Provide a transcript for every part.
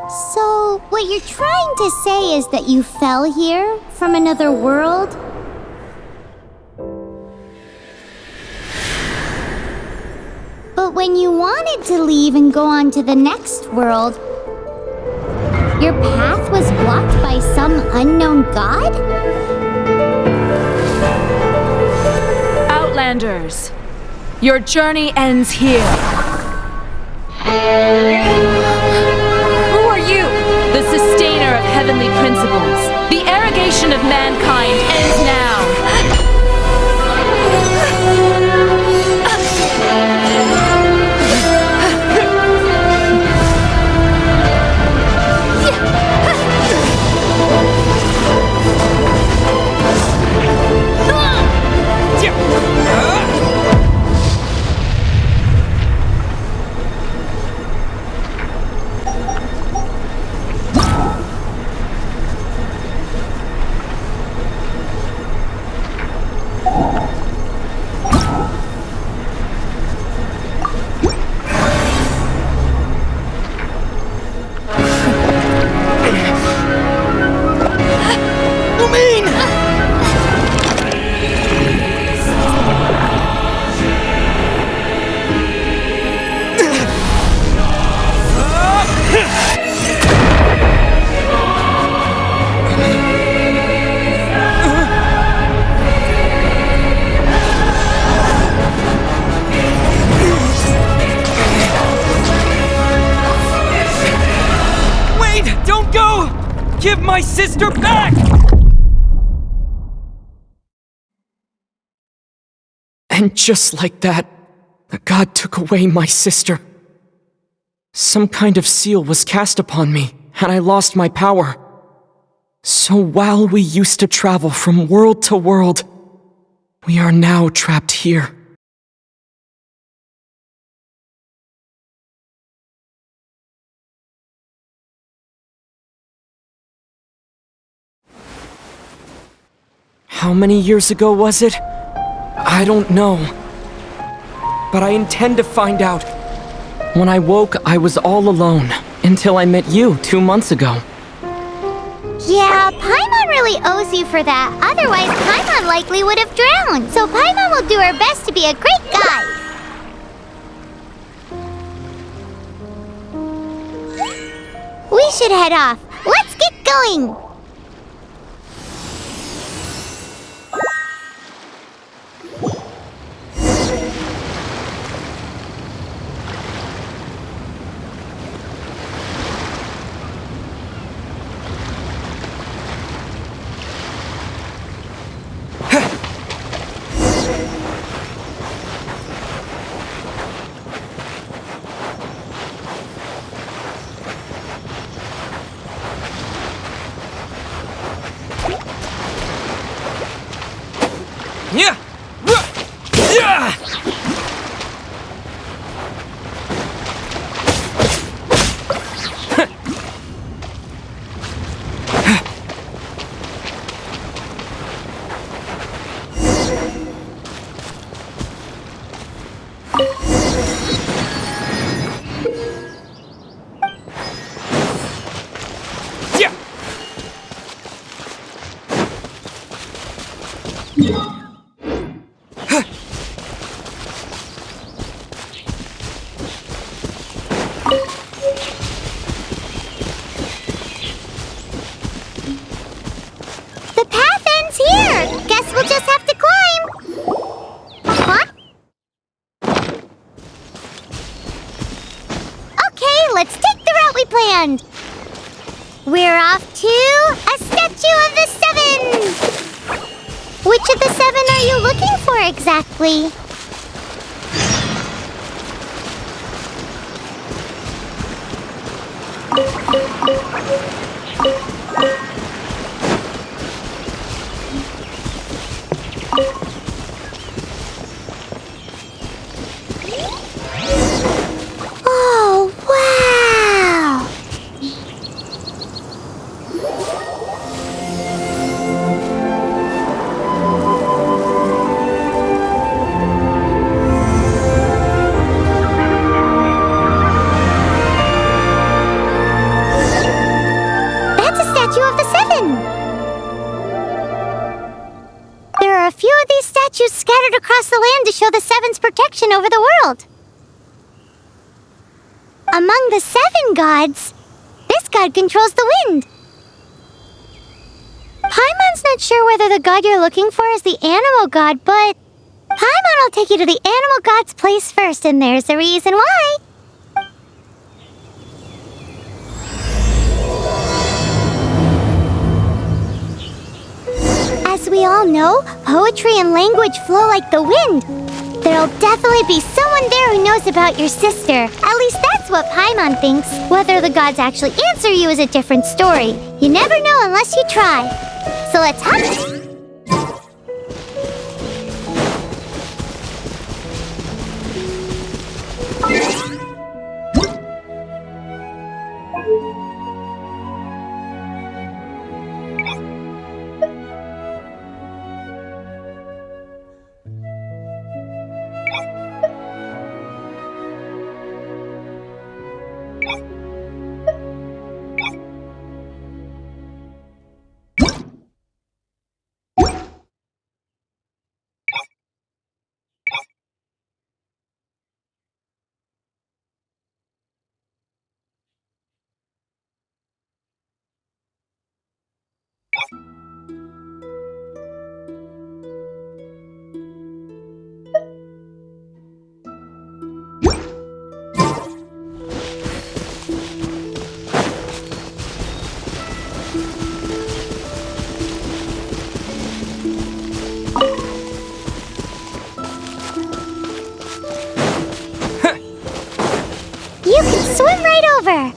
So, what you're trying to say is that you fell here from another world? But when you wanted to leave and go on to the next world, your path was blocked by some unknown god? Outlanders, your journey ends here. Who are you? The sustainer of heavenly principles. The arrogation of mankind ends now. Give my sister back! And just like that, the god took away my sister. Some kind of seal was cast upon me, and I lost my power. So while we used to travel from world to world, we are now trapped here. How many years ago was it? I don't know. But I intend to find out. When I woke, I was all alone, until I met you 2 months ago. Yeah, Paimon really owes you for that. Otherwise, Paimon likely would have drowned. So Paimon will do her best to be a great guide. We should head off. Let's get going! Yeah! The path ends here! Guess we'll just have to climb! Huh? Okay, let's take the route we planned! We're off to a Statue of the Seven! Which of the 7 are you looking for exactly? Oh, wow! of these statues scattered across the land to show the Seven's protection over the world. Among the 7 gods, this god controls the wind. Paimon's not sure whether the god you're looking for is the animal god, but Paimon will take you to the animal god's place first, and there's the reason why. As we all know, poetry and language flow like the wind. There'll definitely be someone there who knows about your sister. At least that's what Paimon thinks. Whether the gods actually answer you is a different story. You never know unless you try. So let's hunt! You can swim right over!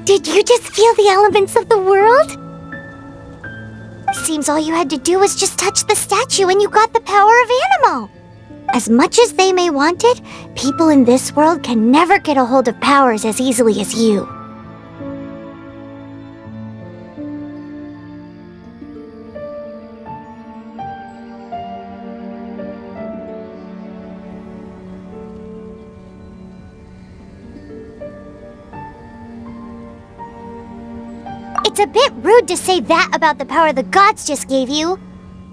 Did you just feel the elements of the world? Seems all you had to do was just touch the statue and you got the power of Animo. As much as they may want it, people in this world can never get a hold of powers as easily as you. It's a bit rude to say that about the power the gods just gave you.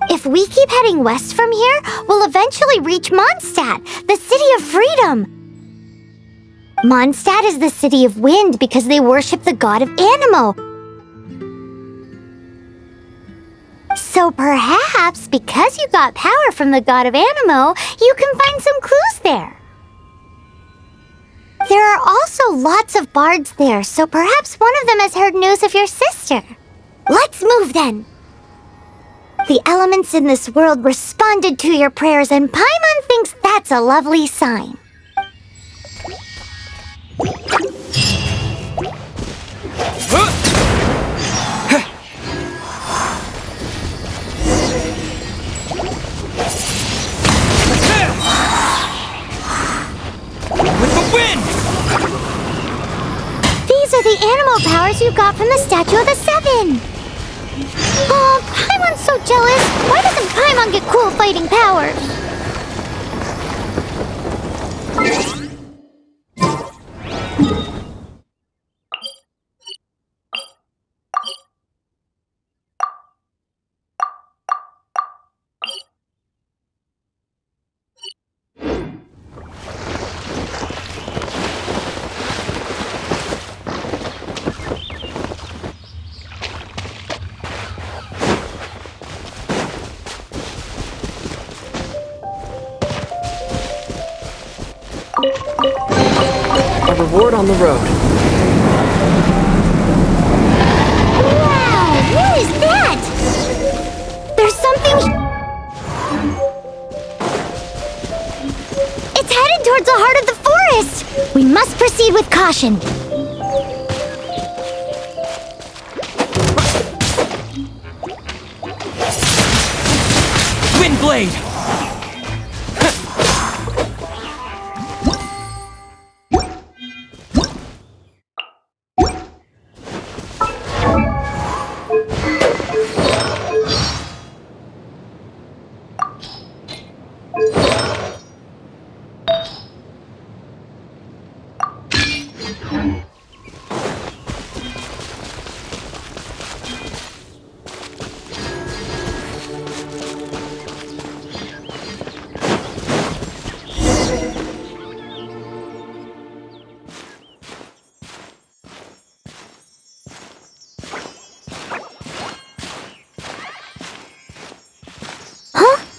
If we keep heading west from here, we'll eventually reach Mondstadt, the city of freedom. Mondstadt is the city of wind because they worship the god of Animo. So perhaps, because you got power from the god of Animo, you can find some clues there. There are also lots of bards there, so perhaps one of them has heard news of your sister. Let's move then! The elements in this world responded to your prayers, and Paimon thinks that's a lovely sign. With the wind! These are the animal powers you got from the Statue of the Seven! Oh, Paimon's so jealous! Why doesn't Paimon get cool fighting powers? Reward on the road. Wow! What is that? There's something... It's headed towards the heart of the forest! We must proceed with caution. Windblade!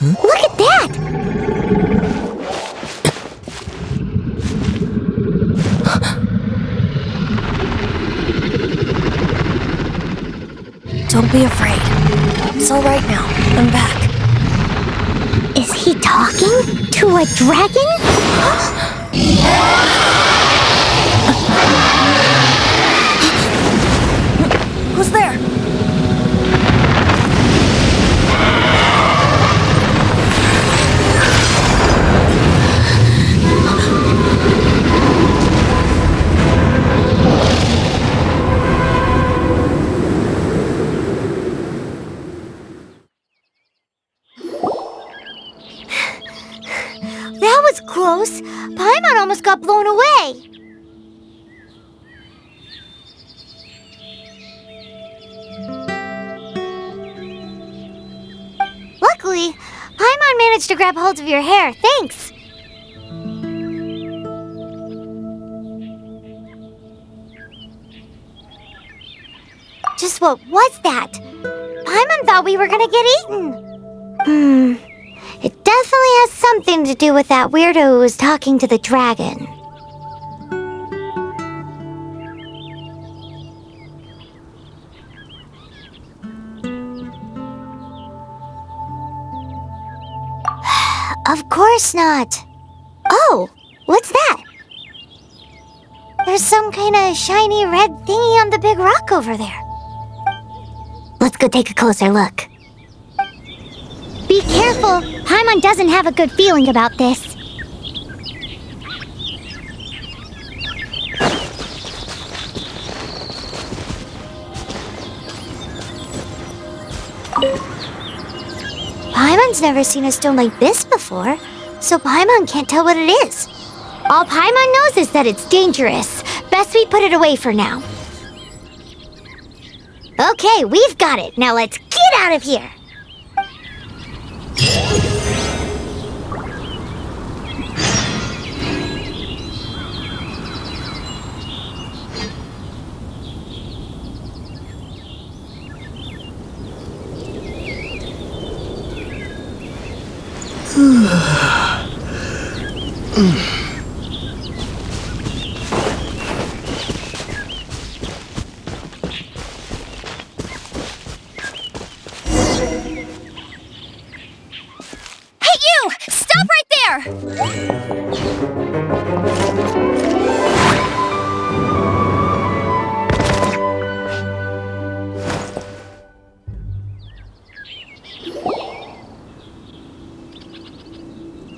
Look at that! Don't be afraid. It's all right now. I'm back. Is he talking to a dragon? Who's there? That was close. Paimon almost got blown away. Luckily, Paimon managed to grab hold of your hair. Thanks. Just what was that? Paimon thought we were gonna get eaten. It definitely has something to do with that weirdo who was talking to the dragon. Of course not. Oh, what's that? There's some kind of shiny red thingy on the big rock over there. Let's go take a closer look. Be careful! Paimon doesn't have a good feeling about this. Paimon's never seen a stone like this before, so Paimon can't tell what it is. All Paimon knows is that it's dangerous. Best we put it away for now. Okay, we've got it. Now let's get out of here! Hey, you! Stop right there!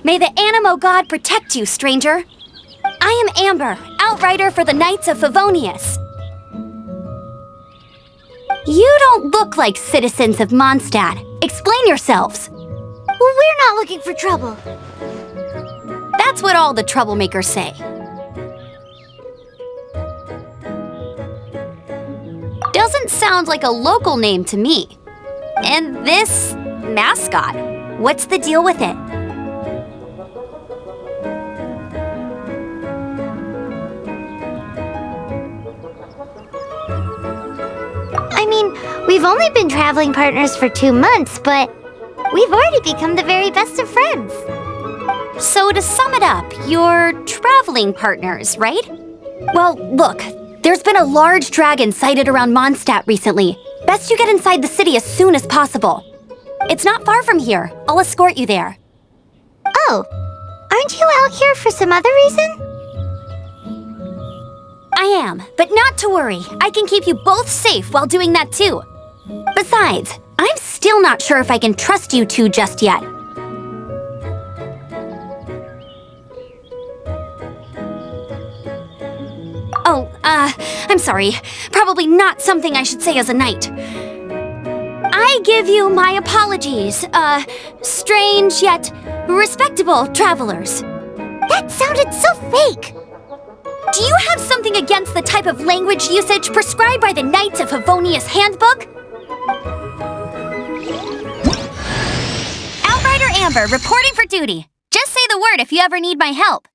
May the Animo God protect you, stranger. I am Amber, outrider for the Knights of Favonius. You don't look like citizens of Mondstadt. Explain yourselves. Well, we're not looking for trouble. That's what all the troublemakers say. Doesn't sound like a local name to me. And this mascot, what's the deal with it? I mean, we've only been traveling partners for 2 months, but we've already become the very best of friends. So to sum it up, you're traveling partners, right? Well, look, there's been a large dragon sighted around Mondstadt recently. Best you get inside the city as soon as possible. It's not far from here. I'll escort you there. Oh, aren't you out here for some other reason? I am, but not to worry. I can keep you both safe while doing that too. Besides, I'm still not sure if I can trust you two just yet. Oh, I'm sorry. Probably not something I should say as a knight. I give you my apologies, strange yet respectable travelers. That sounded so fake. Do you have something against the type of language usage prescribed by the Knights of Favonius Handbook? Outrider Amber, reporting for duty. Just say the word if you ever need my help.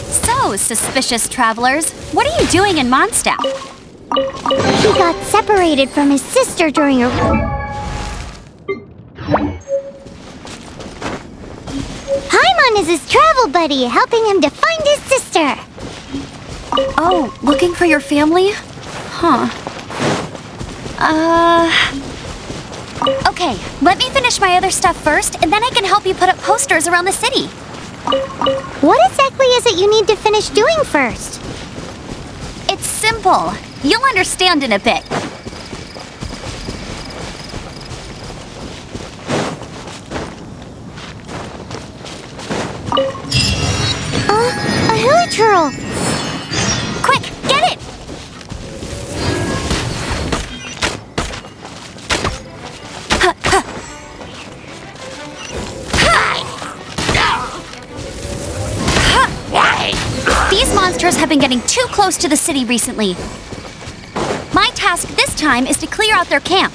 So, suspicious travelers, what are you doing in Mondstadt? He got separated from his sister during a... Paimon is his travel buddy, helping him to find his sister. Oh, looking for your family? Huh. Okay, let me finish my other stuff first, and then I can help you put up posters around the city. What exactly is it you need to finish doing first? It's simple. You'll understand in a bit. A hilichurl! Quick, get it! These monsters have been getting too close to the city recently. My task this time is to clear out their camp.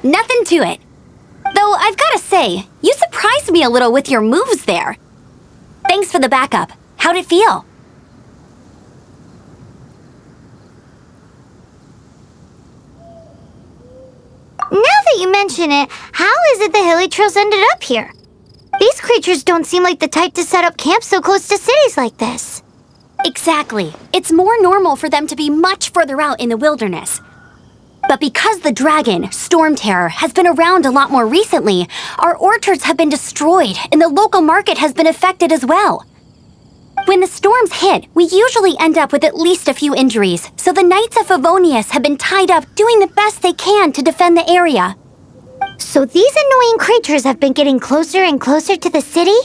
Nothing to it. Though I've gotta say, you surprised me a little with your moves there. Thanks for the backup. How'd it feel? Now that you mention it, how is it the hilichurls ended up here? These creatures don't seem like the type to set up camp so close to cities like this. Exactly. It's more normal for them to be much further out in the wilderness. But because the dragon, Storm Terror, has been around a lot more recently, our orchards have been destroyed and the local market has been affected as well. When the storms hit, we usually end up with at least a few injuries, so the Knights of Favonius have been tied up doing the best they can to defend the area. So these annoying creatures have been getting closer and closer to the city?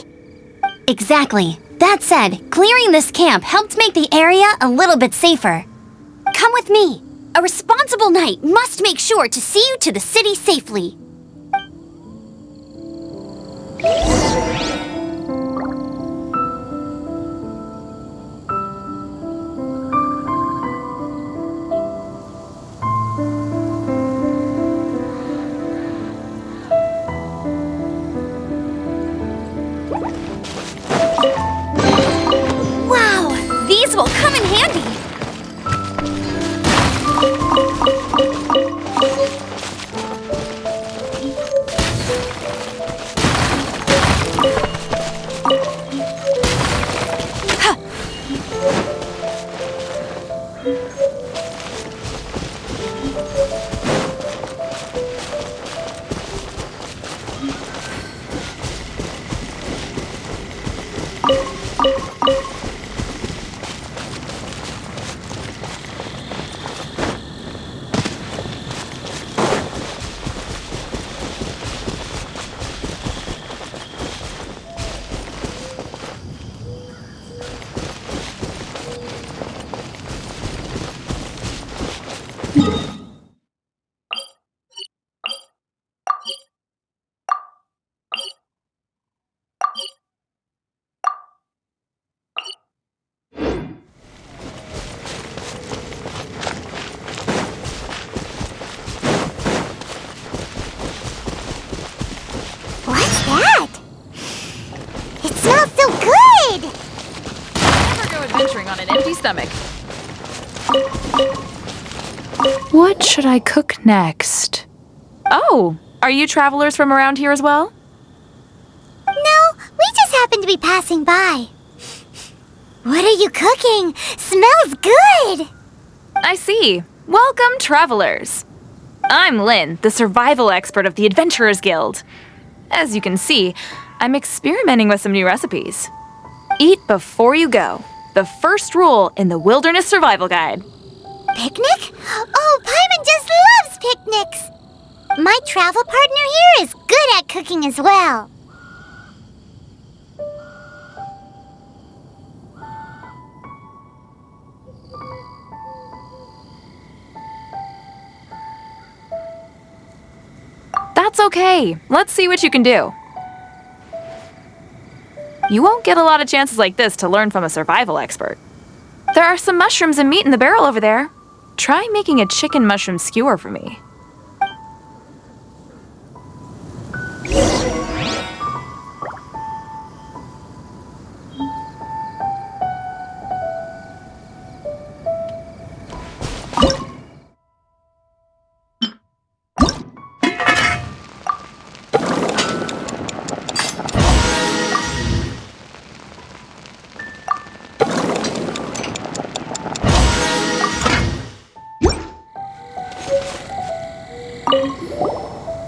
Exactly. That said, clearing this camp helped make the area a little bit safer. Come with me. A responsible knight must make sure to see you to the city safely. stomach. What should I cook next? Oh, are you travelers from around here as well? No, we just happened to be passing by. What are you cooking? Smells good! I see. Welcome, travelers. I'm Lynn, the survival expert of the Adventurers Guild. As you can see, I'm experimenting with some new recipes. Eat before you go. The first rule in the Wilderness Survival Guide. Picnic? Oh, Paimon just loves picnics! My travel partner here is good at cooking as well. That's okay. Let's see what you can do. You won't get a lot of chances like this to learn from a survival expert. There are some mushrooms and meat in the barrel over there. Try making a chicken mushroom skewer for me.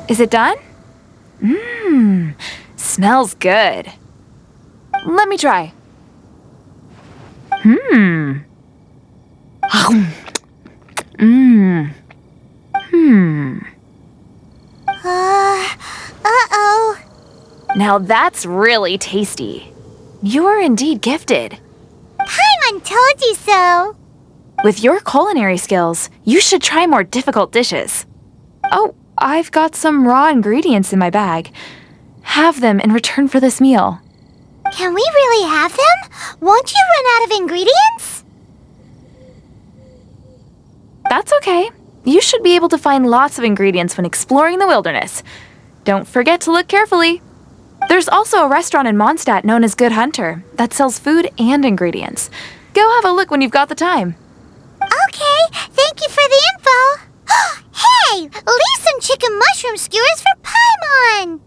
Is it done? Smells good. Let me try. Uh-oh. Now that's really tasty. You're indeed gifted. Paimon told you so. With your culinary skills, you should try more difficult dishes. Oh, I've got some raw ingredients in my bag. Have them in return for this meal. Can we really have them? Won't you run out of ingredients? That's okay. You should be able to find lots of ingredients when exploring the wilderness. Don't forget to look carefully. There's also a restaurant in Mondstadt known as Good Hunter that sells food and ingredients. Go have a look when you've got the time. Okay, thank you for the info. Hey, leave some chicken mushroom skewers for Paimon.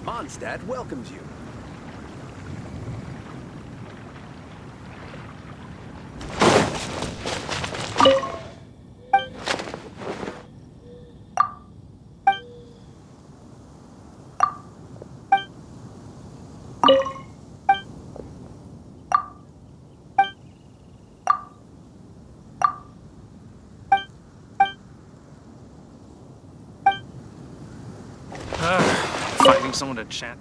Mondstadt welcomes you. Finding someone to chat.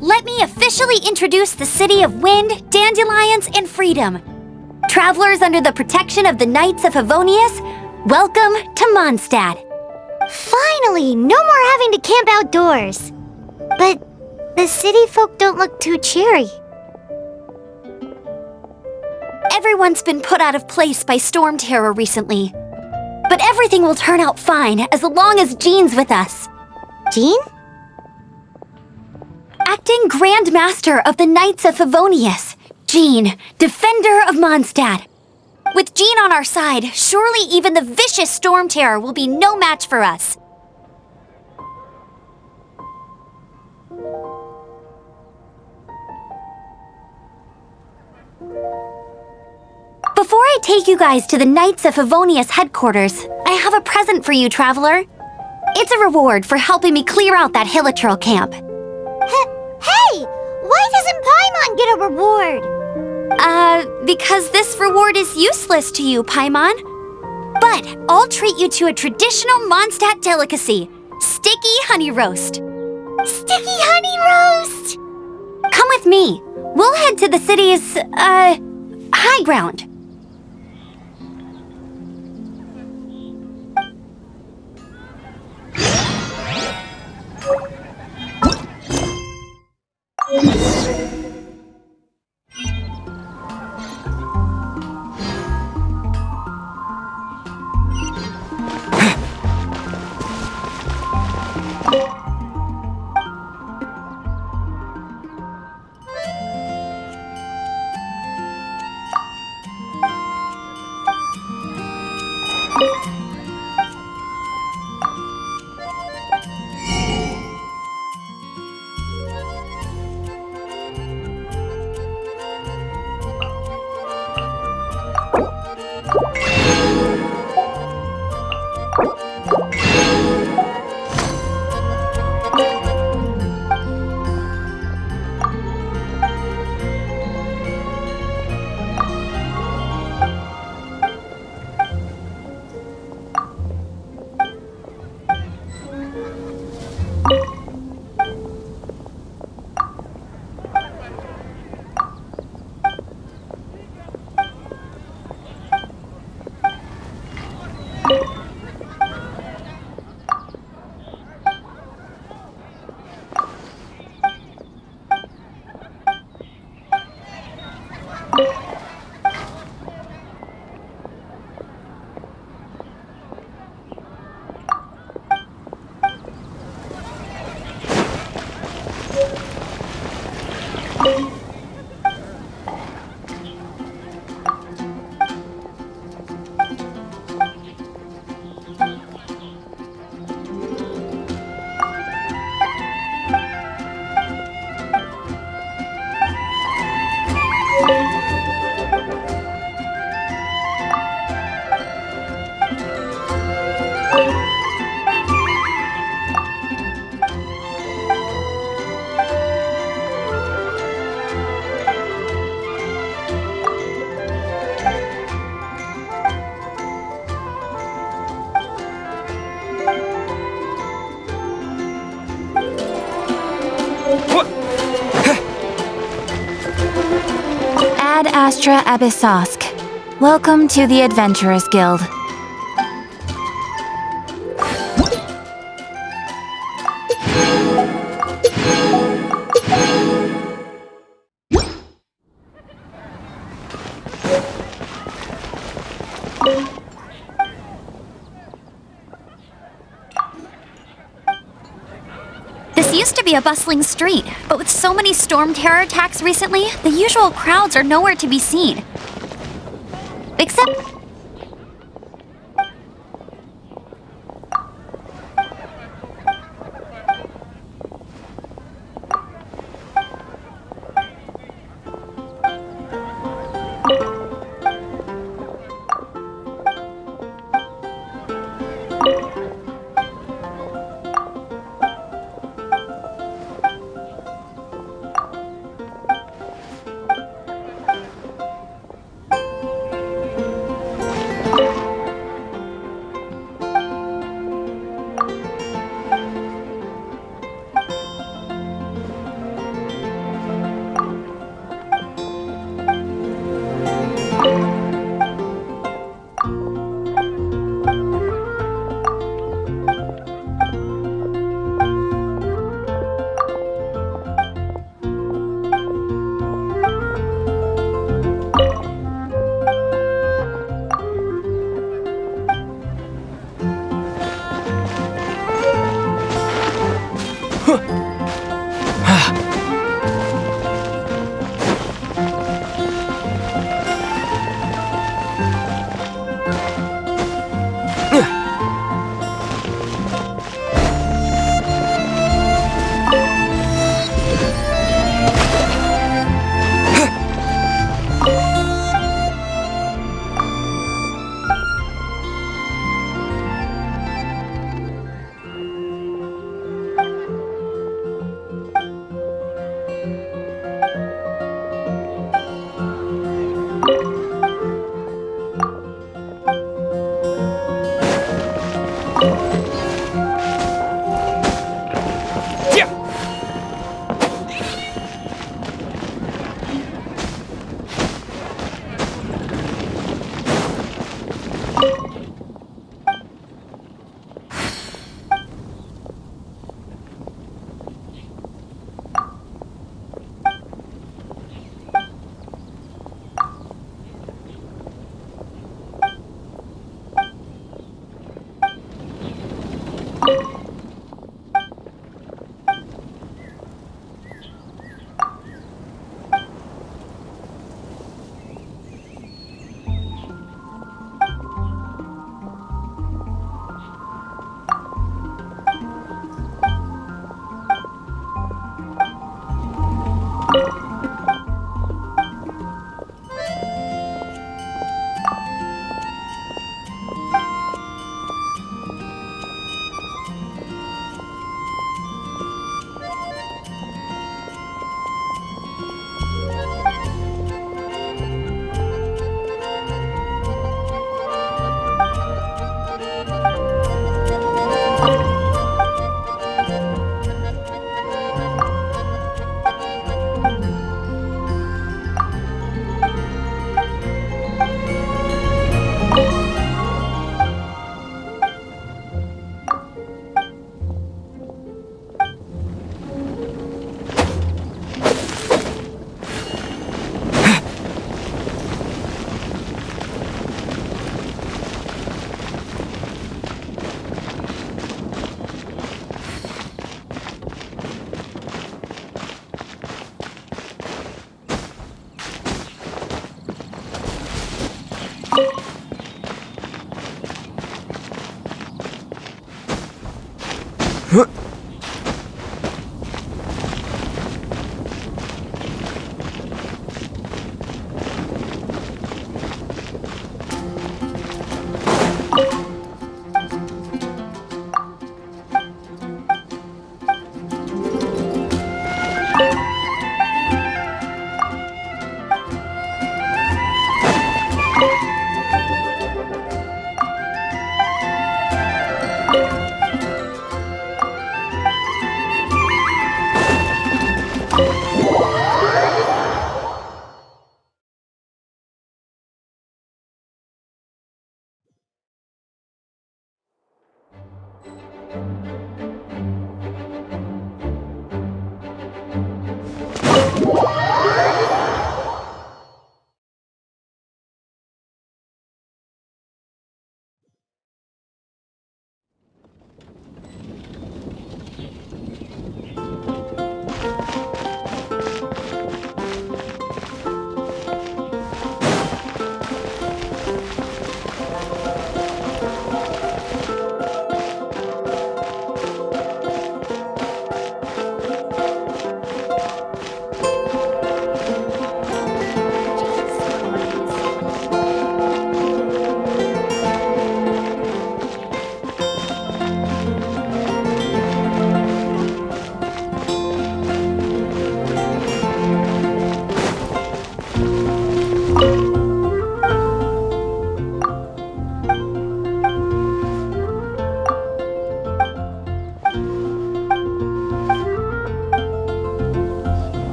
let me officially introduce the city of wind, dandelions, and freedom. Travelers under the protection of the Knights of Favonius, welcome to Mondstadt. Finally, no more having to camp outdoors. But the city folk don't look too cheery. Everyone's been put out of place by storm terror recently. But everything will turn out fine as long as Jean's with us. Jean? Acting Grand Master of the Knights of Favonius, Jean, Defender of Mondstadt. With Jean on our side, surely even the vicious storm terror will be no match for us. Before I take you guys to the Knights of Favonius headquarters, I have a present for you, Traveler. It's a reward for helping me clear out that Hilichurl camp. Hey! Why doesn't Paimon get a reward? Because this reward is useless to you, Paimon. But I'll treat you to a traditional Mondstadt delicacy, sticky honey roast. Sticky honey roast! Come with me. We'll head to the city's, high ground. Ad Astra Abyssosk. Welcome to the Adventurers Guild. This used to be a bustling street, but with so many storm terror attacks recently, the usual crowds are nowhere to be seen. Except...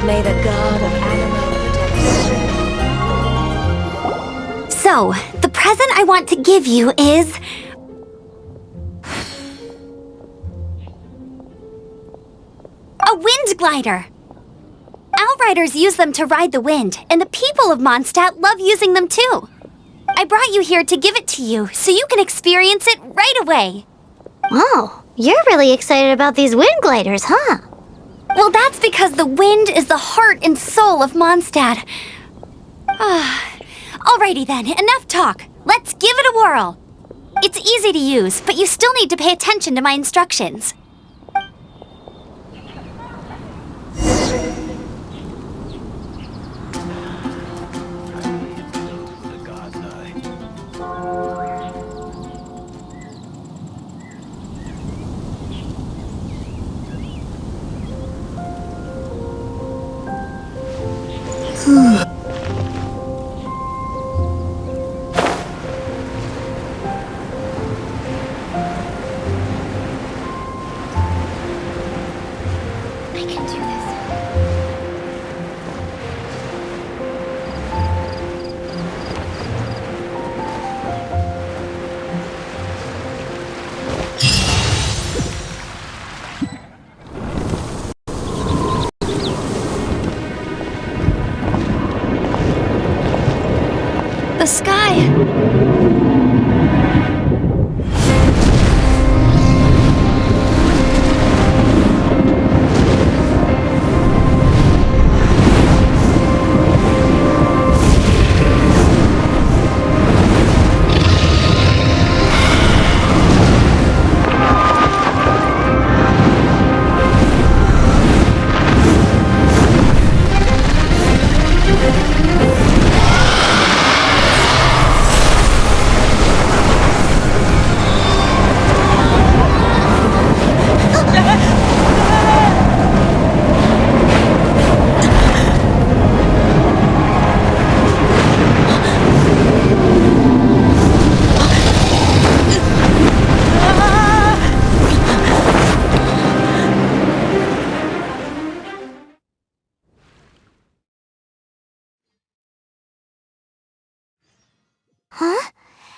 May the god of animal protection. So, the present I want to give you is... a wind glider! Outriders use them to ride the wind, and the people of Mondstadt love using them too. I brought you here to give it to you, so you can experience it right away. Wow, you're really excited about these wind gliders, huh? Well, that's because the wind is the heart and soul of Mondstadt. Alrighty then, enough talk. Let's give it a whirl. It's easy to use, but you still need to pay attention to my instructions. I can do this. The sky! Huh?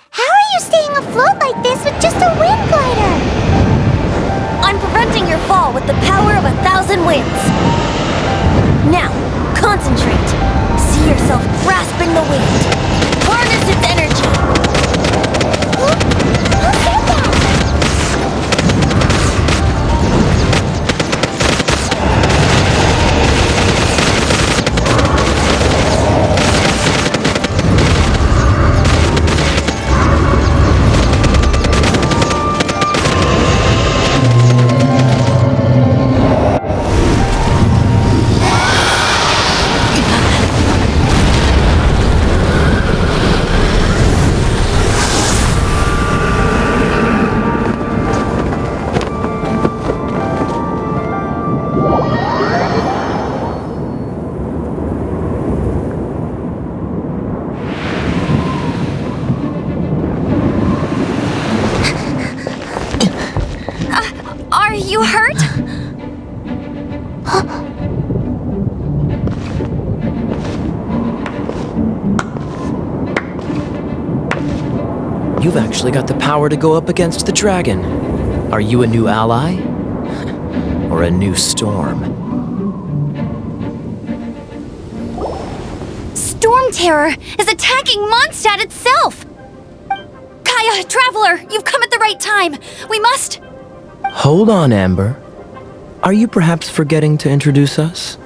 How are you staying afloat like this with just a wind glider? I'm preventing your fall with the power of 1,000 winds. Now, concentrate. See yourself grasping the wind. Harness its energy. Who said that? You've actually got the power to go up against the dragon. Are you a new ally? Or a new storm? Storm Terror is attacking Mondstadt itself! Kaya, Traveler, you've come at the right time. We must... Hold on, Amber. Are you perhaps forgetting to introduce us?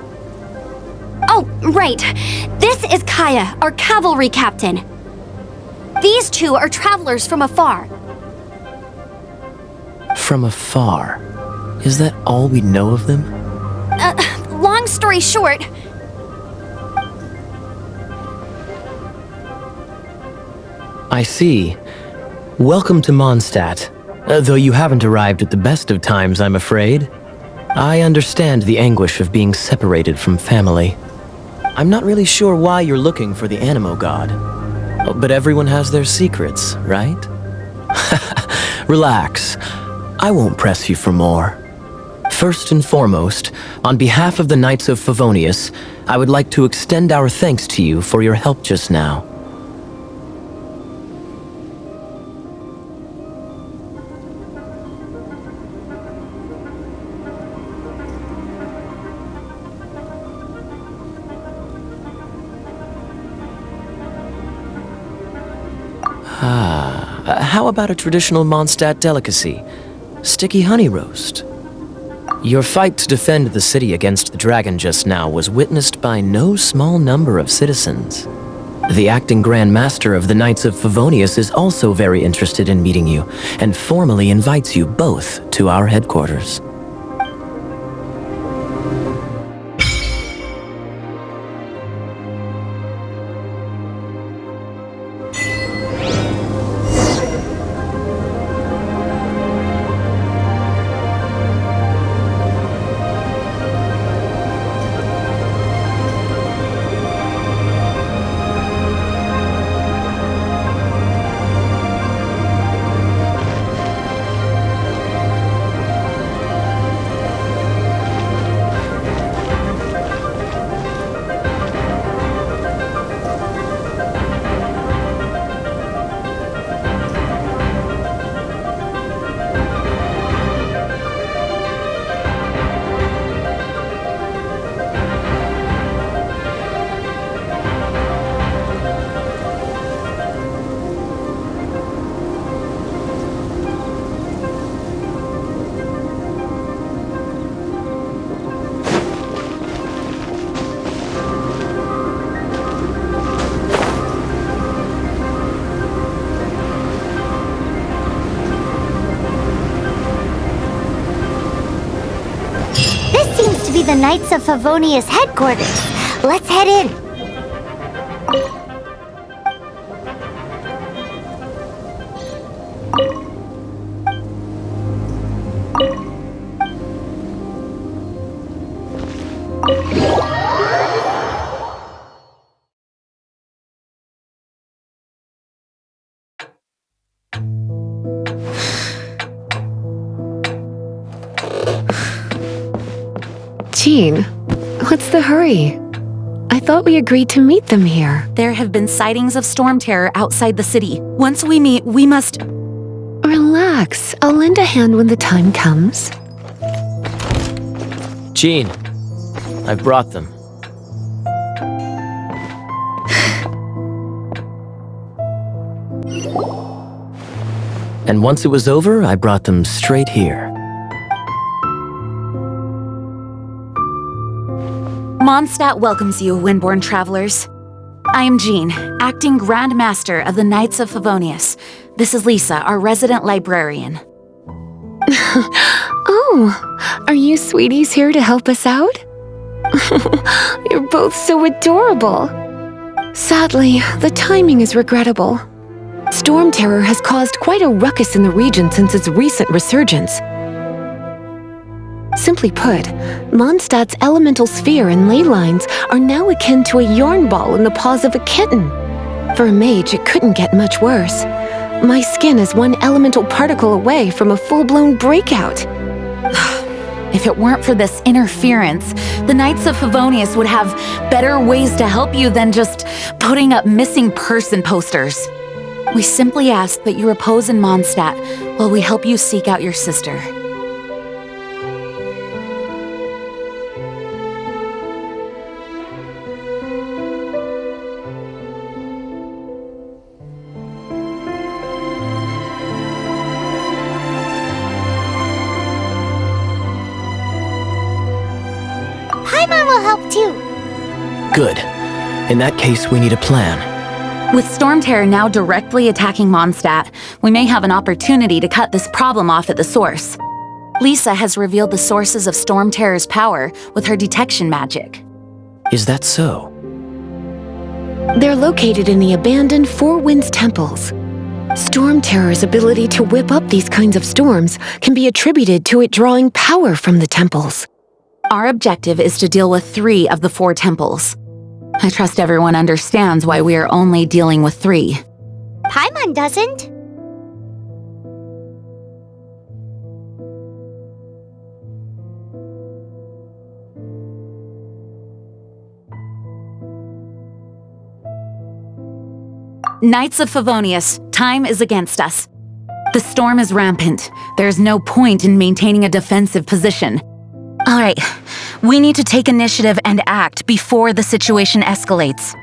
Oh, right. This is Kaya, our cavalry captain. These two are travelers from afar. From afar? Is that all we know of them? Long story short... I see. Welcome to Mondstadt. Though you haven't arrived at the best of times, I'm afraid. I understand the anguish of being separated from family. I'm not really sure why you're looking for the Animo God. But everyone has their secrets, right? Relax. I won't press you for more. First and foremost, on behalf of the Knights of Favonius, I would like to extend our thanks to you for your help just now. How about a traditional Mondstadt delicacy? Sticky honey roast. Your fight to defend the city against the dragon just now was witnessed by no small number of citizens. The acting Grand Master of the Knights of Favonius is also very interested in meeting you, and formally invites you both to our headquarters. The Knights of Favonius headquarters. Let's head in. Jean, what's the hurry? I thought we agreed to meet them here. There have been sightings of storm terror outside the city. Once we meet, we must... Relax. I'll lend a hand when the time comes. Jean, I've brought them. And once it was over, I brought them straight here. Mondstadt welcomes you, Windborn travelers. I am Jean, acting Grand Master of the Knights of Favonius. This is Lisa, our resident librarian. Oh, are you sweeties here to help us out? You're both so adorable. Sadly, the timing is regrettable. Storm terror has caused quite a ruckus in the region since its recent resurgence. Simply put, Mondstadt's elemental sphere and ley lines are now akin to a yarn ball in the paws of a kitten. For a mage, it couldn't get much worse. My skin is one elemental particle away from a full-blown breakout. If it weren't for this interference, the Knights of Favonius would have better ways to help you than just putting up missing person posters. We simply ask that you repose in Mondstadt while we help you seek out your sister. Paimon will help too. Good. In that case, we need a plan. With Storm Terror now directly attacking Mondstadt, we may have an opportunity to cut this problem off at the source. Lisa has revealed the sources of Storm Terror's power with her detection magic. Is that so? They're located in the abandoned Four Winds temples. Storm Terror's ability to whip up these kinds of storms can be attributed to it drawing power from the temples. Our objective is to deal with 3 of the 4 temples. I trust everyone understands why we are only dealing with 3. Paimon doesn't. Knights of Favonius, time is against us. The storm is rampant. There's no point in maintaining a defensive position. All right, we need to take initiative and act before the situation escalates.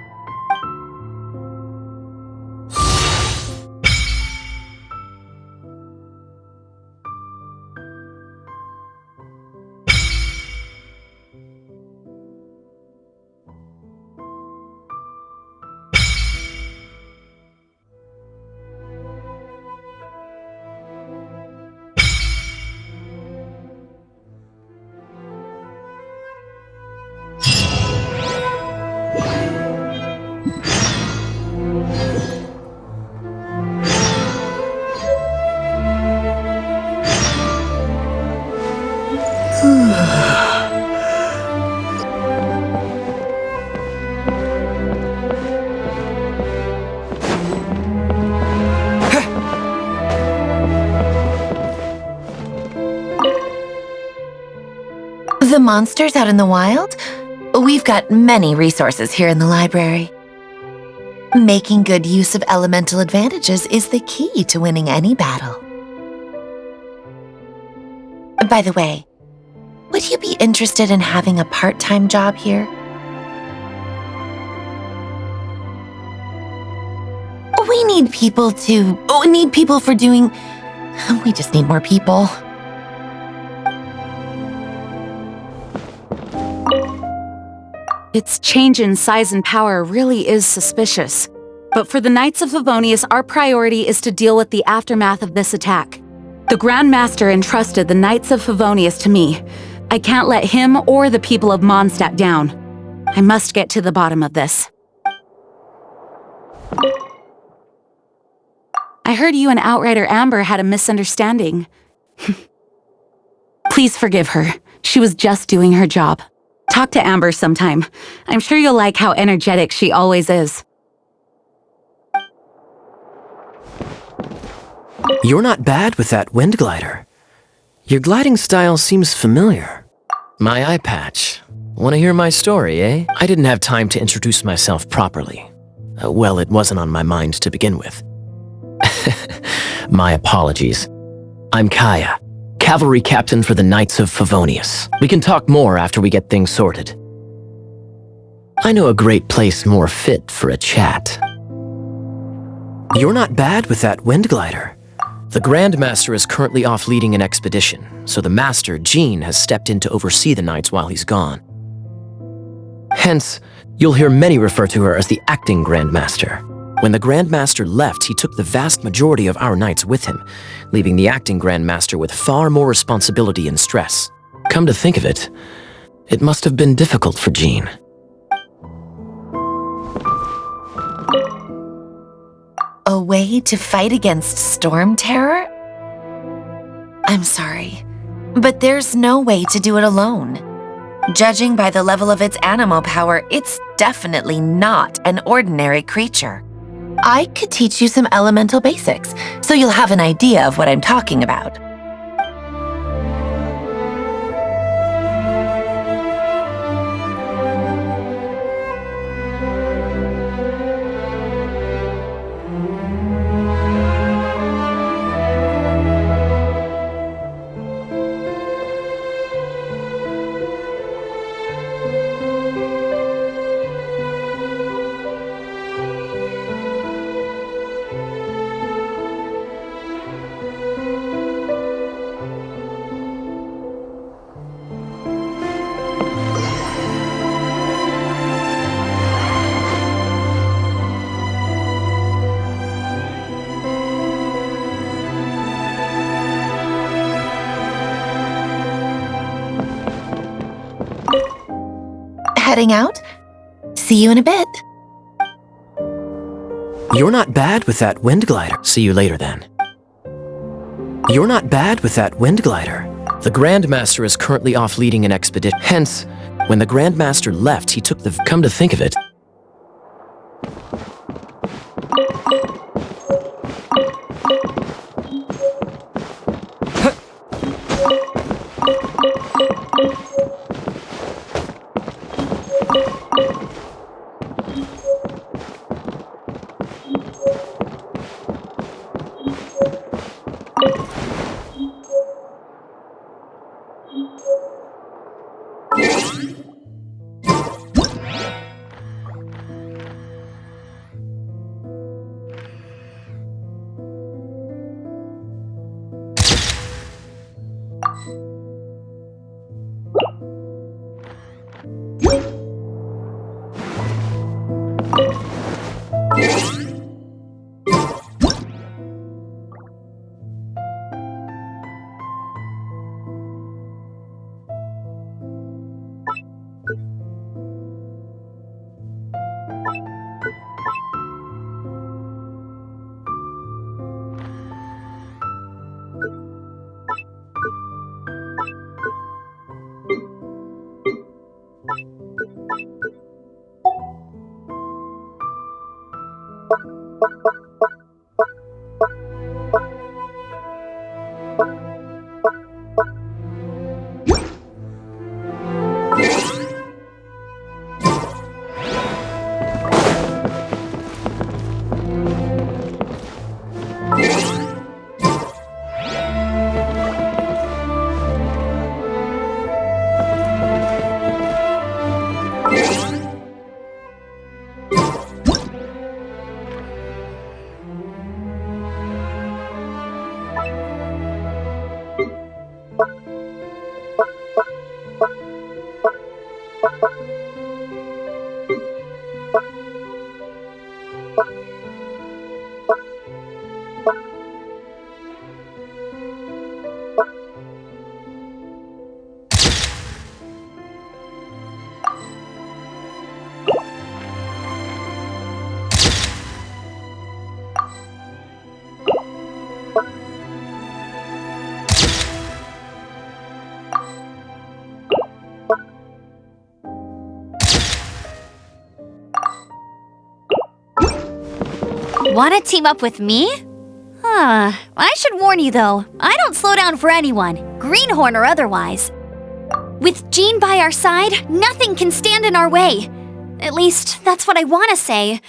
The monsters out in the wild? We've got many resources here in the library. Making good use of elemental advantages is the key to winning any battle. By the way, would you be interested in having a part-time job here? We need people for doing... We just need more people. Its change in size and power really is suspicious. But for the Knights of Favonius, our priority is to deal with the aftermath of this attack. The Grand Master entrusted the Knights of Favonius to me. I can't let him or the people of Mondstadt down. I must get to the bottom of this. I heard you and Outrider Amber had a misunderstanding. Please forgive her. She was just doing her job. Talk to Amber sometime. I'm sure you'll like how energetic she always is. You're not bad with that wind glider. Your gliding style seems familiar. My eye patch. Want to hear my story, eh? I didn't have time to introduce myself properly. Well, it wasn't on my mind to begin with. My apologies. I'm Kaya, cavalry captain for the Knights of Favonius. We can talk more after we get things sorted. I know a great place more fit for a chat. You're not bad with that wind glider. The Grand Master is currently off leading an expedition, so the Master, Jean, has stepped in to oversee the Knights while he's gone. Hence, you'll hear many refer to her as the acting Grand Master. When the Grand Master left, he took the vast majority of our Knights with him, leaving the acting Grand Master with far more responsibility and stress. Come to think of it, it must have been difficult for Jean. A way to fight against storm terror? I'm sorry, but there's no way to do it alone. Judging by the level of its animal power, it's definitely not an ordinary creature. I could teach you some elemental basics, so you'll have an idea of what I'm talking about. Heading out? See you in a bit. You're not bad with that wind glider. See you later then. You're not bad with that wind glider. The Grandmaster is currently off leading an expedition. Hence, when the Grandmaster left, he took the... Come to think of it, Want to team up with me? I should warn you though, I don't slow down for anyone, greenhorn or otherwise. With Jean by our side, nothing can stand in our way. At least, that's what I want to say.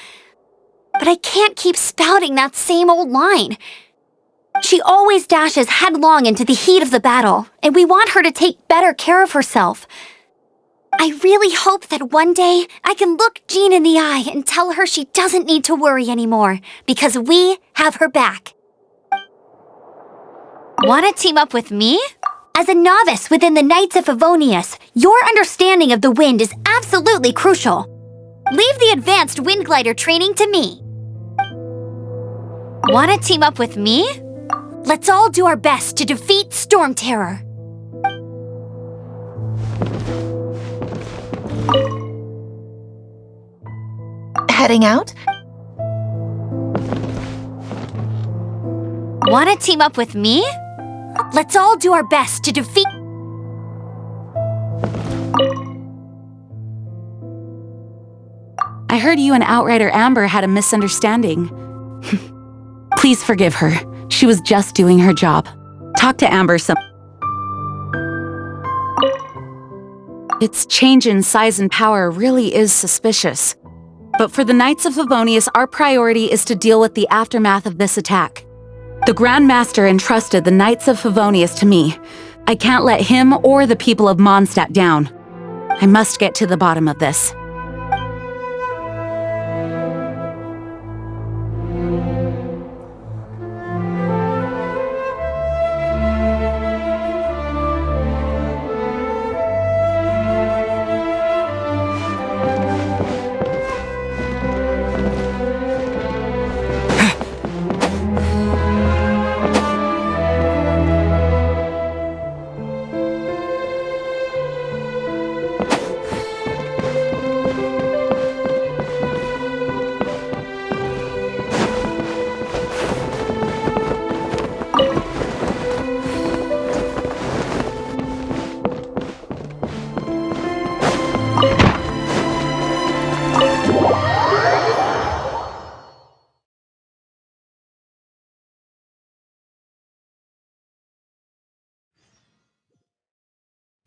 But I can't keep spouting that same old line. She always dashes headlong into the heat of the battle, and we want her to take better care of herself. I really hope that one day I can look Jean in the eye and tell her she doesn't need to worry anymore, because we have her back. Want to team up with me? As a novice within the Knights of Favonius, your understanding of the wind is absolutely crucial. Leave the advanced wind glider training to me. Want to team up with me? Let's all do our best to defeat Storm Terror. Heading out? Want to team up with me? Let's all do our best to defeat... I heard you and Outrider Amber had a misunderstanding. Please forgive her. She was just doing her job. Talk to Amber some... Its change in size and power really is suspicious. But for the Knights of Favonius, our priority is to deal with the aftermath of this attack. The Grandmaster entrusted the Knights of Favonius to me. I can't let him or the people of Mondstadt down. I must get to the bottom of this.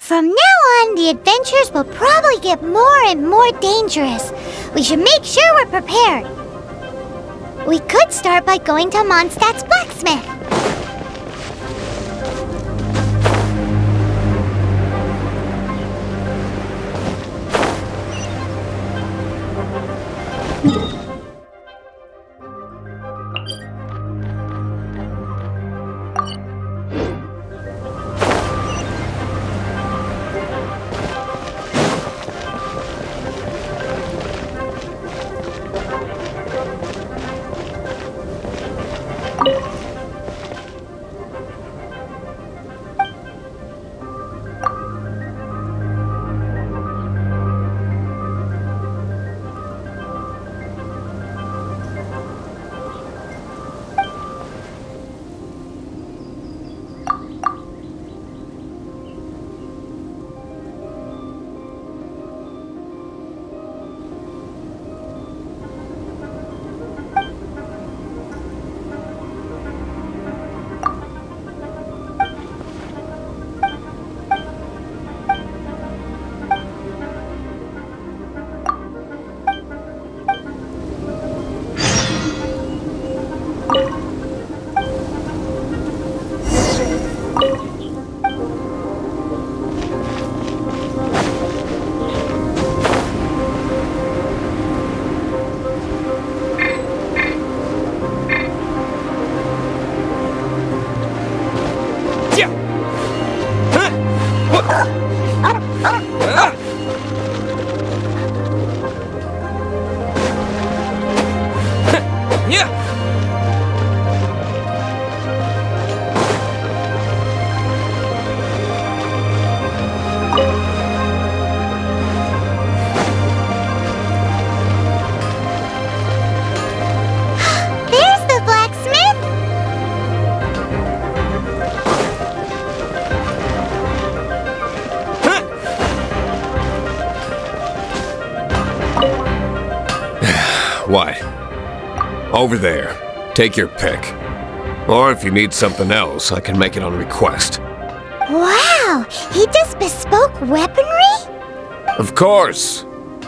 From now on, the adventures will probably get more and more dangerous. We should make sure we're prepared. We could start by going to Mondstadt's blacksmith. What? Over there. Take your pick. Or if you need something else, I can make it on request. Wow! He does bespoke weaponry? Of course!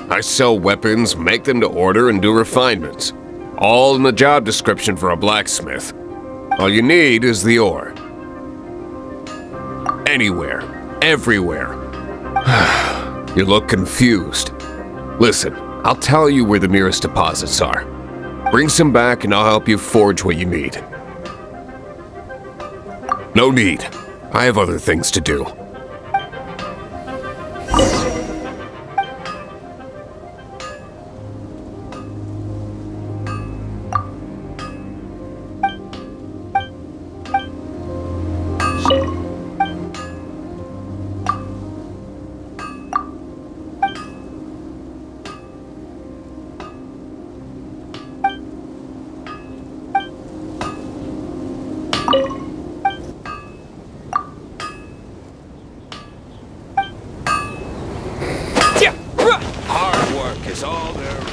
I sell weapons, make them to order, and do refinements. All in the job description for a blacksmith. All you need is the ore. Anywhere. Everywhere. You look confused. Listen, I'll tell you where the nearest deposits are. Bring some back and I'll help you forge what you need. No need. I have other things to do. Hard work is all there is.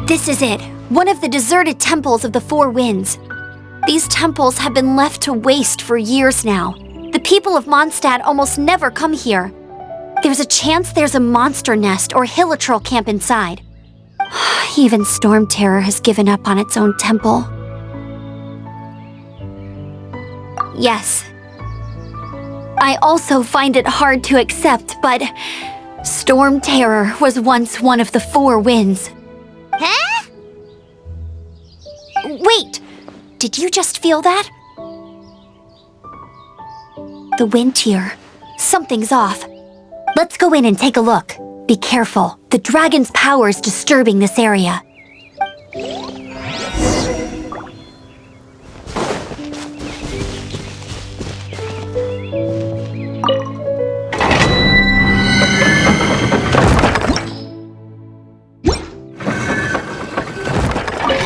This is it, one of the deserted temples of the Four Winds. These temples have been left to waste for years now. The people of Mondstadt almost never come here. There's a chance there's a monster nest or hilitrol camp inside. Even Storm Terror has given up on its own temple. Yes. I also find it hard to accept, but Storm Terror was once one of the Four Winds. Huh? Wait! did you just feel that? The wind here. Something's off. Let's go in and take a look. Be careful. The dragon's power is disturbing this area.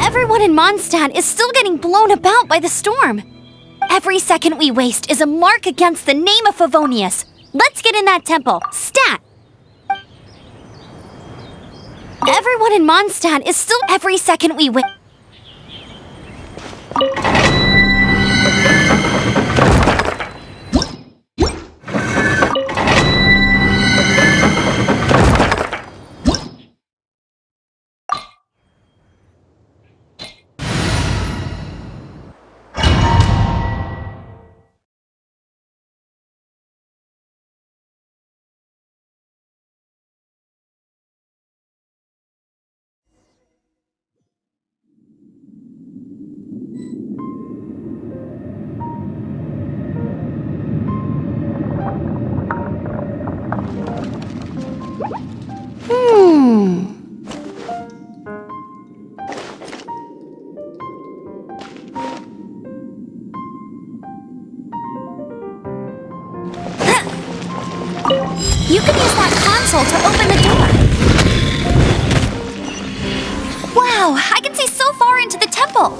Everyone in Mondstadt is still getting blown about by the storm. Every second we waste is a mark against the name of Favonius. Let's get in that temple. Stat! Everyone in Mondstadt is still every second we waste. You can use that console to open the door. Wow, I can see so far into the temple.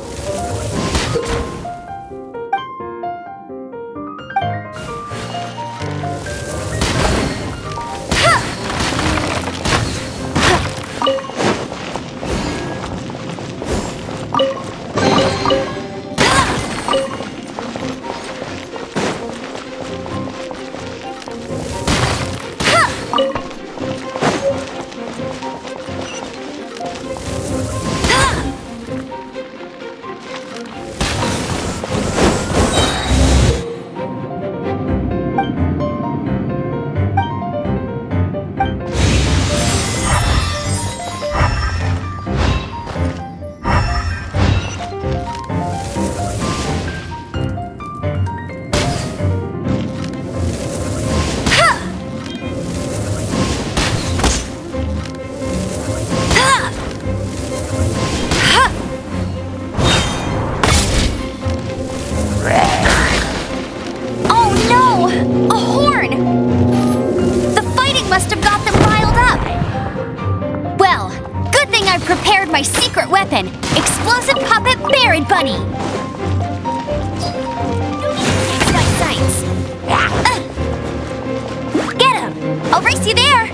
My secret weapon, explosive puppet Buried Bunny. My sights. Get him! I'll race you there.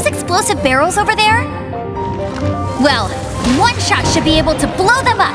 Explosive barrels over there? Well, one shot should be able to blow them up.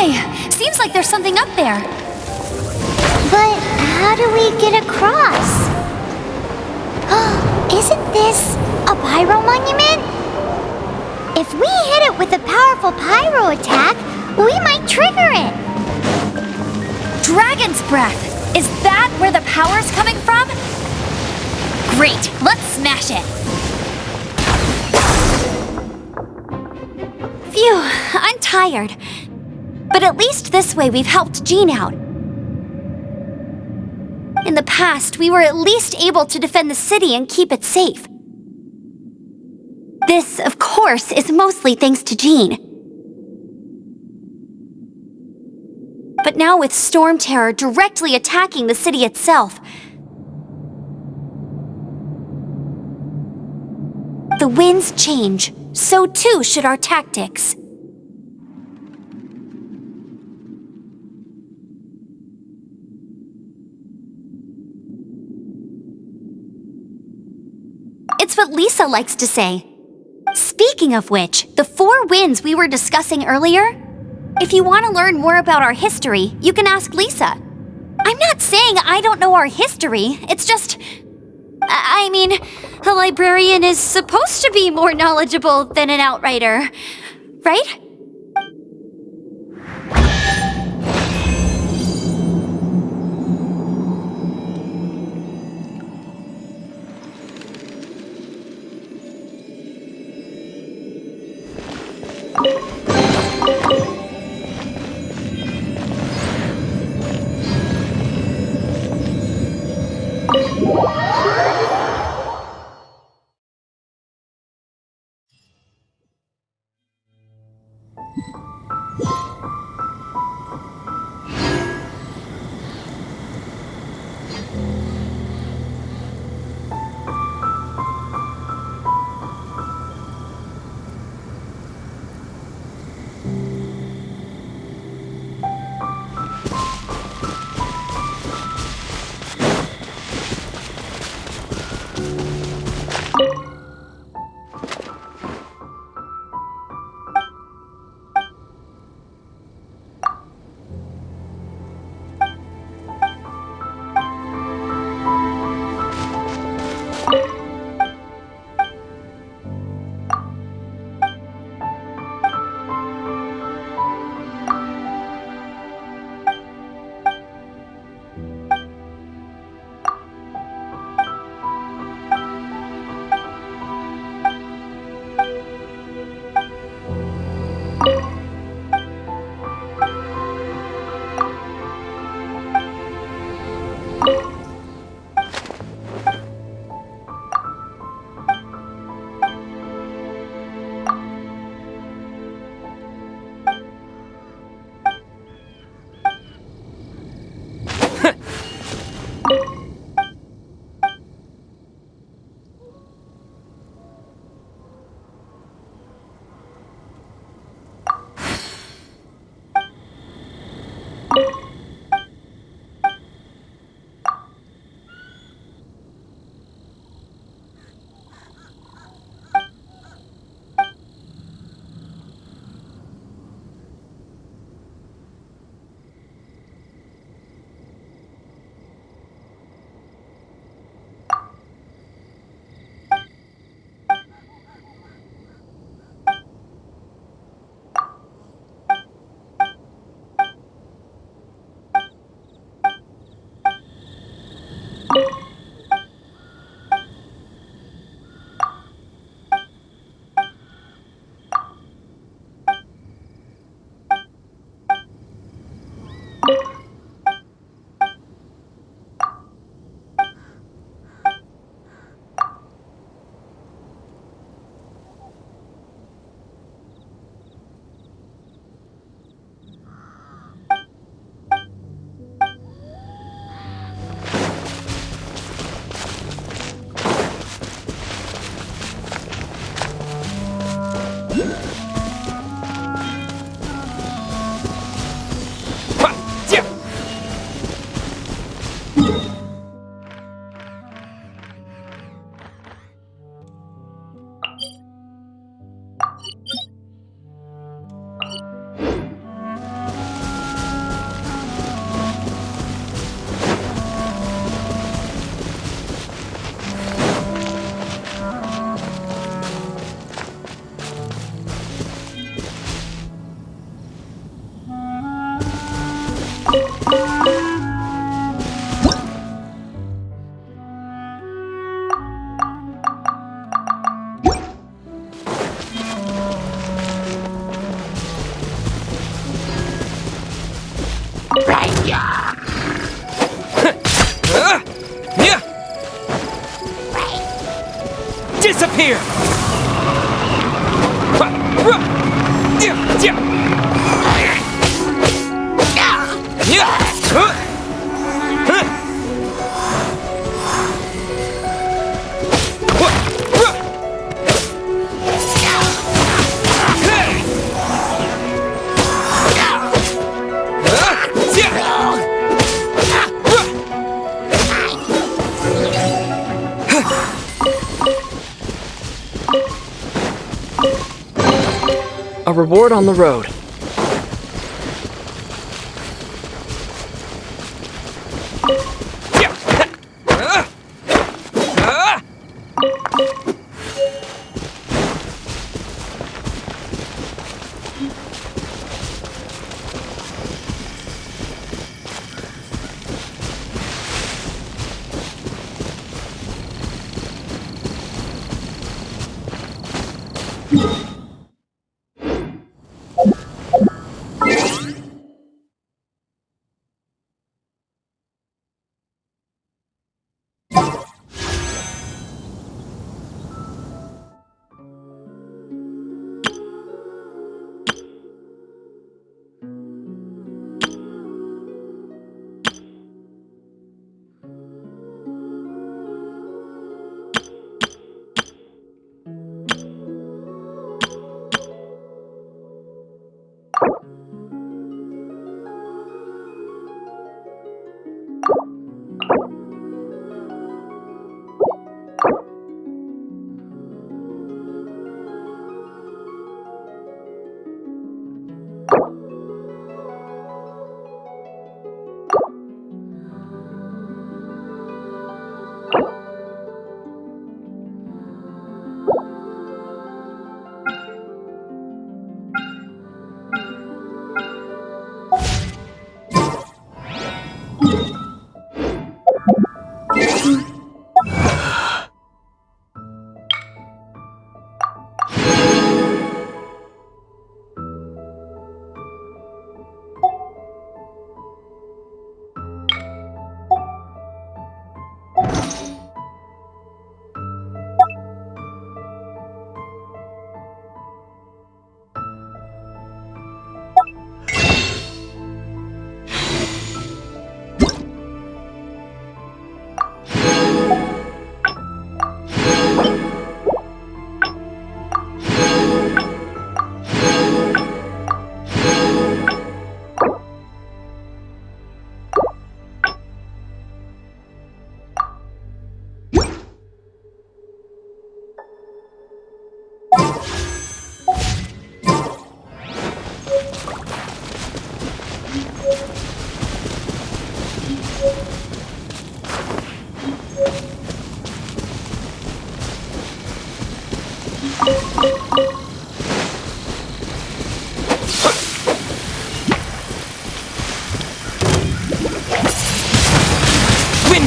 my! Seems like there's something up there. But how do we get across? Isn't this a pyro monument? If we hit it with a powerful pyro attack, we might trigger it. Dragon's breath! Is that where the power's coming from? Great, let's smash it. Phew, I'm tired. But at least this way we've helped Jean out. In the past, we were at least able to defend the city and keep it safe. This, of course, is mostly thanks to Jean. But now with Storm Terror directly attacking the city itself, the winds change, so too should our tactics. It's what Lisa likes to say. Speaking of which, the 4 winds we were discussing earlier, if you want to learn more about our history, you can ask Lisa. I'm not saying I don't know our history, it's just... I mean, a librarian is supposed to be more knowledgeable than an outrider, right? here! A reward on the road.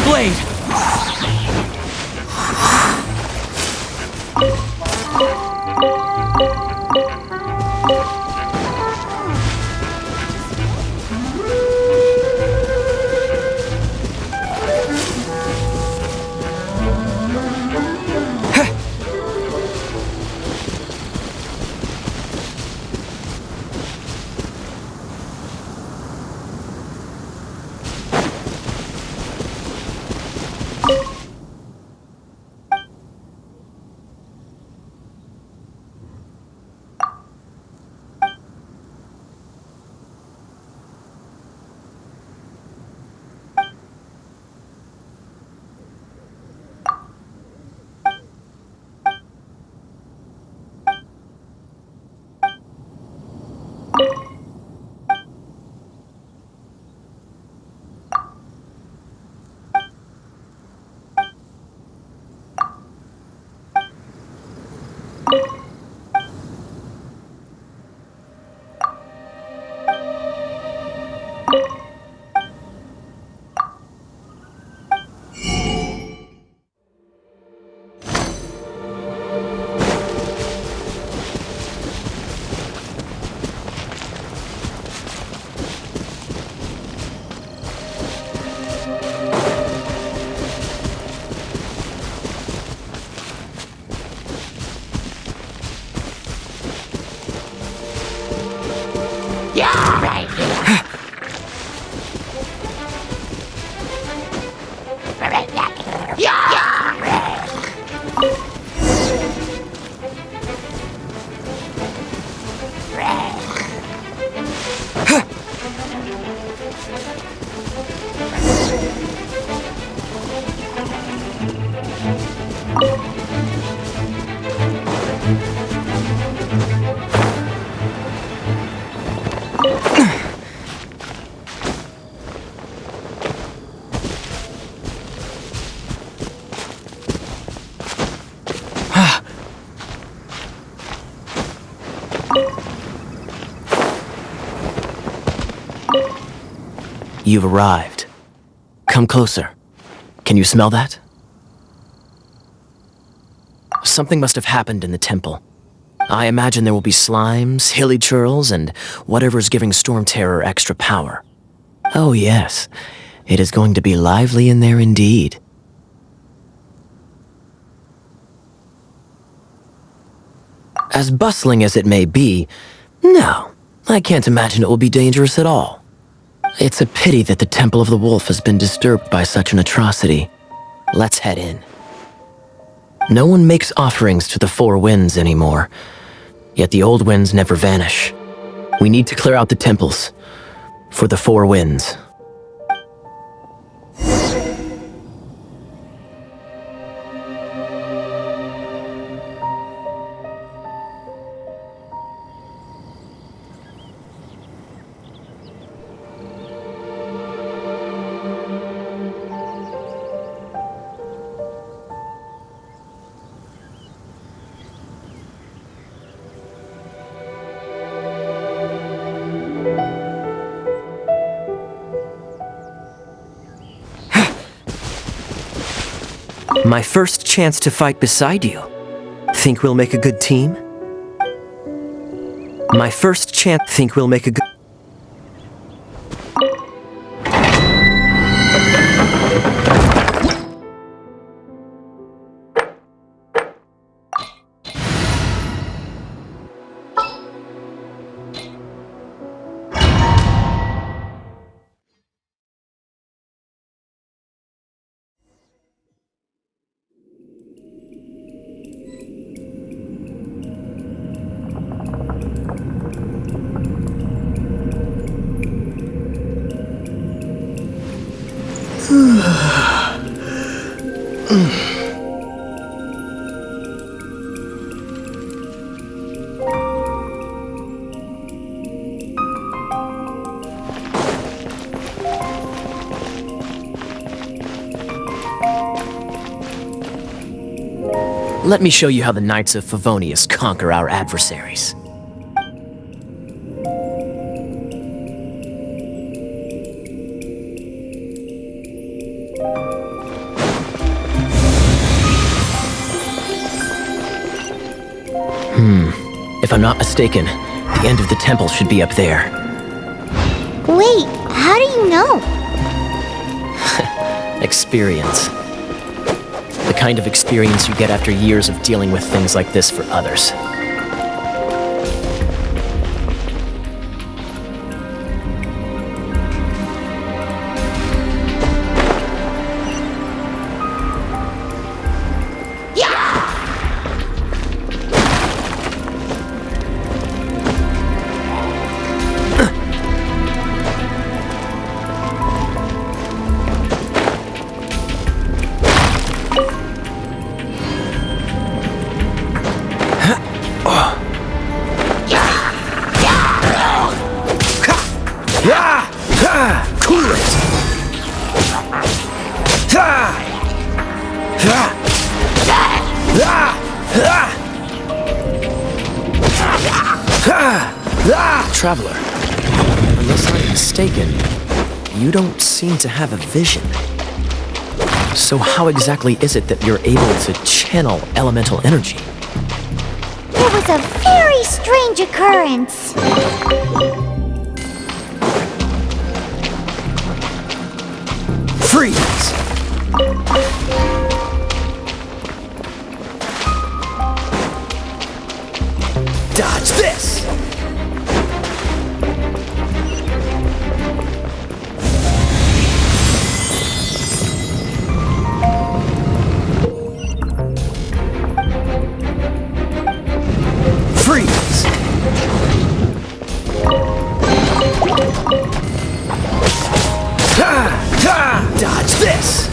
Blade! You've arrived. Come closer. Can you smell that? Something must have happened in the temple. I imagine there will be slimes, hilly churls, and whatever's giving Storm Terror extra power. Oh yes, it is going to be lively in there indeed. As bustling as it may be, no, I can't imagine it will be dangerous at all. It's a pity that the Temple of the Wolf has been disturbed by such an atrocity. Let's head in. No one makes offerings to the Four Winds anymore, yet the old winds never vanish. We need to clear out the temples for the Four Winds. My first chance to fight beside you. Think we'll make a good team? My first chance. Think we'll make a good... Let me show you how the Knights of Favonius conquer our adversaries. If I'm not mistaken, the end of the temple should be up there. Wait, how do you know? Experience. The kind of experience you get after years of dealing with things like this for others. Traveler, unless I'm mistaken, you don't seem to have a vision. So how exactly is it that you're able to channel elemental energy? It was a very strange occurrence. Freeze! Dodge this! Freeze! Dodge this!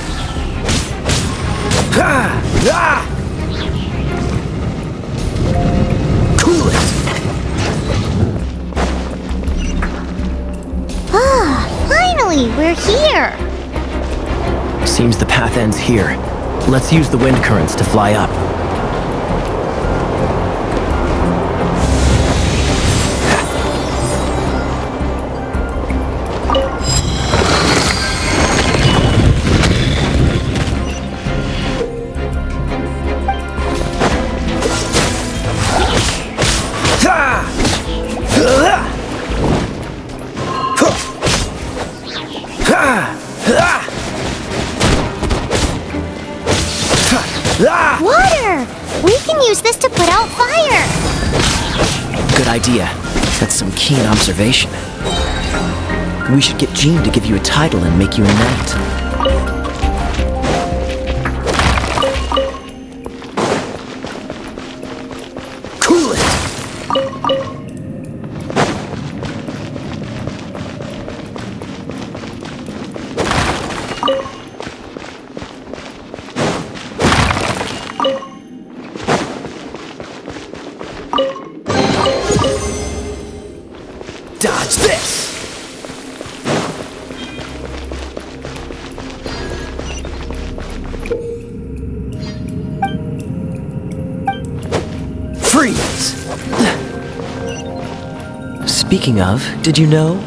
Cool it! Finally, we're here. Seems the path ends here. Let's use the wind currents to fly up. Water! We can use this to put out fire! Good idea. That's some keen observation. We should get Jean to give you a title and make you a knight. Cool it! Dodge this! Freeze! Speaking of, did you know?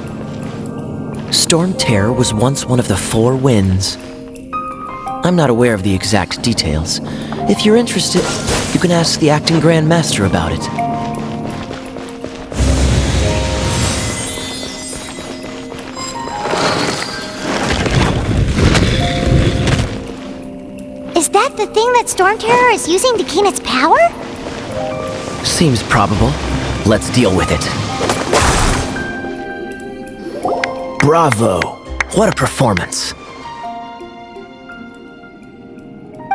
Storm Terror was once one of the 4 winds. I'm not aware of the exact details. If you're interested, you can ask the acting Grand Master about it. Is that the thing that Storm Terror is using to gain its power? Seems probable. Let's deal with it. Bravo! What a performance!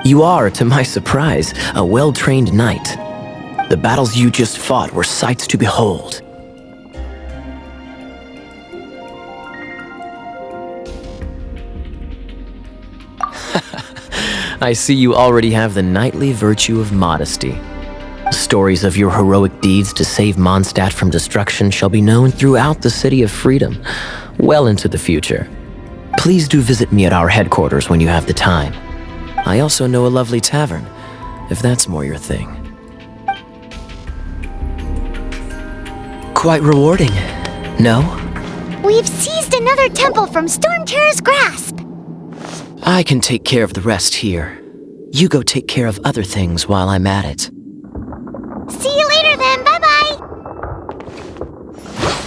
You are, to my surprise, a well-trained knight. The battles you just fought were sights to behold. I see you already have the knightly virtue of modesty. Stories of your heroic deeds to save Mondstadt from destruction shall be known throughout the City of Freedom, well into the future. Please do visit me at our headquarters when you have the time. I also know a lovely tavern, if that's more your thing. Quite rewarding, no? We've seized another temple from Storm Terror's grasp! I can take care of the rest here. You go take care of other things while I'm at it. See you later then, bye-bye!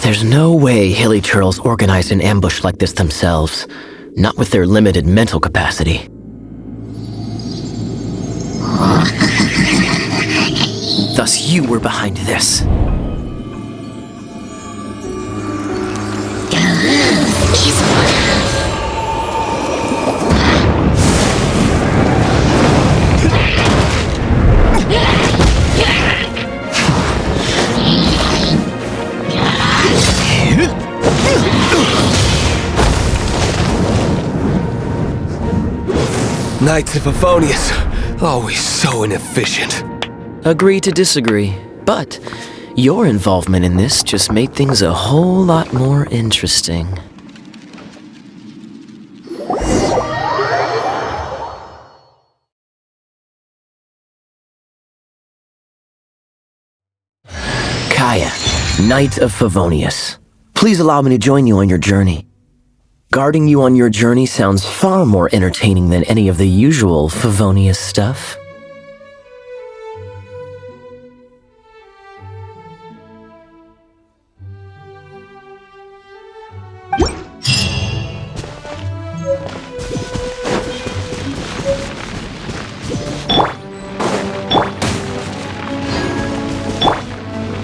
There's no way Hilly Turtles organized an ambush like this themselves, not with their limited mental capacity. Thus you were behind this. Knights of Favonius, always so inefficient. Agree to disagree, but your involvement in this just made things a whole lot more interesting. Kaya, Knight of Favonius. Please allow me to join you on your journey. Guarding you on your journey sounds far more entertaining than any of the usual Favonius stuff.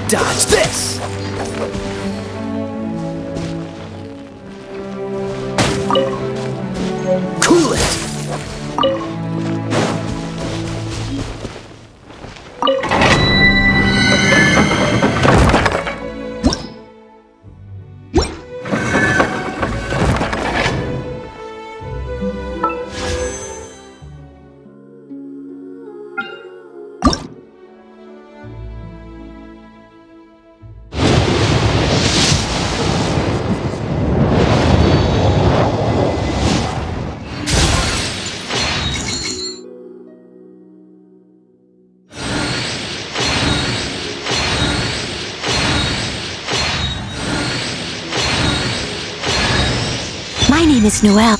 Dodge this! Cool it! My name is Noelle.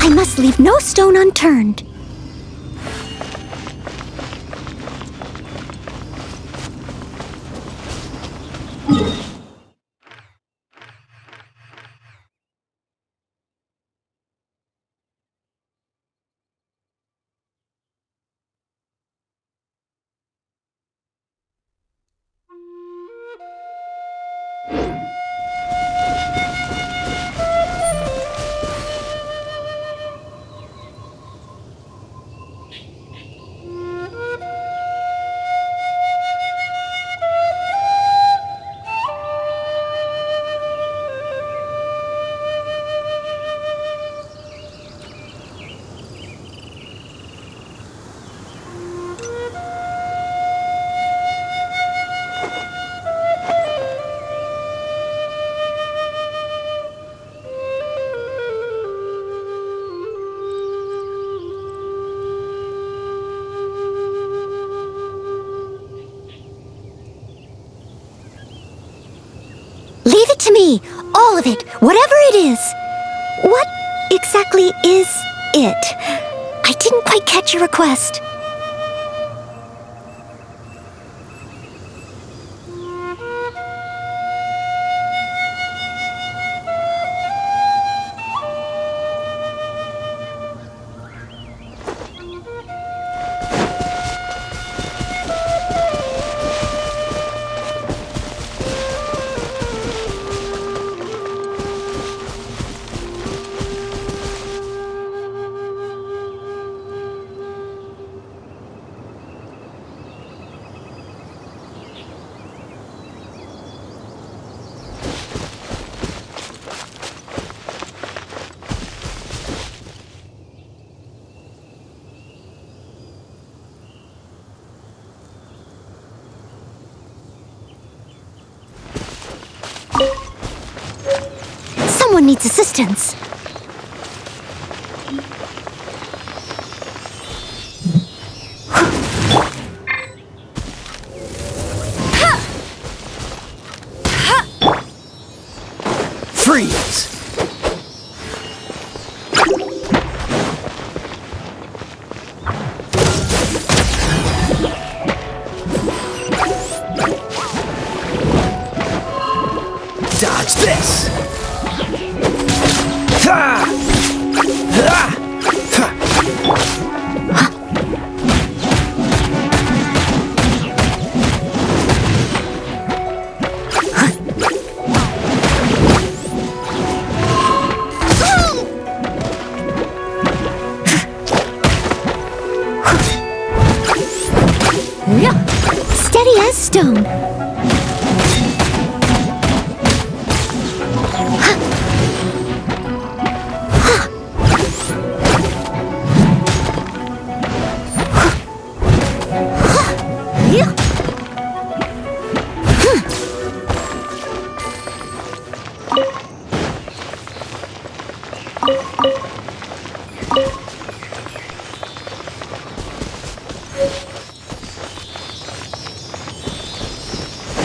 I must leave no stone unturned. Leave it to me, all of it, whatever it is. What exactly is it? I didn't quite catch your request. Someone needs assistance. Freeze! Dodge this! Ha! Ha! Steady as stone.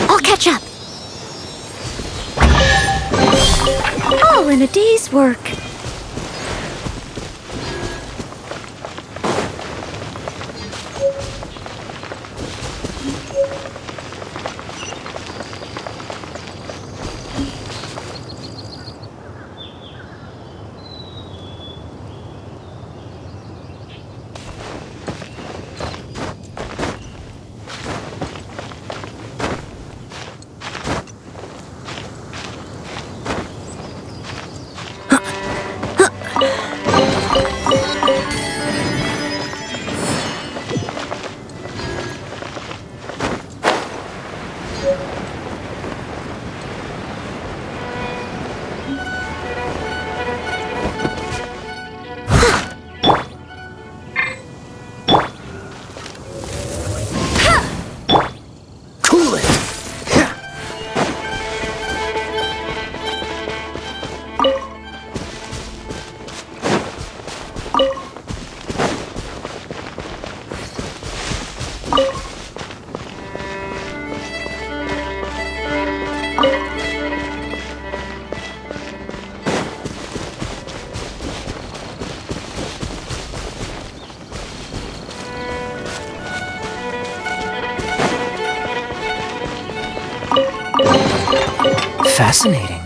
I'll catch up. All in a day's work. Fascinating.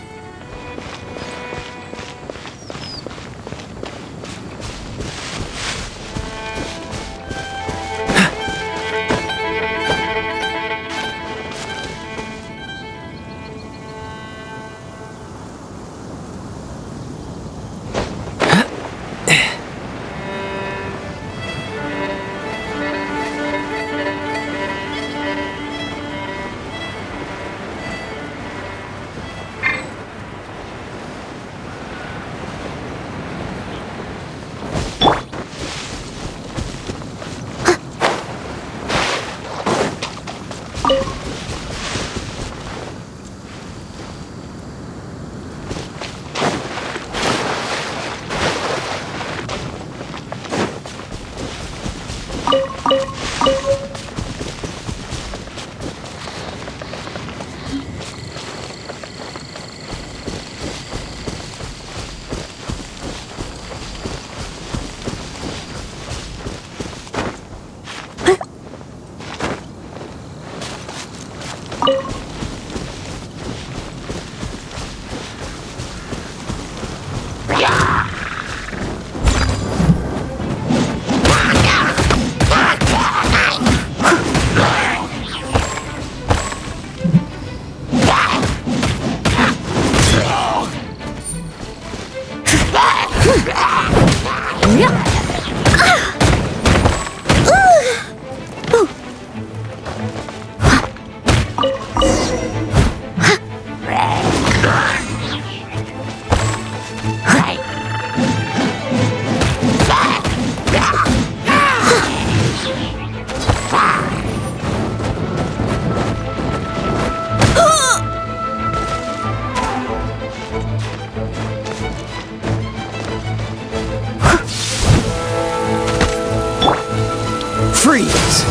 Freeze!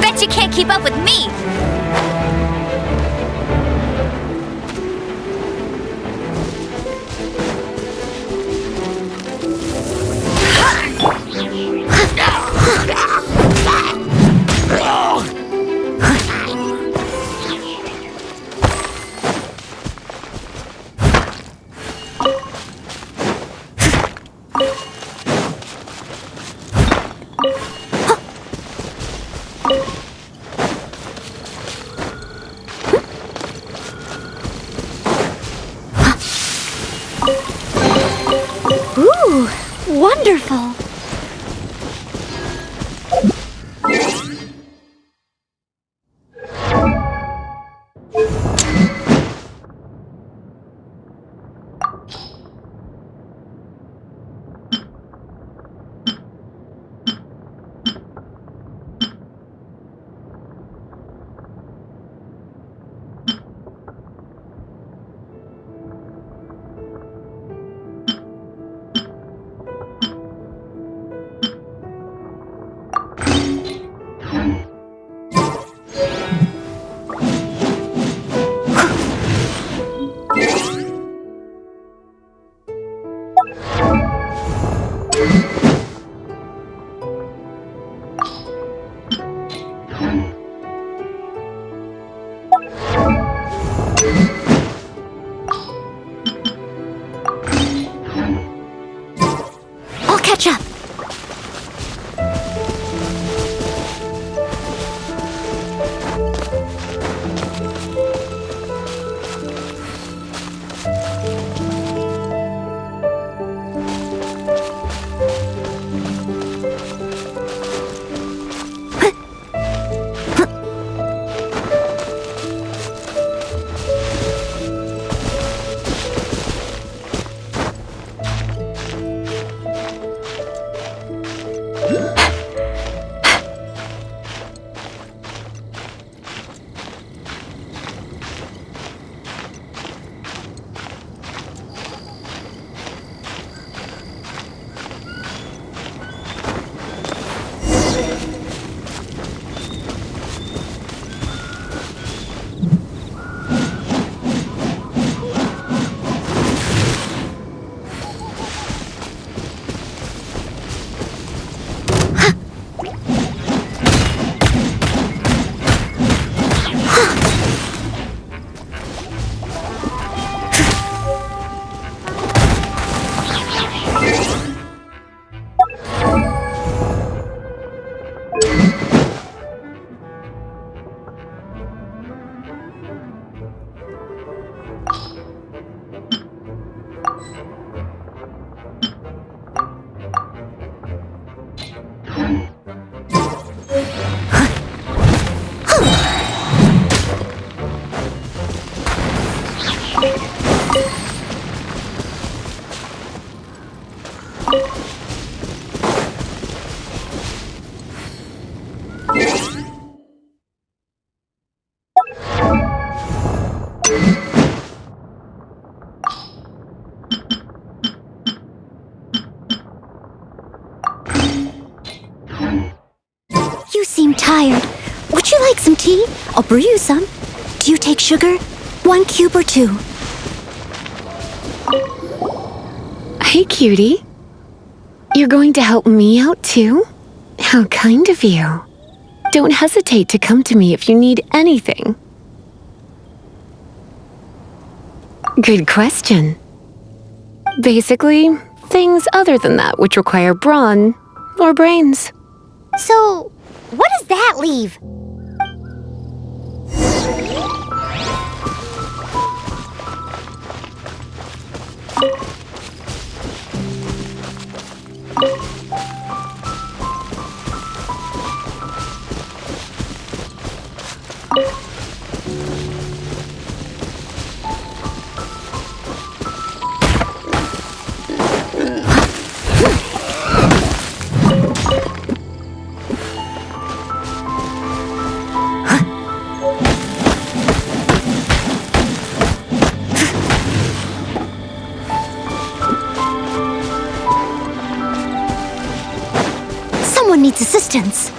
Bet you can't keep up with me! Ooh, wonderful. You seem tired. Would you like some tea? I'll brew you some. Do you take sugar? 1 cube or 2? Hey, cutie. You're going to help me out too? How kind of you. Don't hesitate to come to me if you need anything. Good question. Basically, things other than that which require brawn or brains. So, what does that leave? Someone needs assistance.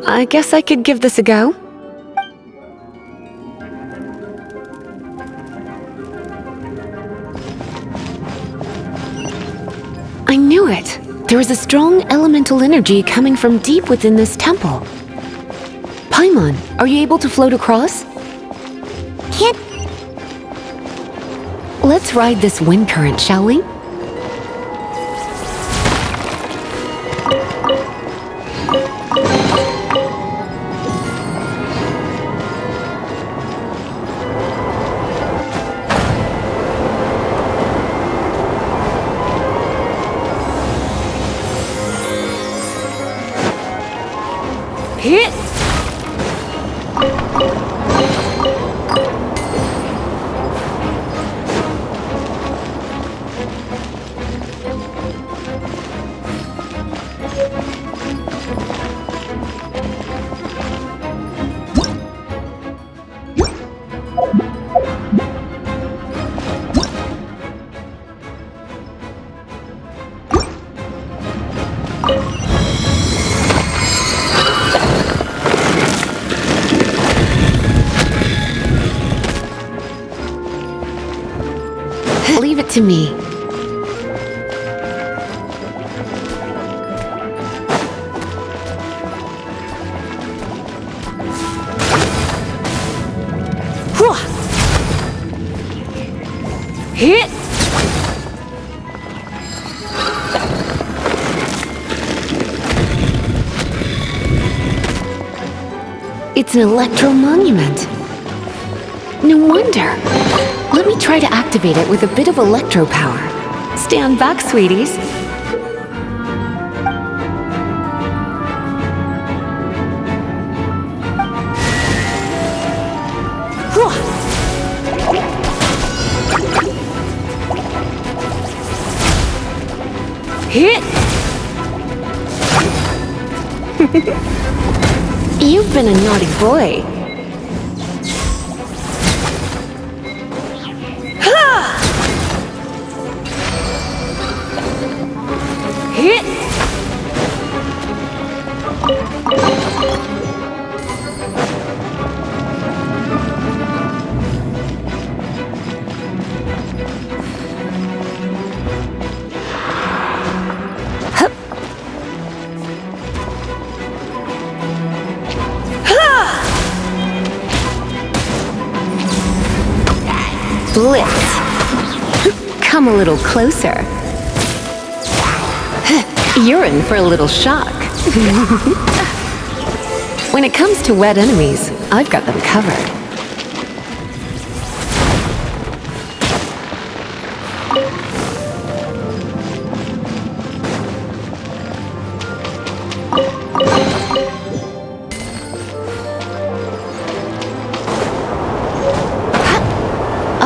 I guess I could give this a go. I knew it! There is a strong elemental energy coming from deep within this temple. Paimon, are you able to float across? Can't... Let's ride this wind current, shall we? Hit! Leave it to me. It's an electro-monument. No wonder. Let me try to activate it with a bit of electro power. Stand back, sweeties. Hit! You've been a naughty boy. Hit! Blitz. Come a little closer. You're in for a little shock. When it comes to wet enemies, I've got them covered.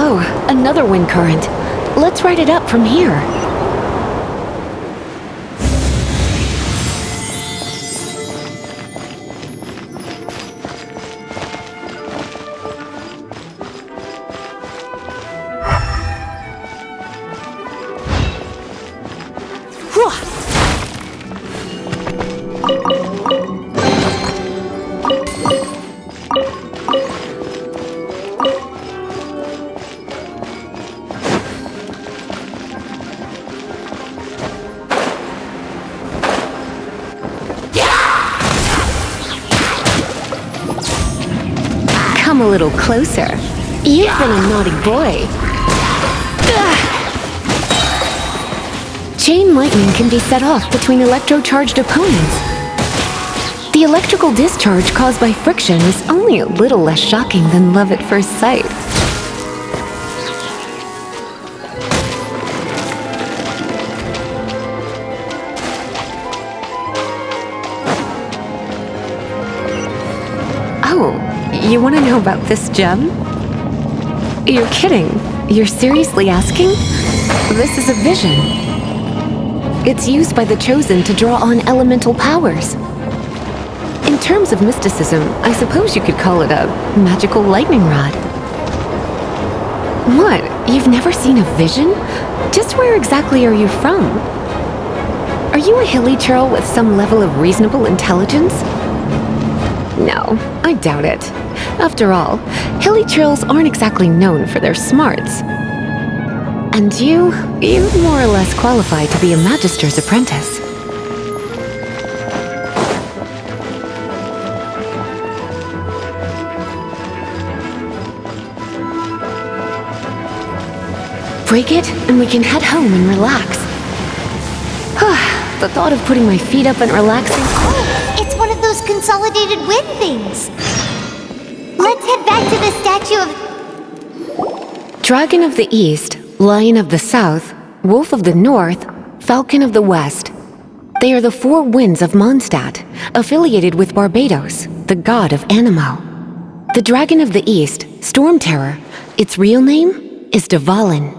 Oh, another wind current. Let's ride it up from here. Come a little closer. You've been a naughty boy. Chain lightning can be set off between electro-charged opponents. The electrical discharge caused by friction is only a little less shocking than love at first sight. Oh, you want to know about this gem? You're kidding. You're seriously asking? This is a vision. It's used by the Chosen to draw on elemental powers. In terms of mysticism, I suppose you could call it a magical lightning rod. What? You've never seen a vision? Just where exactly are you from? Are you a hilly churl with some level of reasonable intelligence? No, I doubt it. After all, hilly churls aren't exactly known for their smarts. And you're more or less qualified to be a magister's apprentice. Break it, and we can head home and relax. The thought of putting my feet up and relaxing... Oh, it's one of those consolidated wind things. Let's head back to the statue of... Dragon of the East, Lion of the South, Wolf of the North, Falcon of the West. They are the four winds of Mondstadt, affiliated with Barbados, the god of Anemo. The Dragon of the East, Storm Terror, its real name is Dvalin.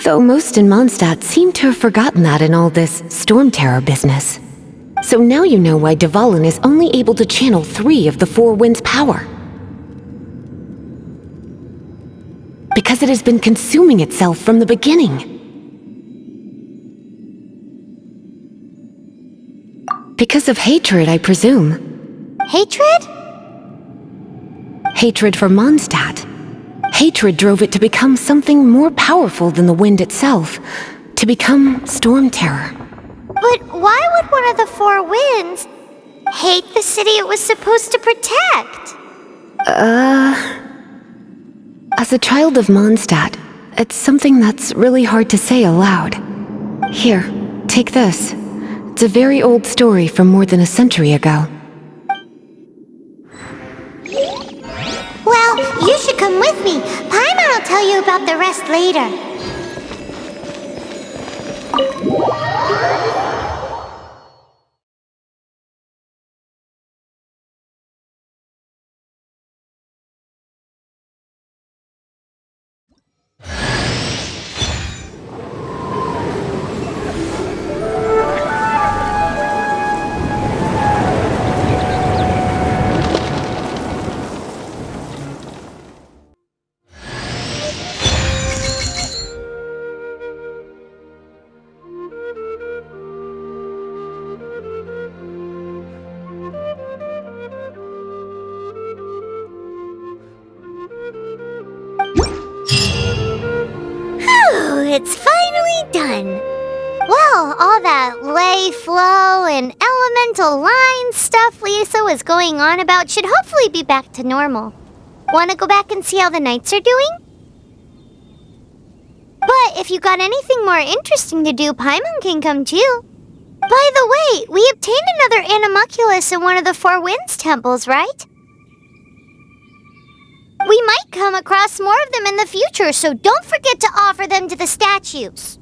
Though most in Mondstadt seem to have forgotten that in all this Storm Terror business. So now you know why Dvalin is only able to channel 3 of the four winds' power. Because it has been consuming itself from the beginning. Because of hatred, I presume. Hatred? Hatred for Mondstadt. Hatred drove it to become something more powerful than the wind itself, to become Storm Terror. But why would one of the four winds hate the city it was supposed to protect? As a child of Mondstadt, it's something that's really hard to say aloud. Here, take this. It's a very old story from more than a century ago. Come with me. Paimon will tell you about the rest later. It's finally done. Well, all that lay, flow, and elemental line stuff Lisa was going on about should hopefully be back to normal. Want to go back and see how the knights are doing? But if you got anything more interesting to do, Paimon can come too. By the way, we obtained another animalculus in one of the Four Winds temples, right? We might come across more of them in the future, so don't forget to offer them to the statues.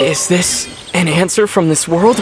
Is this an answer from this world?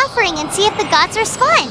offering and see if the gods respond.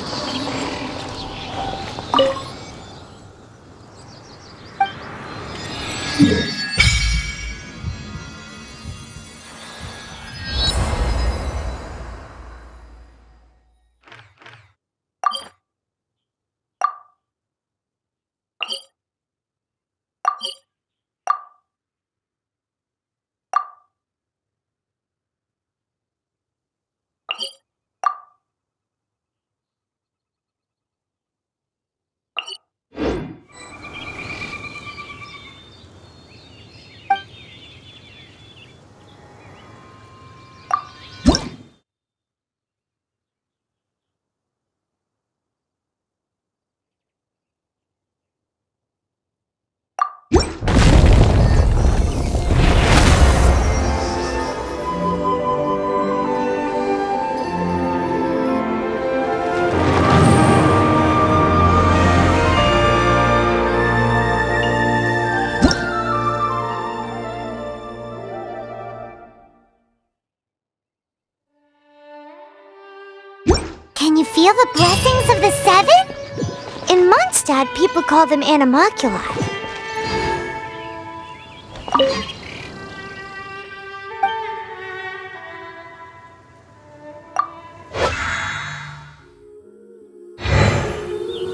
Can you feel the blessings of the seven? In Mondstadt, people call them animalculi.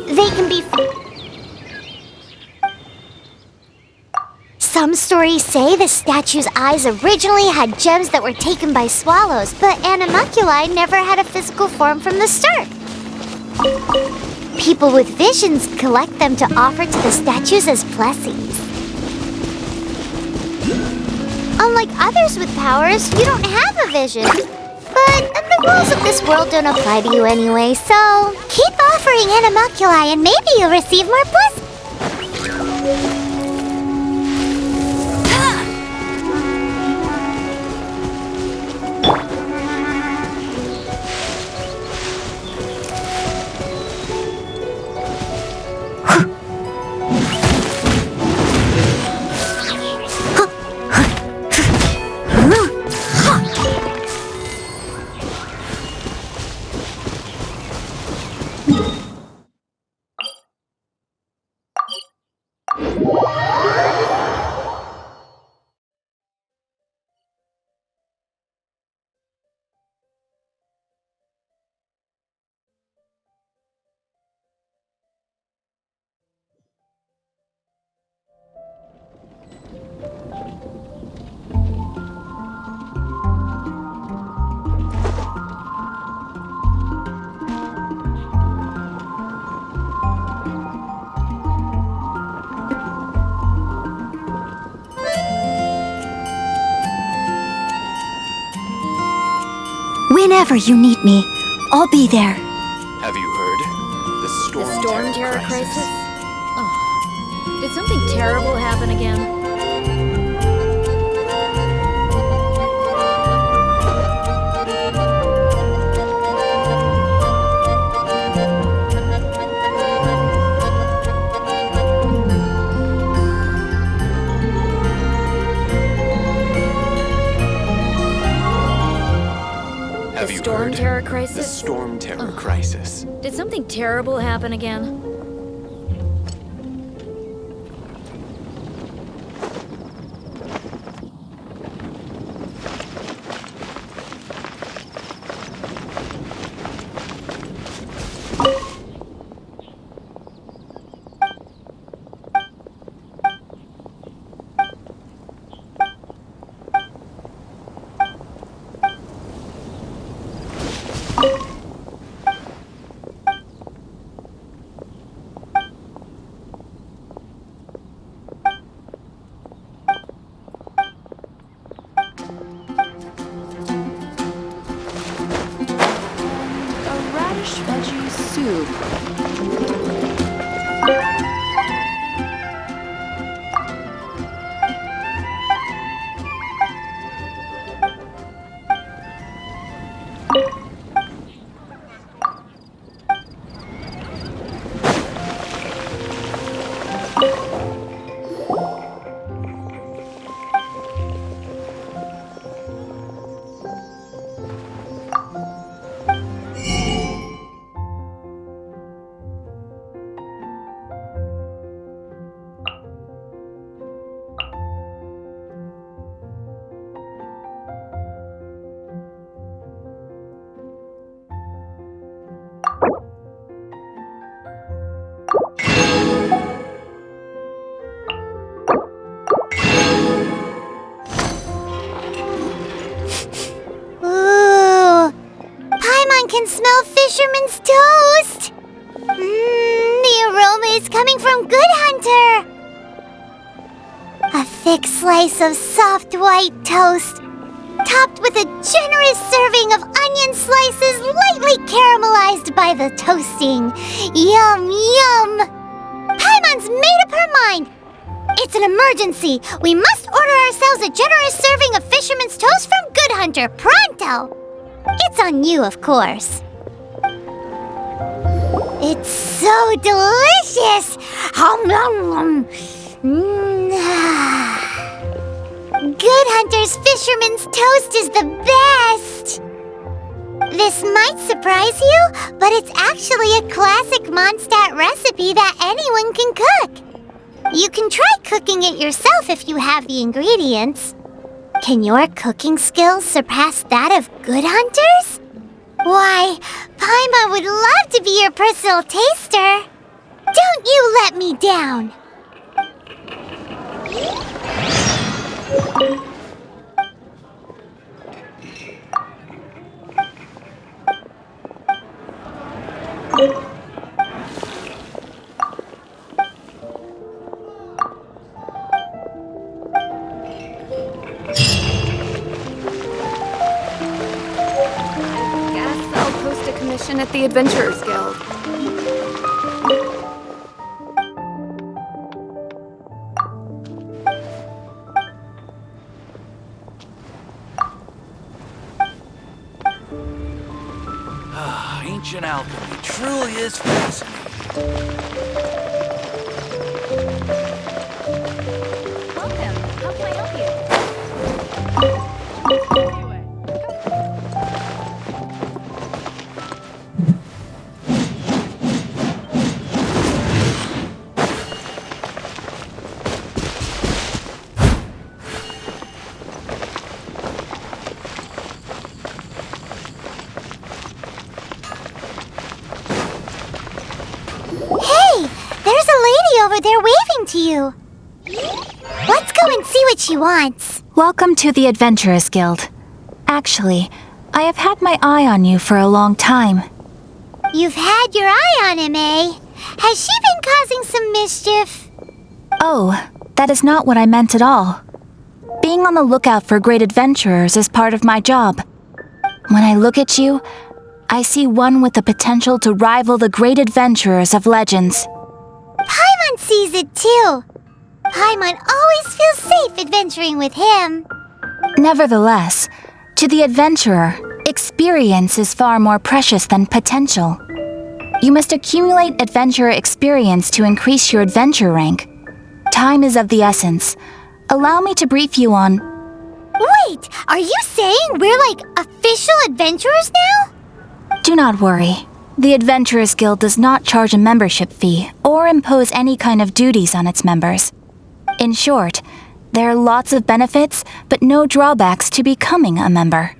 They can be... Some stories say the statue's eyes originally had gems that were taken by swallows, but animalculi never had a physical form from the start. People with visions collect them to offer to the statues as blessings. Unlike others with powers, you don't have a vision. But the rules of this world don't apply to you anyway, so keep offering animalculi and maybe you'll receive more blessings. Whenever you need me, I'll be there. Have you heard? The Storm Terror crisis? Oh. Did something terrible happen again? Have you Storm heard? Terror crisis? The Storm Terror crisis. Did something terrible happen again? Veggie soup. can smell fisherman's toast! The aroma is coming from Good Hunter! A thick slice of soft white toast, topped with a generous serving of onion slices lightly caramelized by the toasting. Yum, yum! Paimon's made up her mind! It's an emergency! We must order ourselves a generous serving of fisherman's toast from Good Hunter, pronto! It's on you, of course. It's so delicious! Hum, nom, nom. Good Hunter's fisherman's toast is the best! This might surprise you, but it's actually a classic Mondstadt recipe that anyone can cook. You can try cooking it yourself if you have the ingredients. Can your cooking skills surpass that of Good Hunter's? Why, Paimon would love to be your personal taster. Don't you let me down! Guess I'll post a commission at the Adventurers Guild. Ancient alchemy truly is fascinating. Welcome. How can I help you? Hey! There's a lady over there waving to you. Let's go and see what she wants. Welcome to the Adventurers Guild. Actually, I have had my eye on you for a long time. You've had your eye on him, eh? Has she been causing some mischief? Oh, that is not what I meant at all. Being on the lookout for great adventurers is part of my job. When I look at you, I see one with the potential to rival the great adventurers of legends. Paimon sees it too. Paimon always feels safe adventuring with him. Nevertheless, to the adventurer, experience is far more precious than potential. You must accumulate adventurer experience to increase your adventure rank. Time is of the essence. Allow me to brief you on... Wait, are you saying we're like official adventurers now? Do not worry. The Adventurers Guild does not charge a membership fee or impose any kind of duties on its members. In short, there are lots of benefits, but no drawbacks to becoming a member.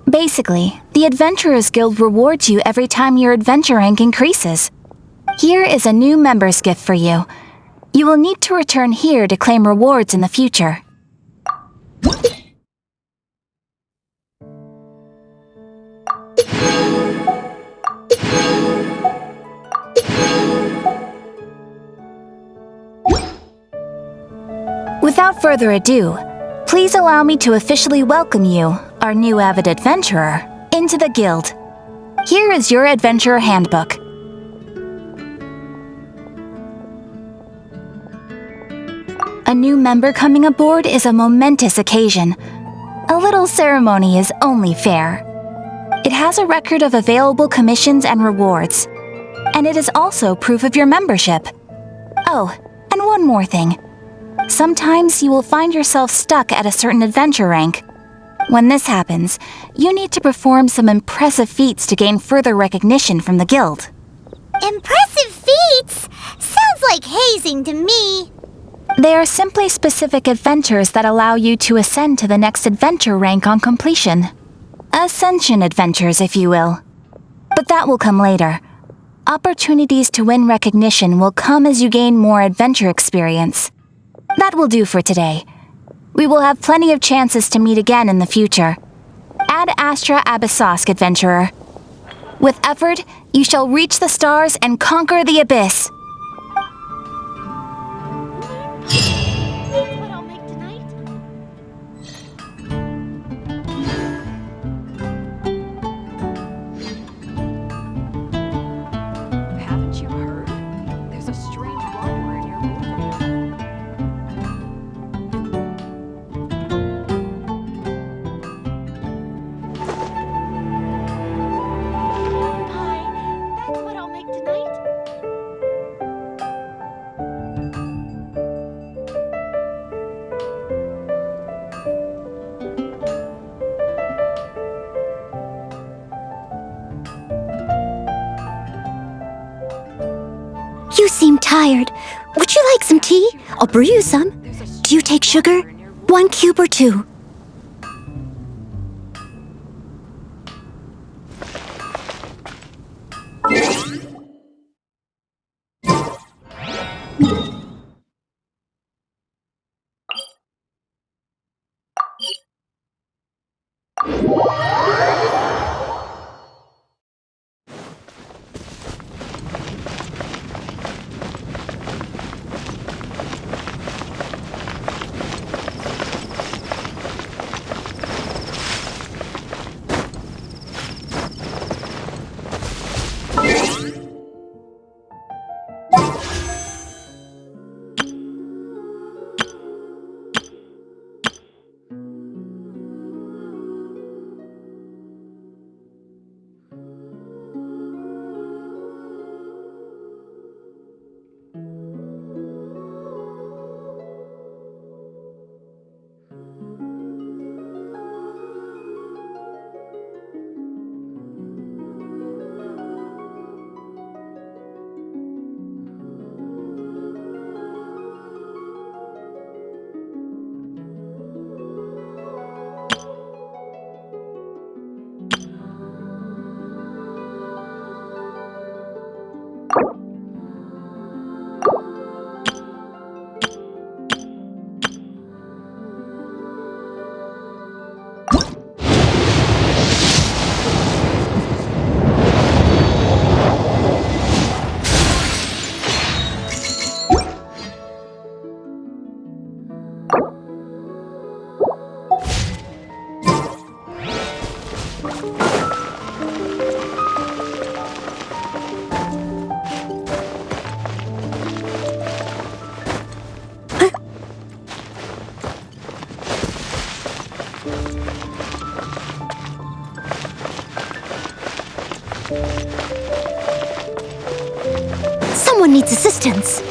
Basically, the Adventurers Guild rewards you every time your adventure rank increases. Here is a new member's gift for you. You will need to return here to claim rewards in the future. Without further ado, please allow me to officially welcome you, our new avid adventurer, into the guild. Here is your adventurer handbook. A new member coming aboard is a momentous occasion. A little ceremony is only fair. It has a record of available commissions and rewards. And it is also proof of your membership. Oh, and one more thing. Sometimes you will find yourself stuck at a certain adventure rank. When this happens, you need to perform some impressive feats to gain further recognition from the guild. Impressive feats? Sounds like hazing to me. They are simply specific adventures that allow you to ascend to the next adventure rank on completion. Ascension adventures, if you will. But that will come later. Opportunities to win recognition will come as you gain more adventure experience. That will do for today. We will have plenty of chances to meet again in the future. Ad Astra Abyssosk, adventurer. With effort, you shall reach the stars and conquer the abyss. That's what I'll make tonight. Haven't you heard? There's a strange wanderer in your movement. Pie, that's what I'll make tonight. You seem tired. Would you like some tea? I'll brew you some. Do you take sugar? 1 cube or 2? Someone needs assistance.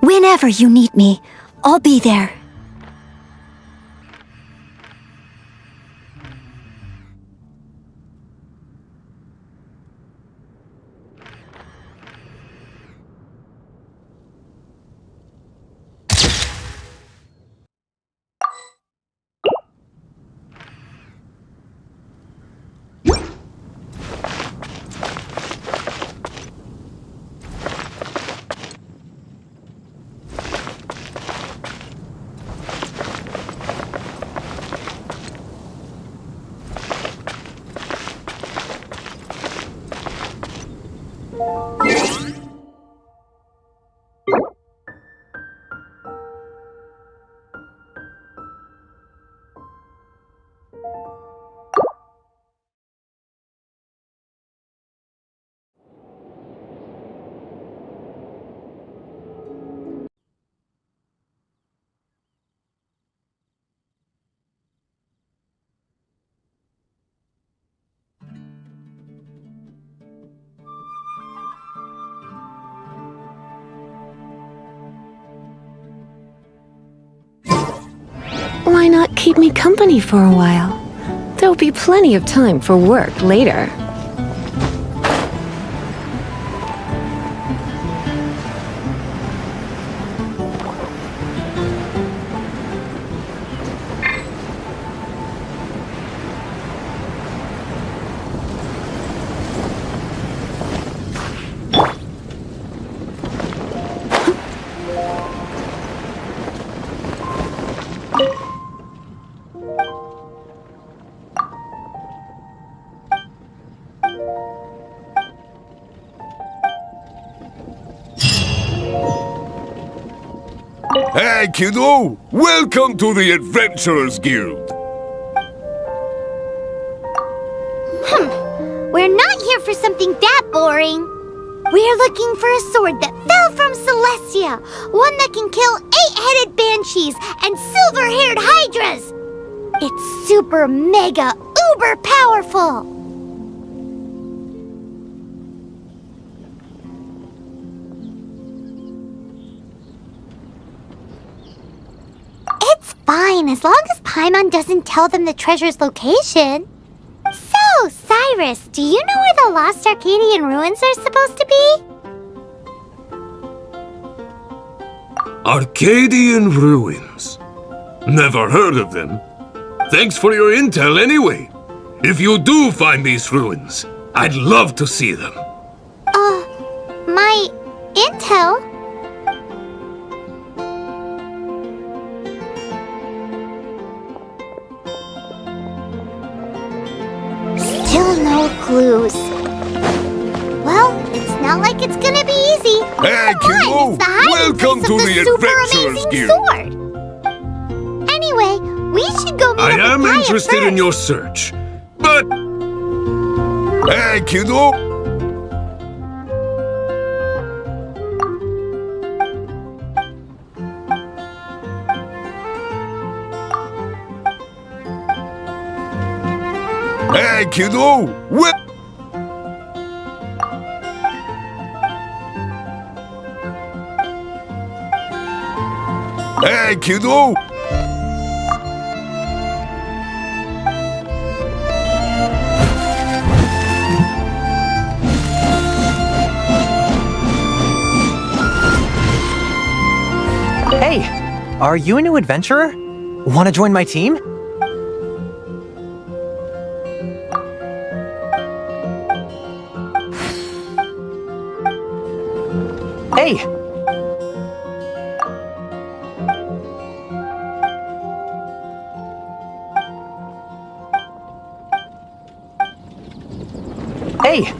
Whenever you need me, I'll be there. Why not keep me company for a while? There'll be plenty of time for work later. Hey, kiddo! Welcome to the Adventurers Guild! We're not here for something that boring. We're looking for a sword that fell from Celestia. One that can kill 8-headed banshees and silver-haired hydras. It's super mega uber powerful. It's fine as long as Paimon doesn't tell them the treasure's location. So, Cyrus, do you know where the lost Arcadian ruins are supposed to be? Arcadian ruins? Never heard of them. Thanks for your intel anyway. If you do find these ruins, I'd love to see them. My intel? Still no clues. Well, it's not like it's gonna be easy. Hey, Come on, kiddo! it's the hiding Welcome place to of the super Adventurers amazing Guild. sword. Anyway, we should go meet I up am with Gaia interested in first. your search, but Hey, kiddo! Hey, kiddo! Hey, kiddo! Hey, are you a new adventurer? Want to join my team? Hey! Hey!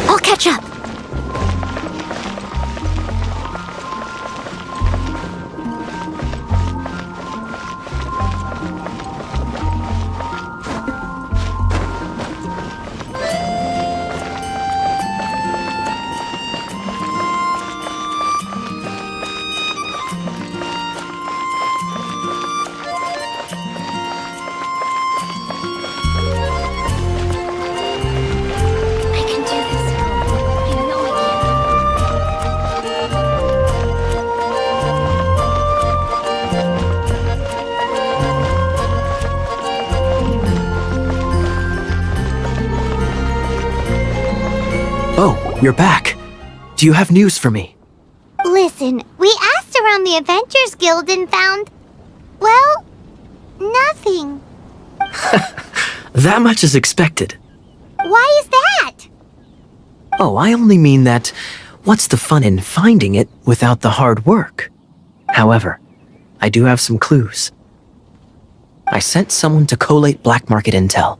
I'll catch up. Oh, you're back. Do you have news for me? Listen, we asked around the Adventurers Guild and found, well, nothing. That much is expected. Why is that? Oh, I only mean that what's the fun in finding it without the hard work? However, I do have some clues. I sent someone to collate black market intel.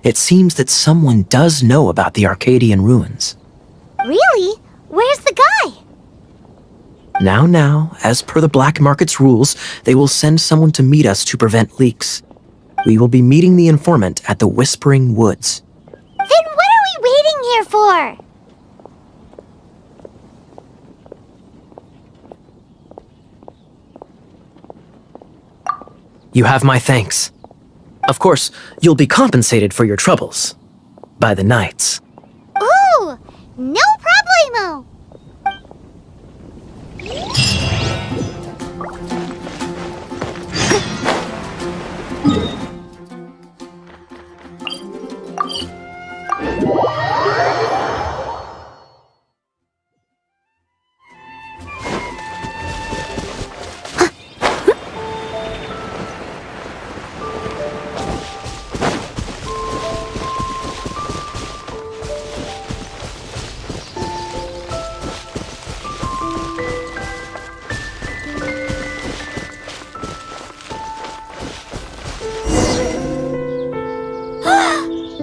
It seems that someone does know about the Arcadian ruins. Really? Where's the guy? Now, as per the black market's rules, they will send someone to meet us to prevent leaks. We will be meeting the informant at the Whispering Woods. Then what are we waiting here for? You have my thanks. Of course, you'll be compensated for your troubles. By the knights. Ooh, no problemo.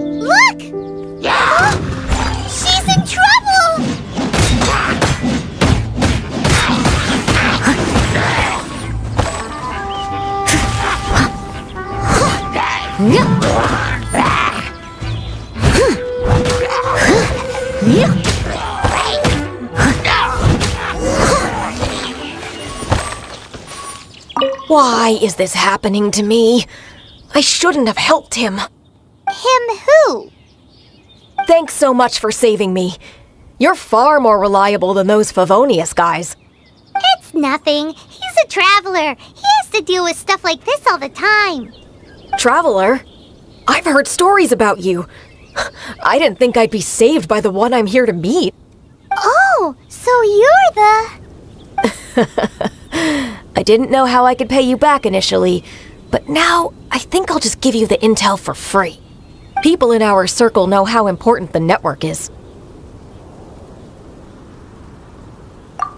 Look! She's in trouble! Why is this happening to me? I shouldn't have helped him. Him who? Thanks so much for saving me. You're far more reliable than those Favonius guys. It's nothing. He's a traveler. He has to deal with stuff like this all the time. Traveler? I've heard stories about you. I didn't think I'd be saved by the one I'm here to meet. Oh, so you're the... I didn't know how I could pay you back initially, but now I think I'll just give you the intel for free. People in our circle know how important the network is.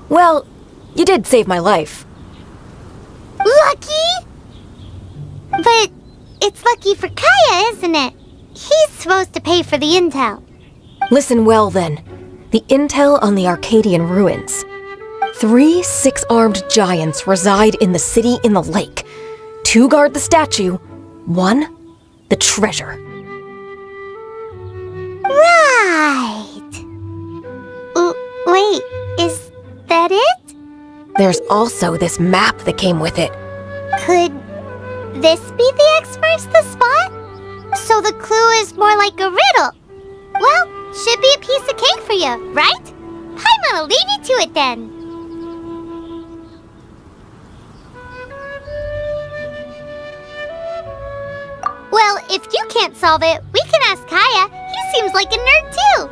Well, you did save my life. Lucky? But it's lucky for Kaya, isn't it? He's supposed to pay for the intel. Listen well then. The intel on the Arcadian ruins. 3 6-armed giants reside in the city in the lake. 2 guard the statue, 1 the treasure. Right. Wait, is that it? There's also this map that came with it. Could this be the experts the spot? So the clue is more like a riddle. Well, should be a piece of cake for you, right? Paimon will leave you to it then. Well, if you can't solve it, we can ask Kaya. He seems like a nerd too.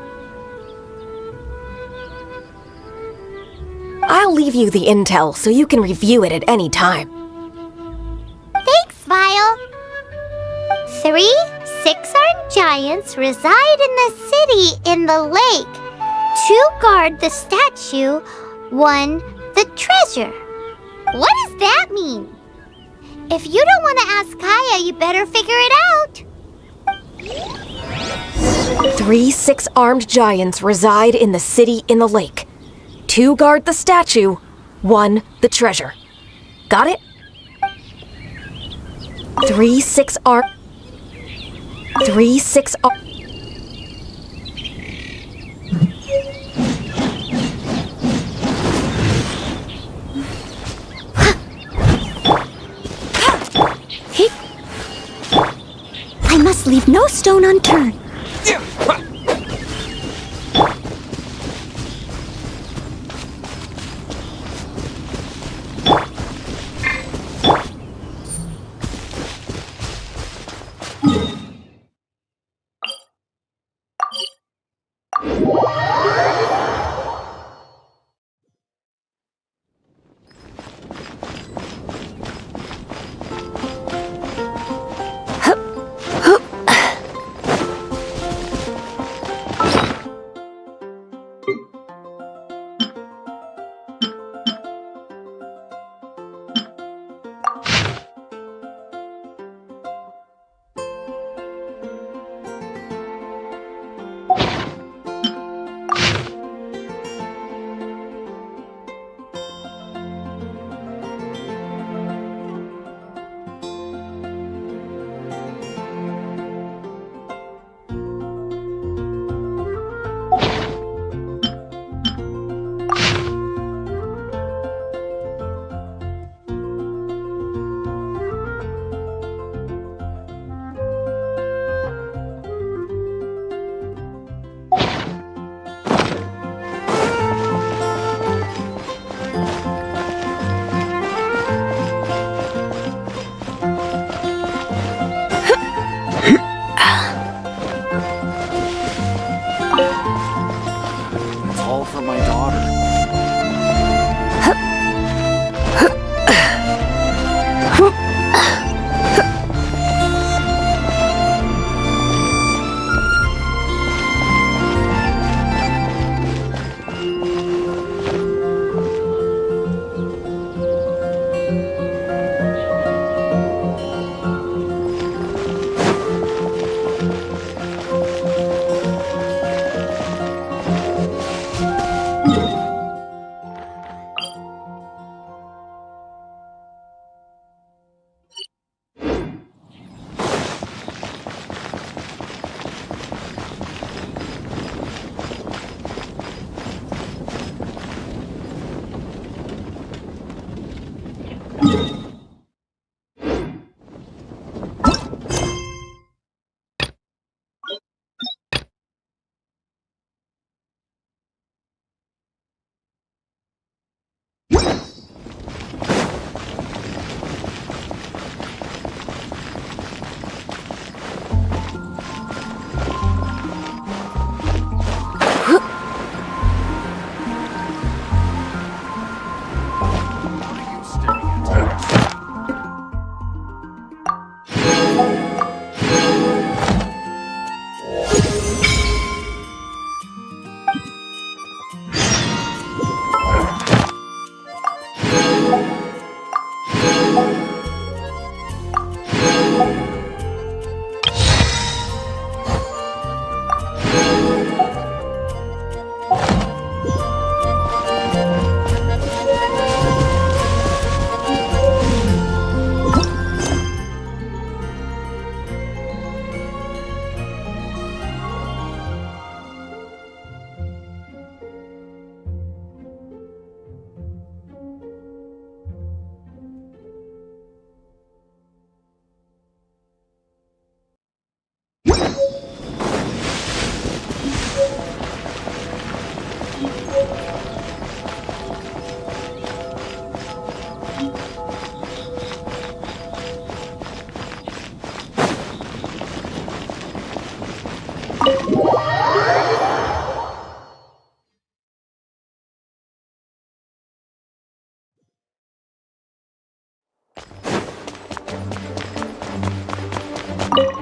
I'll leave you the intel so you can review it at any time. Thanks, Vile. 3 6-armed giants reside in the city in the lake. 2 guard the statue, 1 the treasure. What does that mean? If you don't want to ask Kaya, you better figure it out. 3 6-armed giants reside in the city in the lake. 2 guard the statue, 1 the treasure. Got it? 3 6-armed... 3 6-armed... I must leave no stone unturned.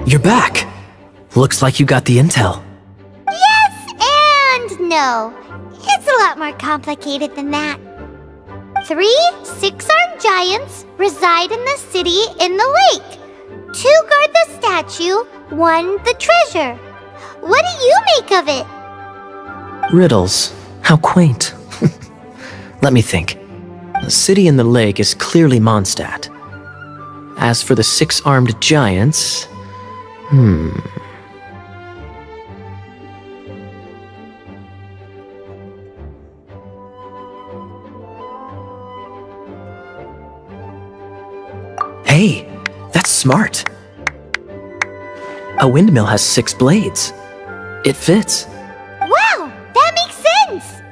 You're back. Looks like you got the intel. Yes and no. It's a lot more complicated than that. 3 six-armed giants reside in the city in the lake. 2 guard the statue, 1 the treasure. What do you make of it? Riddles. How quaint. Let me think. The city in the lake is clearly Mondstadt. As for the 6-armed giants... Hey, that's smart. A windmill has 6 blades. It fits. Wow, that makes sense!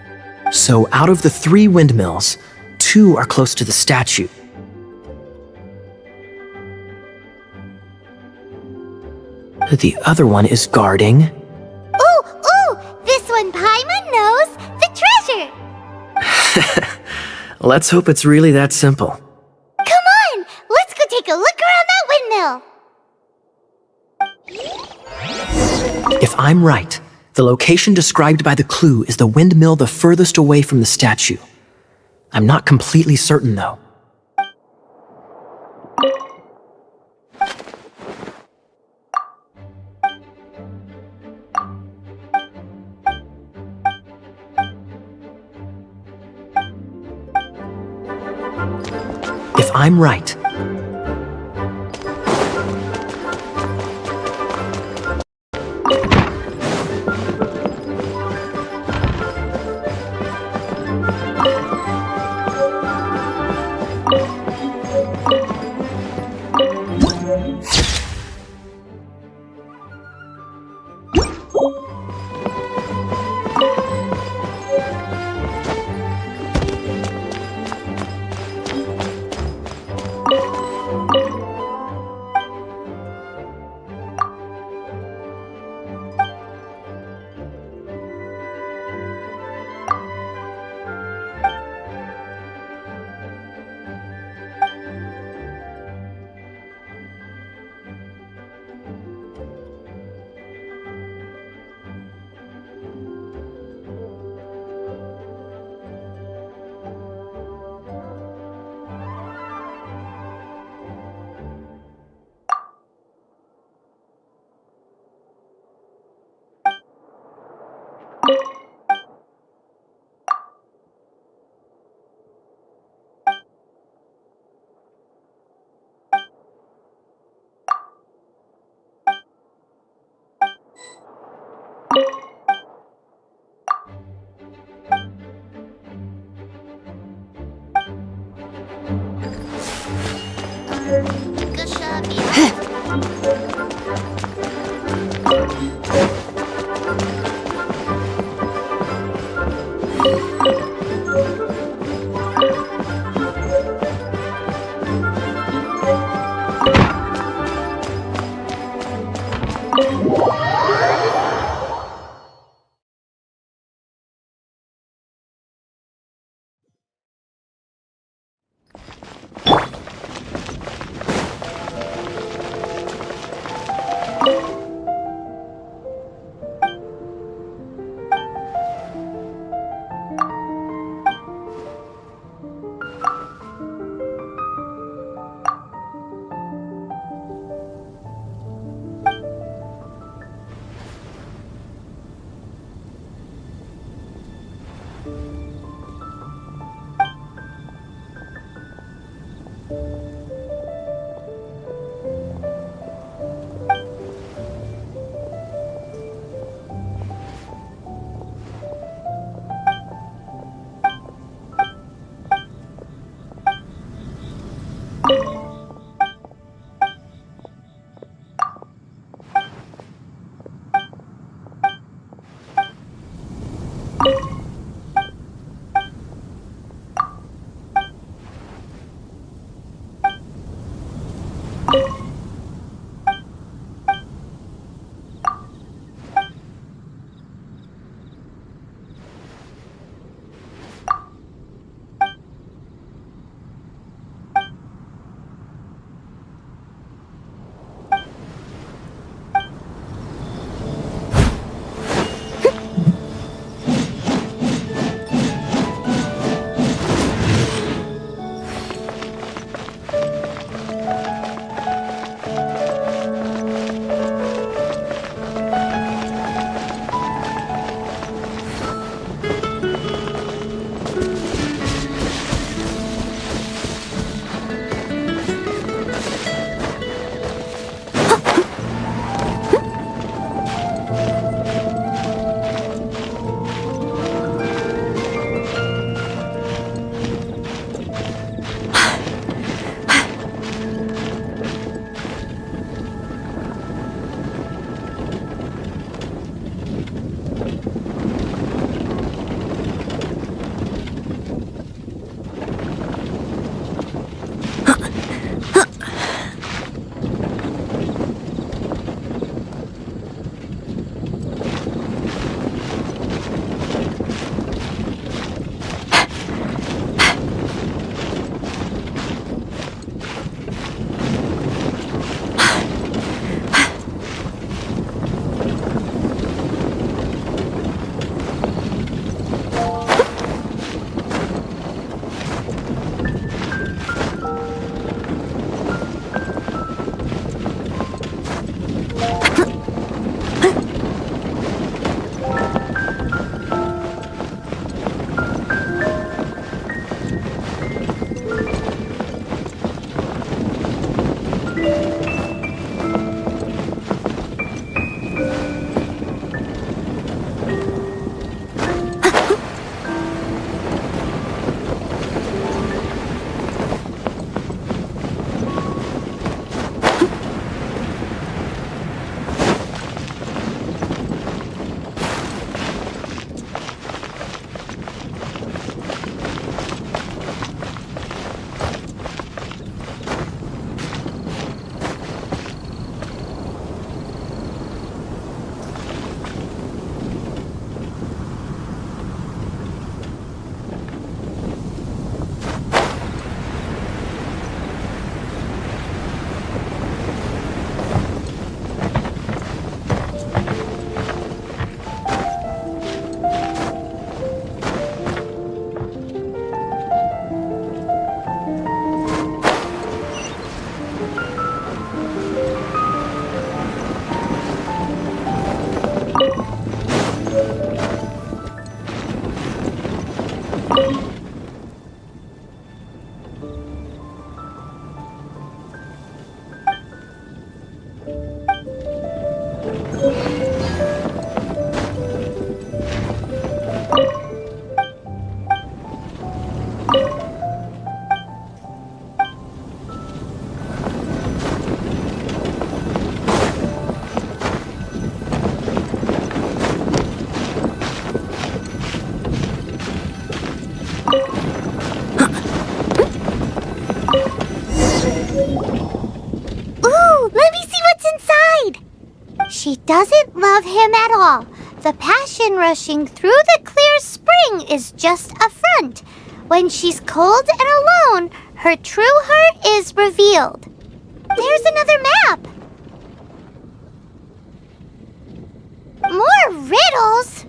So out of the 3 windmills, 2 are close to the statue. The other one is guarding... Ooh, this one Paimon knows! The treasure! Let's hope it's really that simple. Come on, let's go take a look around that windmill! If I'm right, the location described by the clue is the windmill the furthest away from the statue. I'm not completely certain, though. If I'm right, Ooh, let me see what's inside. She doesn't love him at all. The passion rushing through the clear spring is just a front. When she's cold and alone, her true heart is revealed. There's another map. More riddles?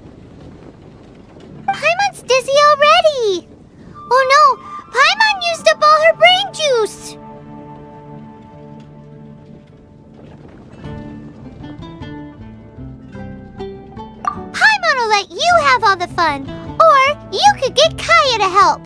Paimon's dizzy already. Oh no, Paimon used up all her brain juice. Paimon will let you have all the fun, or you could get Kaya to help.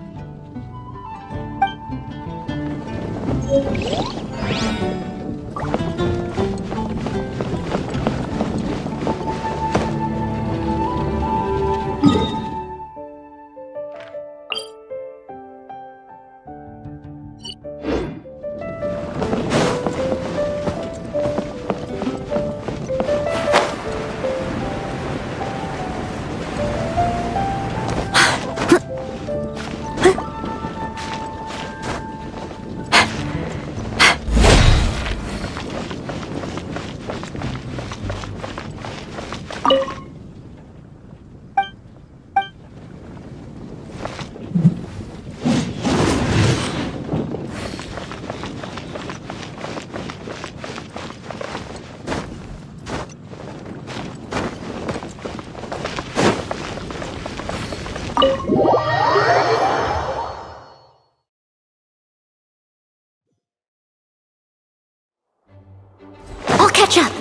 I'll catch up.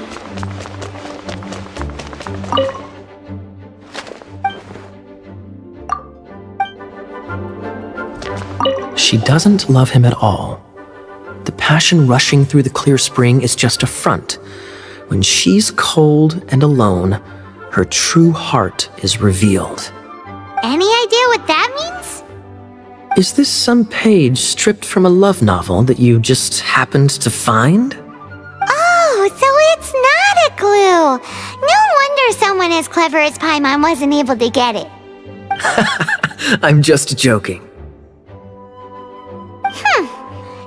She doesn't love him at all. The passion rushing through the clear spring is just a front. When she's cold and alone, her true heart is revealed. Any idea what that means? Is this some page stripped from a love novel that you just happened to find? Oh, so it's not a clue. No wonder someone as clever as Paimon wasn't able to get it. I'm just joking.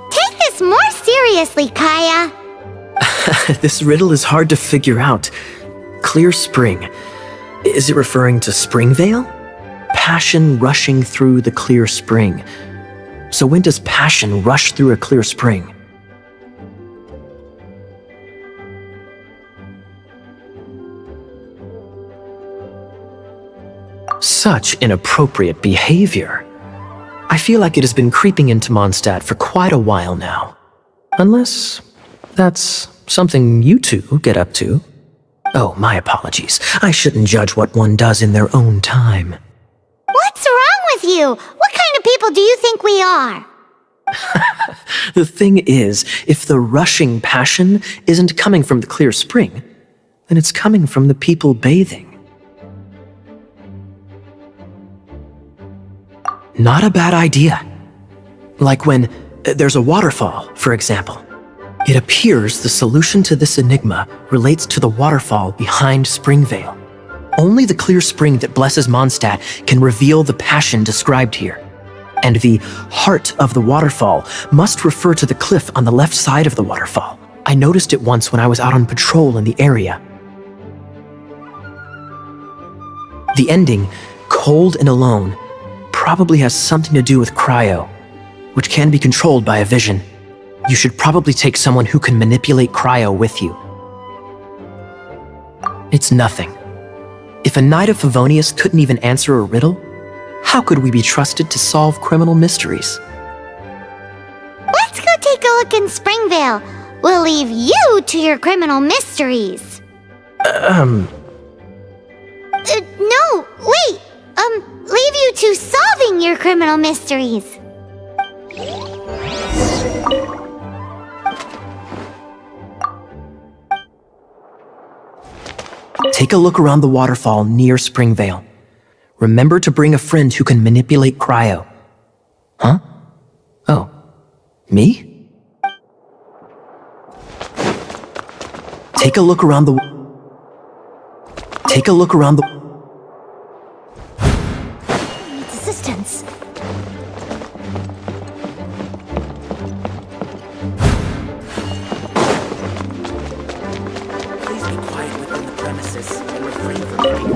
Take this more seriously, Kaya. This riddle is hard to figure out. Clear spring. Is it referring to Springvale? Passion rushing through the clear spring. So when does passion rush through a clear spring? Such inappropriate behavior. I feel like it has been creeping into Mondstadt for quite a while now. Unless that's something you two get up to. Oh, my apologies. I shouldn't judge what one does in their own time. What's wrong with you? What kind of people do you think we are? The thing is, if the rushing passion isn't coming from the clear spring, then it's coming from the people bathing. Not a bad idea. Like when there's a waterfall, for example. It appears the solution to this enigma relates to the waterfall behind Springvale. Only the clear spring that blesses Mondstadt can reveal the passion described here. And the heart of the waterfall must refer to the cliff on the left side of the waterfall. I noticed it once when I was out on patrol in the area. The ending, cold and alone, probably has something to do with cryo, which can be controlled by a vision. You should probably take someone who can manipulate cryo with you. It's nothing. If a Knight of Favonius couldn't even answer a riddle, how could we be trusted to solve criminal mysteries? Let's go take a look in Springvale. We'll leave you to your criminal mysteries. No, wait. Leave you to solving your criminal mysteries. Take a look around the waterfall near Springvale. Remember to bring a friend who can manipulate cryo. Huh? Oh. Me? Take a look around the... Take a look around the... Needs assistance. Please be quiet within the premises and refrain from making...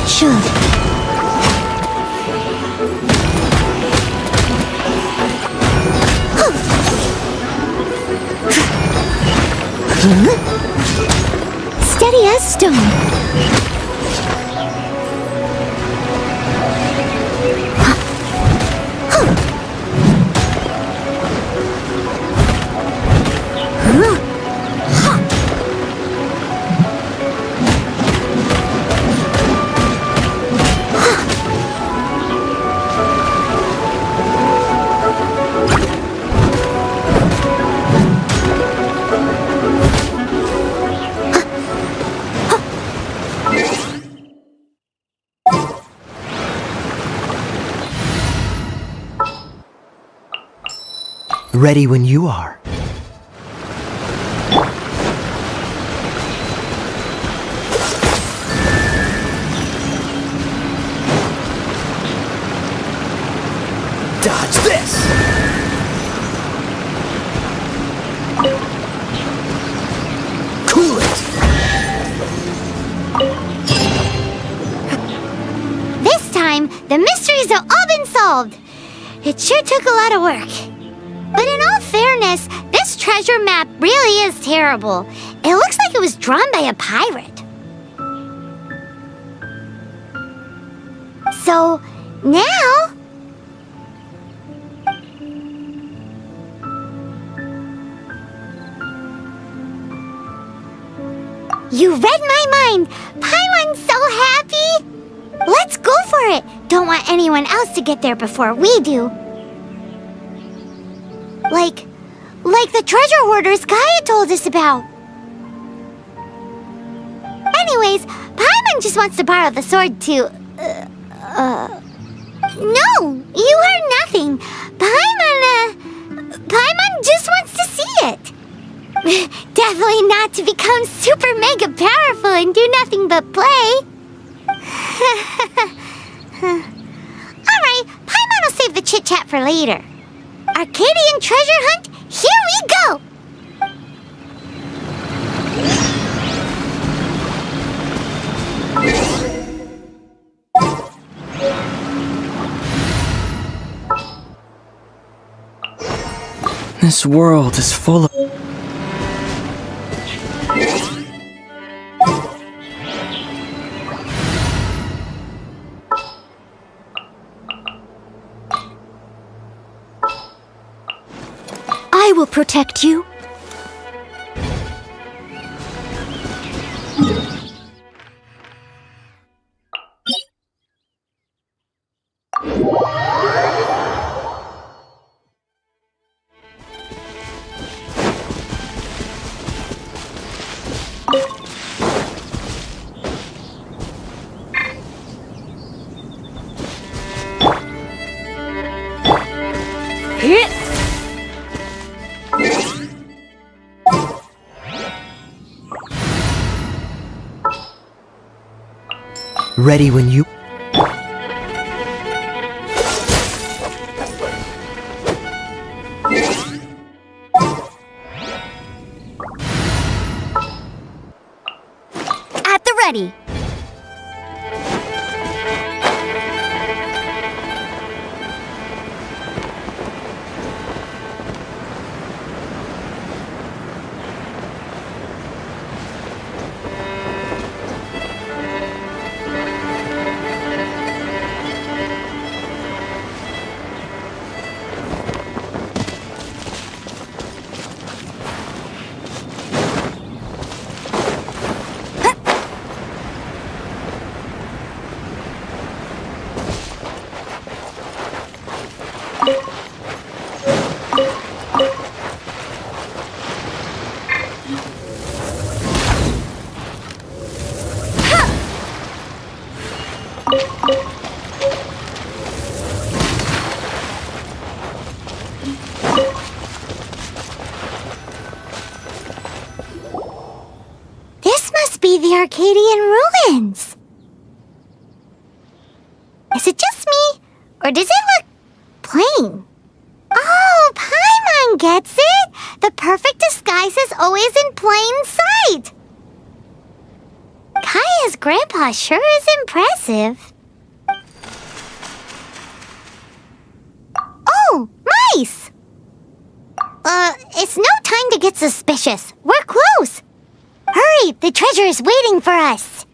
it should. Steady as stone. Ready when you are. Dodge this! Cool it! This time, the mysteries have all been solved. It sure took a lot of work. But in all fairness, this treasure map really is terrible. It looks like it was drawn by a pirate. So, now... You read my mind! Paimon's so happy! Let's go for it! Don't want anyone else to get there before we do. Like the treasure hoarders Gaia told us about. Anyways, Paimon just wants to borrow the sword to... No, you heard nothing. Paimon just wants to see it. Definitely not to become super mega powerful and do nothing but play. Alright, Paimon will save the chit-chat for later. Arcadian treasure hunt, here we go! This world is full of... I will protect you. Ready when you... At the ready. This must be the Arcadian ruins. Is it just me, or does it look plain? Oh, Paimon gets it! The perfect disguise is always in plain sight! Paya's grandpa sure is impressive. Oh, mice! It's no time to get suspicious. We're close. Hurry, the treasure is waiting for us.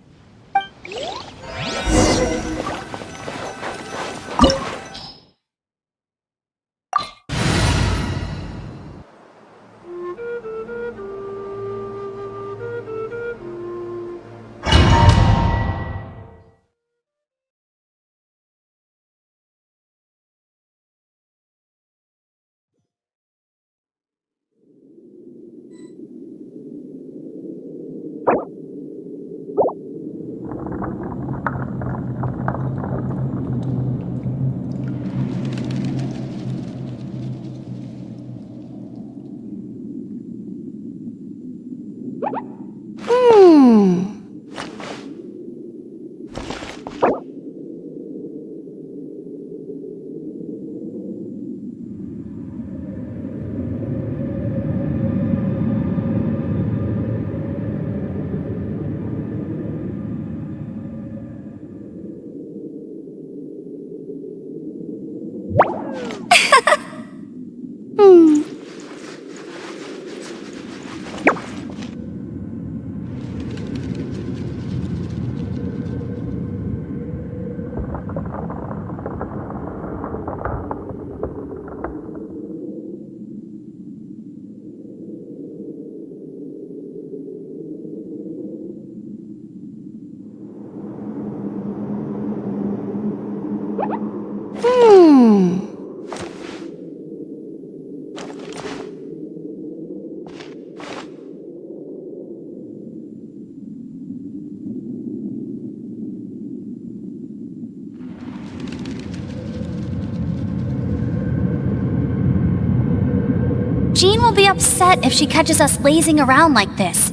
Jean will be upset if she catches us lazing around like this.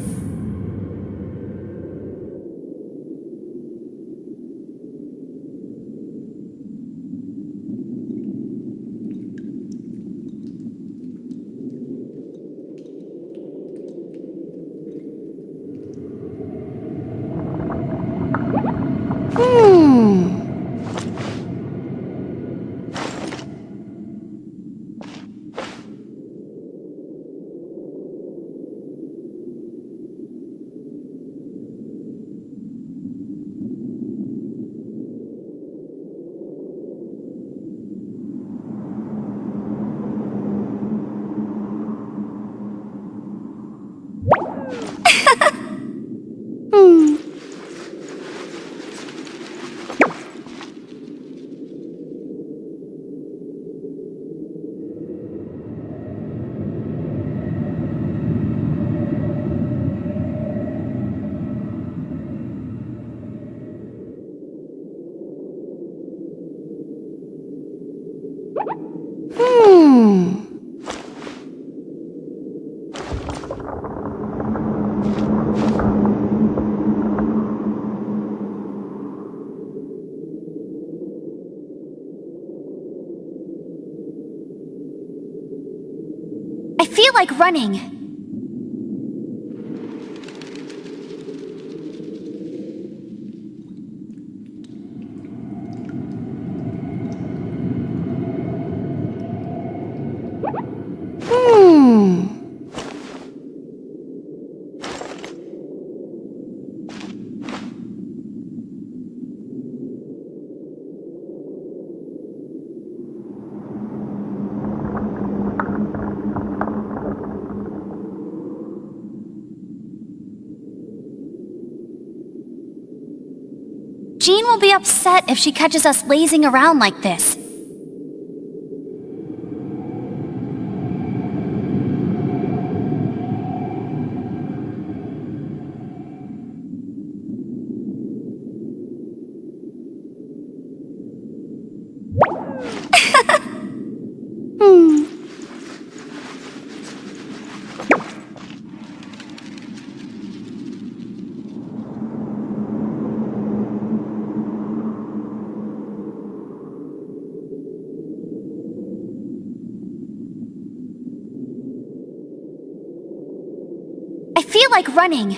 I feel like running. Jean will be upset if she catches us lazing around like this. I feel like running.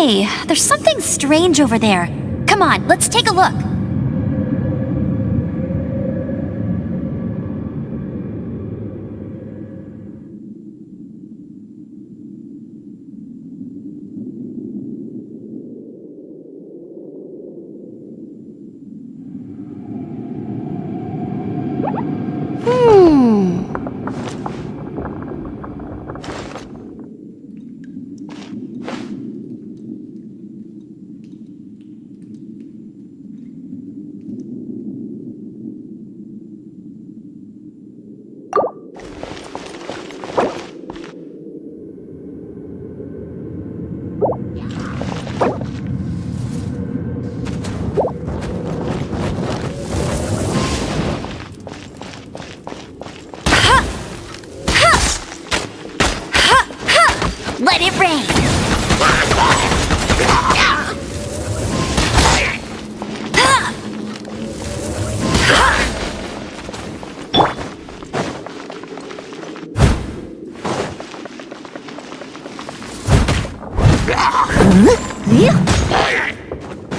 Hey, there's something strange over there. Come on, let's take a look. Let it rain!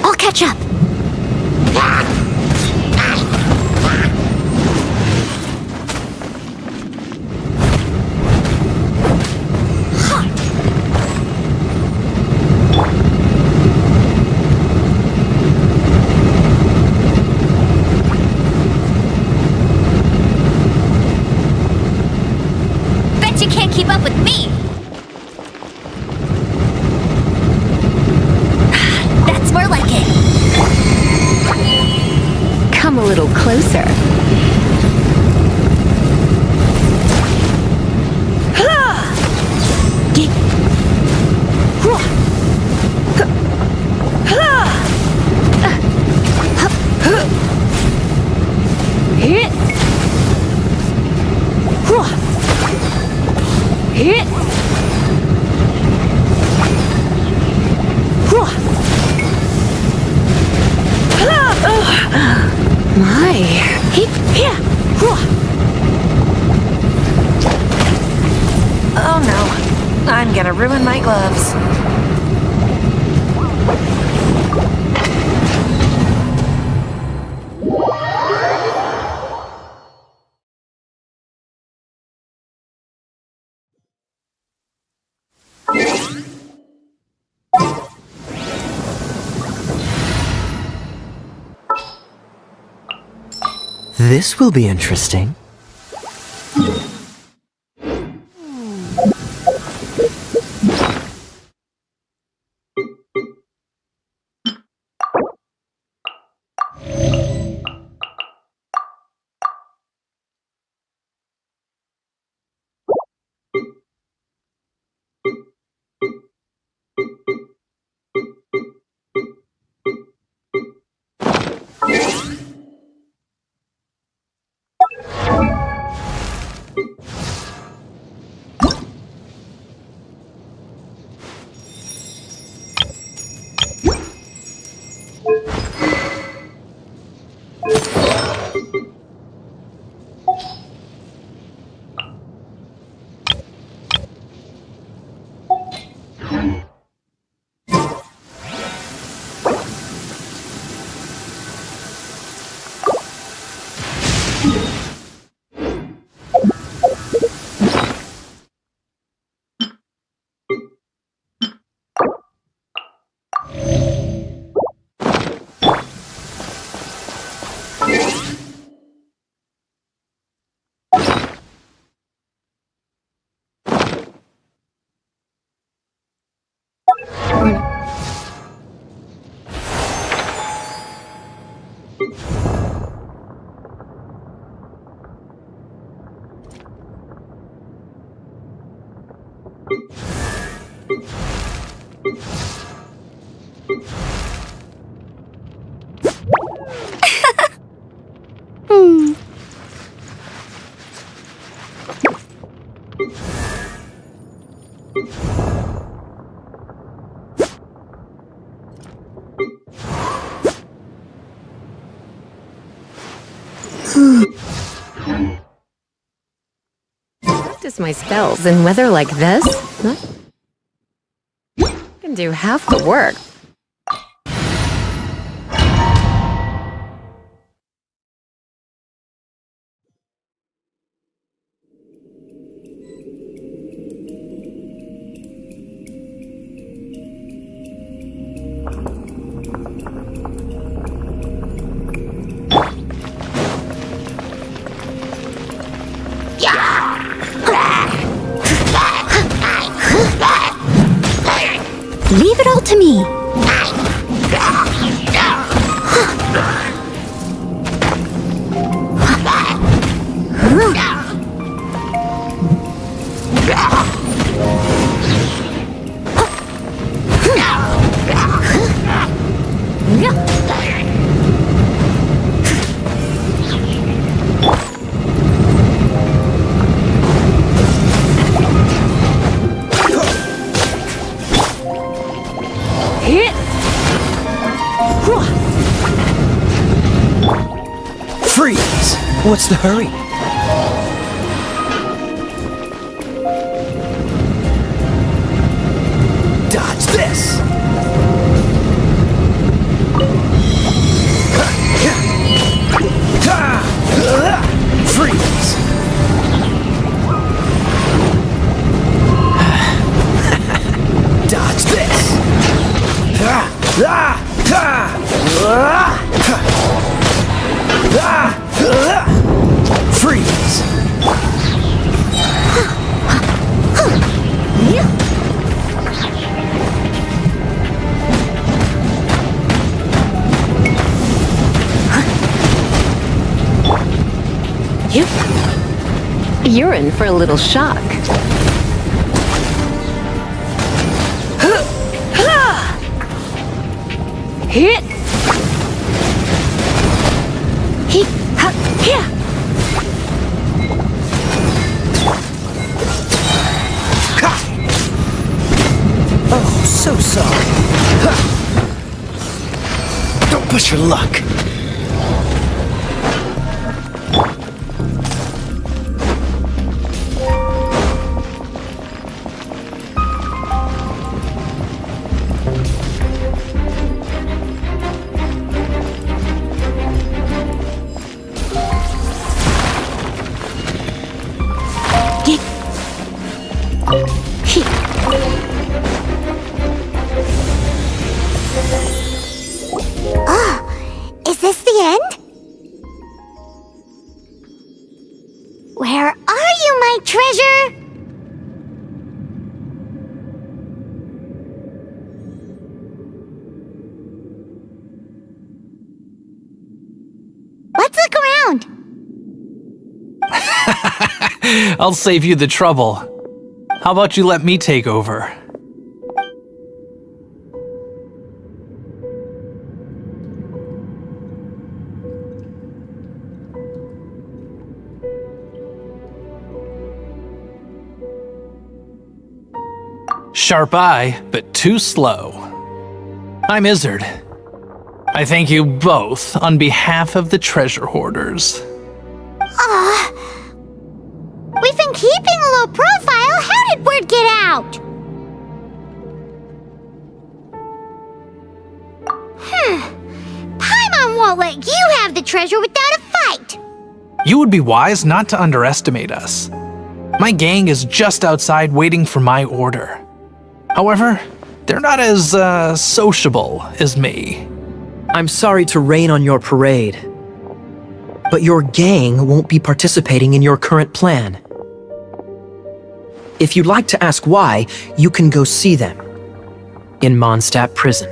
I'll catch up. Bet you can't keep up with me! That's more like it! Come a little closer. Oh no, I'm gonna ruin my gloves. This will be interesting. Practice my spells in weather like this? Huh? I can do half the work. Leave it all to me. Freeze! What's the hurry? Dodge this! Freeze! Dodge this! Freeze! You're in for a little shock. Hit! Oh, so sorry. Don't push your luck. Is this the end? Where are you, my treasure? Let's look around. I'll save you the trouble. How about you let me take over? Sharp eye, but too slow. I'm Izzard. I thank you both on behalf of the treasure hoarders. We've been keeping a low profile. How did word get out? Paimon won't let you have the treasure without a fight. You would be wise not to underestimate us. My gang is just outside waiting for my order. However, they're not as, sociable as me. I'm sorry to rain on your parade, but your gang won't be participating in your current plan. If you'd like to ask why, you can go see them in Mondstadt Prison.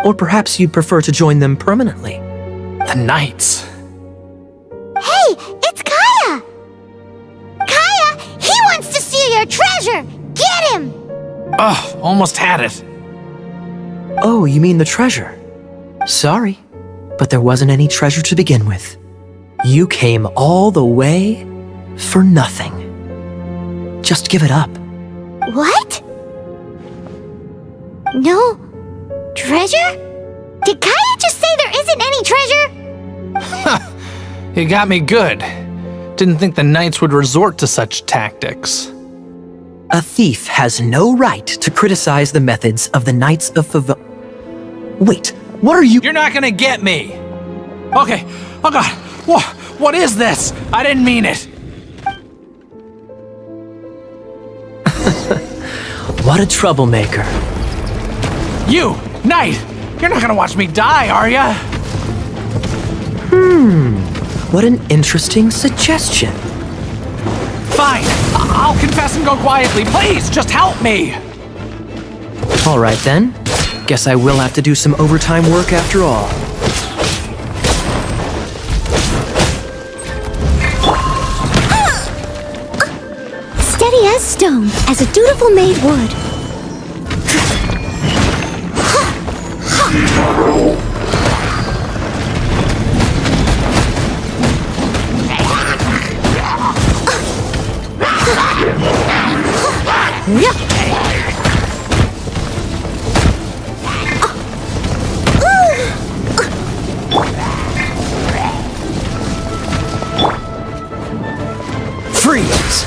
Or perhaps you'd prefer to join them permanently. The Knights. Hey, it's Kaya! Kaya, he wants to steal your treasure! Get him! Ugh, almost had it. Oh, you mean the treasure? Sorry, but there wasn't any treasure to begin with. You came all the way for nothing. Just give it up. What? No treasure? Did Kaya just say there isn't any treasure? You got me good. Didn't think the Knights would resort to such tactics. A thief has no right to criticize the methods of the Knights of Wait, what are you— You're not gonna get me! Okay, oh god, what is this? I didn't mean it! What a troublemaker. You, Knight! You're not gonna watch me die, are ya? What an interesting suggestion. Fine, I'll confess and go quietly. Please, just help me! All right then. Guess I will have to do some overtime work after all. Steady as stone, as a dutiful maid would. Freeze!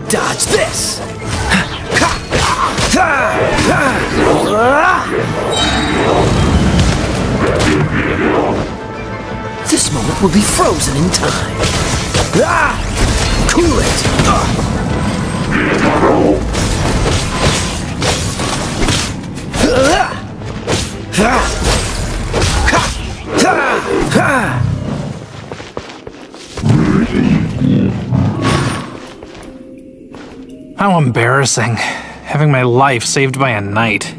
Dodge this! This moment will be frozen in time. Cool it! How embarrassing. Having my life saved by a knight.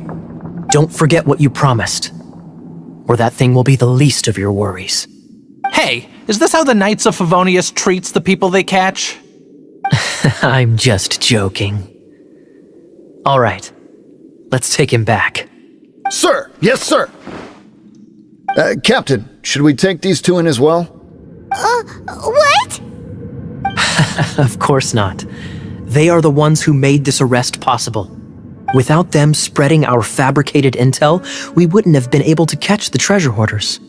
Don't forget what you promised, or that thing will be the least of your worries. Hey, is this how the Knights of Favonius treats the people they catch? I'm just joking. All right, let's take him back. Sir! Yes, sir! Captain, should we take these two in as well? What? Of course not. They are the ones who made this arrest possible. Without them spreading our fabricated intel, we wouldn't have been able to catch the treasure hoarders.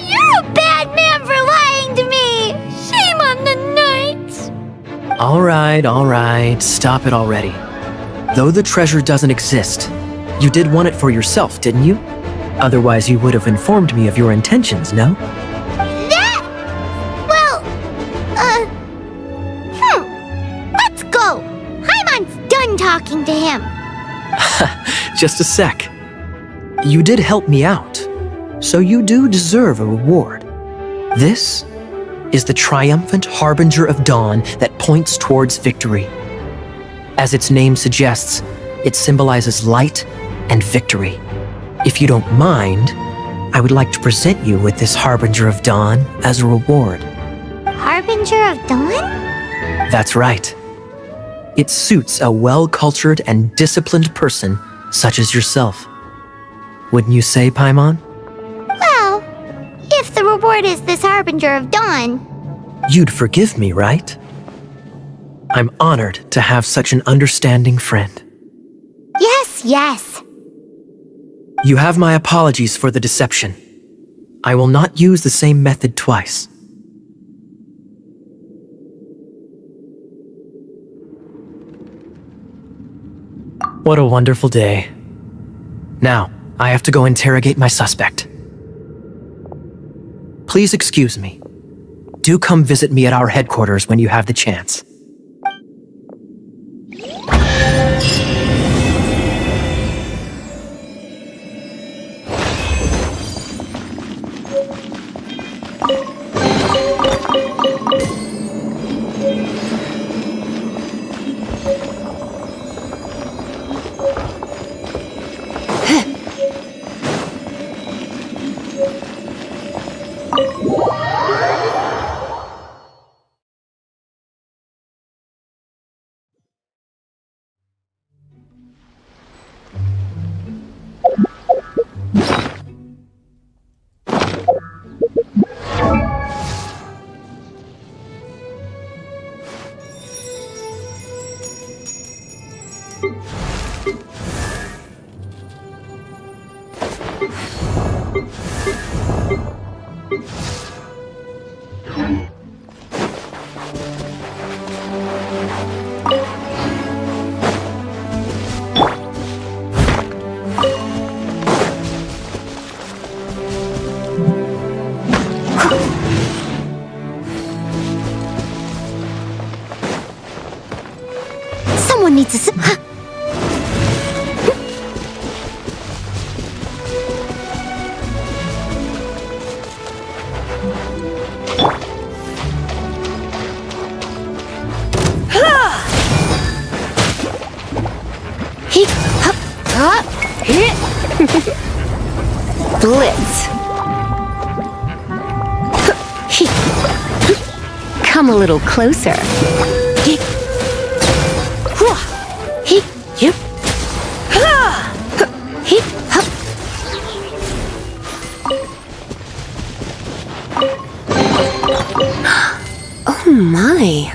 You're a bad man for lying to me! Shame on the knights! All right, stop it already. Though the treasure doesn't exist, you did want it for yourself, didn't you? Otherwise, you would have informed me of your intentions, no? Let's go! Paimon's done talking to him. Just a sec. You did help me out, so you do deserve a reward. This is the triumphant harbinger of dawn that points towards victory. As its name suggests, it symbolizes light and victory. If you don't mind, I would like to present you with this harbinger of dawn as a reward. Harbinger of dawn? That's right. It suits a well-cultured and disciplined person such as yourself. Wouldn't you say, Paimon? Well, if the reward is this harbinger of dawn. You'd forgive me, right? I'm honored to have such an understanding friend. Yes. You have my apologies for the deception. I will not use the same method twice. What a wonderful day. Now, I have to go interrogate my suspect. Please excuse me. Do come visit me at our headquarters when you have the chance. Someone needs to... Blitz. Come a little closer. Oh my.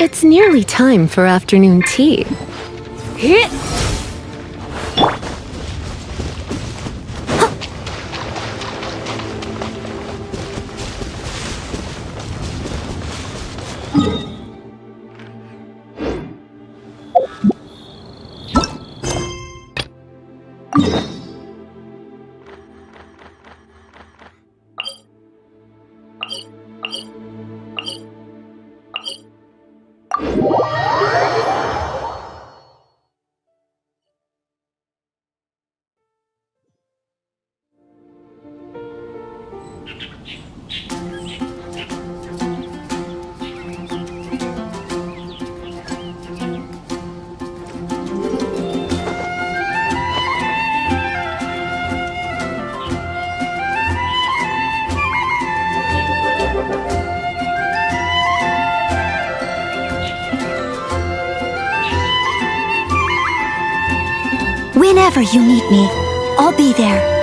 It's nearly time for afternoon tea. Whenever you need me, I'll be there.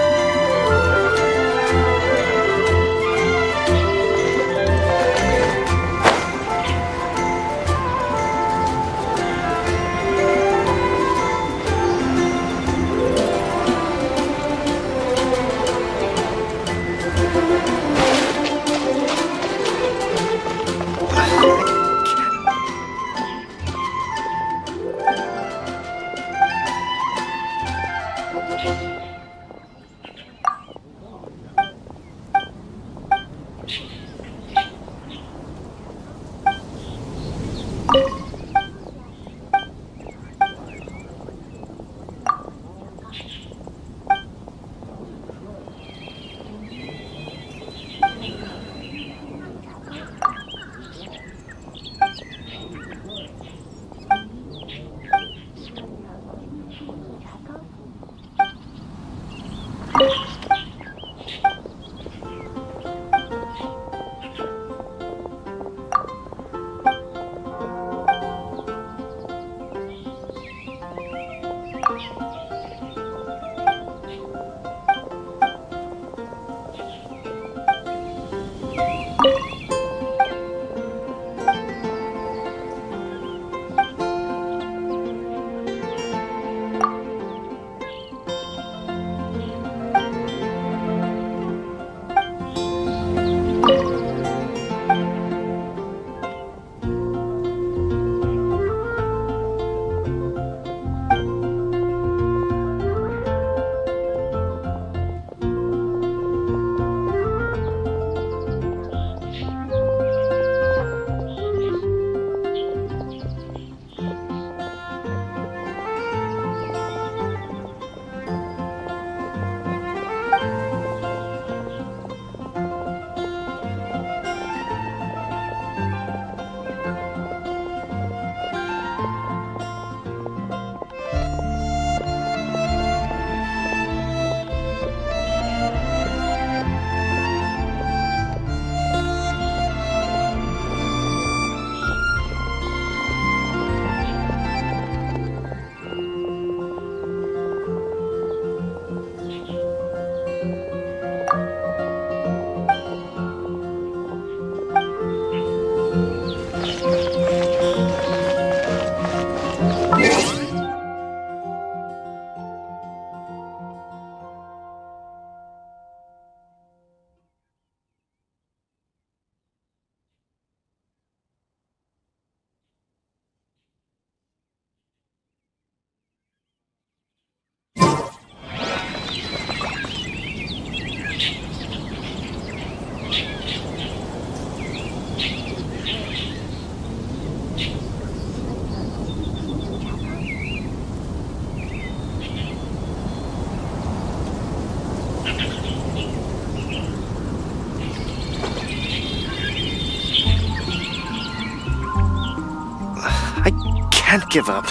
give up.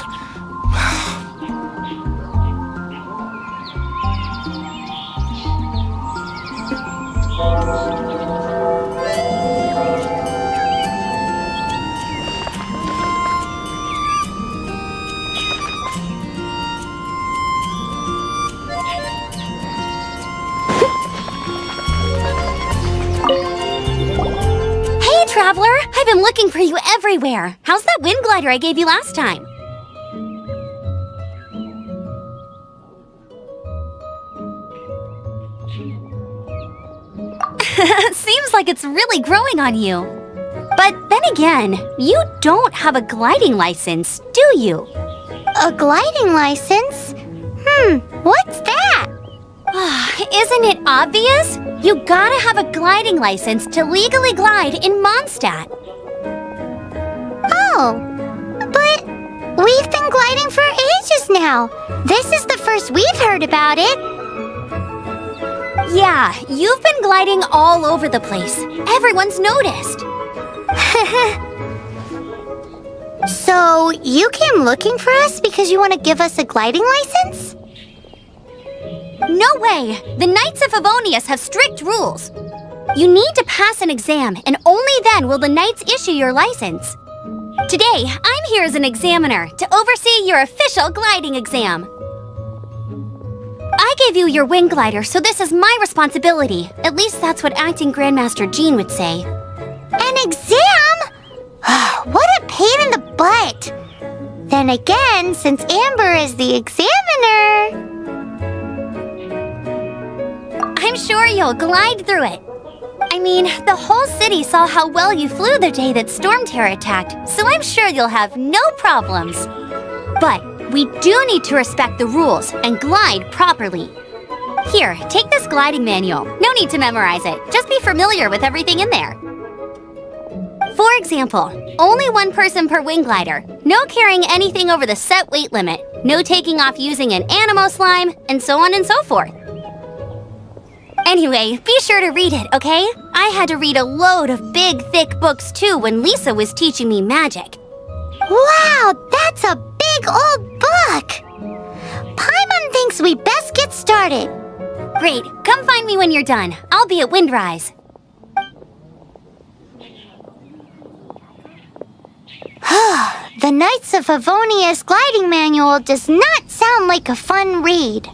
Hey, Traveler! I've been looking for you everywhere. How's that wind glider I gave you last time? Seems like it's really growing on you. But then again, you don't have a gliding license, do you? A gliding license? What's that? Isn't it obvious? You gotta have a gliding license to legally glide in Mondstadt. Oh, but we've been gliding for ages now. This is the first we've heard about it. Yeah, you've been gliding all over the place. Everyone's noticed. So, you came looking for us because you want to give us a gliding license? No way! The Knights of Favonius have strict rules. You need to pass an exam, and only then will the Knights issue your license. Today, I'm here as an examiner to oversee your official gliding exam. I gave you your wing glider, so this is my responsibility. At least that's what Acting Grandmaster Jean would say. An exam? What a pain in the butt! Then again, since Amber is the examiner... I'm sure you'll glide through it. I mean, the whole city saw how well you flew the day that Storm Terror attacked, so I'm sure you'll have no problems. But we do need to respect the rules and glide properly. Here, take this gliding manual. No need to memorize it. Just be familiar with everything in there. For example, only one person per wing glider, no carrying anything over the set weight limit, no taking off using an Animo slime, and so on and so forth. Anyway, be sure to read it, okay? I had to read a load of big, thick books too when Lisa was teaching me magic. Wow, that's a big old book! Paimon thinks we best get started. Great, come find me when you're done. I'll be at Windrise. The Knights of Favonius gliding manual does not sound like a fun read.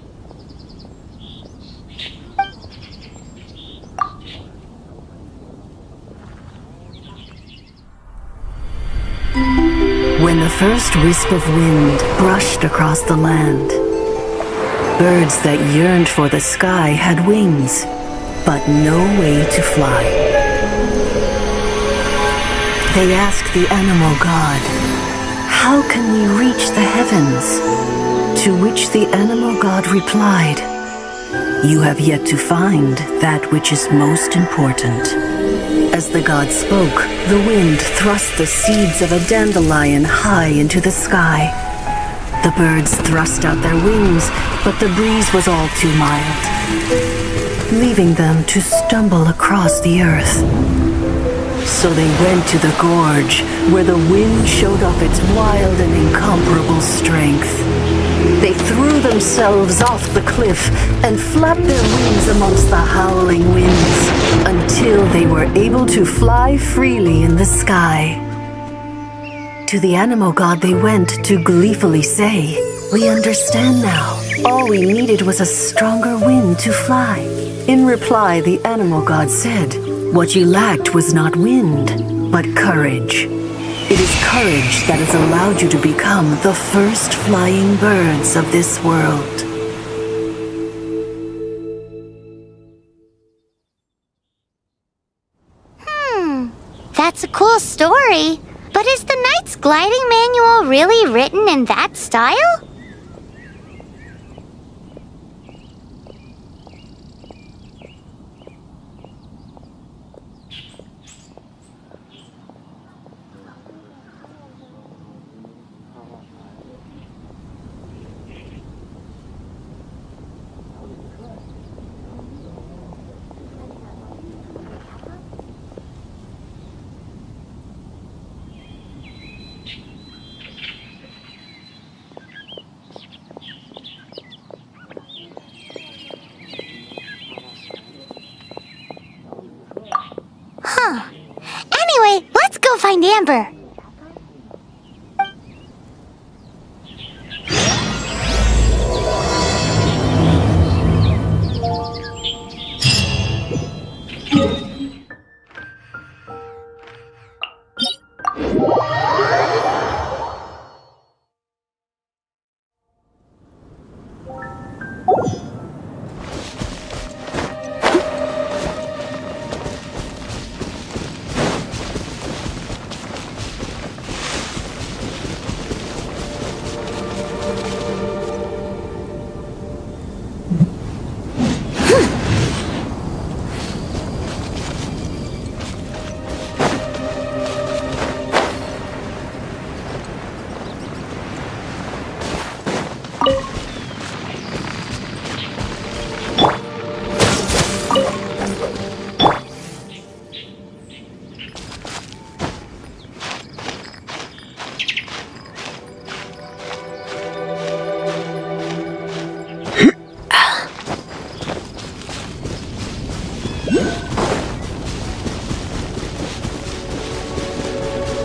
When the first wisp of wind brushed across the land, birds that yearned for the sky had wings, but no way to fly. They asked the animal god, "How can we reach the heavens?" To which the animal god replied, "You have yet to find that which is most important." As the god spoke, the wind thrust the seeds of a dandelion high into the sky. The birds thrust out their wings, but the breeze was all too mild, leaving them to stumble across the earth. So they went to the gorge, where the wind showed off its wild and incomparable strength. They threw themselves off the cliff and flapped their wings amongst the howling winds until they were able to fly freely in the sky. To the animal god they went to gleefully say, "We understand now. All we needed was a stronger wind to fly." In reply, the animal god said, "What you lacked was not wind, but courage. It is courage that has allowed you to become the first flying birds of this world." That's a cool story. But is the Knight's gliding manual really written in that style? Amber.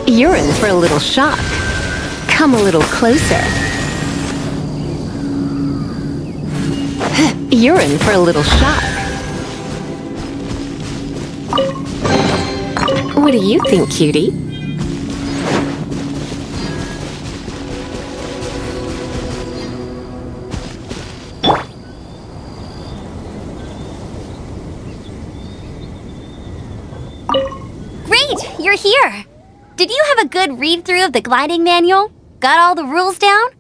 You're in for a little shock. Come a little closer. You're in for a little shock. What do you think, cutie? Great! You're here! Did you have a good read-through of the gliding manual? Got all the rules down?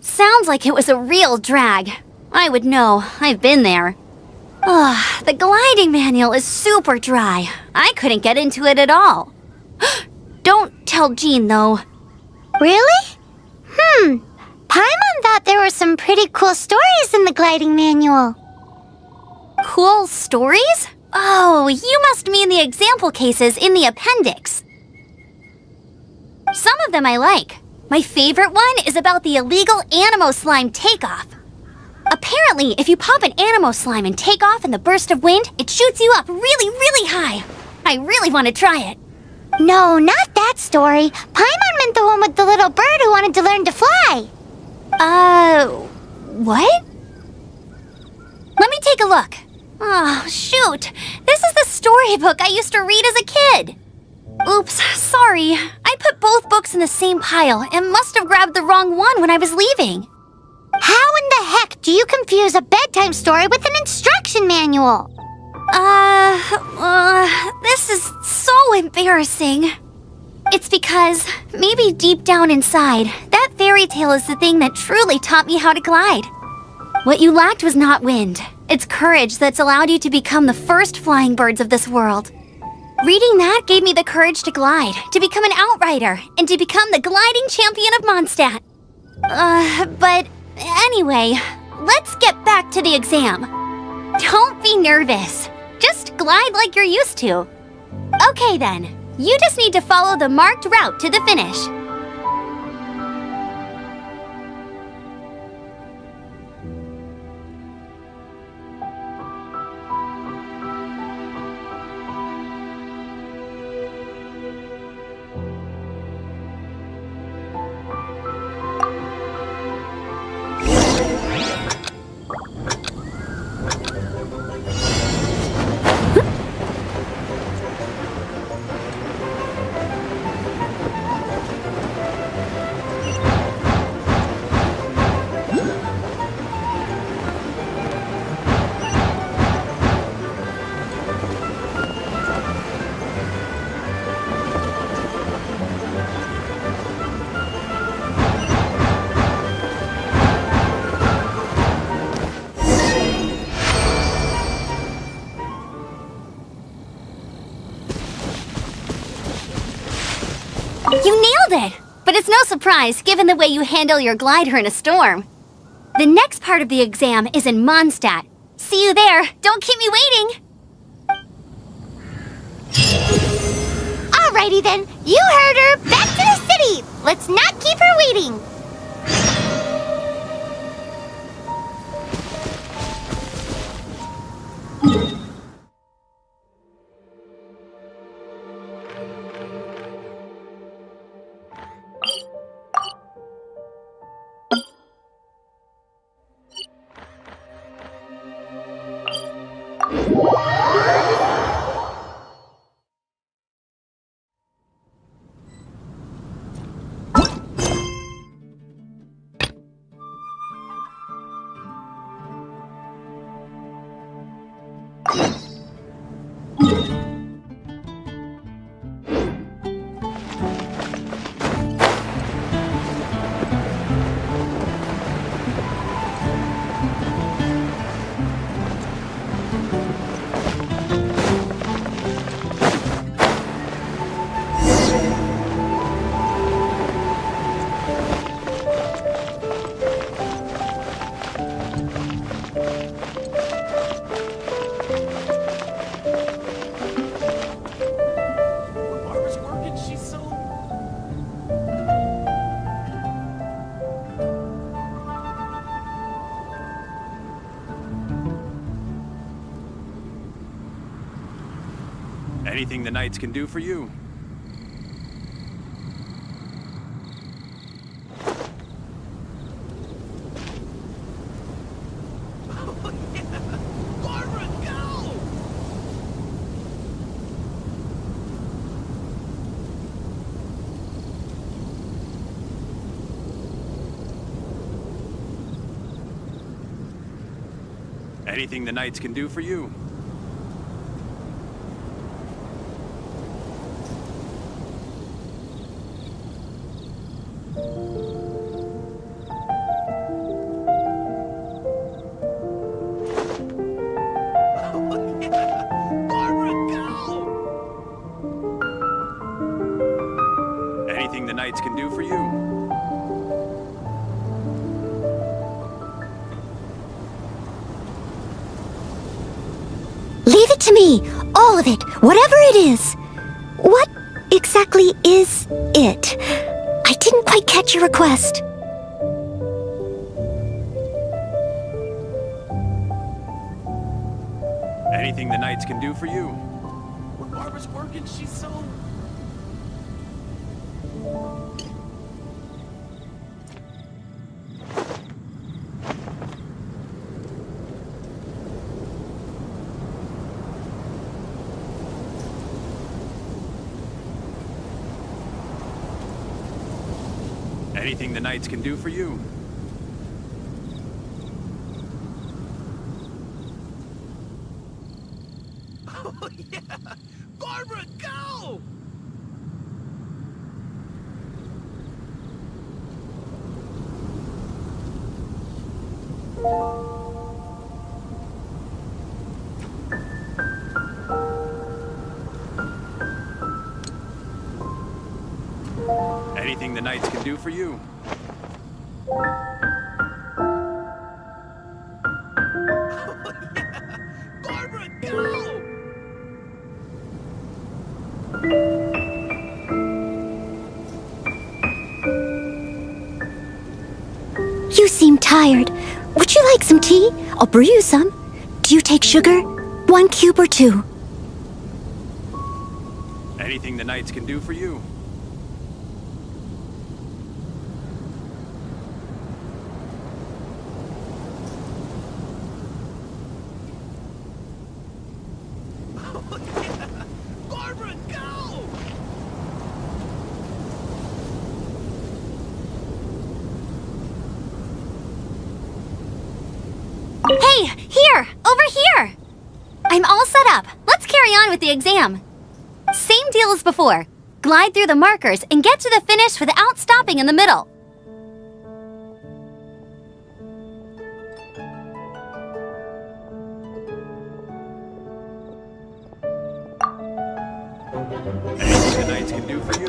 Sounds like it was a real drag. I would know. I've been there. Ugh, the gliding manual is super dry. I couldn't get into it at all. Don't tell Jean, though. Really? Paimon thought there were some pretty cool stories in the gliding manual. Cool stories? Oh, you must mean the example cases in the appendix. Some of them I like. My favorite one is about the illegal Animo Slime takeoff. Apparently, if you pop an Animo Slime and take off in the burst of wind, it shoots you up really, really high. I really want to try it. No, not that story. Paimon meant the one with the little bird who wanted to learn to fly. What? Let me take a look. Oh, shoot. This is the storybook I used to read as a kid. Oops, sorry. I put both books in the same pile and must have grabbed the wrong one when I was leaving. How in the heck do you confuse a bedtime story with an instruction manual? This is so embarrassing. It's because, maybe deep down inside, that fairy tale is the thing that truly taught me how to glide. What you lacked was not wind. It's courage that's allowed you to become the first flying birds of this world. Reading that gave me the courage to glide, to become an outrider, and to become the gliding champion of Mondstadt. But anyway, let's get back to the exam. Don't be nervous. Just glide like you're used to. Okay then, you just need to follow the marked route to the finish. You nailed it! But it's no surprise, given the way you handle your glider in a storm. The next part of the exam is in Mondstadt. See you there! Don't keep me waiting! Alrighty then, you heard her. Back to the city! Let's not keep her waiting! Anything the Knights can do for you. Anything the Knights can do for you. Anything the Knights can do for you. Leave it to me, all of it, whatever it is. What exactly is it? I didn't quite catch your request. Anything the Knights can do for you. When Barbara's working, she's so... Anything the Knights can do for you. Oh, yeah! Barbara, go! Anything the Knights can do for you. Oh, yeah! Barbara, go! You seem tired. Would you like some tea? I'll brew you some. Do you take sugar? 1 cube or 2? Anything the Knights can do for you. Oh, yeah! Barbara, go! Hey, here! Over here! I'm all set up. Let's carry on with the exam. Same deal as before. Glide through the markers and get to the finish without stopping in the middle. Anything the Knights can do for you.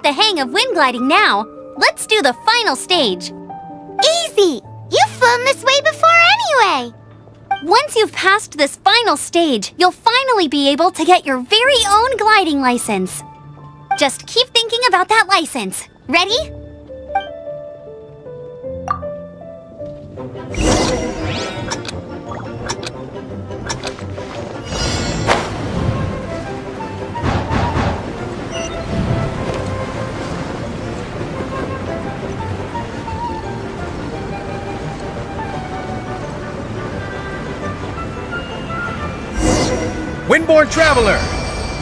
got the hang of wind gliding now. Let's do the final stage. Easy! You've flown this way before anyway! Once you've passed this final stage, you'll finally be able to get your very own gliding license. Just keep thinking about that license. Ready? Windborne Traveler!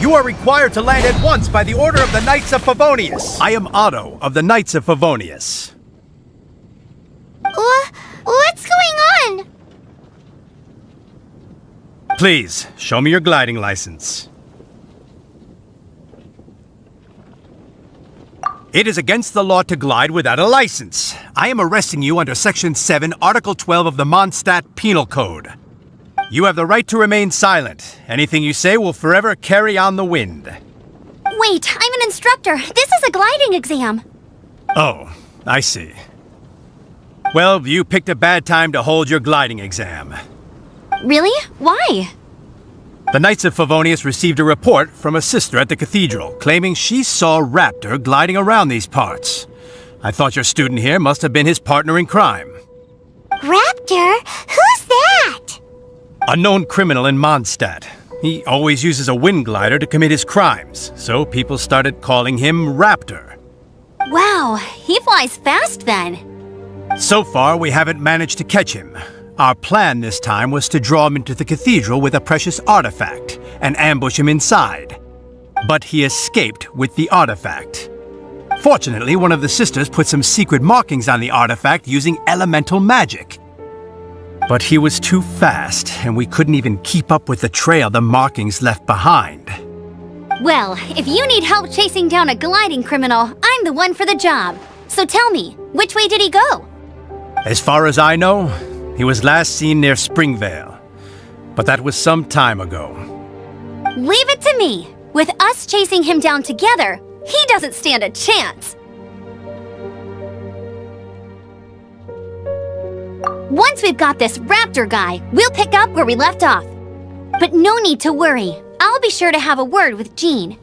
You are required to land at once by the order of the Knights of Favonius. I am Otto of the Knights of Favonius. What's going on? Please, show me your gliding license. It is against the law to glide without a license. I am arresting you under Section 7, Article 12 of the Mondstadt Penal Code. You have the right to remain silent. Anything you say will forever carry on the wind. Wait, I'm an instructor. This is a gliding exam. Oh, I see. Well, you picked a bad time to hold your gliding exam. Really? Why? The Knights of Favonius received a report from a sister at the cathedral claiming she saw Raptor gliding around these parts. I thought your student here must have been his partner in crime. Raptor? Who's that? A known criminal in Mondstadt. He always uses a wind glider to commit his crimes, so people started calling him Raptor. Wow, he flies fast then. So far, we haven't managed to catch him. Our plan this time was to draw him into the cathedral with a precious artifact and ambush him inside. But he escaped with the artifact. Fortunately, one of the sisters put some secret markings on the artifact using elemental magic. But he was too fast, and we couldn't even keep up with the trail the markings left behind. Well, if you need help chasing down a gliding criminal, I'm the one for the job. So tell me, which way did he go? As far as I know, he was last seen near Springvale. But that was some time ago. Leave it to me. With us chasing him down together, he doesn't stand a chance. Once we've got this Raptor guy, we'll pick up where we left off. But no need to worry. I'll be sure to have a word with Jean.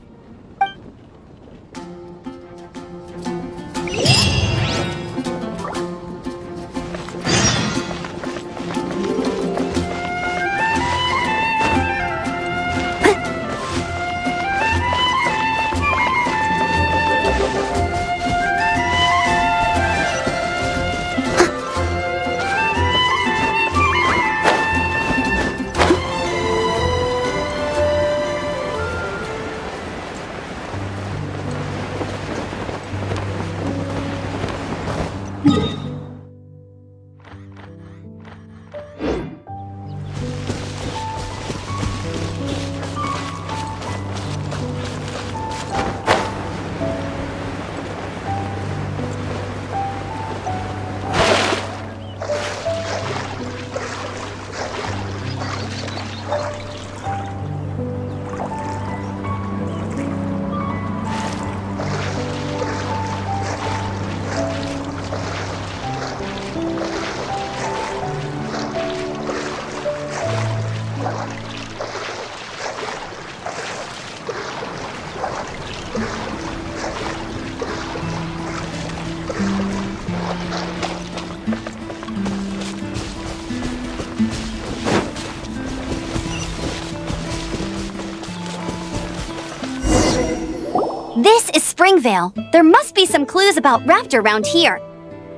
This is Springvale. There must be some clues about Raptor around here.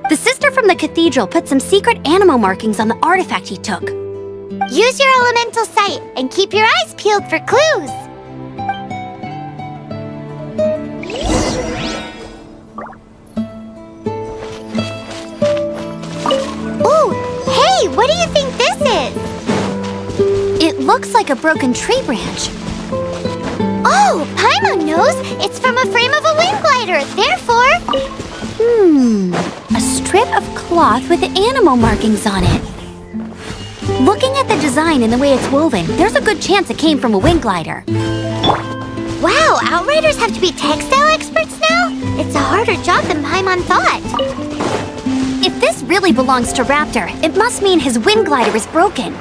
The sister from the cathedral put some secret animal markings on the artifact he took. Use your elemental sight and keep your eyes peeled for clues. Ooh, hey, what do you think this is? It looks like a broken tree branch. Oh, Paimon knows! It's from a frame of a wind glider, therefore... A strip of cloth with animal markings on it. Looking at the design and the way it's woven, there's a good chance it came from a wind glider. Wow, Outriders have to be textile experts now? It's a harder job than Paimon thought. If this really belongs to Raptor, it must mean his wind glider is broken.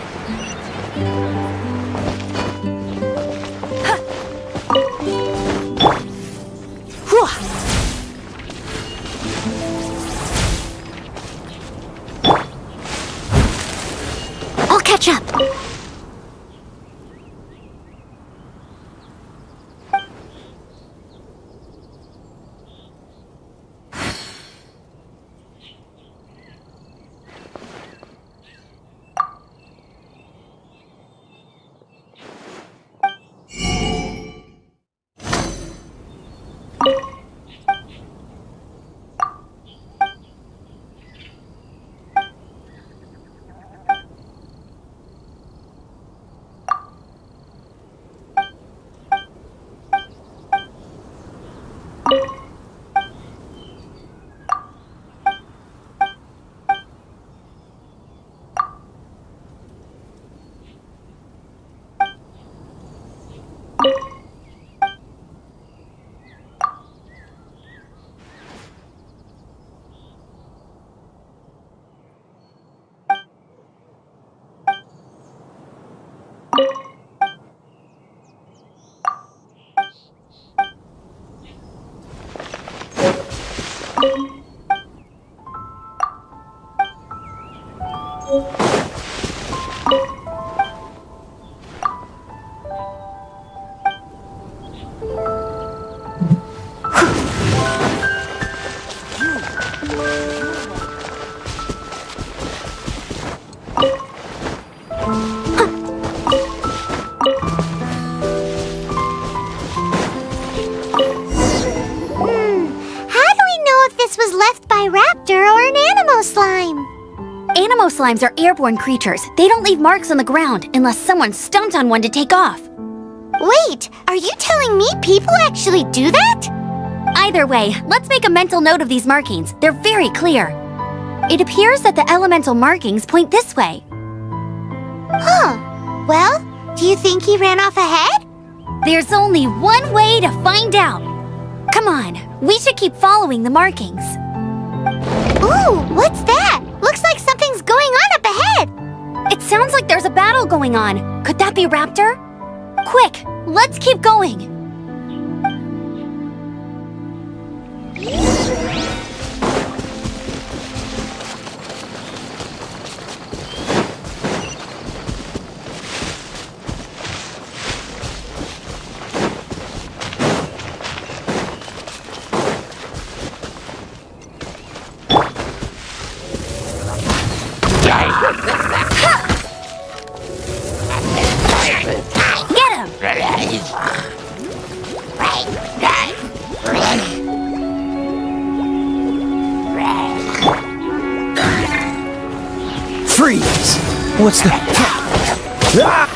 I'll catch up. Slimes are airborne creatures. They don't leave marks on the ground unless someone stomps on one to take off. Wait, are you telling me people actually do that? Either way, let's make a mental note of these markings. They're very clear. It appears that the elemental markings point this way. Huh. Well, do you think he ran off ahead? There's only one way to find out. Come on, we should keep following the markings. Ooh, what's that? Looks like something's going on up ahead. It sounds like there's a battle going on. Could that be Raptor? Quick, let's keep going. Freeze! What's that? Ah!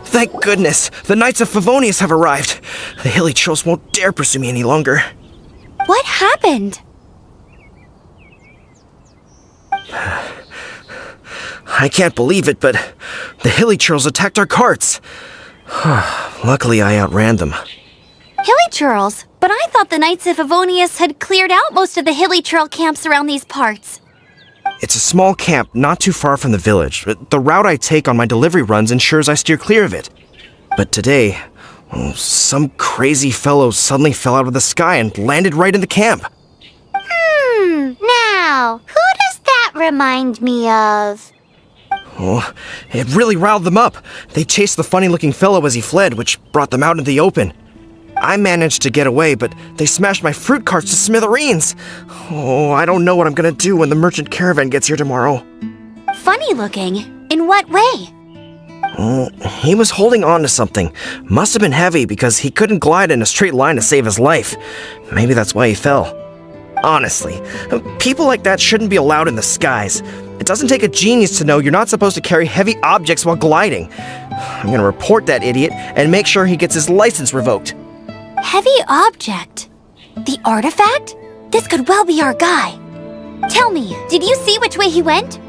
Thank goodness! The Knights of Favonius have arrived! The hilly trolls won't dare pursue me any longer. What happened? I can't believe it, but the hilly trolls attacked our carts. Luckily, I outran them. Hilly churls? But I thought the Knights of Favonius had cleared out most of the hilly churl camps around these parts. It's a small camp not too far from the village. The route I take on my delivery runs ensures I steer clear of it. But today, some crazy fellow suddenly fell out of the sky and landed right in the camp. Now, who does that remind me of? Oh, it really riled them up. They chased the funny-looking fellow as he fled, which brought them out into the open. I managed to get away, but they smashed my fruit carts to smithereens. Oh, I don't know what I'm gonna do when the merchant caravan gets here tomorrow. Funny looking? In what way? He was holding on to something. Must have been heavy because he couldn't glide in a straight line to save his life. Maybe that's why he fell. Honestly, people like that shouldn't be allowed in the skies. It doesn't take a genius to know you're not supposed to carry heavy objects while gliding. I'm gonna report that idiot and make sure he gets his license revoked. Heavy object? The artifact? This could well be our guy. Tell me, did you see which way he went?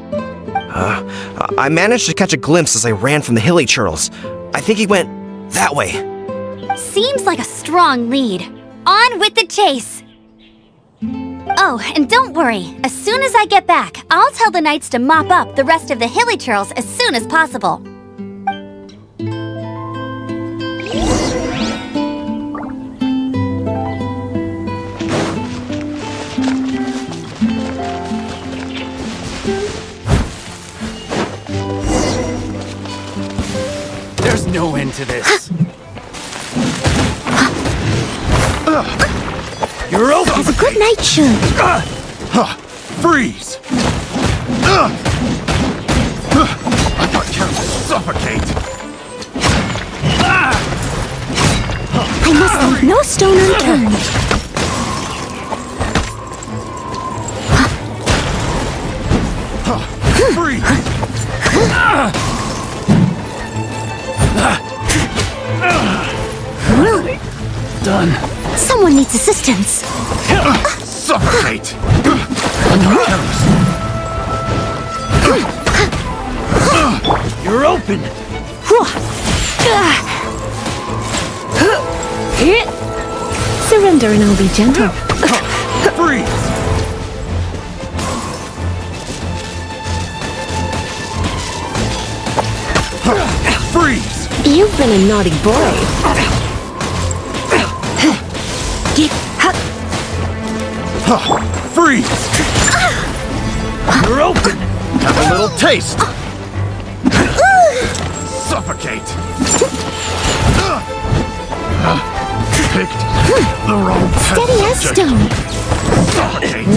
I managed to catch a glimpse as I ran from the hilly churls. I think he went that way. Seems like a strong lead. On with the chase! Oh, and don't worry. As soon as I get back, I'll tell the knights to mop up the rest of the hilly churls as soon as possible. There's no end to this. You're open. Have a good night, Shun. Freeze! I thought you would suffocate. I must leave no stone unturned. Freeze! Done. Someone needs assistance. Suffocate! You're open! Surrender and I'll be gentle. Freeze! Freeze! You've been a naughty boy. Freeze! You're open! Have a little taste! Suffocate! Picked the wrong Steady as stone. Suffocate!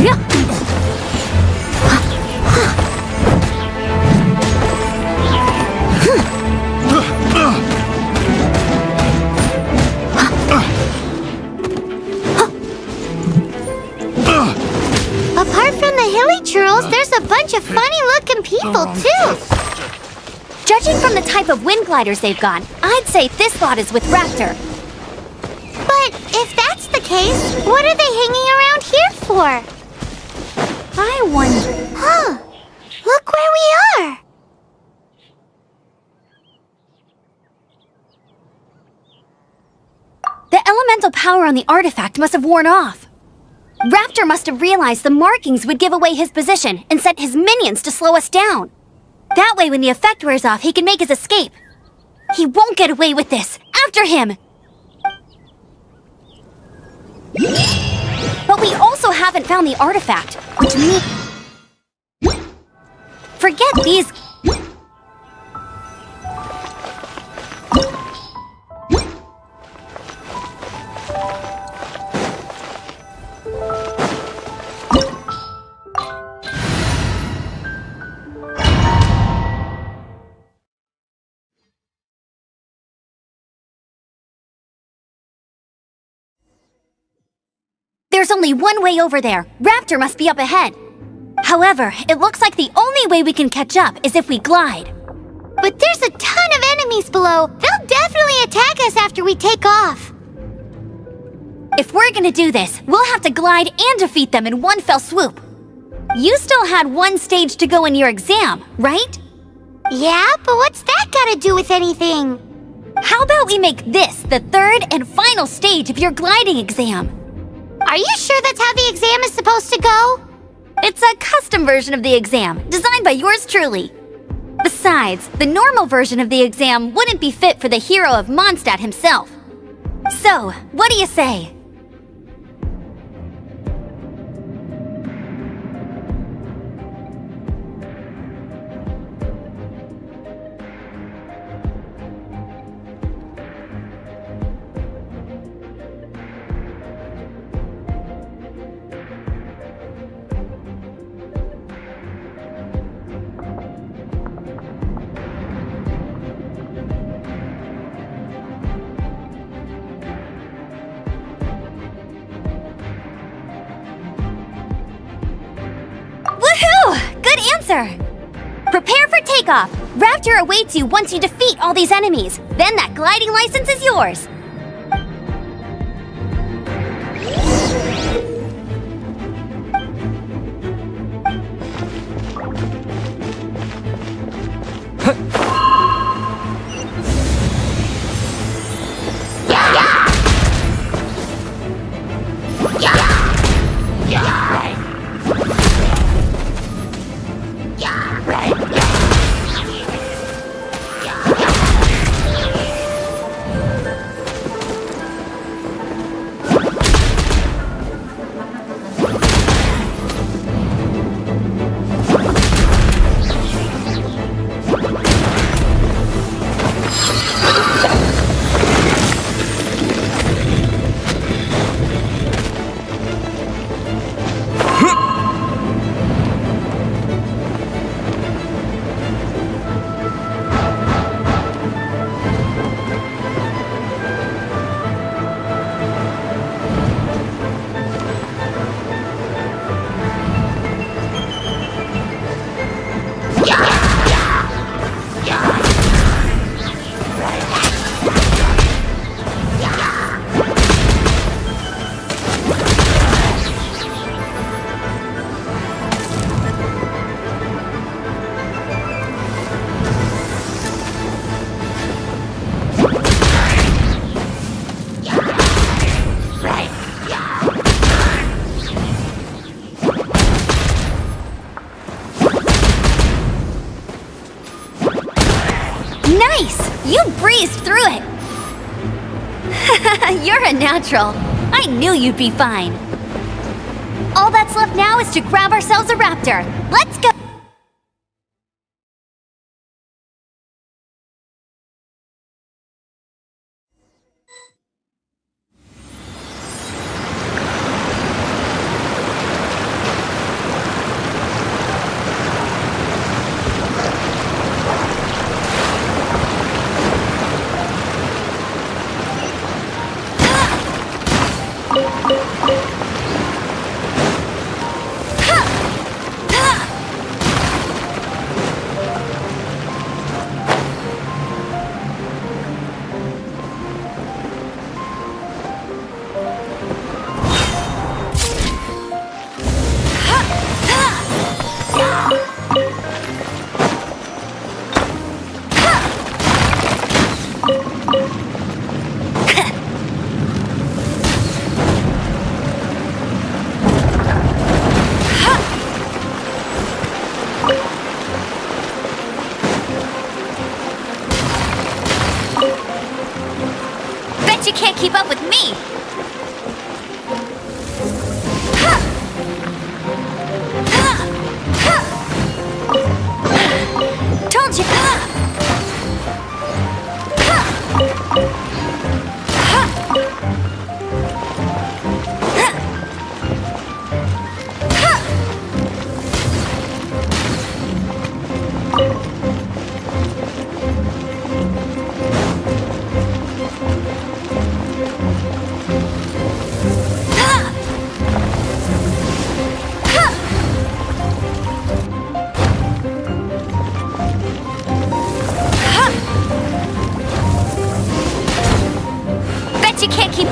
Apart from the hilly churls, there's a bunch of funny-looking people, too. Judging from the type of wind gliders they've got, I'd say this lot is with Raptor. But if that's the case, what are they hanging around here for? I wonder... Huh. Look where we are. The elemental power on the artifact must have worn off. Raptor must have realized the markings would give away his position and sent his minions to slow us down. That way, when the effect wears off, he can make his escape. He won't get away with this. After him! But we also haven't found the artifact, which means... Forget these... There's only one way over there. Raptor must be up ahead. However, it looks like the only way we can catch up is if we glide. But there's a ton of enemies below. They'll definitely attack us after we take off. If we're gonna do this, we'll have to glide and defeat them in one fell swoop. You still had one stage to go in your exam, right? Yeah, but what's that gotta do with anything? How about we make this the third and final stage of your gliding exam? Are you sure that's how the exam is supposed to go? It's a custom version of the exam, designed by yours truly. Besides, the normal version of the exam wouldn't be fit for the hero of Mondstadt himself. So, what do you say? Woohoo! Good answer! Prepare for takeoff. Raptor awaits you once you defeat all these enemies. Then that gliding license is yours. Nice! You breezed through it! You're a natural. I knew you'd be fine. All that's left now is to grab ourselves a raptor. Let's go! Bet you can't keep up with me! Told you! Bet you can't keep...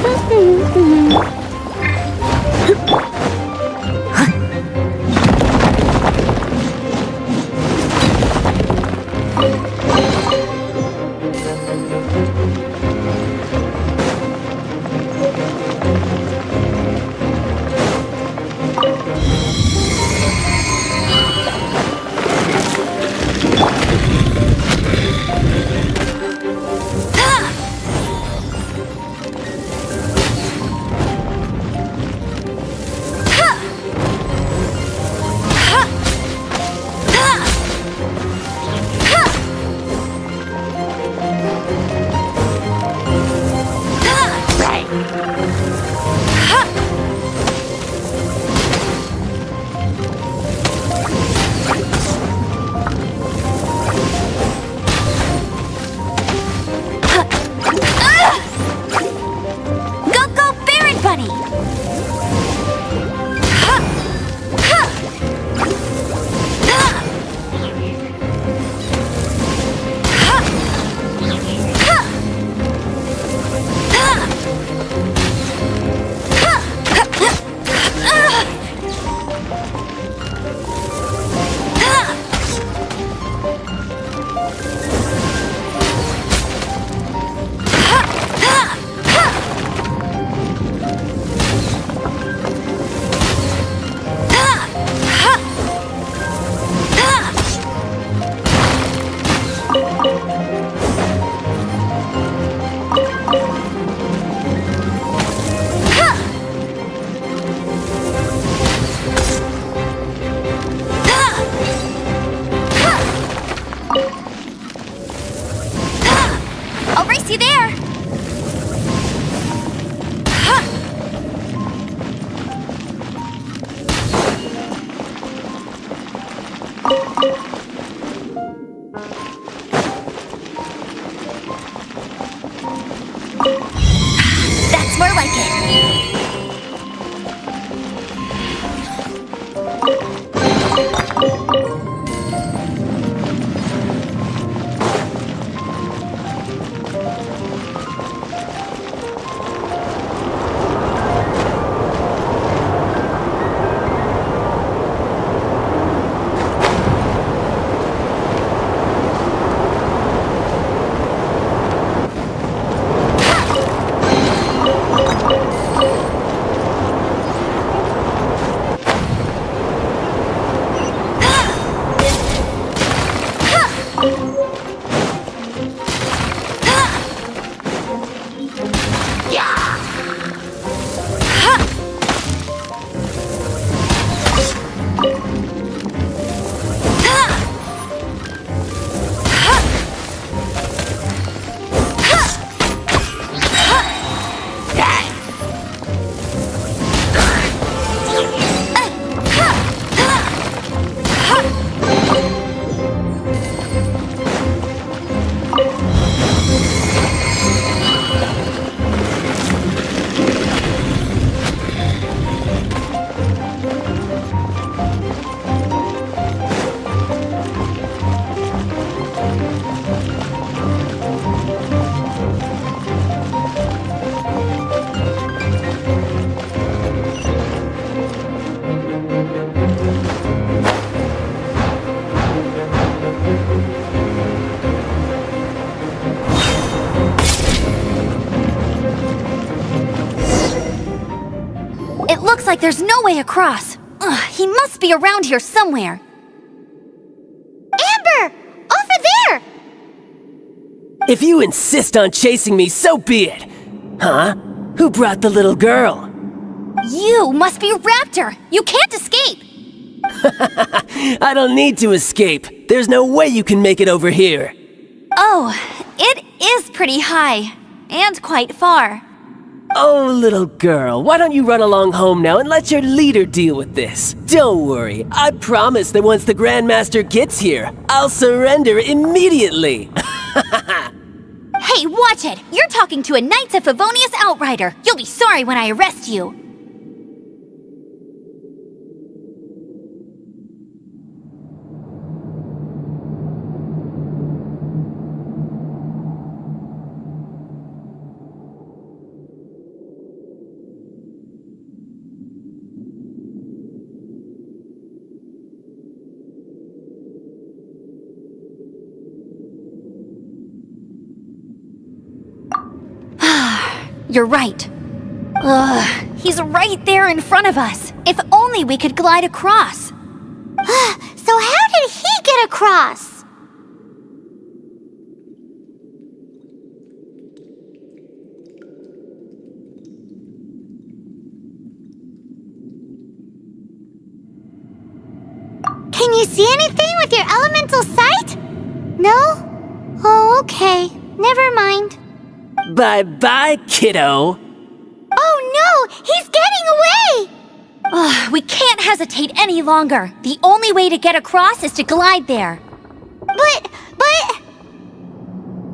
I'll race you there! That's more like it! Looks like there's no way across. Ugh, he must be around here somewhere. Amber! Over there! If you insist on chasing me, so be it. Huh? Who brought the little girl? You must be Raptor! You can't escape! I don't need to escape. There's no way you can make it over here. Oh, it is pretty high. And quite far. Oh, little girl, why don't you run along home now and let your leader deal with this? Don't worry, I promise that once the Grandmaster gets here, I'll surrender immediately. Hey, watch it! You're talking to a Knights of Favonius outrider! You'll be sorry when I arrest you! You're right. Ugh, he's right there in front of us. If only we could glide across. So how did he get across? Can you see anything with your elemental sight? No? Oh, okay. Never mind. Bye-bye, kiddo. Oh no! He's getting away! Ugh, we can't hesitate any longer. The only way to get across is to glide there. But...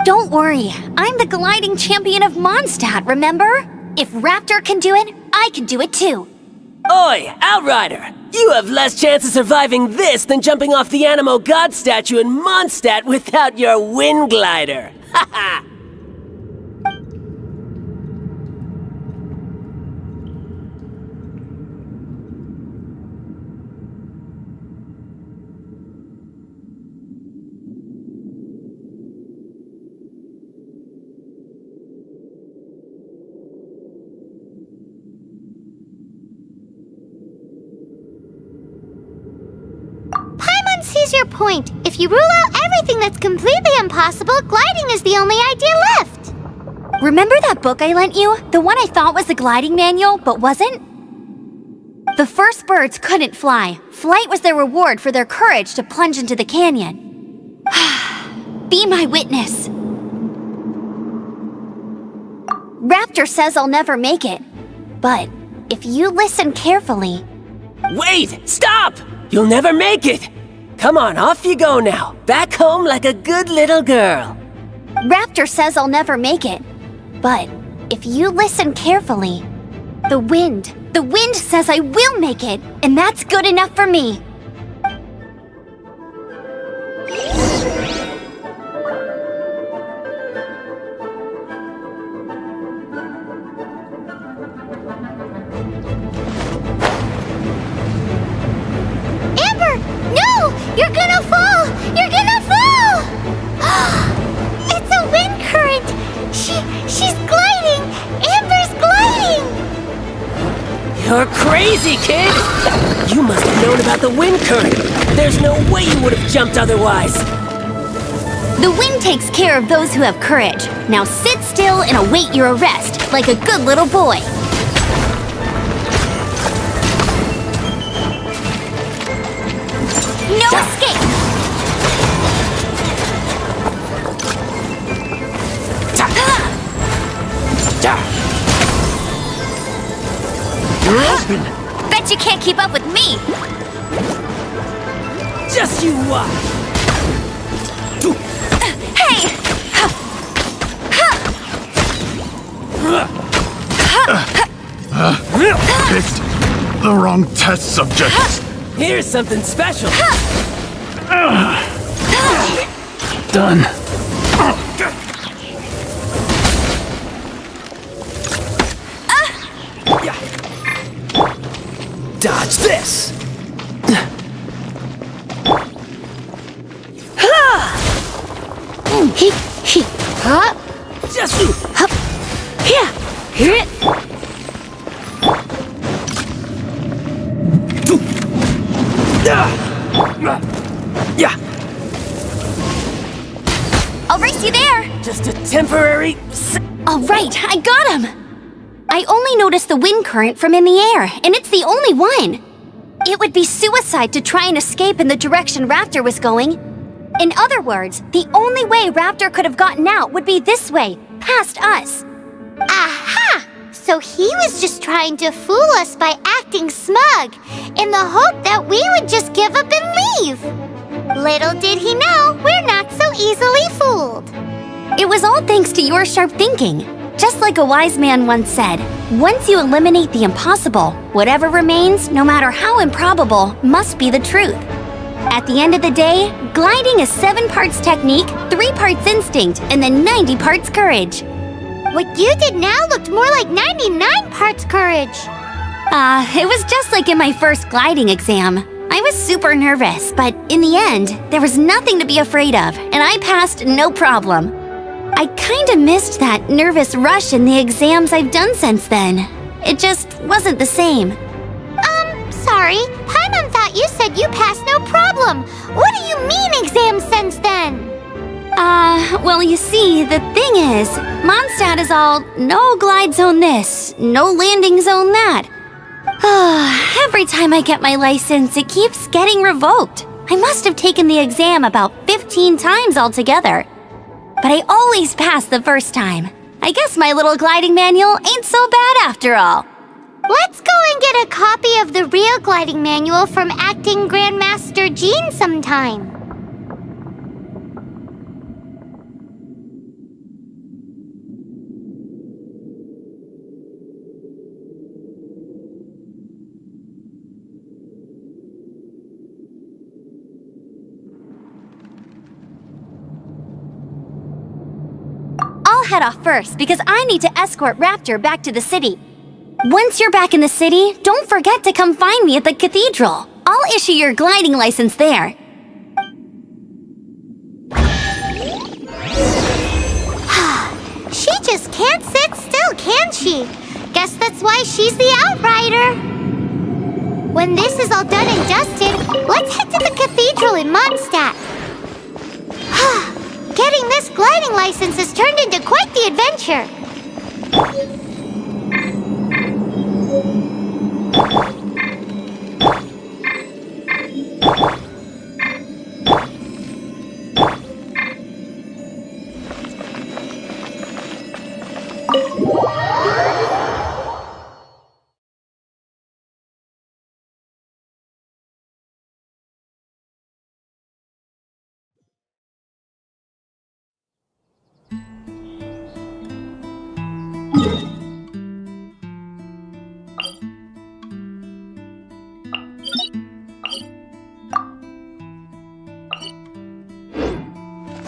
Don't worry. I'm the gliding champion of Mondstadt, remember? If Raptor can do it, I can do it too. Oi, Outrider! You have less chance of surviving this than jumping off the Animo God statue in Mondstadt without your wind glider. Haha! Sees your point. If you rule out everything that's completely impossible, gliding is the only idea left. Remember that book I lent you? The one I thought was the gliding manual, but wasn't? The first birds couldn't fly. Flight was their reward for their courage to plunge into the canyon. Be my witness. Raptor says I'll never make it. But if you listen carefully... Wait! Stop! You'll never make it! Come on, off you go now. Back home like a good little girl. Raptor says I'll never make it. But if you listen carefully, the wind says I will make it, and that's good enough for me. You're gonna fall! You're gonna fall! It's a wind current! She's gliding! Amber's gliding! You're crazy, kid! You must have known about the wind current. There's no way you would have jumped otherwise. The wind takes care of those who have courage. Now sit still and await your arrest, like a good little boy. No escape! You're open! Bet you can't keep up with me! Just you watch! Hey! Picked the wrong test subjects. Here's something special. Done. Dodge this! Just you! Yeah, I'll race you there! just a temporary... All right, I got him! I only noticed the wind current from in the air, and it's the only one. It would be suicide to try and escape in the direction Raptor was going. In other words, the only way Raptor could have gotten out would be this way, past us. Aha! So he was just trying to fool us by acting smug, in the hope that we would just give up and leave. Little did he know, we're not so easily fooled. It was all thanks to your sharp thinking. Just like a wise man once said, once you eliminate the impossible, whatever remains, no matter how improbable, must be the truth. At the end of the day, gliding is 7 parts technique, 3 parts instinct, and then 90 parts courage. What you did now looked more like 99 parts courage. It was just like in my first gliding exam. I was super nervous, but in the end, there was nothing to be afraid of, and I passed no problem. I kinda missed that nervous rush in the exams I've done since then. It just wasn't the same. Sorry, Paimon thought you said you passed no problem. What do you mean exams since then? Well, you see, the thing is, Mondstadt is all no glide zone this, no landing zone that. Every time I get my license, it keeps getting revoked. I must have taken the exam about 15 times altogether. But I always pass the first time. I guess my little gliding manual ain't so bad after all. Let's go and get a copy of the real gliding manual from Acting Grandmaster Jean sometime. I'll head off first because I need to escort Raptor back to the city. Once you're back in the city, don't forget to come find me at the cathedral. I'll issue your gliding license there. She just can't sit still, can she? Guess that's why she's the outrider. When this is all done and dusted, let's head to the cathedral in Mondstadt. Getting this gliding license has turned into quite the adventure.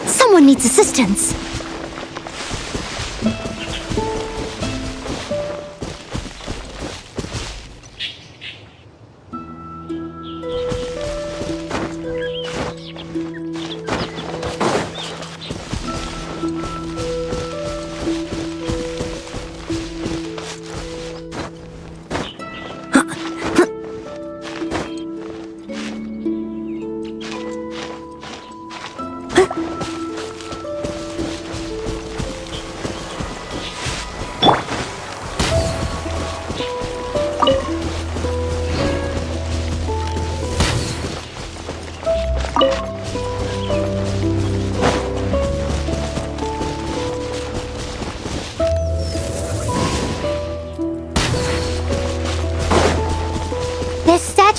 Someone needs assistance.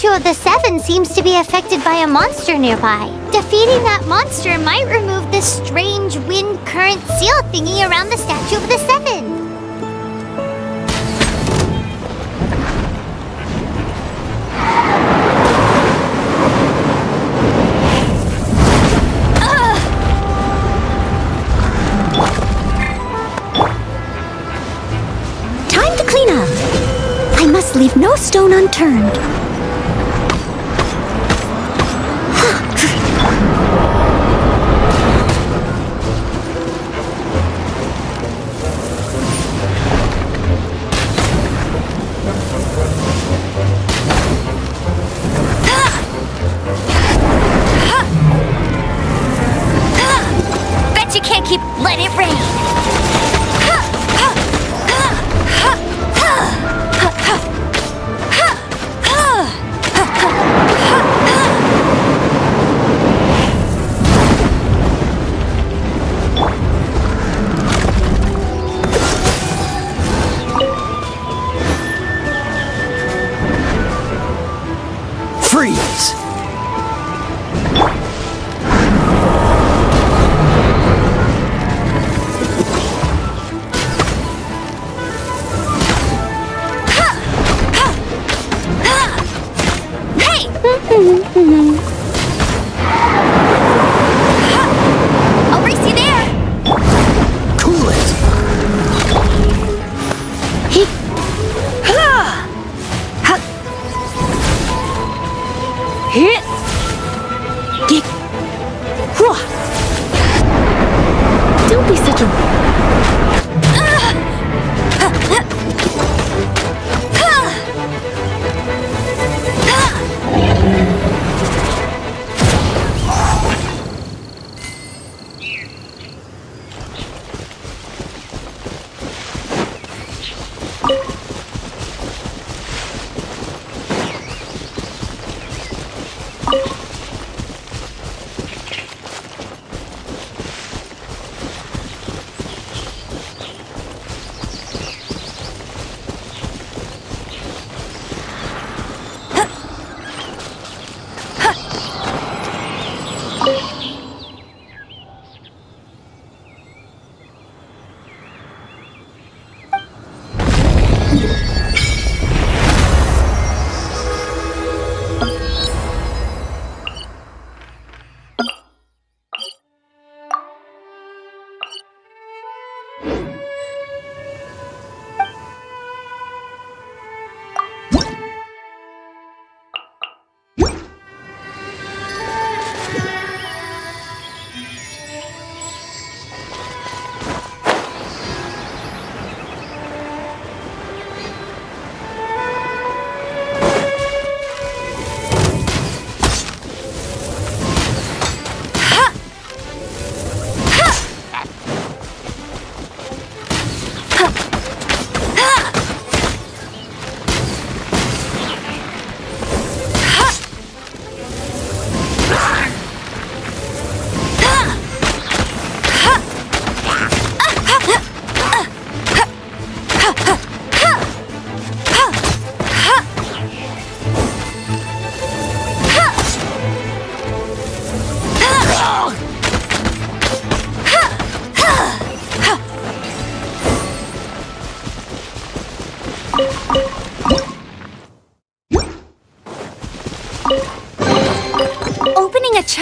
Of the Seven seems to be affected by a monster nearby. Defeating that monster might remove this strange wind current seal thingy around the Statue of the Seven. Time to clean up. I must leave no stone unturned.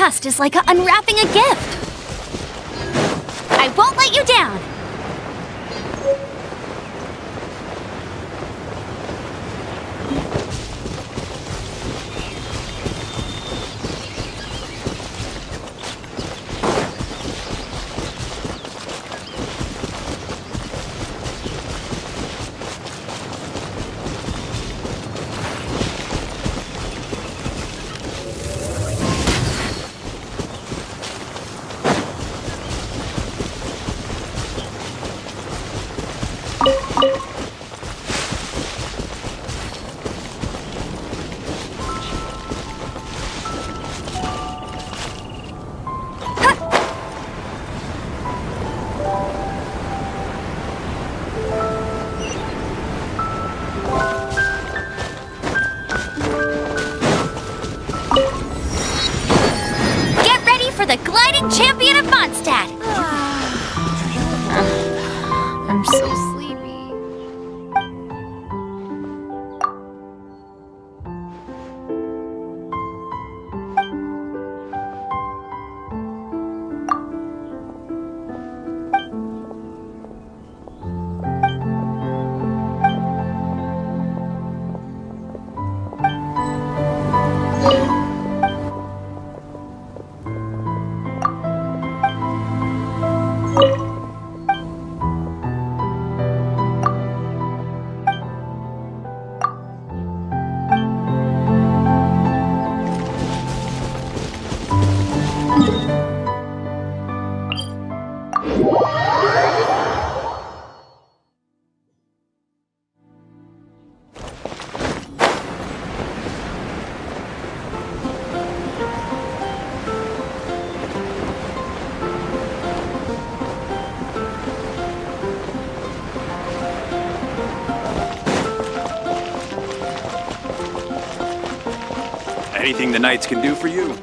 past is like unwrapping a gift. I won't let you down. The gliding champion of Mondstadt! I'm so sleepy. Anything the Knights can do for you?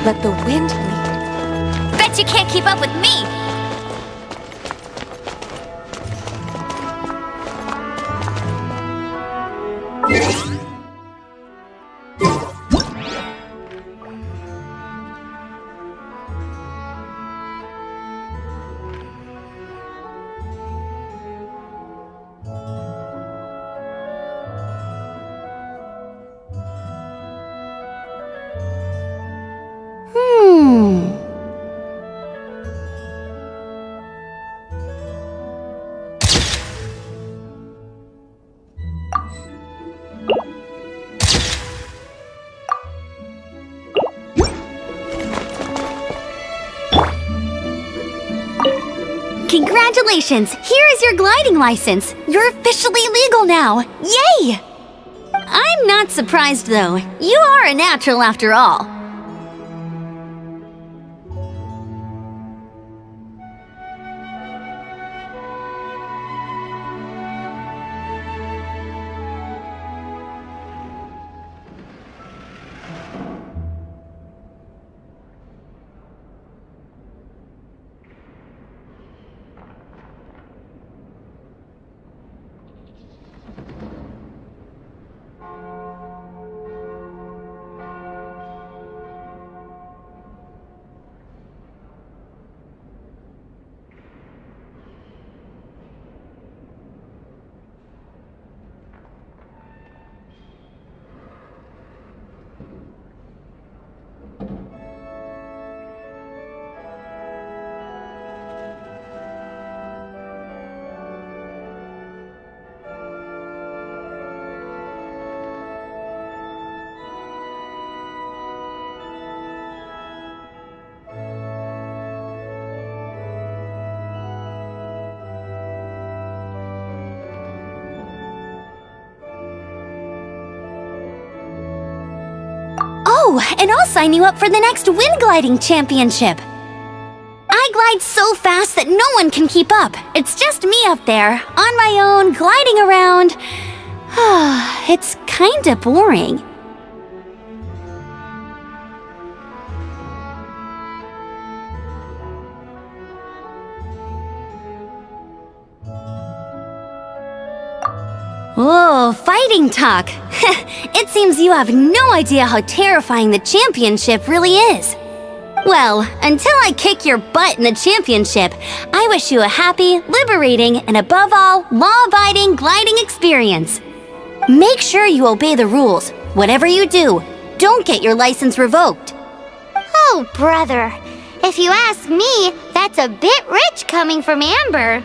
Let the wind lead. Bet you can't keep up with me! Congratulations! Here is your gliding license! You're officially legal now! Yay! I'm not surprised though. You are a natural after all. Oh, and I'll sign you up for the next wind gliding championship. I glide so fast that no one can keep up. It's just me up there, on my own, gliding around. It's kinda boring. Oh, fighting talk. It seems you have no idea how terrifying the championship really is. Well, until I kick your butt in the championship, I wish you a happy, liberating, and above all, law-abiding gliding experience. Make sure you obey the rules. Whatever you do, don't get your license revoked. Oh, brother. If you ask me, that's a bit rich coming from Amber.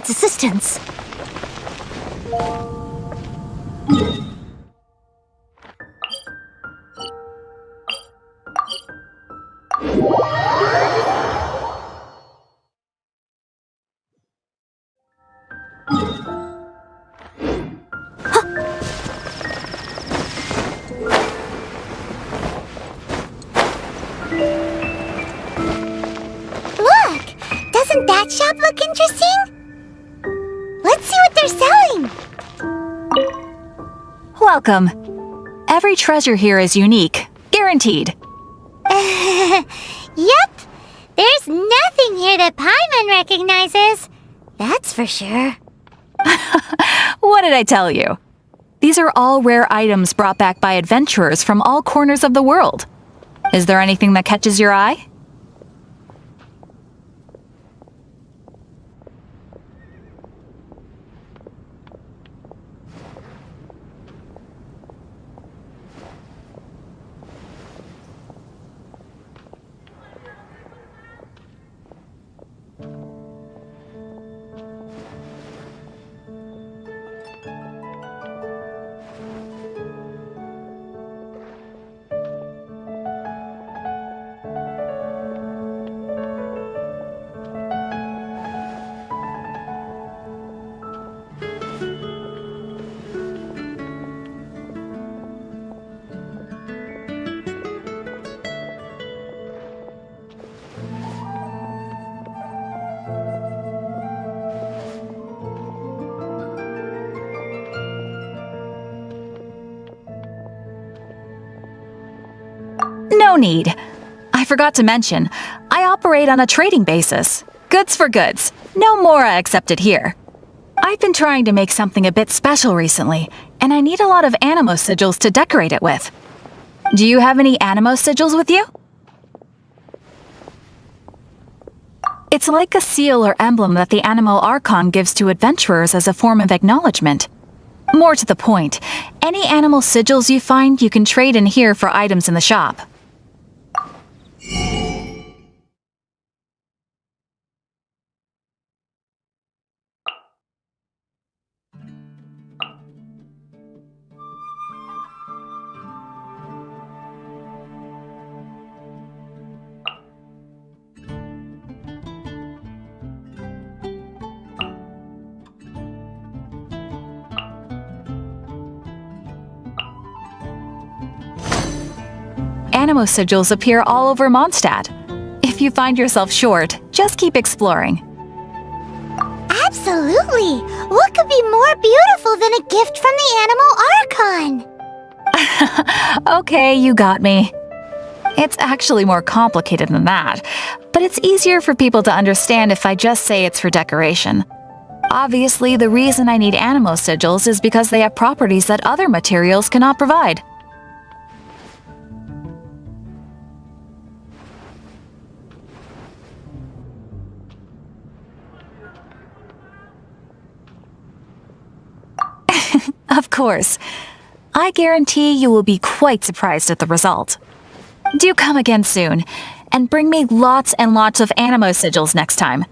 needs assistance. Look! Doesn't that shop look interesting? Let's see what they're selling! Welcome. Every treasure here is unique, guaranteed. Yep! There's nothing here that Paimon recognizes. That's for sure. What did I tell you? These are all rare items brought back by adventurers from all corners of the world. Is there anything that catches your eye? No need. I forgot to mention, I operate on a trading basis. Goods for goods. No Mora accepted here. I've been trying to make something a bit special recently, and I need a lot of animo sigils to decorate it with. Do you have any animo sigils with you? It's like a seal or emblem that the Animo Archon gives to adventurers as a form of acknowledgement. More to the point, any animal sigils you find you can trade in here for items in the shop. Animo sigils appear all over Mondstadt. If you find yourself short, just keep exploring. Absolutely! What could be more beautiful than a gift from the Animo Archon? Okay, you got me. It's actually more complicated than that, but it's easier for people to understand if I just say it's for decoration. Obviously, the reason I need animo sigils is because they have properties that other materials cannot provide. Of course. I guarantee you will be quite surprised at the result. Do come again soon, and bring me lots and lots of animo sigils next time.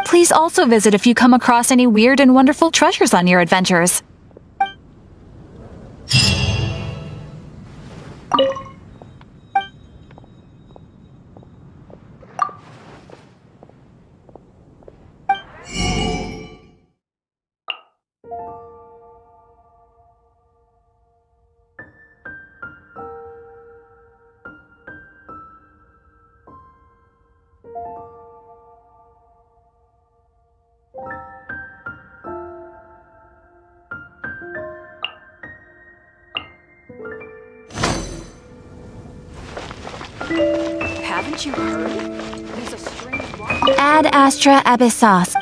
Please also visit if you come across any weird and wonderful treasures on your adventures. Haven't you heard? There's a strange Ad Astra Abyssos.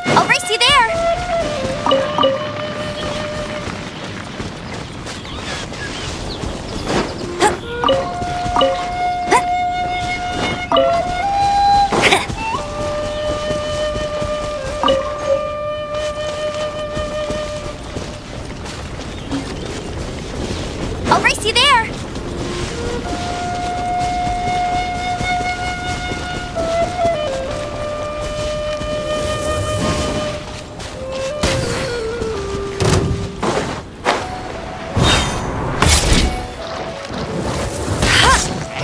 I'll race you there! I'll race you there!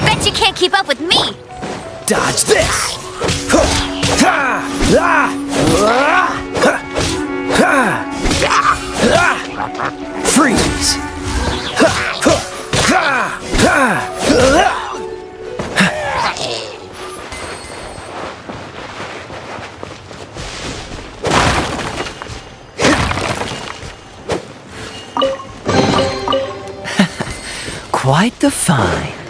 Bet you can't keep up with me! Dodge this! Freeze! Quite the find.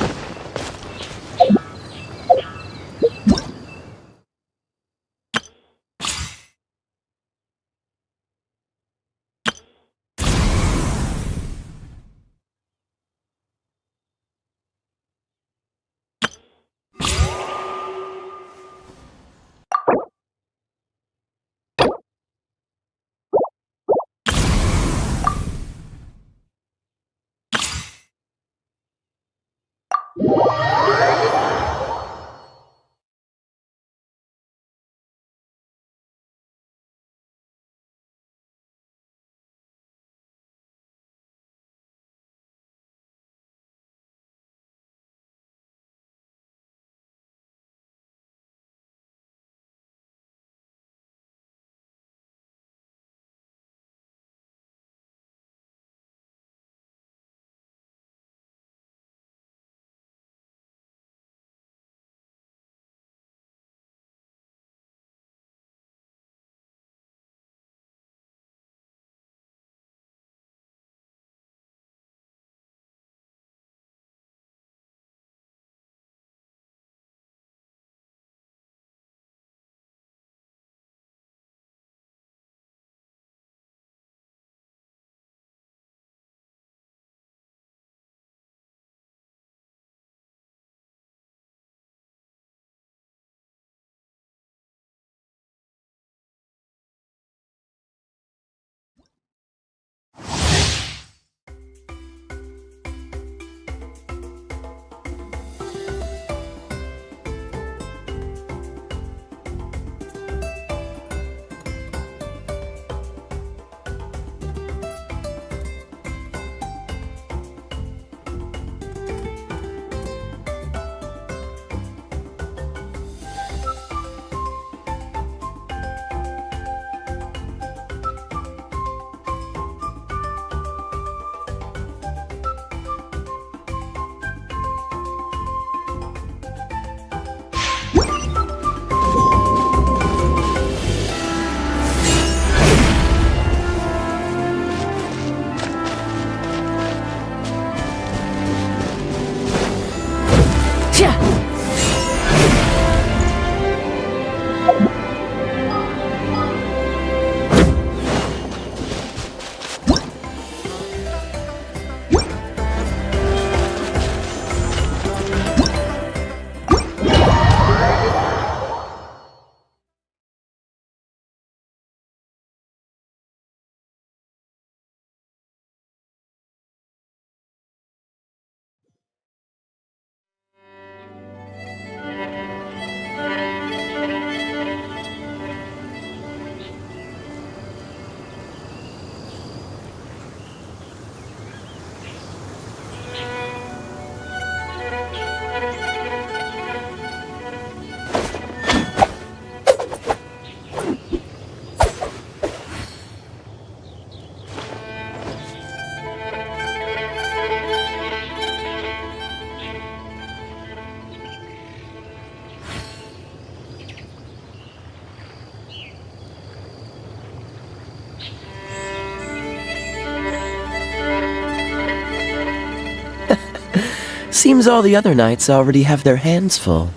Seems all the other knights already have their hands full.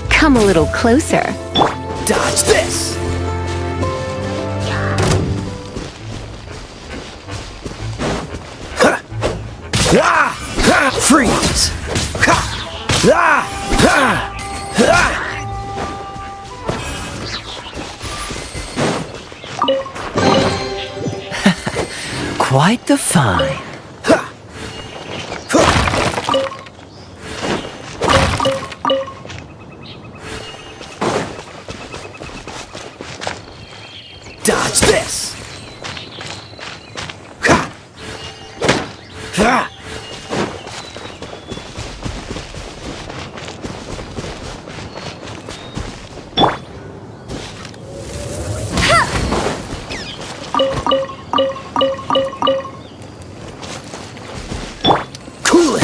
Come a little closer. Dodge this! Freeze! Quite the find. Dodge this! Cool it!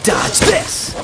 Dodge this!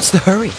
What's the hurry?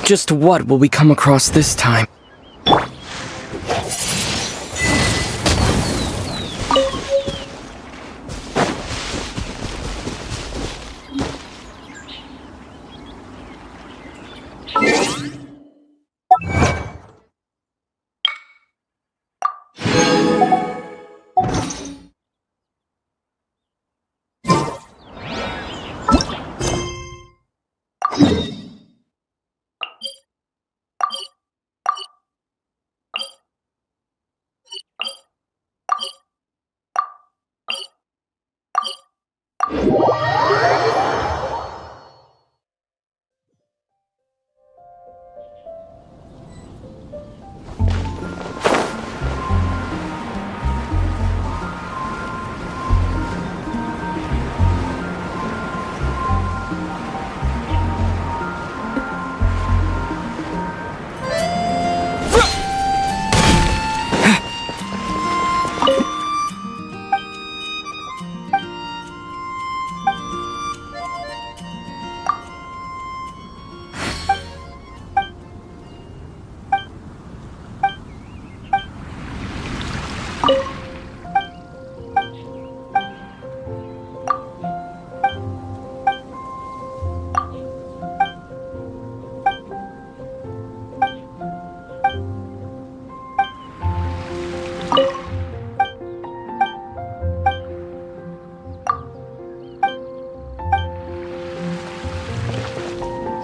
Just what will we come across this time?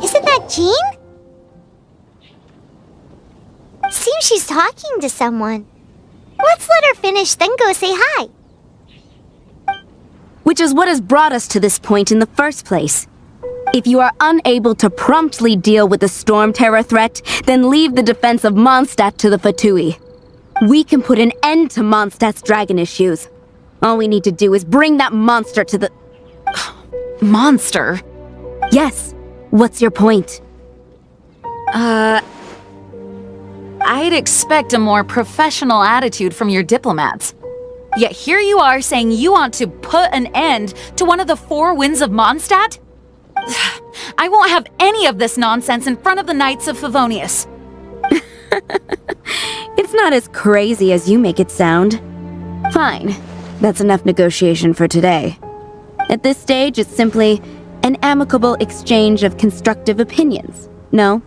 Isn't that Jean? Seems she's talking to someone. Let's let her finish, then go say hi. Which is what has brought us to this point in the first place. If you are unable to promptly deal with the Storm Terror threat, then leave the defense of Mondstadt to the Fatui. We can put an end to Mondstadt's dragon issues. All we need to do is bring that monster to the... Monster? Yes. What's your point? I'd expect a more professional attitude from your diplomats. Yet here you are saying you want to put an end to one of the four winds of Mondstadt? I won't have any of this nonsense in front of the Knights of Favonius. It's not as crazy as you make it sound. Fine. That's enough negotiation for today. At this stage, it's simply an amicable exchange of constructive opinions. No?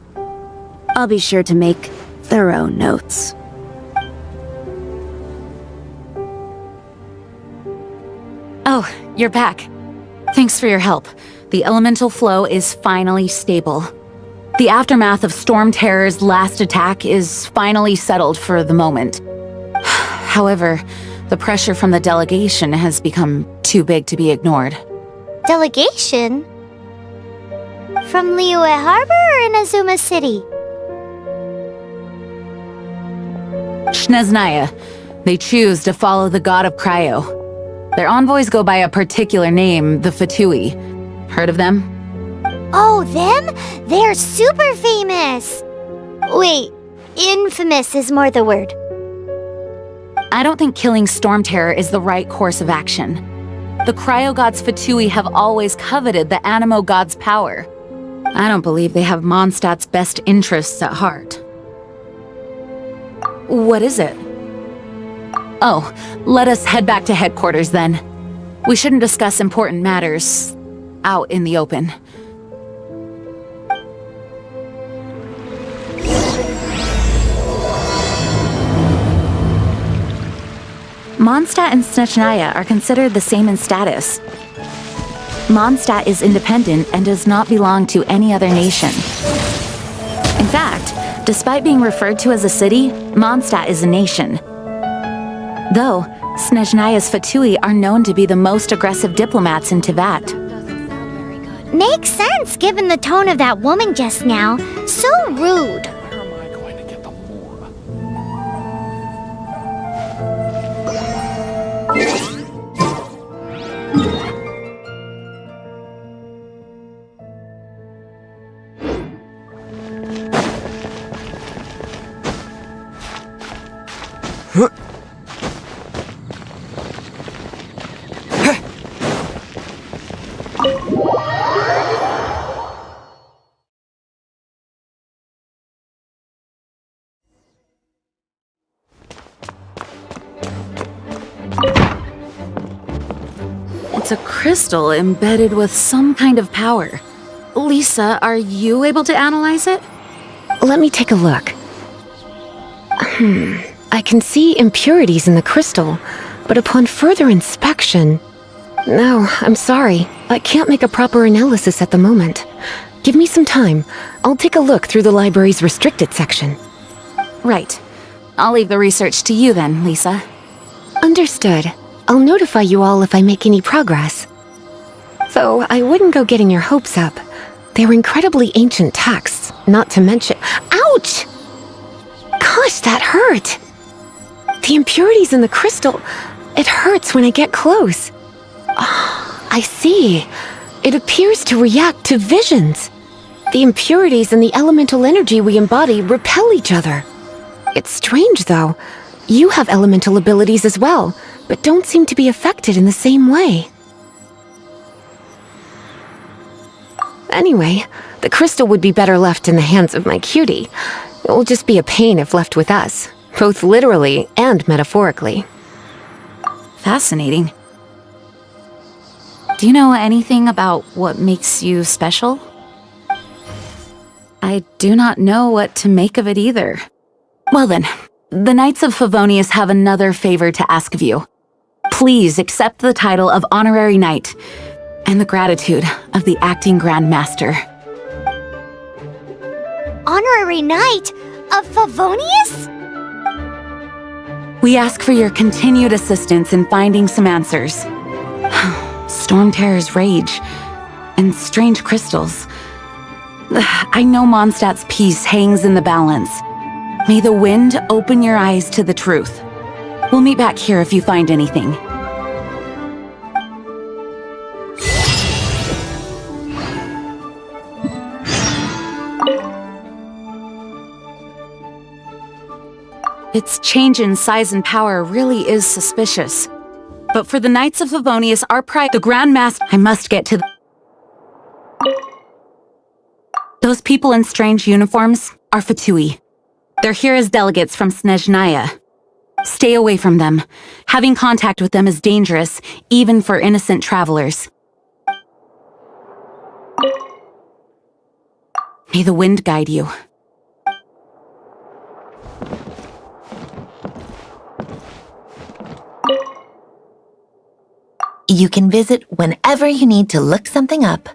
I'll be sure to make thorough notes. Oh, you're back. Thanks for your help. The elemental flow is finally stable. The aftermath of Storm Terror's last attack is finally settled for the moment. However, the pressure from the delegation has become too big to be ignored. Delegation? From Liyue Harbor or Inazuma City? Shneznaya. They choose to follow the god of Cryo. Their envoys go by a particular name, the Fatui. Heard of them? Oh, them? They're super famous! Wait, infamous is more the word. I don't think killing Storm Terror is the right course of action. The Cryo God's Fatui have always coveted the Animo God's power. I don't believe they have Mondstadt's best interests at heart. What is it? Oh, let us head back to headquarters then. We shouldn't discuss important matters out in the open. Mondstadt and Snezhnaya are considered the same in status. Mondstadt is independent and does not belong to any other nation. In fact, despite being referred to as a city, Mondstadt is a nation. Though, Snezhnaya's Fatui are known to be the most aggressive diplomats in Teyvat. Makes sense given the tone of that woman just now. So rude. Huh? It's a crystal embedded with some kind of power. Lisa, are you able to analyze it? Let me take a look. I can see impurities in the crystal, but upon further inspection... No, I'm sorry. I can't make a proper analysis at the moment. Give me some time. I'll take a look through the library's restricted section. Right. I'll leave the research to you then, Lisa. Understood. I'll notify you all if I make any progress. Though I wouldn't go getting your hopes up. They're incredibly ancient texts, not to mention— Ouch! Gosh, that hurt! The impurities in the crystal— it hurts when I get close. Oh, I see. It appears to react to visions. The impurities and the elemental energy we embody repel each other. It's strange, though. You have elemental abilities as well, but don't seem to be affected in the same way. Anyway, the crystal would be better left in the hands of my cutie. It will just be a pain if left with us, both literally and metaphorically. Fascinating. Do you know anything about what makes you special? I do not know what to make of it either. Well then, the Knights of Favonius have another favor to ask of you. Please accept the title of Honorary Knight and the gratitude of the Acting Grand Master. Honorary Knight of Favonius? We ask for your continued assistance in finding some answers. Storm Terror's rage, and strange crystals. I know Mondstadt's peace hangs in the balance. May the wind open your eyes to the truth. We'll meet back here if you find anything. Its change in size and power really is suspicious. But for the Knights of Favonius, our pride, the Grand Master— I must get to Those people in strange uniforms are Fatui. They're here as delegates from Snezhnaya. Stay away from them. Having contact with them is dangerous, even for innocent travelers. May the wind guide you. You can visit whenever you need to look something up.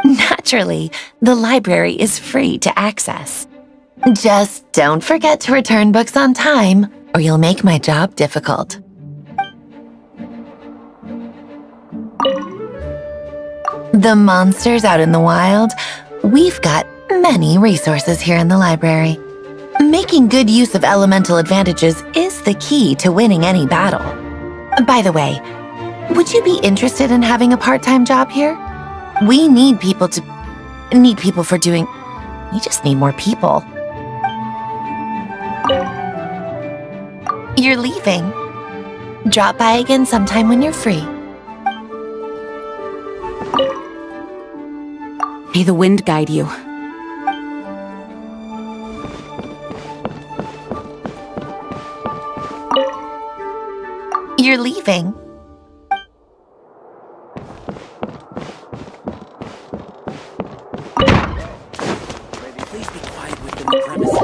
Naturally, the library is free to access. Just don't forget to return books on time, or you'll make my job difficult. The monsters out in the wild, we've got many resources here in the library. Making good use of elemental advantages is the key to winning any battle. By the way, would you be interested in having a part-time job here? We need people for doing— we just need more people. You're leaving. Drop by again sometime when you're free. May the wind guide you. You're leaving. Please be quiet within the premises.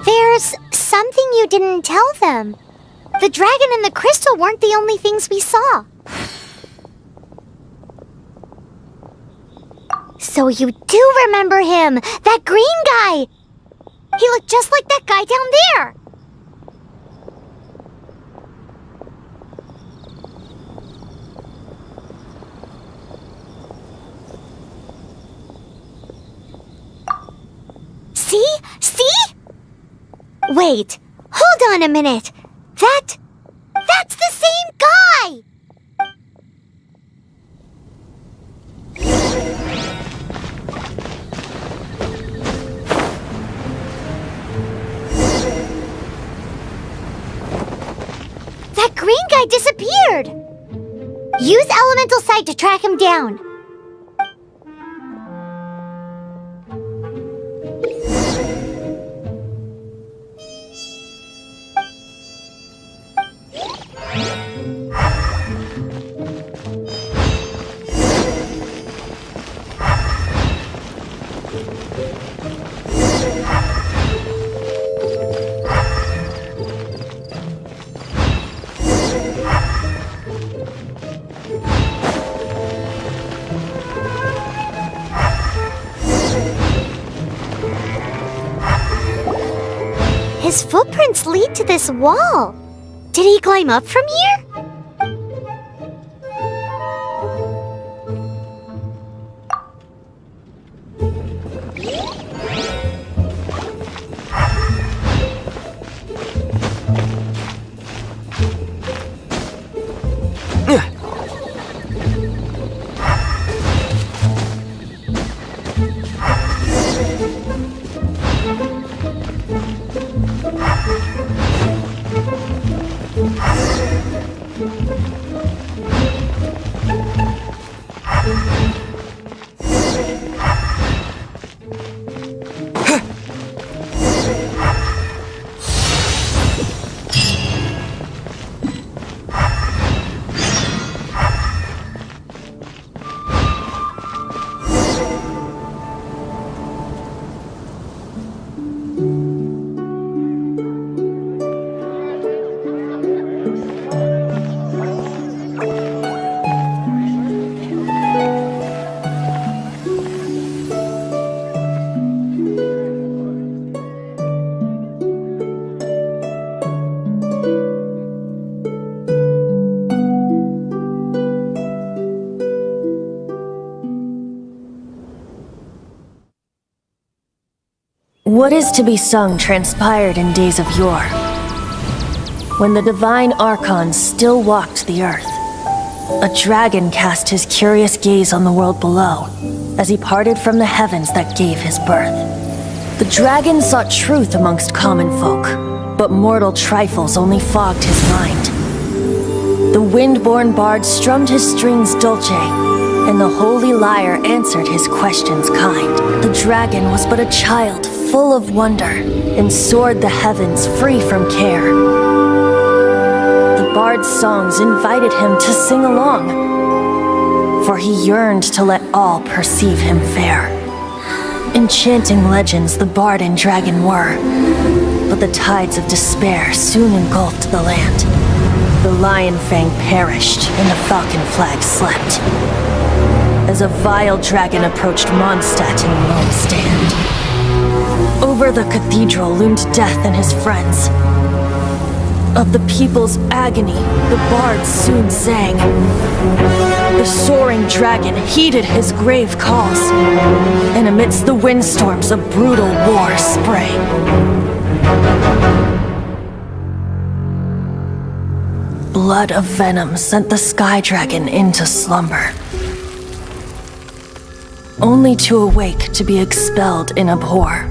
There's something you didn't tell them. The dragon and the crystal weren't the only things we saw. So you do remember him, that green guy! He looked just like that guy down there! See? See? Wait, hold on a minute. That's the same guy! That green guy disappeared! Use elemental sight to track him down. His footprints lead to this wall. Did he climb up from here? What is to be sung transpired in days of yore, when the divine archons still walked the earth. A dragon cast his curious gaze on the world below, as he parted from the heavens that gave his birth. The dragon sought truth amongst common folk, but mortal trifles only fogged his mind. The wind-born bard strummed his strings dulce, and the holy lyre answered his questions kind. The dragon was but a child, full of wonder, and soared the heavens free from care. The bard's songs invited him to sing along, for he yearned to let all perceive him fair. Enchanting legends the bard and dragon were, but the tides of despair soon engulfed the land. The lion fang perished, and the falcon flag slept, as a vile dragon approached Mondstadt in lone stand. Over the cathedral loomed death and his friends. Of the people's agony, the bard soon sang. The soaring dragon heeded his grave calls, and amidst the windstorms a brutal war sprang. Blood of venom sent the sky dragon into slumber, only to awake to be expelled in abhor.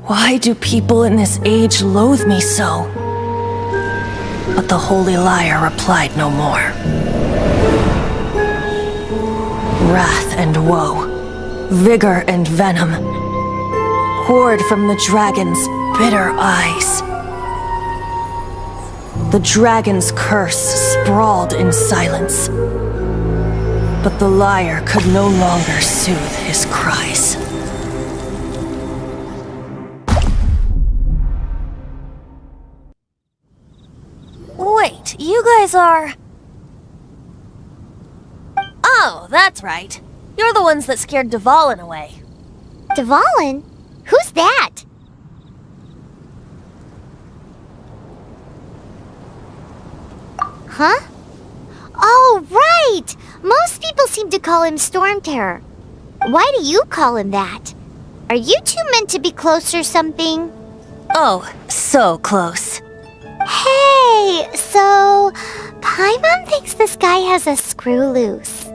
Why do people in this age loathe me so? But the holy lyre replied no more. Wrath and woe, vigor and venom, poured from the dragon's bitter eyes. The dragon's curse sprawled in silence, but the lyre could no longer soothe his cries. Wait, you guys are... Oh, that's right. You're the ones that scared Dvalin away. Dvalin? Who's that? Huh? Oh, right! Most people seem to call him Storm Terror. Why do you call him that? Are you two meant to be close or something? Oh, so close. Hey, so Paimon thinks this guy has a screw loose.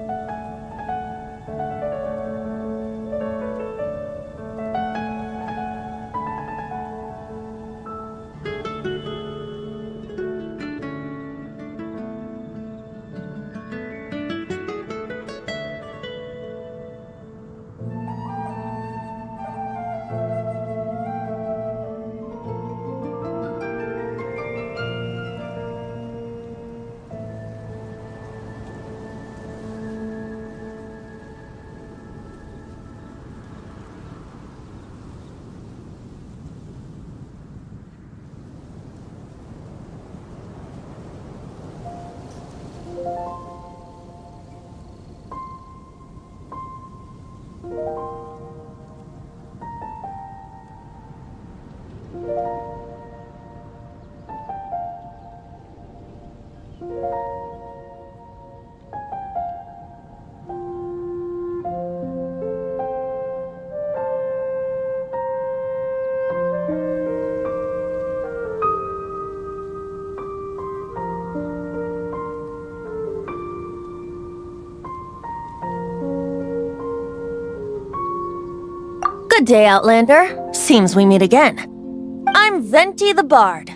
Good day, Outlander. Seems we meet again. I'm Venti the Bard.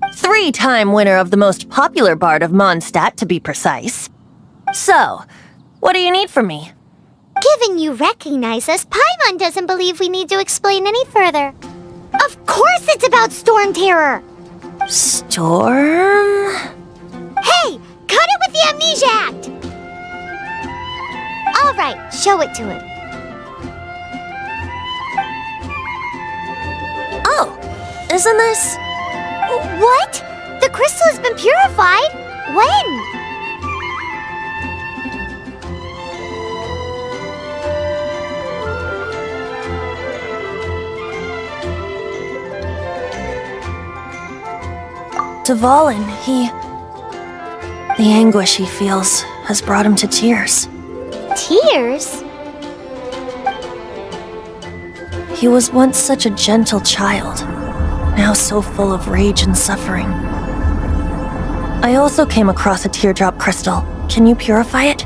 3-time winner of the most popular bard of Mondstadt, to be precise. So, what do you need from me? Given you recognize us, Paimon doesn't believe we need to explain any further. Of course it's about Storm Terror! Storm? Hey! Cut it with the Amnesia Act! Alright, show it to him. Oh, isn't this... What? The crystal has been purified? When? Dvalin, the anguish he feels has brought him to tears. Tears? He was once such a gentle child, now so full of rage and suffering. I also came across a teardrop crystal. Can you purify it?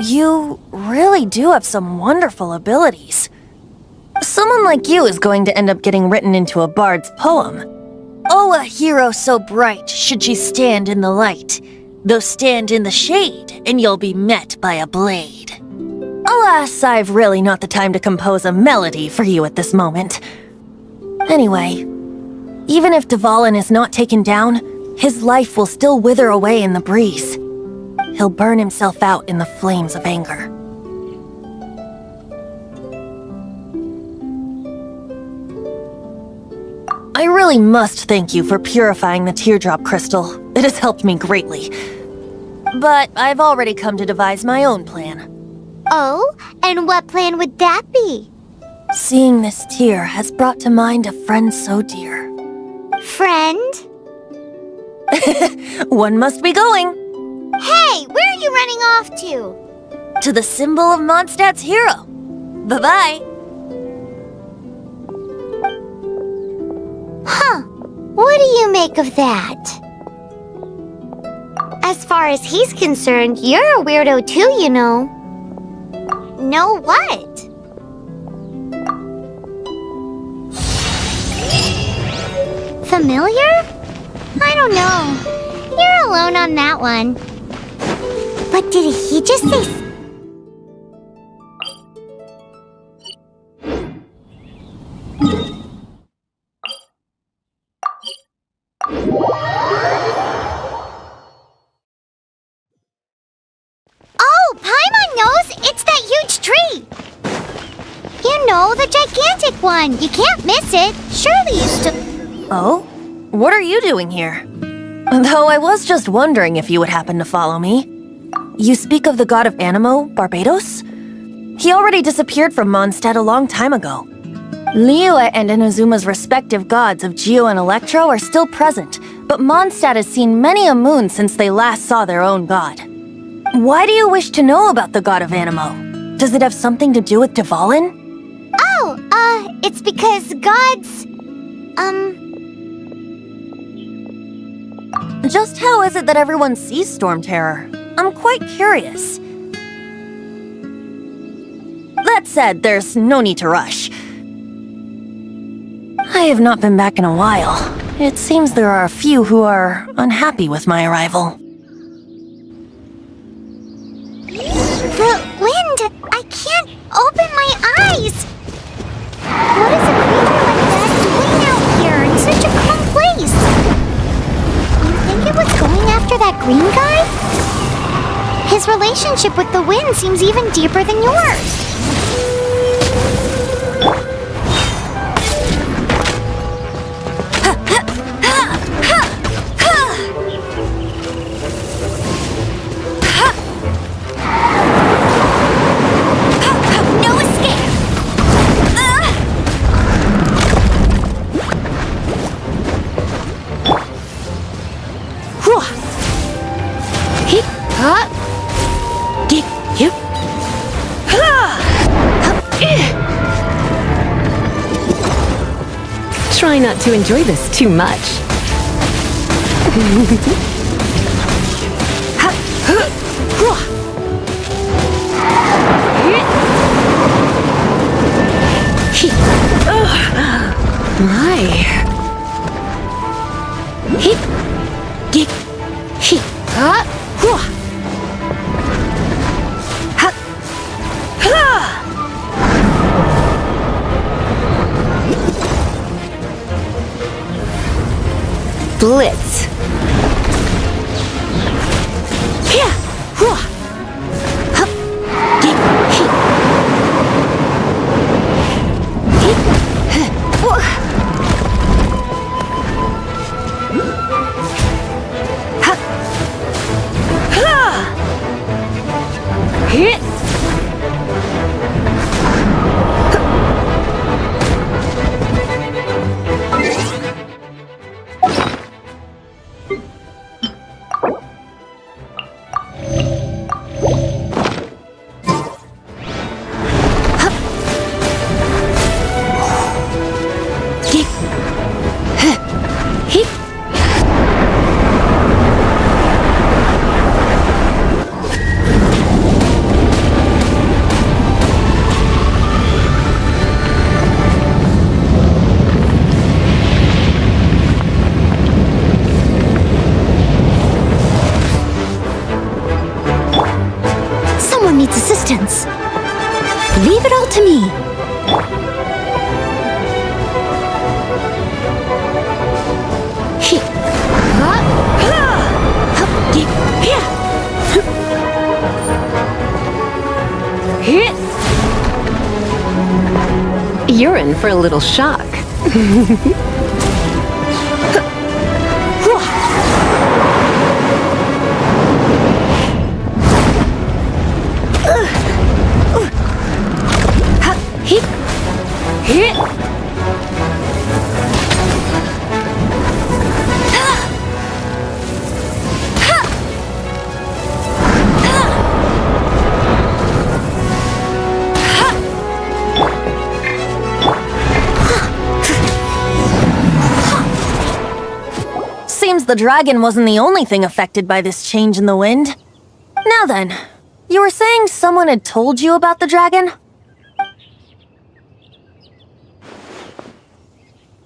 You really do have some wonderful abilities. Someone like you is going to end up getting written into a bard's poem. Oh, a hero so bright should she stand in the light, though stand in the shade, and you'll be met by a blade. Alas, I've really not the time to compose a melody for you at this moment. Anyway, even if Dvalin is not taken down, his life will still wither away in the breeze. He'll burn himself out in the flames of anger. I really must thank you for purifying the teardrop crystal. It has helped me greatly. But I've already come to devise my own plan. Oh? And what plan would that be? Seeing this tear has brought to mind a friend so dear. Friend? One must be going. Hey, where are you running off to? To the symbol of Mondstadt's hero. Bye-bye. Huh. What do you make of that? As far as he's concerned, you're a weirdo too, you know. Know what? Familiar? I don't know. You're alone on that one. But did he just say... Oh, Paimon knows! It's that huge tree! You know, the gigantic one! You can't miss it! Surely you still... Oh? What are you doing here? Though I was just wondering if you would happen to follow me. You speak of the god of Animo, Barbados? He already disappeared from Mondstadt a long time ago. Liyue and Inazuma's respective gods of Geo and Electro are still present, but Mondstadt has seen many a moon since they last saw their own god. Why do you wish to know about the god of Animo? Does it have something to do with Dvalin? Oh, it's because gods... Just how is it that everyone sees Storm Terror? I'm quite curious. That said, there's no need to rush. I have not been back in a while. It seems there are a few who are unhappy with my arrival. The wind! I can't open my eyes! What is a creature like that doing out here in such a calm place? You think it was going after that green guy? His relationship with the wind seems even deeper than yours. Try not to enjoy this too much. Blitz. Needs assistance. Leave it all to me. You're in for a little shock. Seems the dragon wasn't the only thing affected by this change in the wind. Now then, you were saying someone had told you about the dragon?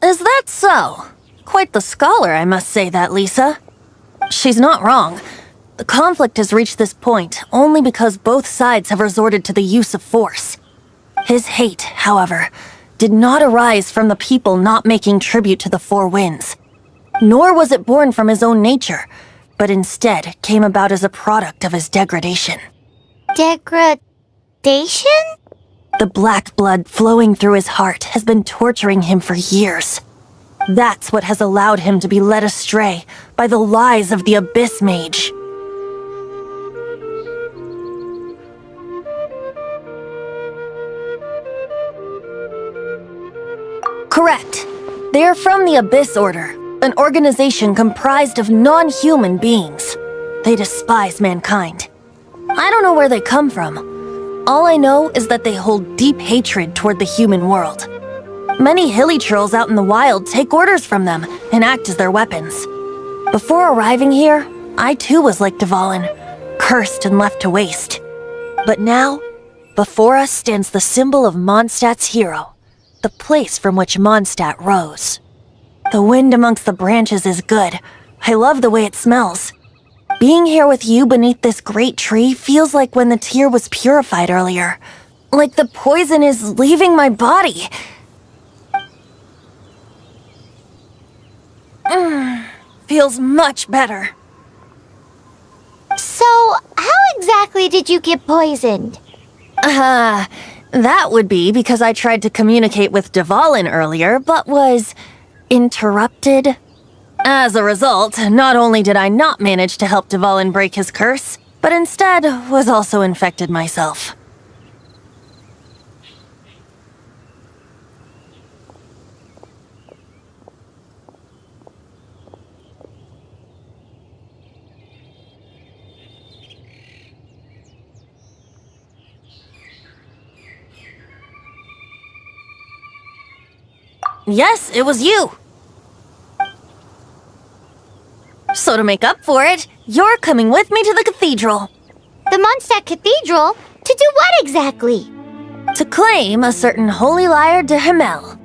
Is that so? Quite the scholar, I must say that, Lisa. She's not wrong. The conflict has reached this point only because both sides have resorted to the use of force. His hate, however, did not arise from the people not making tribute to the Four Winds. Nor was it born from his own nature, but instead came about as a product of his degradation. Degradation? The black blood flowing through his heart has been torturing him for years. That's what has allowed him to be led astray by the lies of the Abyss Mage. Correct. They are from the Abyss Order, an organization comprised of non-human beings. They despise mankind. I don't know where they come from. All I know is that they hold deep hatred toward the human world. Many hilly trolls out in the wild take orders from them and act as their weapons. Before arriving here, I too was like Dvalin, cursed and left to waste. But now, before us stands the symbol of Mondstadt's hero, the place from which Mondstadt rose. The wind amongst the branches is good. I love the way it smells. Being here with you beneath this great tree feels like when the tear was purified earlier. Like the poison is leaving my body. Feels much better. So, how exactly did you get poisoned? That would be because I tried to communicate with Dvalin earlier, but was interrupted. As a result, not only did I not manage to help Dvalin break his curse, but instead was also infected myself. Yes, it was you. So to make up for it, you're coming with me to the cathedral. The Mondstadt Cathedral? To do what exactly? To claim a certain holy lyre de Himmel.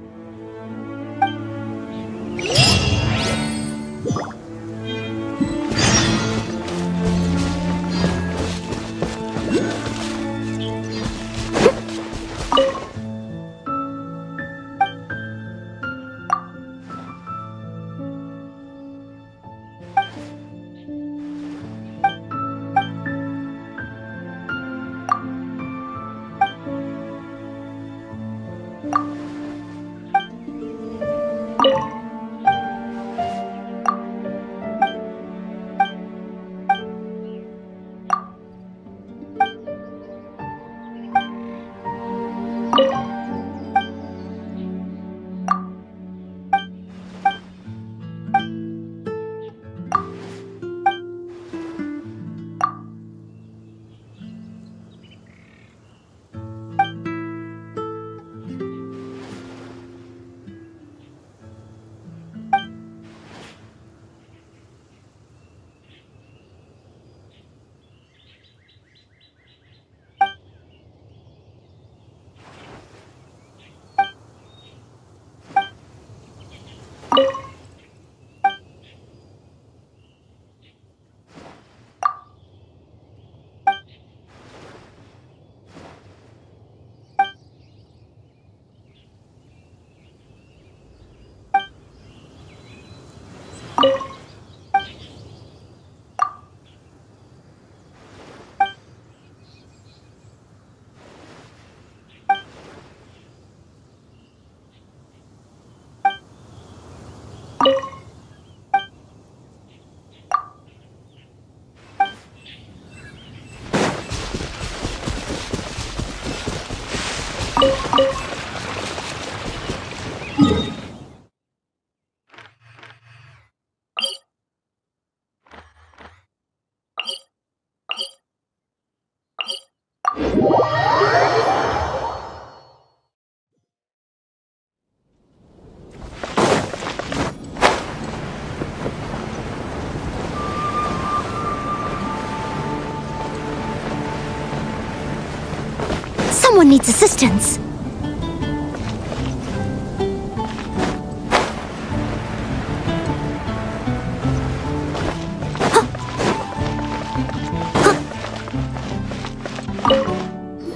Someone needs assistance.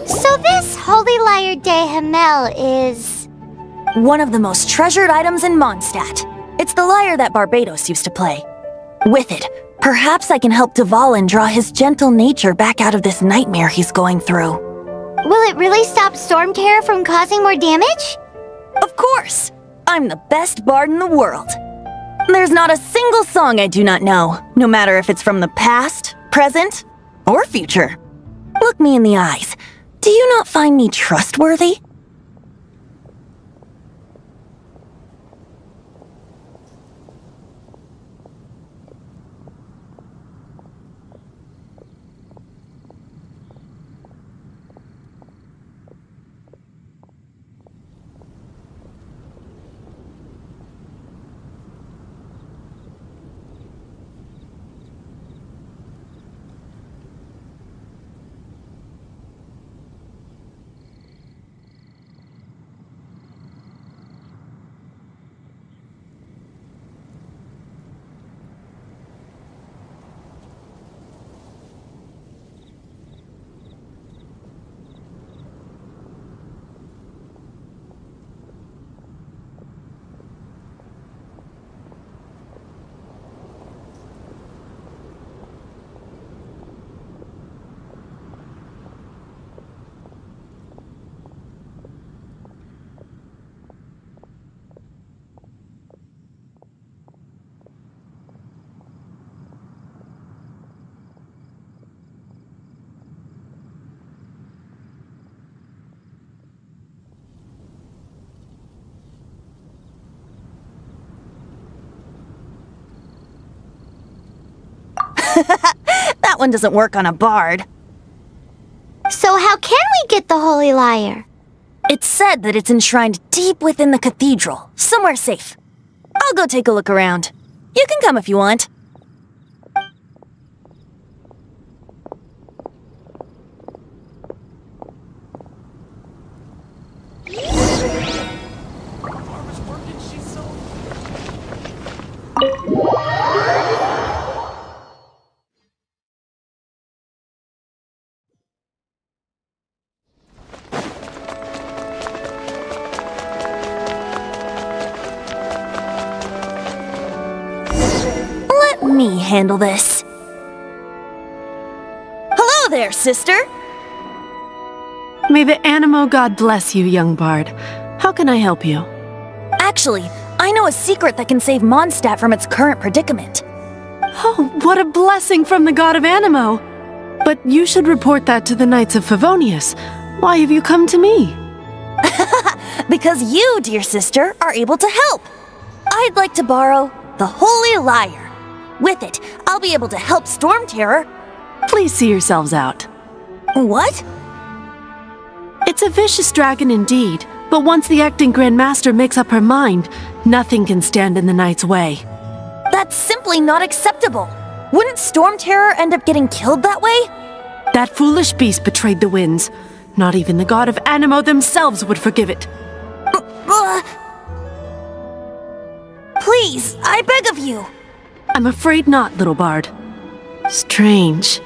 So this Holy Lyre de Himmel is... one of the most treasured items in Mondstadt. It's the lyre that Barbados used to play. With it, perhaps I can help Dvalin draw his gentle nature back out of this nightmare he's going through. Will it really stop Storm Terror from causing more damage? Of course! I'm the best bard in the world. There's not a single song I do not know, no matter if it's from the past, present, or future. Look me in the eyes. Do you not find me trustworthy? That one doesn't work on a bard. So how can we get the Holy Lyre? It's said that it's enshrined deep within the cathedral, somewhere safe. I'll go take a look around. You can come if you want. Let me handle this. Hello there, sister! May the Animo God bless you, young bard. How can I help you? Actually, I know a secret that can save Mondstadt from its current predicament. Oh, what a blessing from the god of Animo! But you should report that to the Knights of Favonius. Why have you come to me? Because you, dear sister, are able to help. I'd like to borrow the Holy Lyre. With it, I'll be able to help Storm Terror. Please see yourselves out. What? It's a vicious dragon indeed, but once the acting Grand Master makes up her mind, nothing can stand in the Knight's way. That's simply not acceptable. Wouldn't Storm Terror end up getting killed that way? That foolish beast betrayed the winds. Not even the god of Animo themselves would forgive it. Please, I beg of you. I'm afraid not, little bard. Strange.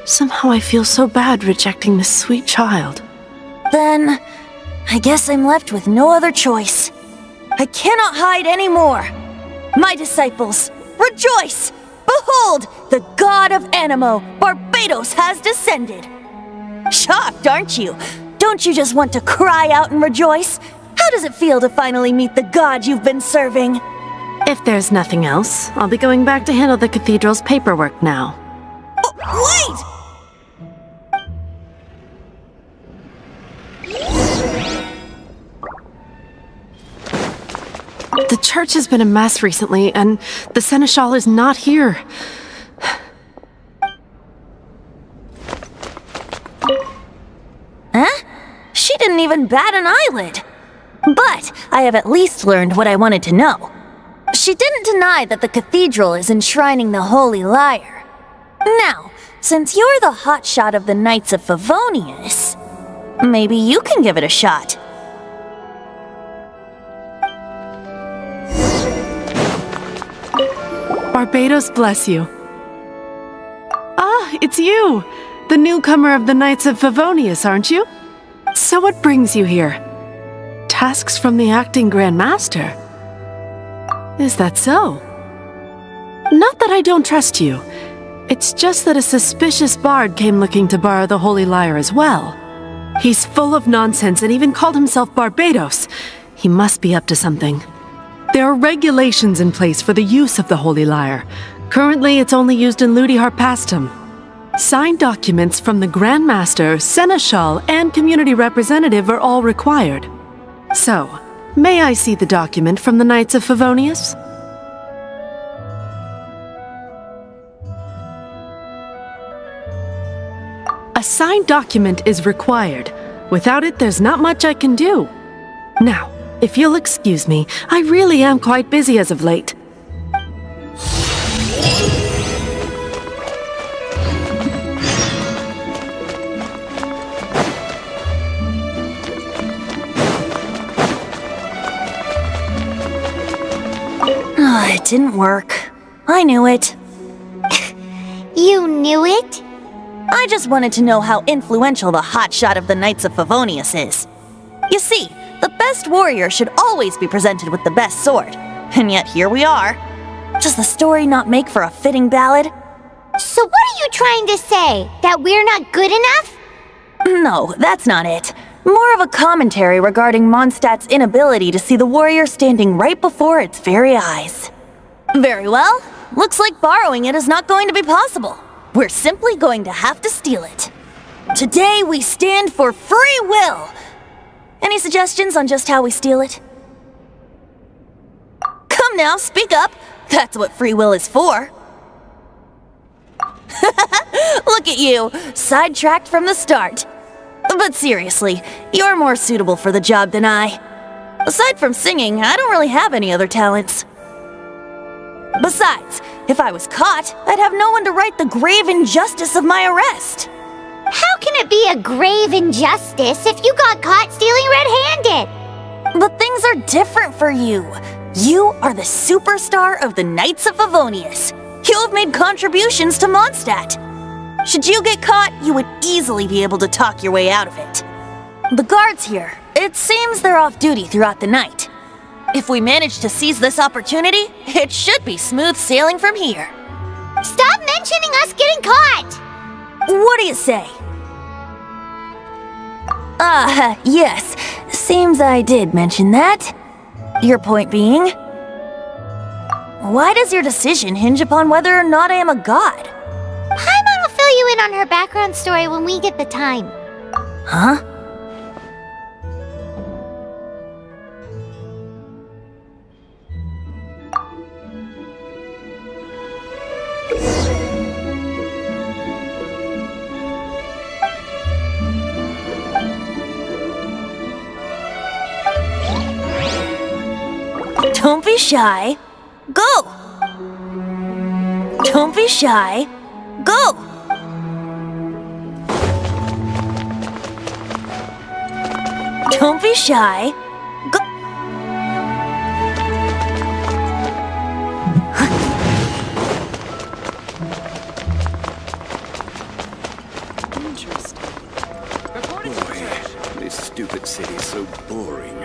Somehow I feel so bad rejecting this sweet child. Then, I guess I'm left with no other choice. I cannot hide anymore. My disciples, rejoice! Behold, the god of Animo, Barbados, has descended. Shocked, aren't you? Don't you just want to cry out and rejoice? How does it feel to finally meet the god you've been serving? If there's nothing else, I'll be going back to handle the cathedral's paperwork now. Wait! The church has been a mess recently, and the Seneschal is not here. Huh? She didn't even bat an eyelid. But I have at least learned what I wanted to know. She didn't deny that the cathedral is enshrining the Holy Lyre. Now, since you're the hotshot of the Knights of Favonius, maybe you can give it a shot. Barbados bless you. Ah, it's you! The newcomer of the Knights of Favonius, aren't you? So what brings you here? Tasks from the acting Grand Master? Is that so? Not that I don't trust you. It's just that a suspicious bard came looking to borrow the Holy Lyre as well. He's full of nonsense and even called himself Barbados. He must be up to something. There are regulations in place for the use of the Holy Lyre. Currently, it's only used in Ludi Harpastum. Signed documents from the Grand Master, Seneschal, and Community Representative are all required. So, may I see the document from the Knights of Favonius? A signed document is required. Without it, there's not much I can do. Now, if you'll excuse me, I really am quite busy as of late. It didn't work. I knew it. You knew it? I just wanted to know how influential the hotshot of the Knights of Favonius is. You see, the best warrior should always be presented with the best sword. And yet here we are. Does the story not make for a fitting ballad? So what are you trying to say? That we're not good enough? No, that's not it. More of a commentary regarding Mondstadt's inability to see the warrior standing right before its very eyes. Very well. Looks like borrowing it is not going to be possible. We're simply going to have to steal it. Today we stand for free will. Any suggestions on just how we steal it? Come now, speak up. That's what free will is for. Look at you, sidetracked from the start. But seriously, you're more suitable for the job than I. Aside from singing, I don't really have any other talents. Besides, if I was caught, I'd have no one to right the grave injustice of my arrest. How can it be a grave injustice if you got caught stealing red-handed? But things are different for you. You are the superstar of the Knights of Favonius. You have made contributions to Mondstadt. Should you get caught, you would easily be able to talk your way out of it. The guards here, it seems they're off duty throughout the night. If we manage to seize this opportunity, it should be smooth sailing from here. Stop mentioning us getting caught! What do you say? Yes. Seems I did mention that. Your point being? Why does your decision hinge upon whether or not I am a god? Paimon will fill you in on her background story when we get the time. Huh? Don't be shy. Go! Don't be shy. Go! Don't be shy. Go! Interesting. Boy, this stupid city's so boring.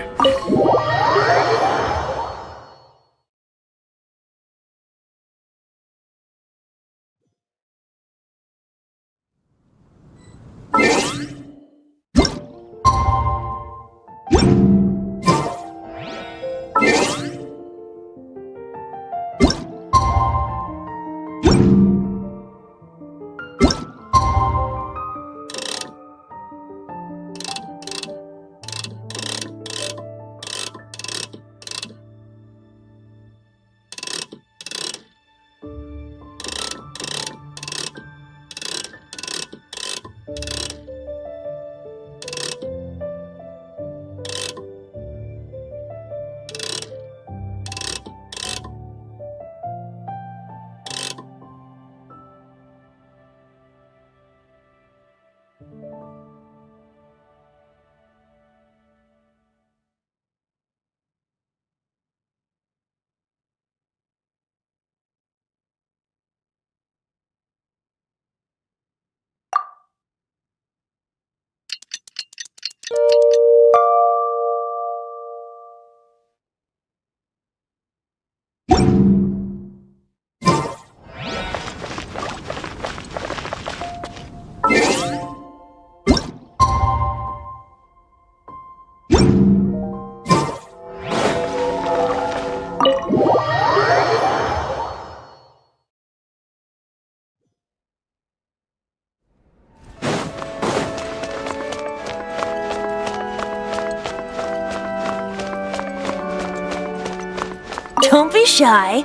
Don't be shy.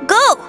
Go!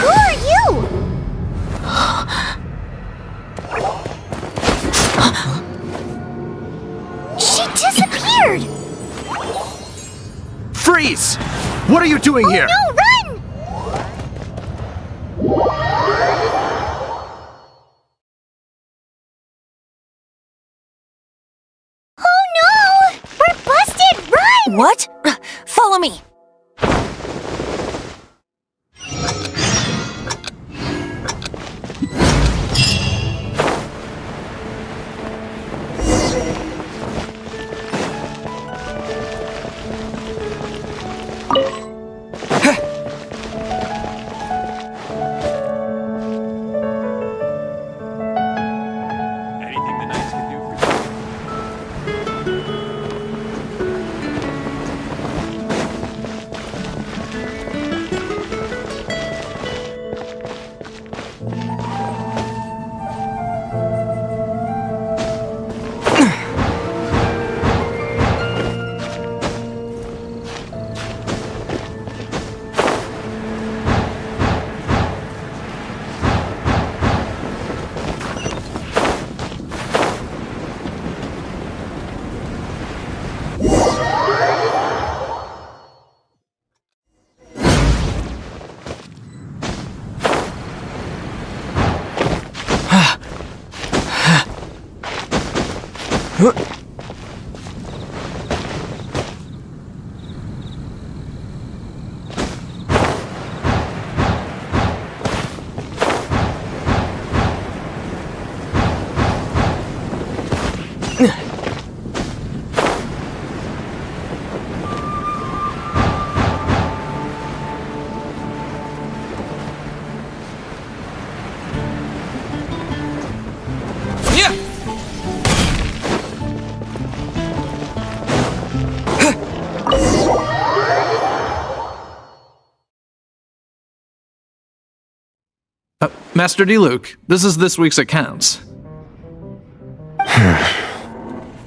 Who are you? She disappeared! Freeze! What are you doing here? No, run! Oh no! We're busted! Run! What? Follow me. Anything the knights can do for you? Master D-Luke, this is this week's accounts.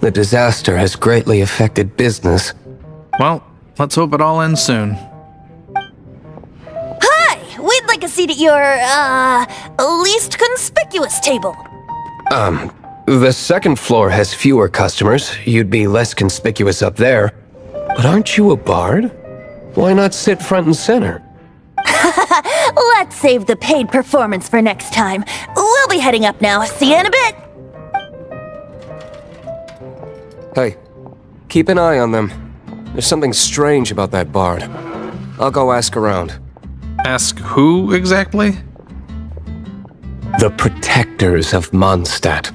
The disaster has greatly affected business. Well, let's hope it all ends soon. Hi! We'd like a seat at your, least conspicuous table. The second floor has fewer customers. You'd be less conspicuous up there. But aren't you a bard? Why not sit front and center? Let's save the paid performance for next time. We'll be heading up now. See you in a bit. Hey, keep an eye on them. There's something strange about that bard. I'll go ask around. Ask who exactly? The protectors of Mondstadt.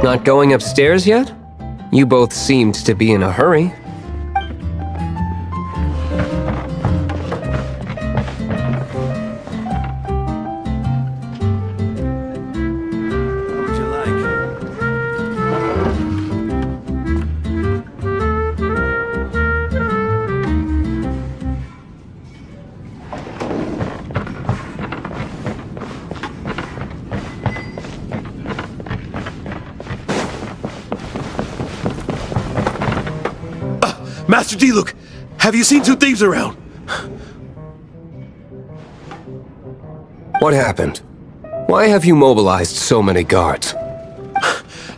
Not going upstairs yet? You both seemed to be in a hurry. What would you like? Master D-Luke, have you seen two thieves around? What happened? Why have you mobilized so many guards?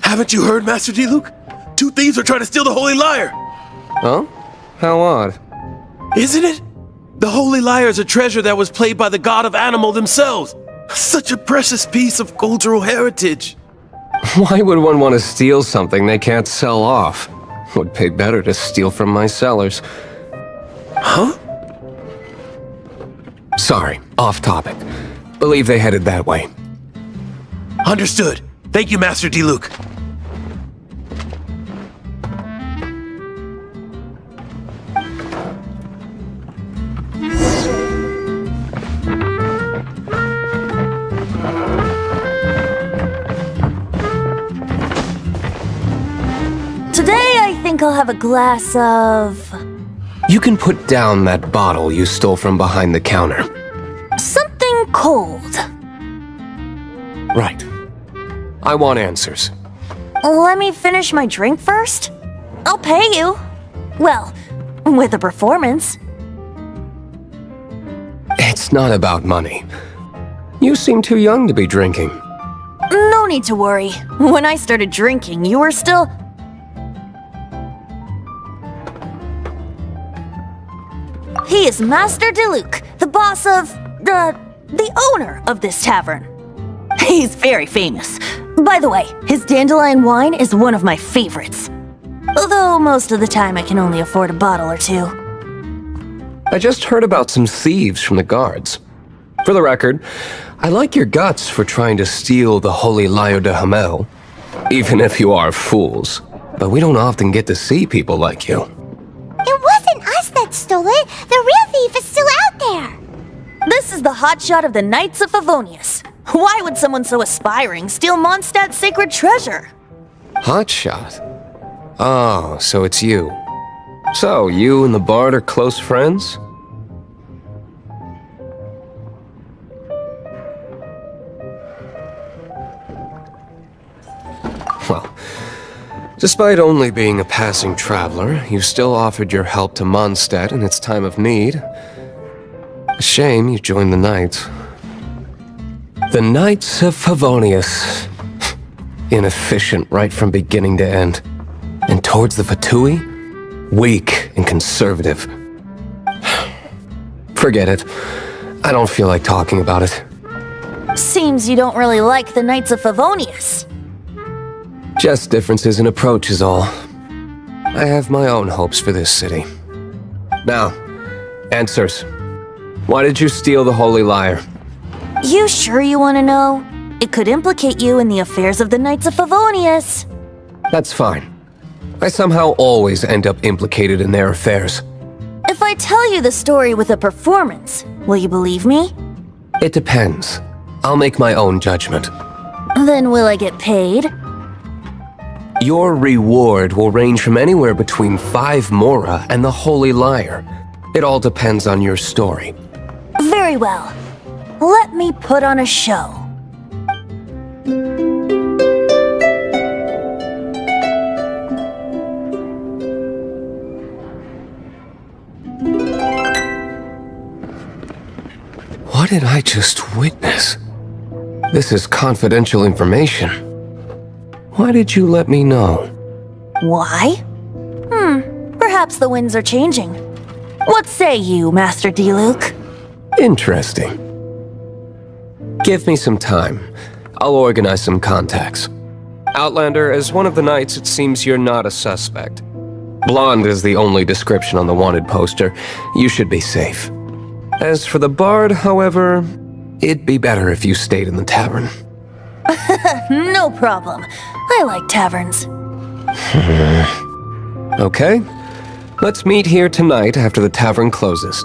Haven't you heard, Master D-Luke? Two thieves are trying to steal the Holy Lyre. Huh? How odd. Isn't it? The Holy Lyre is a treasure that was played by the god of animal themselves. Such a precious piece of cultural heritage. Why would one want to steal something they can't sell off? Would pay better to steal from my sellers. Huh? Sorry, off topic. Believe they headed that way. Understood. Thank you, Master Diluc. Today, I think I'll have a glass of... You can put down that bottle you stole from behind the counter. something cold. Right. I want answers. Let me finish my drink first. I'll pay you. Well, with a performance. It's not about money. You seem too young to be drinking. No need to worry. When I started drinking, you were still... He is Master Diluc, the boss of... the owner of this tavern. He's very famous. By the way, his dandelion wine is one of my favorites. Although most of the time I can only afford a bottle or two. I just heard about some thieves from the guards. For the record, I like your guts for trying to steal the holy Lyre de Hamel. Even if you are fools. But we don't often get to see people like you. It wasn't us that stole it. The real thief is still out there. This is the hotshot of the Knights of Favonius. Why would someone so aspiring steal Mondstadt's sacred treasure? Hotshot? Oh, so it's you. So, you and the Bard are close friends? Well, despite only being a passing traveler, you still offered your help to Mondstadt in its time of need. A shame you joined the Knights. The Knights of Favonius. Inefficient right from beginning to end. And towards the Fatui, weak and conservative. Forget it. I don't feel like talking about it. Seems you don't really like the Knights of Favonius. Just differences in approach is all. I have my own hopes for this city. Now, answers. Why did you steal the Holy Lyre? You sure you want to know? It could implicate you in the affairs of the Knights of Favonius. That's fine. I somehow always end up implicated in their affairs. If I tell you the story with a performance, will you believe me? It depends. I'll make my own judgment. Then will I get paid? Your reward will range from anywhere between 5 Mora and the Holy Lyre. It all depends on your story. Very well. Let me put on a show. What did I just witness? This is confidential information. Why did you let me know? Why? Perhaps the winds are changing. What say you, Master Diluc? Interesting. Give me some time. I'll organize some contacts. Outlander, as one of the knights, it seems you're not a suspect. Blonde is the only description on the wanted poster. You should be safe. As for the Bard, however, it'd be better if you stayed in the tavern. No problem. I like taverns. Okay. Let's meet here tonight after the tavern closes.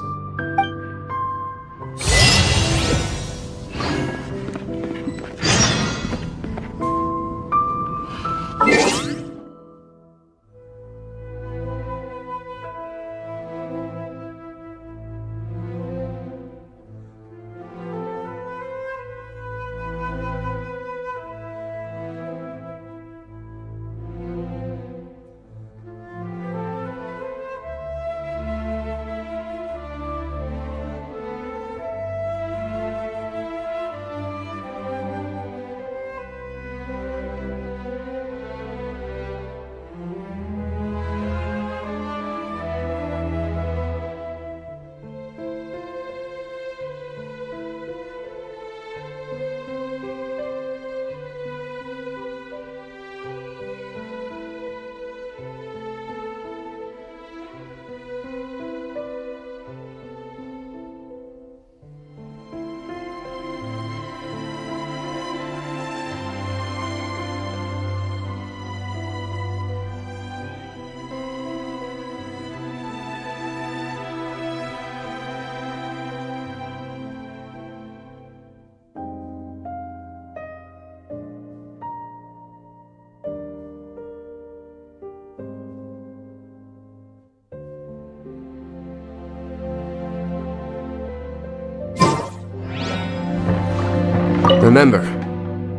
Remember,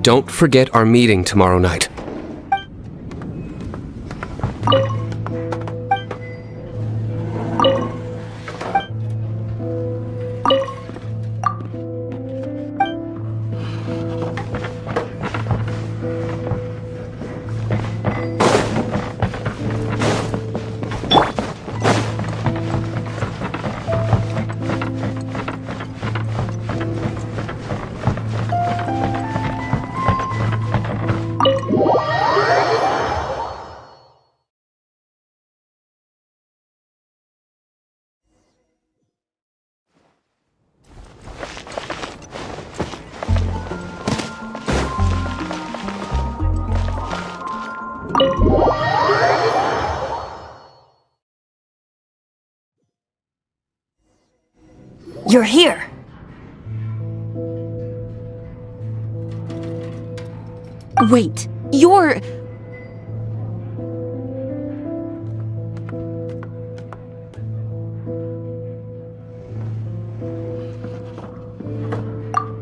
don't forget our meeting tomorrow night. You're here. Wait, you're...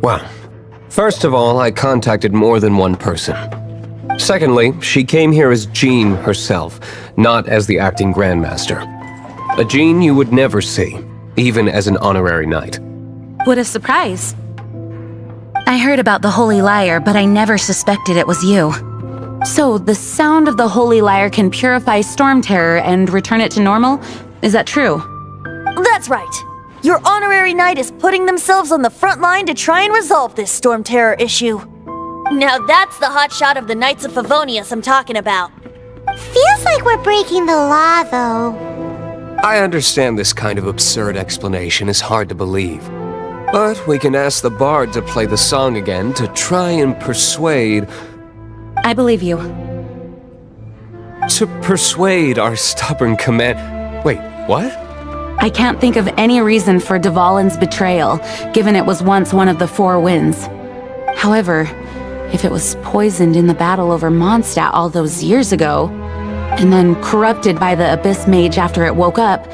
Well, first of all, I contacted more than one person. Secondly, she came here as Jean herself, not as the acting Grandmaster. A Jean you would never see, even as an honorary knight. What a surprise. I heard about the Holy Lyre, but I never suspected it was you. So, the sound of the Holy Lyre can purify Storm Terror and return it to normal? Is that true? That's right. Your honorary knight is putting themselves on the front line to try and resolve this Storm Terror issue. Now that's the hotshot of the Knights of Favonius I'm talking about. Feels like we're breaking the law, though. I understand this kind of absurd explanation is hard to believe. But we can ask the bard to play the song again to try and persuade... I believe you. To persuade our stubborn command... Wait, what? I can't think of any reason for Dvalin's betrayal, given it was once one of the Four Winds. However, if it was poisoned in the battle over Mondstadt all those years ago, and then corrupted by the Abyss Mage after it woke up,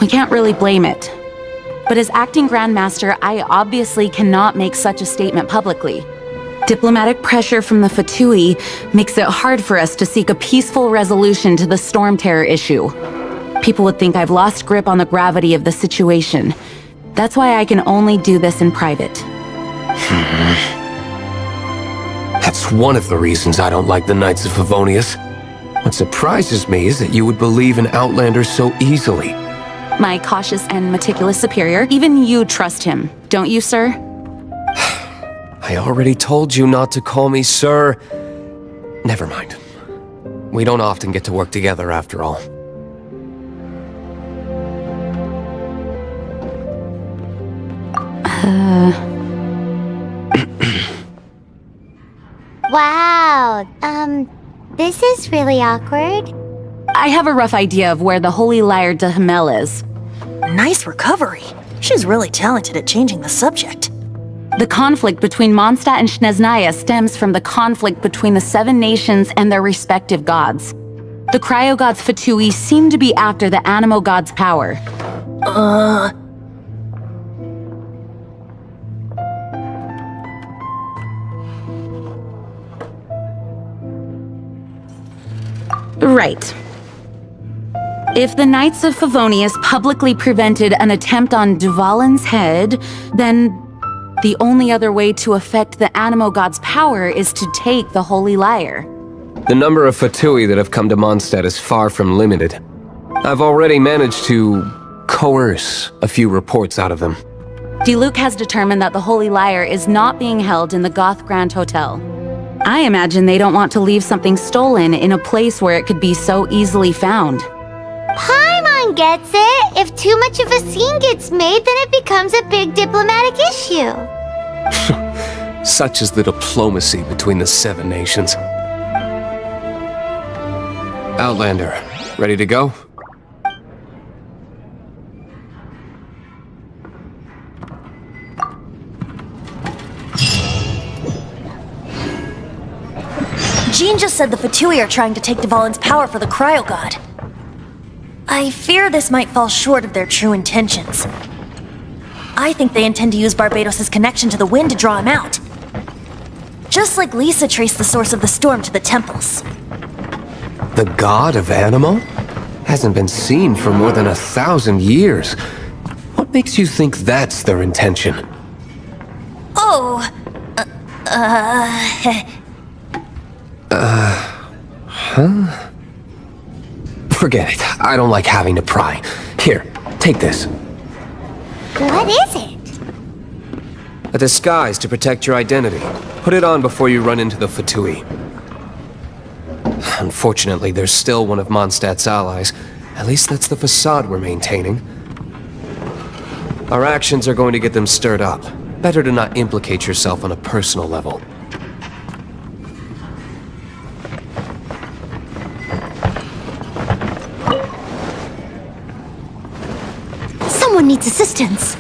we can't really blame it. But as acting Grandmaster, I obviously cannot make such a statement publicly. Diplomatic pressure from the Fatui makes it hard for us to seek a peaceful resolution to the Storm Terror issue. People would think I've lost grip on the gravity of the situation. That's why I can only do this in private. That's one of the reasons I don't like the Knights of Favonius. What surprises me is that you would believe in Outlanders so easily. My cautious and meticulous superior, even you trust him, don't you, sir? I already told you not to call me sir. Never mind. We don't often get to work together after all. Wow, this is really awkward. I have a rough idea of where the Holy Lyre de Himmel is. Nice recovery. She's really talented at changing the subject. The conflict between Mondstadt and Snezhnaya stems from the conflict between the Seven Nations and their respective gods. The cryo-gods Fatui seem to be after the Animo god's power. Right. If the Knights of Favonius publicly prevented an attempt on Dvalin's head, then the only other way to affect the Animo god's power is to take the Holy Lyre. The number of Fatui that have come to Mondstadt is far from limited. I've already managed to coerce a few reports out of them. Diluc has determined that the Holy Lyre is not being held in the Goth Grand Hotel. I imagine they don't want to leave something stolen in a place where it could be so easily found. Paimon gets it. If too much of a scene gets made, then it becomes a big diplomatic issue. Such is the diplomacy between the Seven Nations. Outlander, ready to go? Jean just said the Fatui are trying to take Dvalin's power for the Cryo God. I fear this might fall short of their true intentions. I think they intend to use Barbados' connection to the wind to draw him out. Just like Lisa traced the source of the storm to the temples. The god of Animo? Hasn't been seen for more than 1,000 years. What makes you think that's their intention? Oh, Huh? Forget it. I don't like having to pry. Here, take this. What is it? A disguise to protect your identity. Put it on before you run into the Fatui. Unfortunately, there's still one of Mondstadt's allies. At least that's the facade we're maintaining. Our actions are going to get them stirred up. Better to not implicate yourself on a personal level. Someone needs assistance.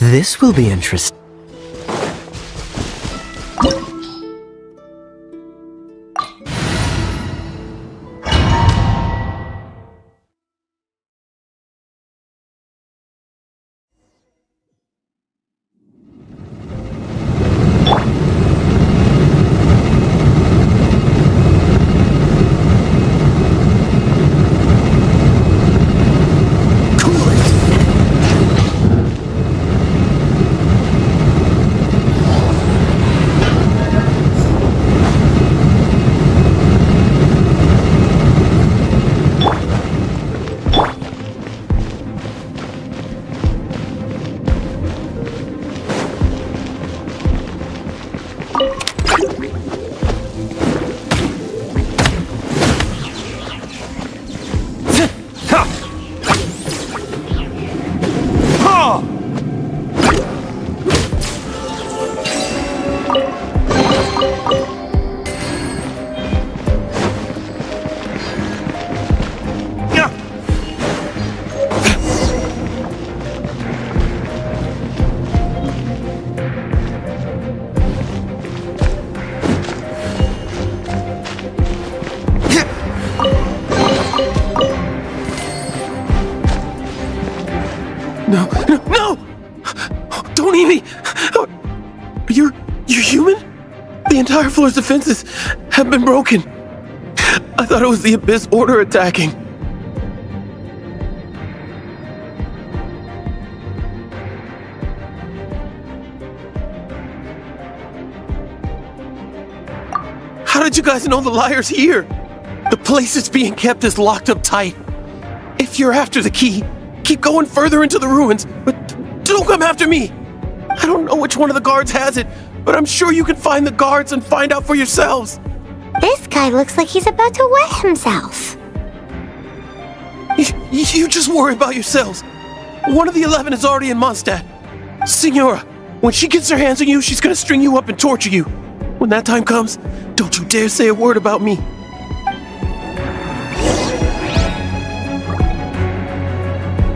This will be interesting. No! Don't eat me! You're human? The entire floor's defenses have been broken. I thought it was the Abyss Order attacking. How did you guys know the liar's here? The place it's being kept is locked up tight. If you're after the key, keep going further into the ruins, but don't come after me. I don't know which one of the guards has it, but I'm sure you can find the guards and find out for yourselves. This guy looks like he's about to wet himself. You just worry about yourselves. One of the 11 is already in Mondstadt. Signora, when she gets her hands on you, she's gonna string you up and torture you. When that time comes, don't you dare say a word about me.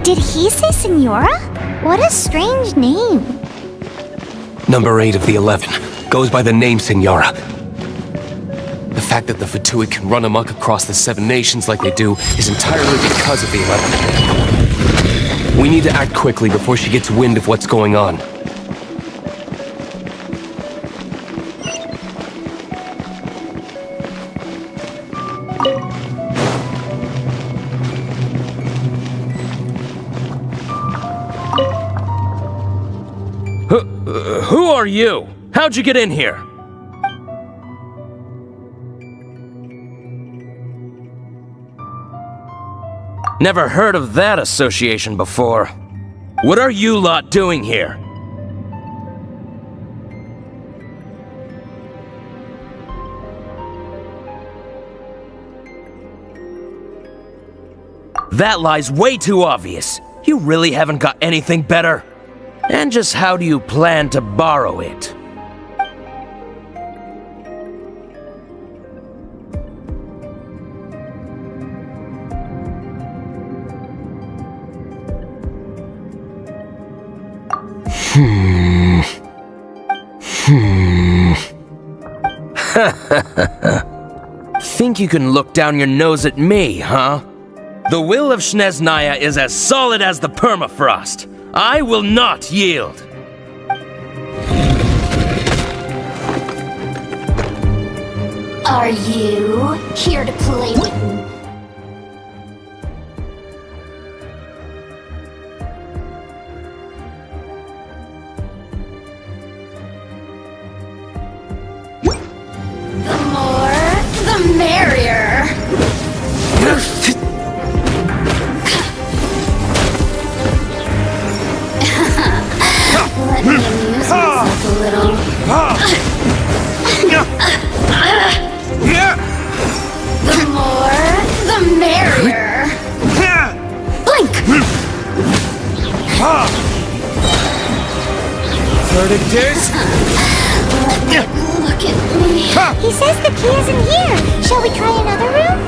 Did he say Senora? What a strange name. Number 8 of the 11 goes by the name Senora. The fact that the Fatui can run amok across the 7 nations like they do is entirely because of the 11. We need to act quickly before she gets wind of what's going on. Who are you? How'd you get in here? Never heard of that association before. What are you lot doing here? That lie's way too obvious. You really haven't got anything better? And just how do you plan to borrow it? Think you can look down your nose at me, huh? The will of Snezhnaya is as solid as the permafrost. I will not yield. Are you here to play with me? The more, the merrier. Let me amuse myself a little. The more, the merrier. Blink! Verdictors? Look at me. He says the key isn't here. Shall we try another room?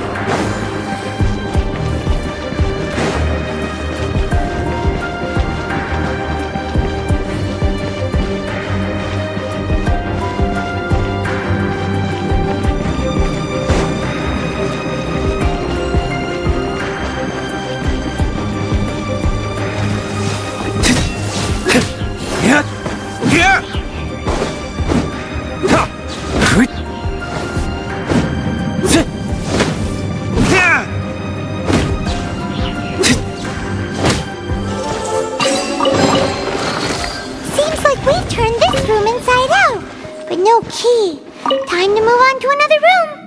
key. Time to move on to another room.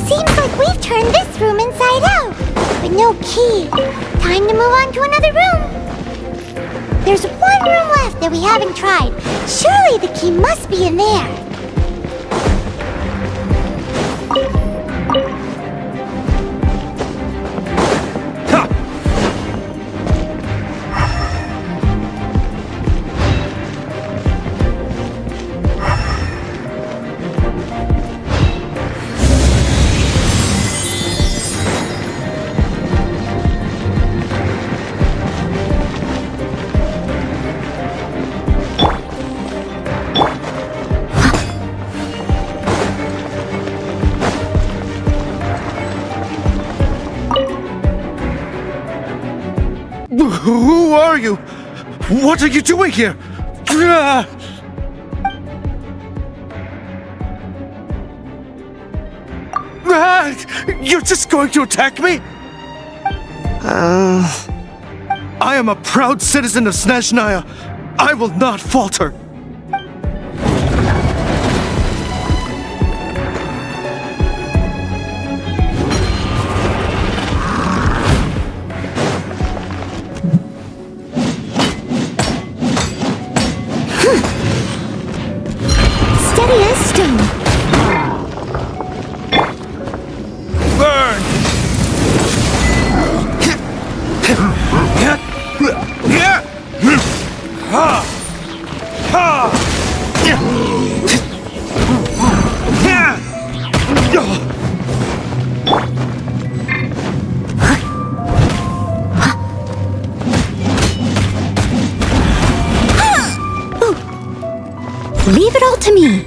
Seems like we've turned this room inside out, but no key. Time to move on to another room. There's one room left that we haven't tried. Surely the key must be in there. Who are you? What are you doing here? You're just going to attack me? I am a proud citizen of Snezhnaya. I will not falter. Steady as stone. Burn! Leave it all to me.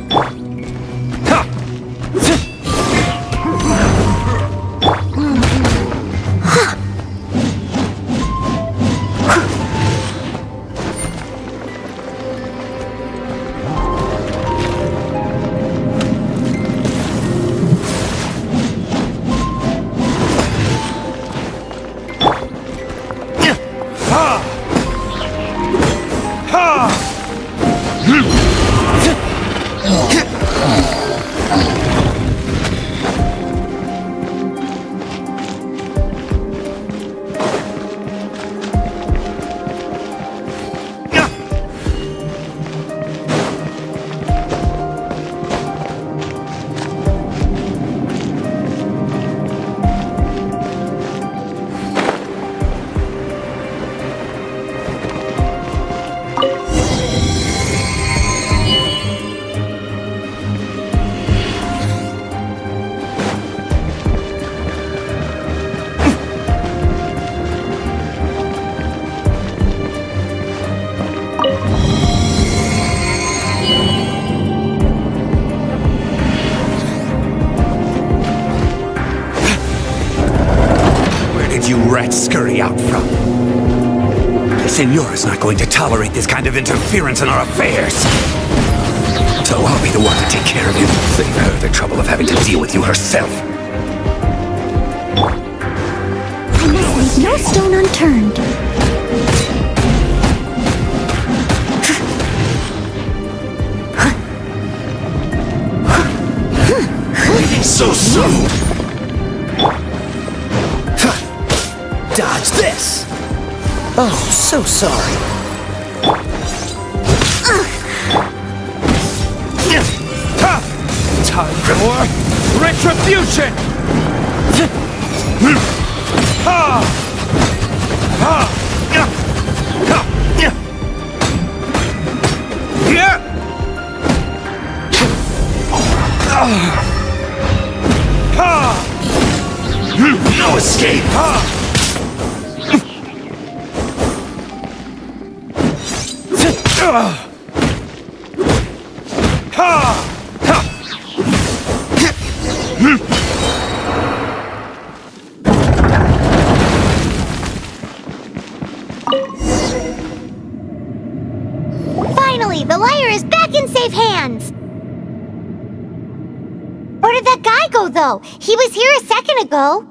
You rats scurry out from? The Senor is not going to tolerate this kind of interference in our affairs. So I'll be the one to take care of you. Save her the trouble of having to deal with you herself. I must leave no stone unturned. Leaving so soon! Dodge this! Oh, so sorry. Time for more retribution! No escape! Finally, the lyre is back in safe hands! Where did that guy go, though? He was here a second ago.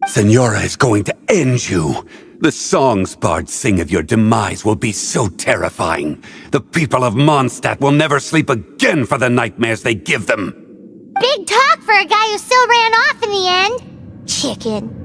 Senora is going to end you. The songs bards sing of your demise will be so terrifying. The people of Mondstadt will never sleep again for the nightmares they give them. Big talk for a guy who still ran off in the end. Chicken.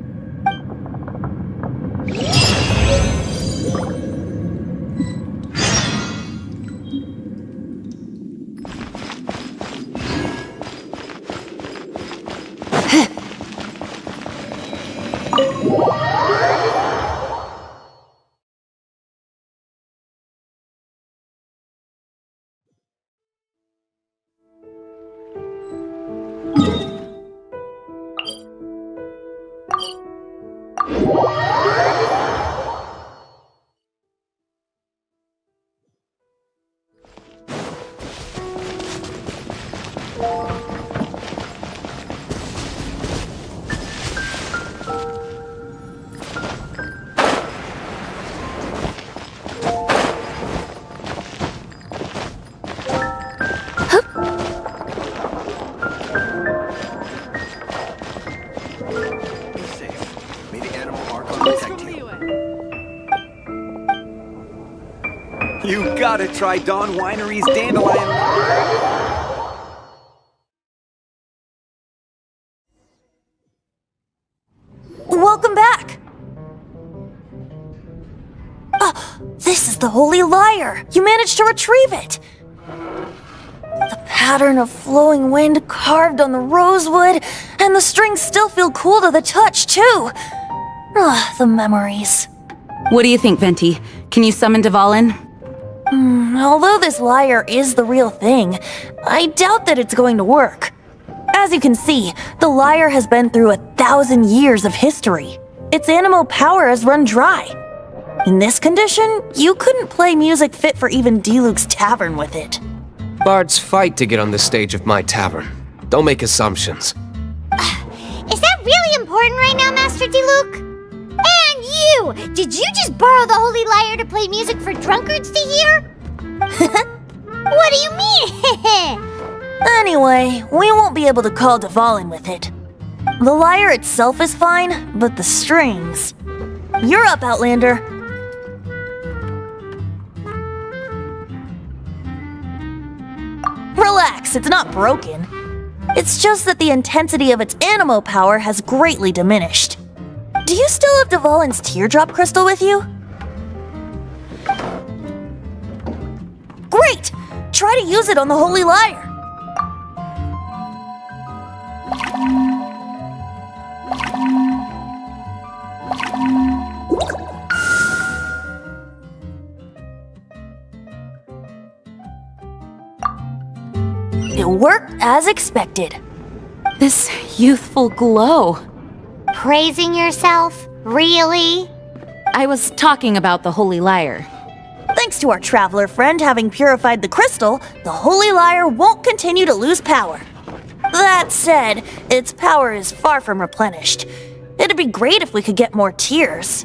You gotta try Dawn Winery's dandelion. Welcome back! This is the Holy Lyre! You managed to retrieve it! The pattern of flowing wind carved on the rosewood, and the strings still feel cool to the touch, too! The memories. What do you think, Venti? Can you summon Dvalin? Although this lyre is the real thing, I doubt that it's going to work. As you can see, the lyre has been through 1,000 years of history. Its animal power has run dry. In this condition, you couldn't play music fit for even D-Luke's tavern with it. Bards fight to get on the stage of my tavern. Don't make assumptions. Is that really important right now, Master D-Luke? And you! Did you just borrow the Holy Lyre to play music for drunkards to hear? What do you mean? Anyway, we won't be able to call Dvalin with it. The lyre itself is fine, but the strings... You're up, Outlander. Relax, it's not broken. It's just that the intensity of its animo power has greatly diminished. Do you still have Dvalin's teardrop crystal with you? Great! Try to use it on the Holy Lyre. It worked as expected. This youthful glow. Praising yourself? Really? I was talking about the Holy Lyre. Thanks to our traveler friend having purified the crystal, the Holy Lyre won't continue to lose power. That said, its power is far from replenished. It'd be great if we could get more tears.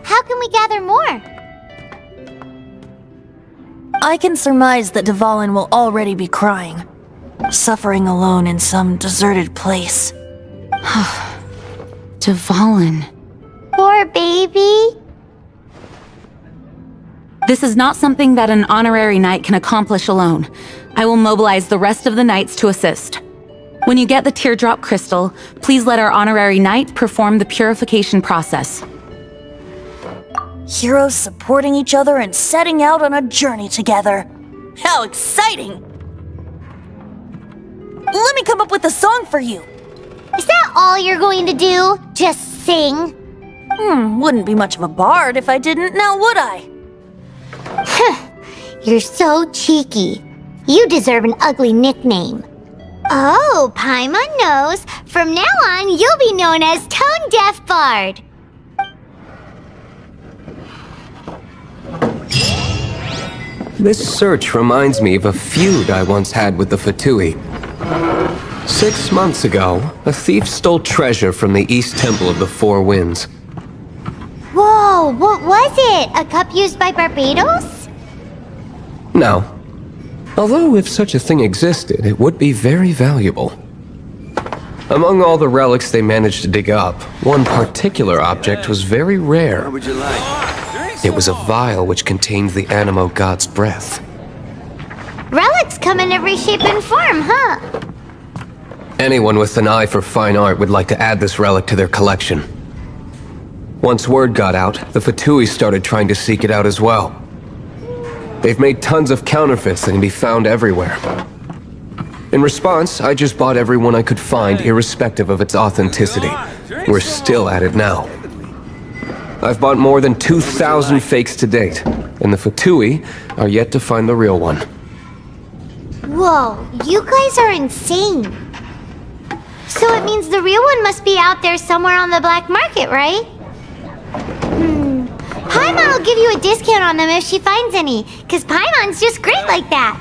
How can we gather more? I can surmise that Dvalin will already be crying, suffering alone in some deserted place. Dvalin. Poor baby. This is not something that an honorary knight can accomplish alone. I will mobilize the rest of the knights to assist. When you get the teardrop crystal, please let our honorary knight perform the purification process. Heroes supporting each other and setting out on a journey together. How exciting! Let me come up with a song for you. Is that all you're going to do? Just sing? Wouldn't be much of a bard if I didn't, now would I? You're so cheeky. You deserve an ugly nickname. Oh, Paimon knows. From now on, you'll be known as Tone Deaf Bard. This search reminds me of a feud I once had with the Fatui. 6 months ago, a thief stole treasure from the East Temple of the Four Winds. Whoa, what was it? A cup used by Barbados? No. Although if such a thing existed, it would be very valuable. Among all the relics they managed to dig up, one particular object was very rare. What would you like? It was a vial which contained the Animo God's breath. Relics come in every shape and form, huh? Anyone with an eye for fine art would like to add this relic to their collection. Once word got out, the Fatui started trying to seek it out as well. They've made tons of counterfeits that can be found everywhere. In response, I just bought every one I could find, irrespective of its authenticity. We're still at it now. I've bought more than 2,000 fakes to date, and the Fatui are yet to find the real one. Whoa, you guys are insane. So it means the real one must be out there somewhere on the black market, right? Paimon will give you a discount on them if she finds any, because Paimon's just great like that.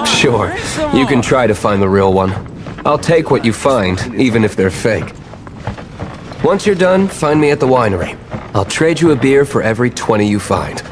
Sure, you can try to find the real one. I'll take what you find, even if they're fake. Once you're done, find me at the winery. I'll trade you a beer for every 20 you find.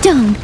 stone.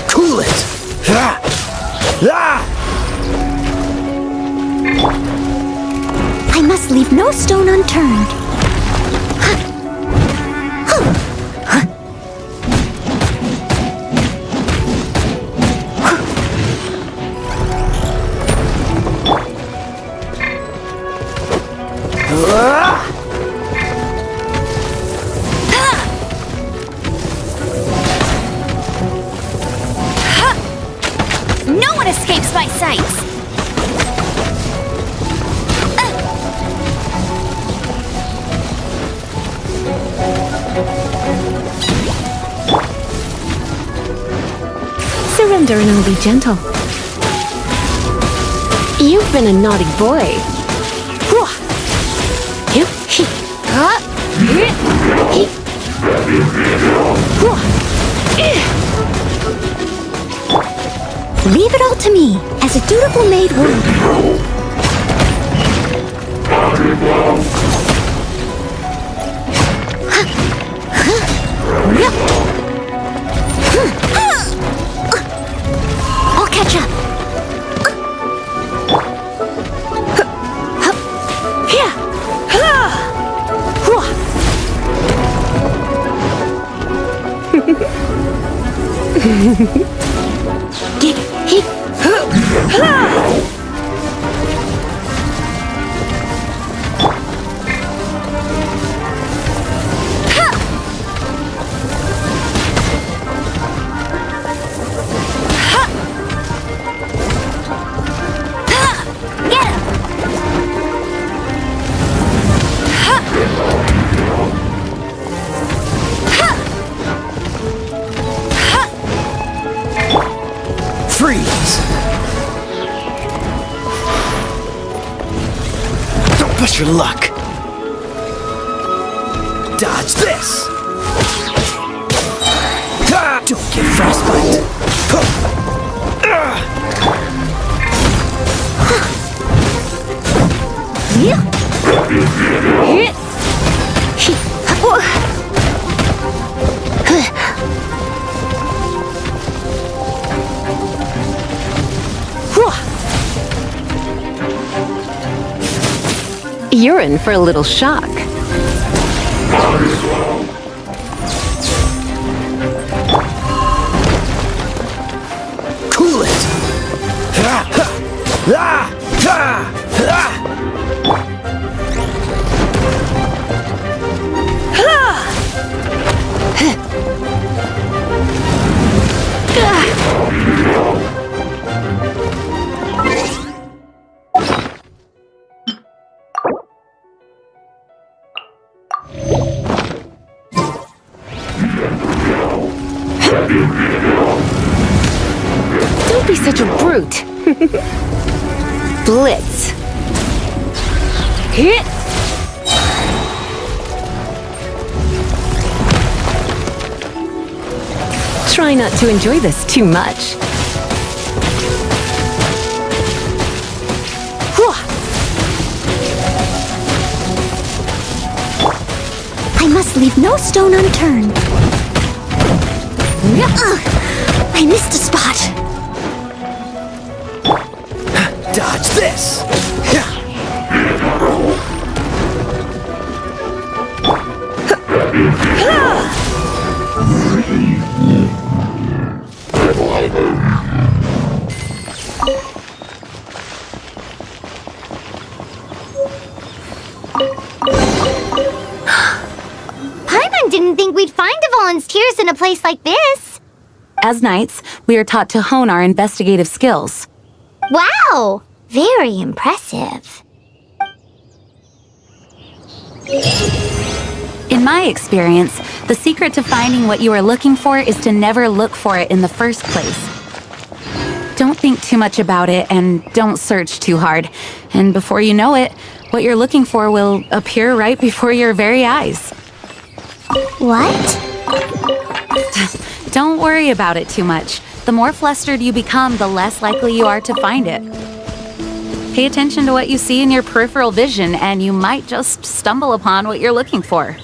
Cool it! I must leave no stone unturned. No one escapes my sights! Surrender and I'll be gentle. You've been a naughty boy. Leave it all to me, as a dutiful maid would. I'll catch up. your luck. Dodge this! Don't get frostbite. You're in for a little shock. Cool it! Don't be such a brute. Blitz. Hit. Try not to enjoy this too much. I must leave no stone unturned. I missed a spot. Dodge this! Paimon didn't think we'd find the volunteers in a place like this. As knights, we are taught to hone our investigative skills. Wow! Very impressive. In my experience, the secret to finding what you are looking for is to never look for it in the first place. Don't think too much about it and don't search too hard. And before you know it, what you're looking for will appear right before your very eyes. What? Don't worry about it too much. The more flustered you become, the less likely you are to find it. Pay attention to what you see in your peripheral vision, and you might just stumble upon what you're looking for.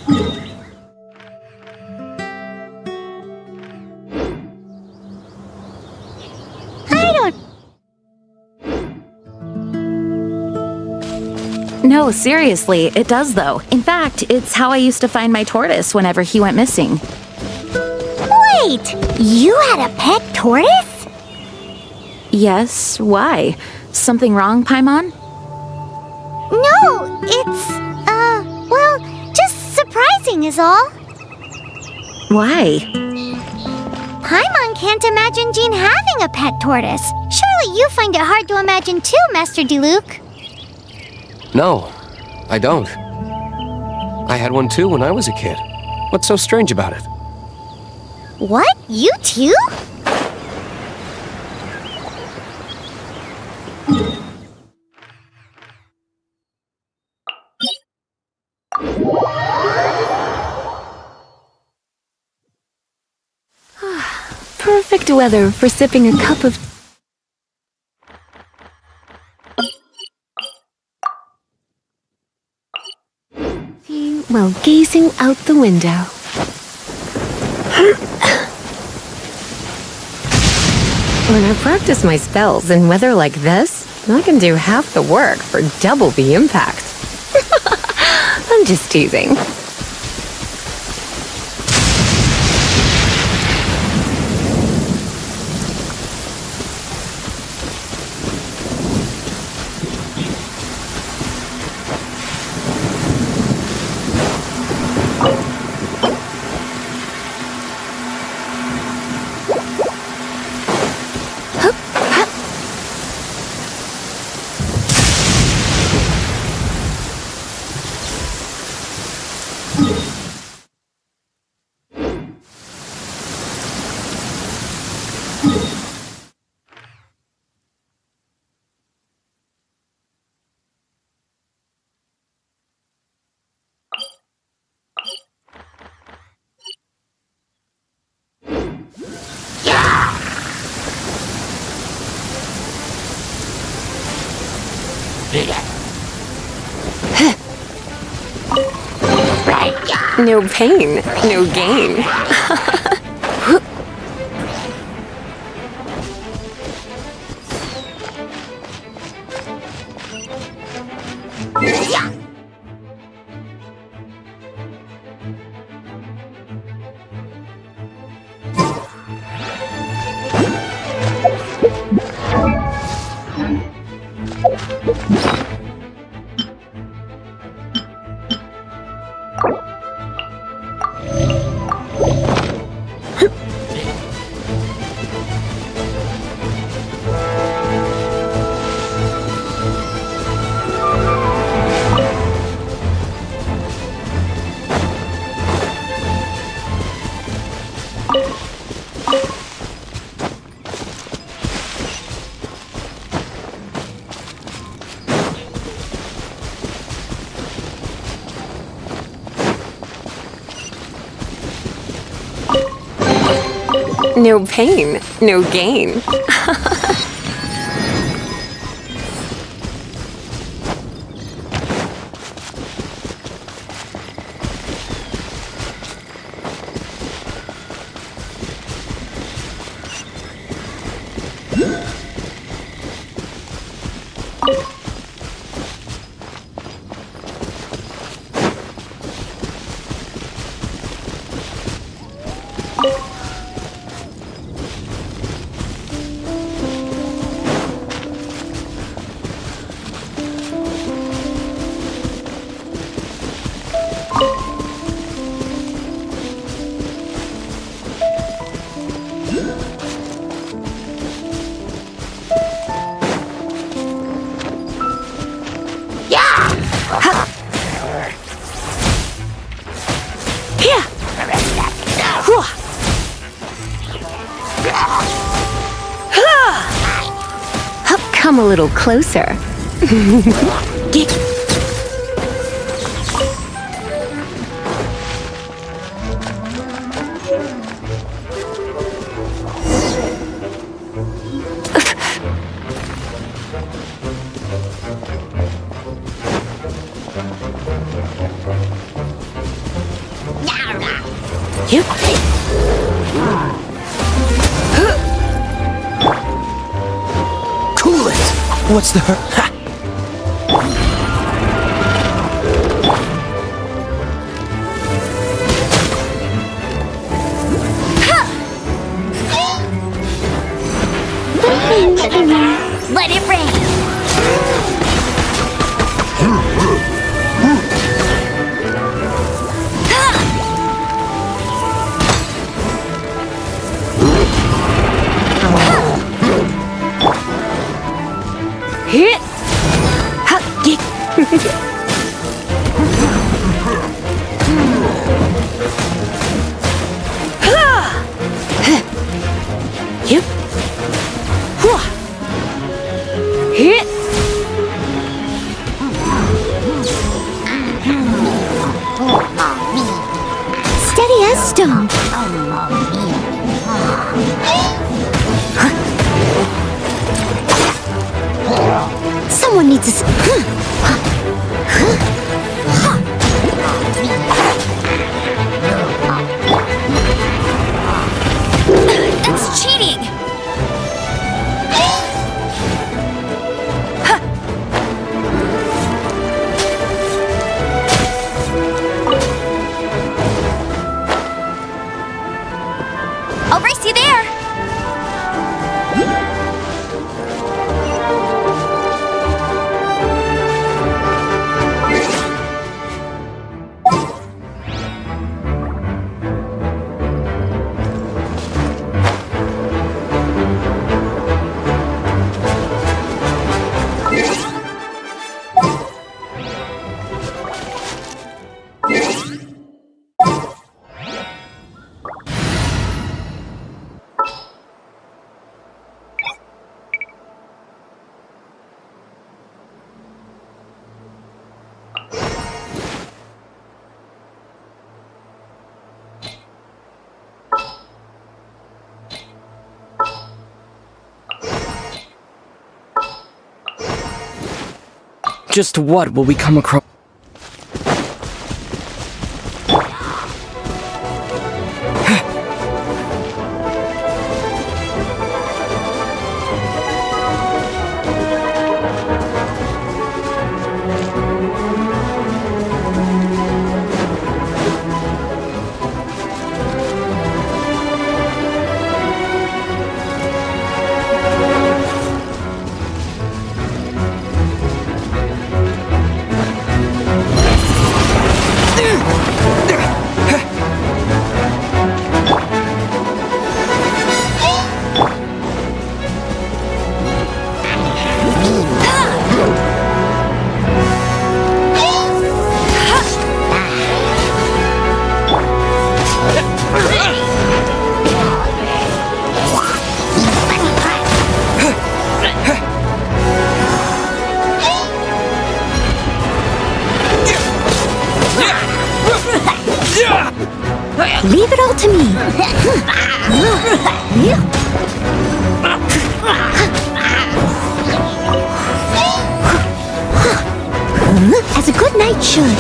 No, seriously, it does though. In fact, it's how I used to find my tortoise whenever he went missing. Wait! You had a pet tortoise? Yes, why? Something wrong, Paimon? No, it's, well, just surprising is all. Why? Paimon can't imagine Jean having a pet tortoise. Surely you find it hard to imagine too, Master Diluc. No, I don't. I had one too when I was a kid. What's so strange about it? What? You too? Perfect weather for sipping a cup of tea while gazing out the window. When I practice my spells in weather like this, I can do half the work for double the impact. I'm just teasing. No pain, no gain. No pain, no gain. Come a little closer. Cool it! What's the hurt? Let it rain! Hit! Ha! Get! Yep. Hit! Steady as stone. Someone needs to. That's cheating! I'll race you there! Just what will we come across? Leave it all to me. As a good knight should.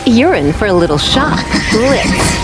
You're in for a little shock. Blitz.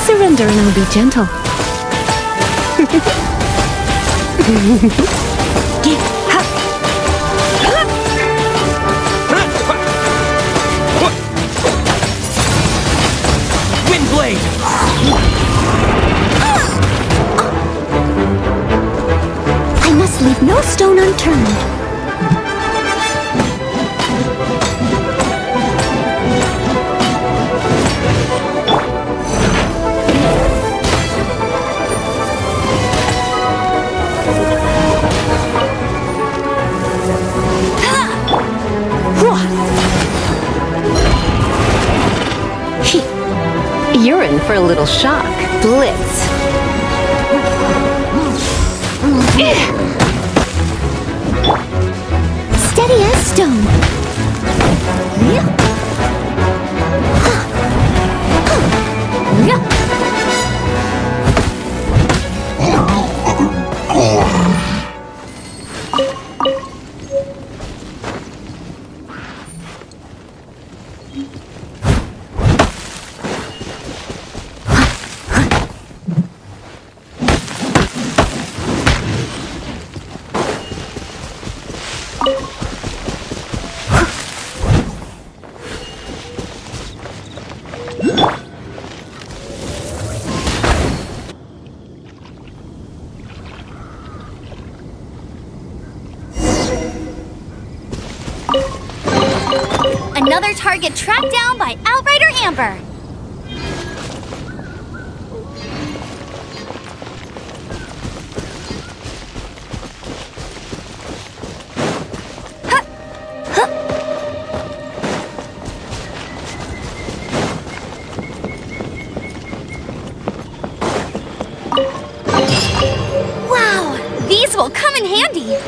Surrender and I'll be gentle. Windblade! I must leave no stone unturned. You're in for a little shock. Blitz. Steady as stone. Another target tracked down by Outrider Amber. Wow, these will come in handy.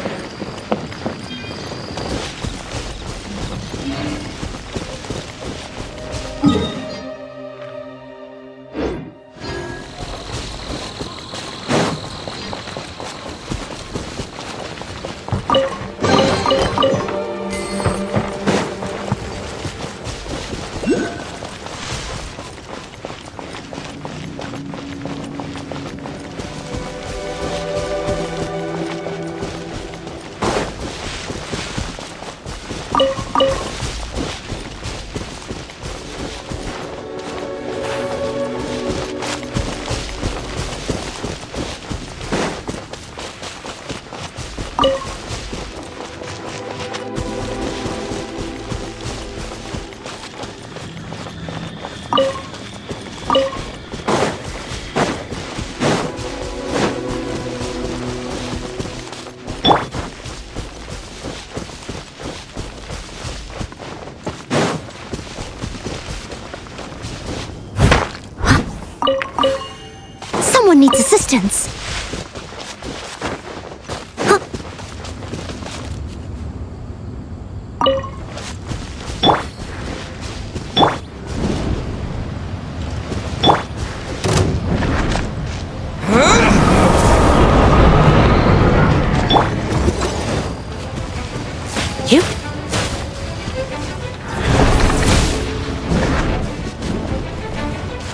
Someone needs assistance. You?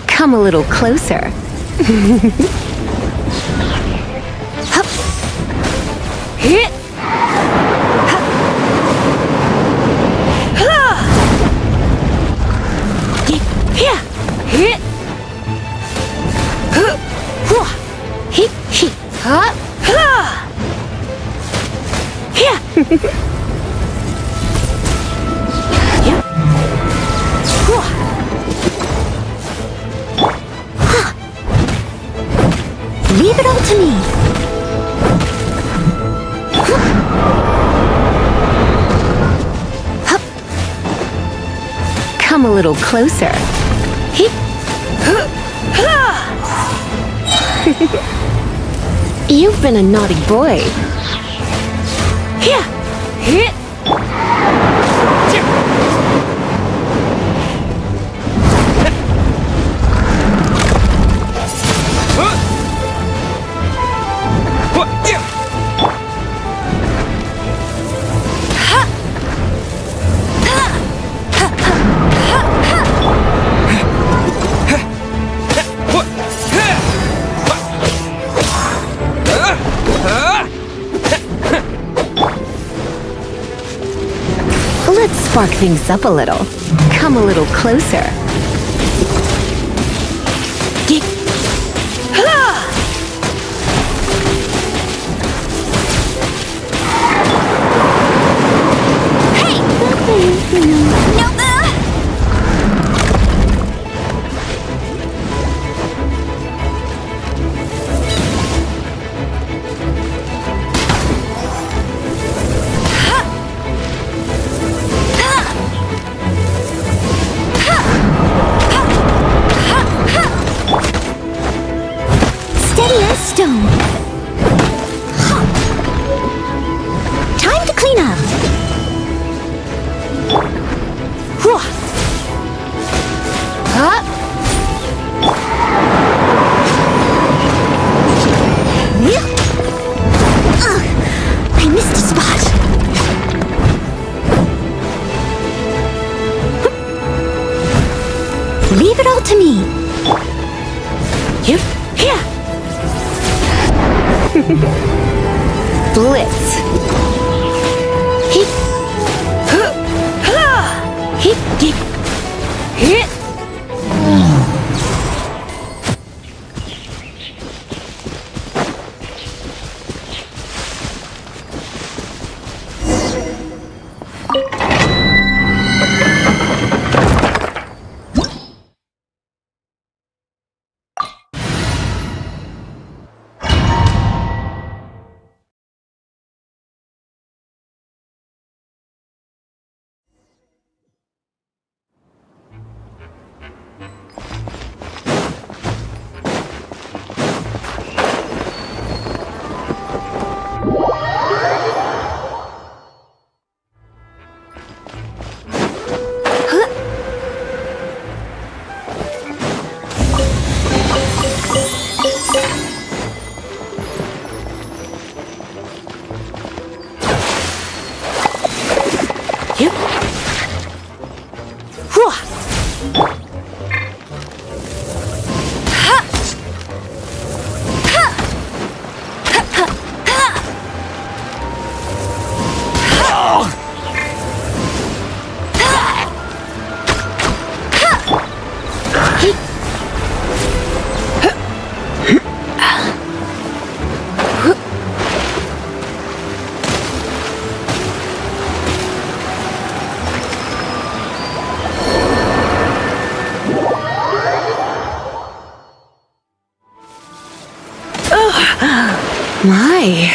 Come a little closer. Hit! Leave it all to me. Come a little closer. You've been a naughty boy. Let's spark things up a little. Come a little closer. Steady as stone. Time to clean up. I missed a spot. Leave it all to me. Blitz. My.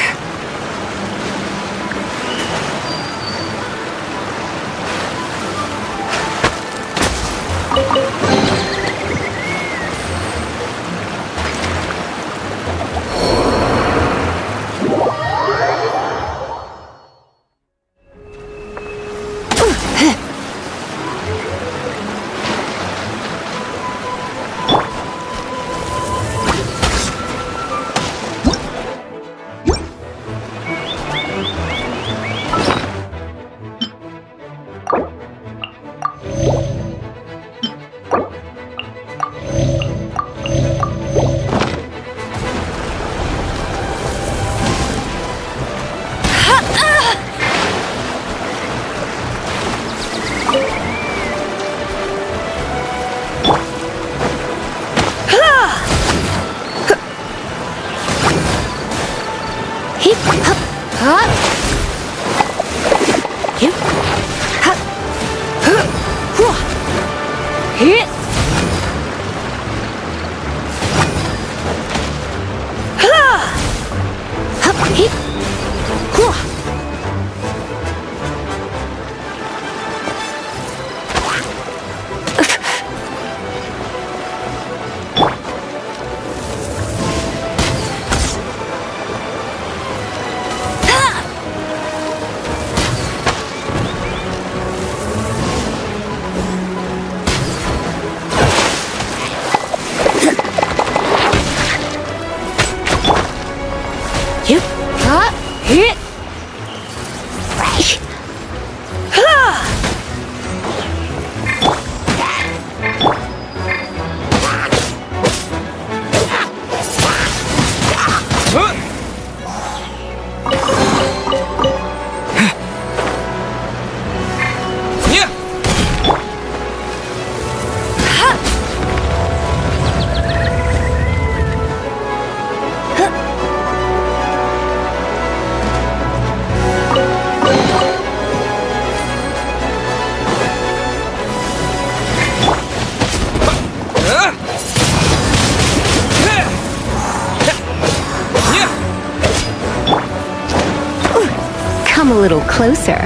Come a little closer.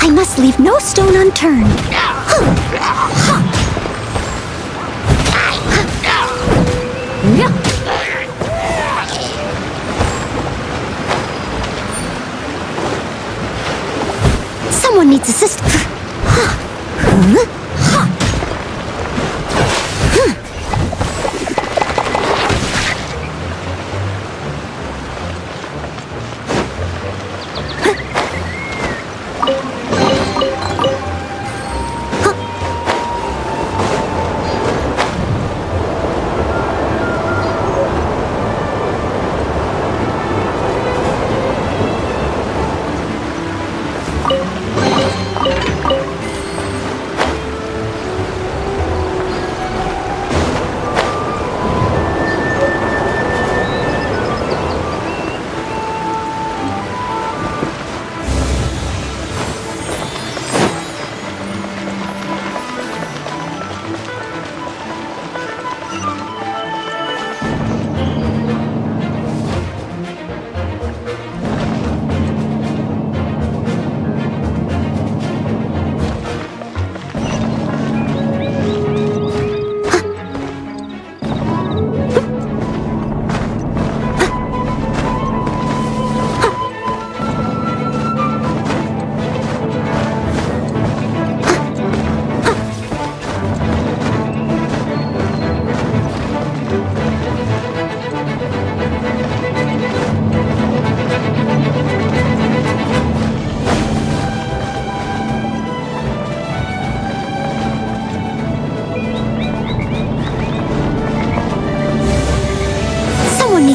I must leave no stone unturned. Someone needs assistance.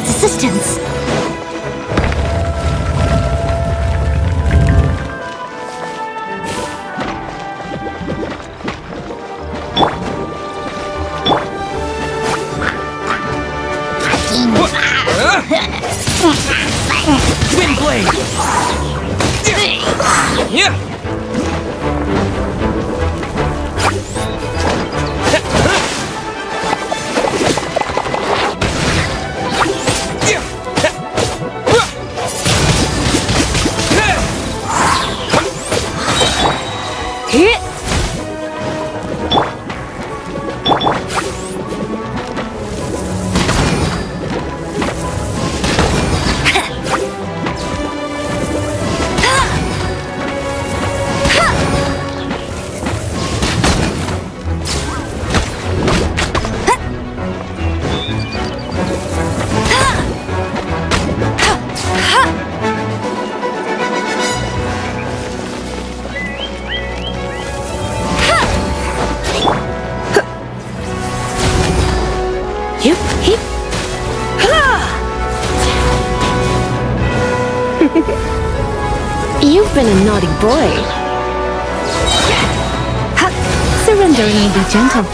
its assistance. Wind blade! Yeah! You've been a naughty boy. Surrendering will be gentle.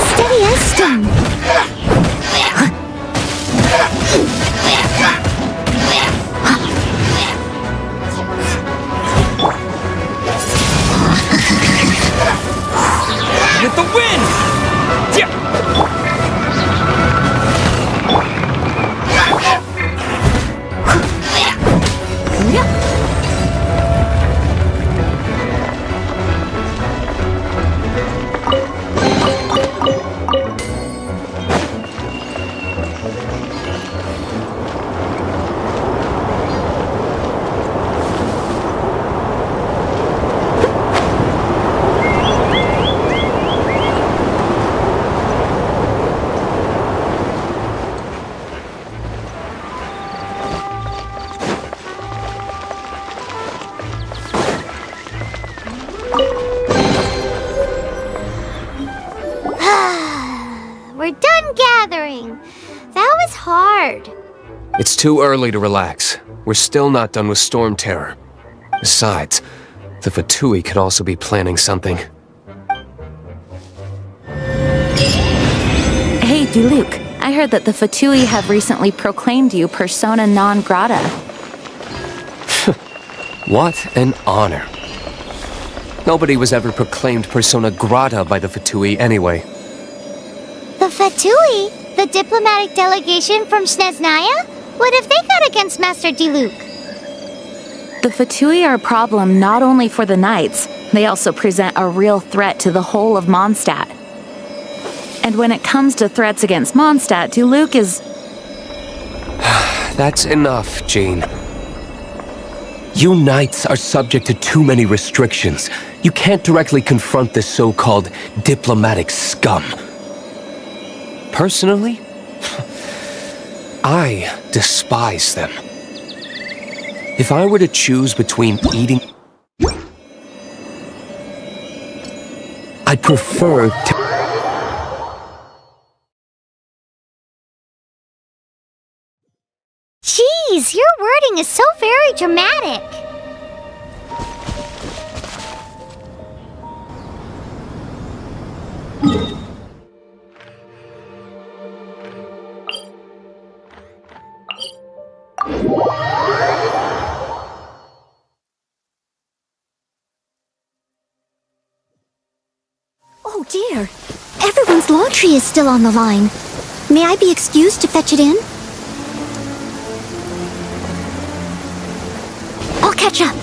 Steady as stone. With the wind! We're done gathering. That was hard. It's too early to relax. We're still not done with Storm Terror. Besides, the Fatui could also be planning something. Hey, Diluc, I heard that the Fatui have recently proclaimed you persona non grata. What an honor. Nobody was ever proclaimed persona grata by the Fatui anyway. The Fatui? The diplomatic delegation from Snezhnaya? What have they got against Master Diluc? The Fatui are a problem not only for the Knights, they also present a real threat to the whole of Mondstadt. And when it comes to threats against Mondstadt, Diluc is... That's enough, Jean. You Knights are subject to too many restrictions. You can't directly confront this so-called diplomatic scum. Personally, I despise them. If I were to choose between eating... I'd prefer to... Jeez, your wording is so very dramatic. Oh dear, everyone's laundry is still on the line. May I be excused to fetch it in? I'll catch up.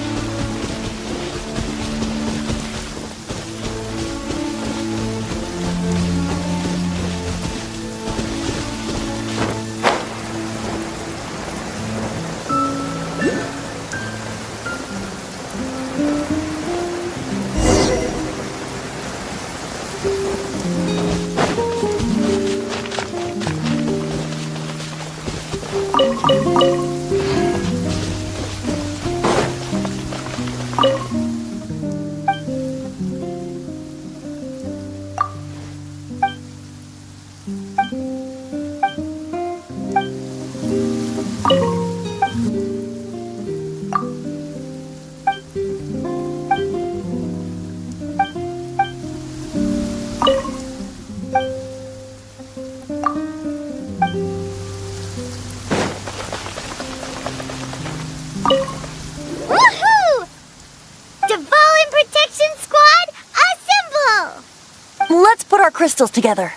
crystals together.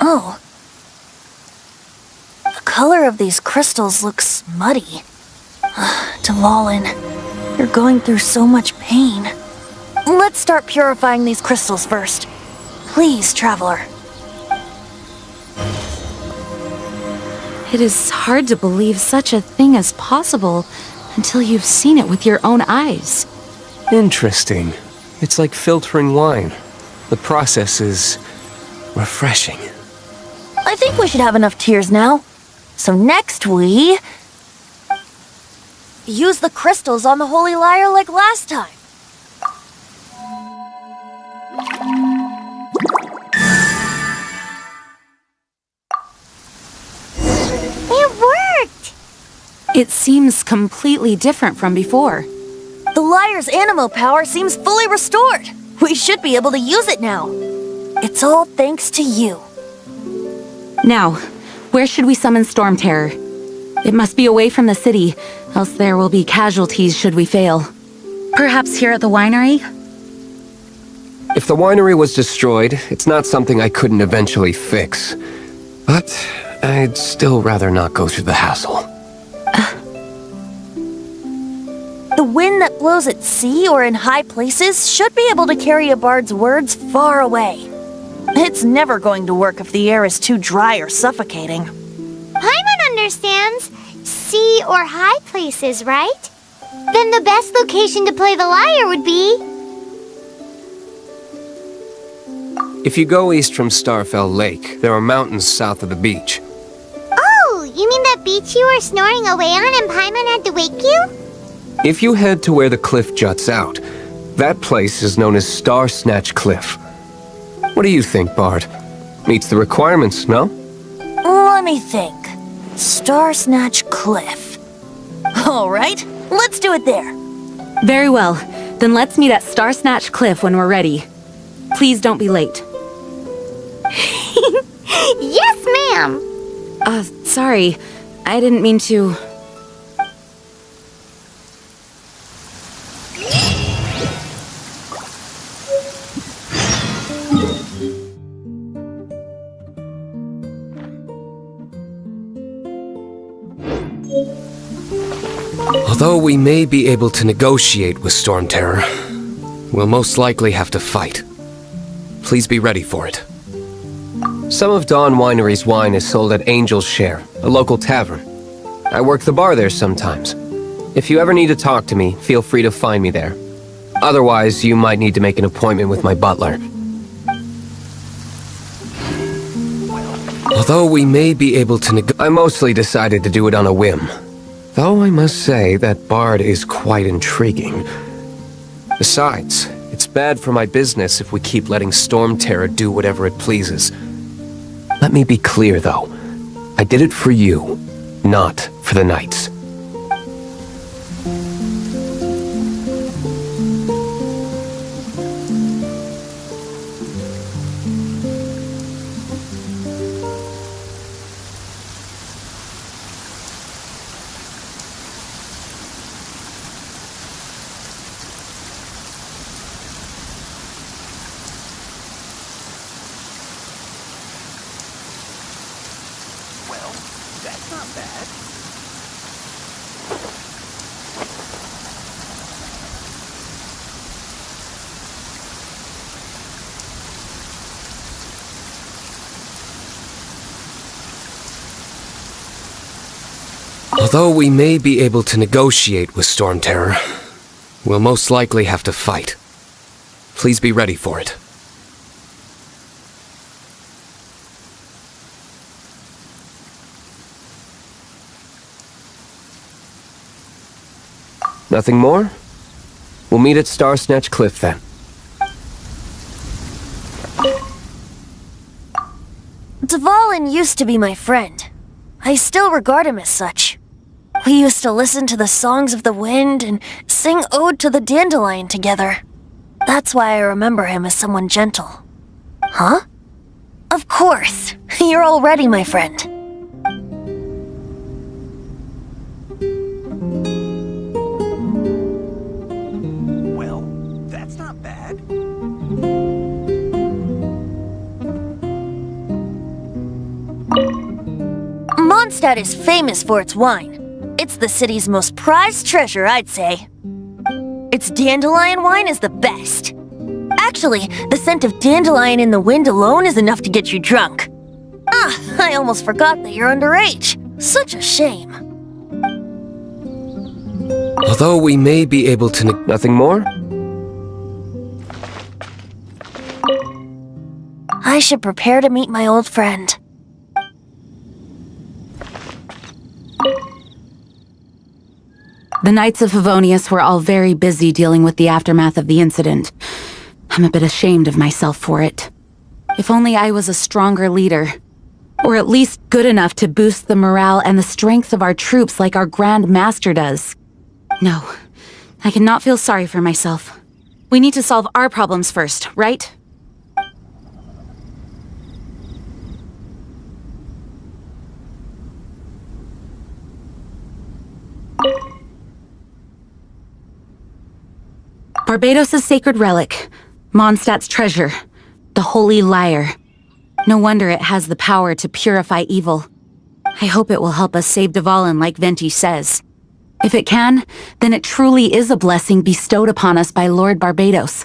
Oh. The color of these crystals looks muddy. Dvalin, you're going through so much pain. Let's start purifying these crystals first. Please, Traveler. It is hard to believe such a thing is possible until you've seen it with your own eyes. Interesting. It's like filtering wine. The process is refreshing. I think we should have enough tears now. So next we... use the crystals on the Holy Lyre like last time. It worked! It seems completely different from before. The Lyre's animo power seems fully restored. We should be able to use it now. It's all thanks to you. Now, where should we summon Storm Terror? It must be away from the city, else there will be casualties should we fail. Perhaps here at the winery? If the winery was destroyed, it's not something I couldn't eventually fix. But I'd still rather not go through the hassle. The wind that blows at sea or in high places should be able to carry a bard's words far away. It's never going to work if the air is too dry or suffocating. Paimon understands. Sea or high places, right? Then the best location to play the lyre would be... If you go east from Starfell Lake, there are mountains south of the beach. Oh, you mean that beach you were snoring away on and Paimon had to wake you? If you head to where the cliff juts out, that place is known as Star Snatch Cliff. What do you think, Bard? Meets the requirements, no? Let me think. Star Snatch Cliff. All right, let's do it there. Very well. Then let's meet at Star Snatch Cliff when we're ready. Please don't be late. Yes, ma'am! Sorry. I didn't mean to... Although we may be able to negotiate with Storm Terror, we'll most likely have to fight. Please be ready for it. Some of Dawn Winery's wine is sold at Angel's Share, a local tavern. I work the bar there sometimes. If you ever need to talk to me, feel free to find me there. Otherwise, you might need to make an appointment with my butler. Although we may be able to I mostly decided to do it on a whim. Though I must say that Bard is quite intriguing. Besides, it's bad for my business if we keep letting Storm Terror do whatever it pleases. Let me be clear, though. I did it for you, not for the Knights. Although we may be able to negotiate with Storm Terror, we'll most likely have to fight. Please be ready for it. Nothing more? We'll meet at Star Snatch Cliff then. Dvalin used to be my friend. I still regard him as such. We used to listen to the songs of the wind and sing Ode to the Dandelion together. That's why I remember him as someone gentle. Huh? Of course. You're already my friend. Well, that's not bad. Mondstadt is famous for its wine. It's the city's most prized treasure, I'd say. Its dandelion wine is the best. Actually, the scent of dandelion in the wind alone is enough to get you drunk. Ah, I almost forgot that you're underage. Such a shame. Although we may be able to... Nothing more? I should prepare to meet my old friend. The Knights of Favonius were all very busy dealing with the aftermath of the incident. I'm a bit ashamed of myself for it. If only I was a stronger leader. Or at least good enough to boost the morale and the strength of our troops like our Grand Master does. No, I cannot feel sorry for myself. We need to solve our problems first, right? Barbados' sacred relic, Mondstadt's treasure, the Holy Lyre. No wonder it has the power to purify evil. I hope it will help us save Dvalin like Venti says. If it can, then it truly is a blessing bestowed upon us by Lord Barbados.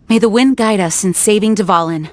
May the wind guide us in saving Dvalin.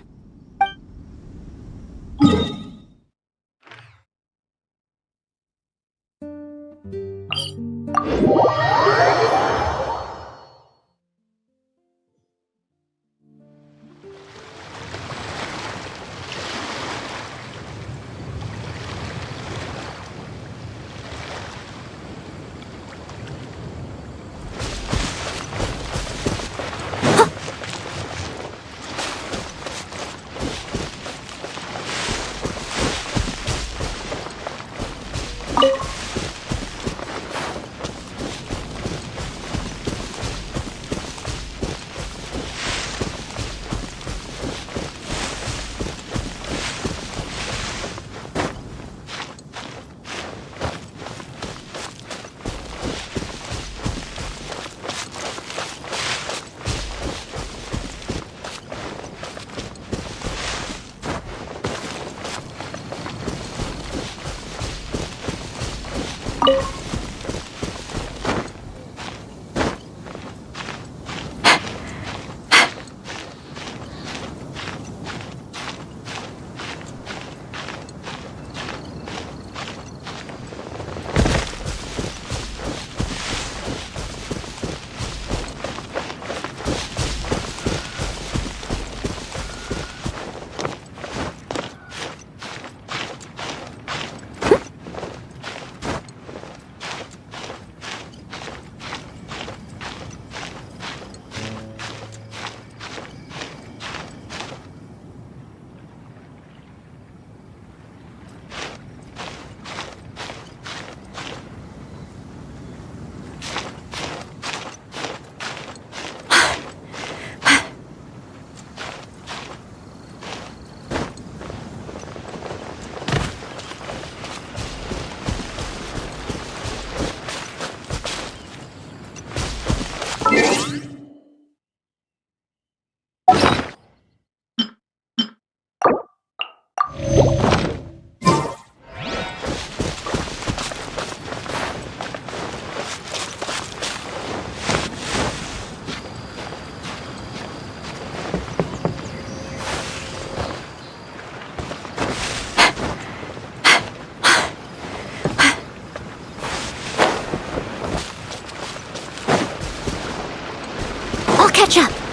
Catch up!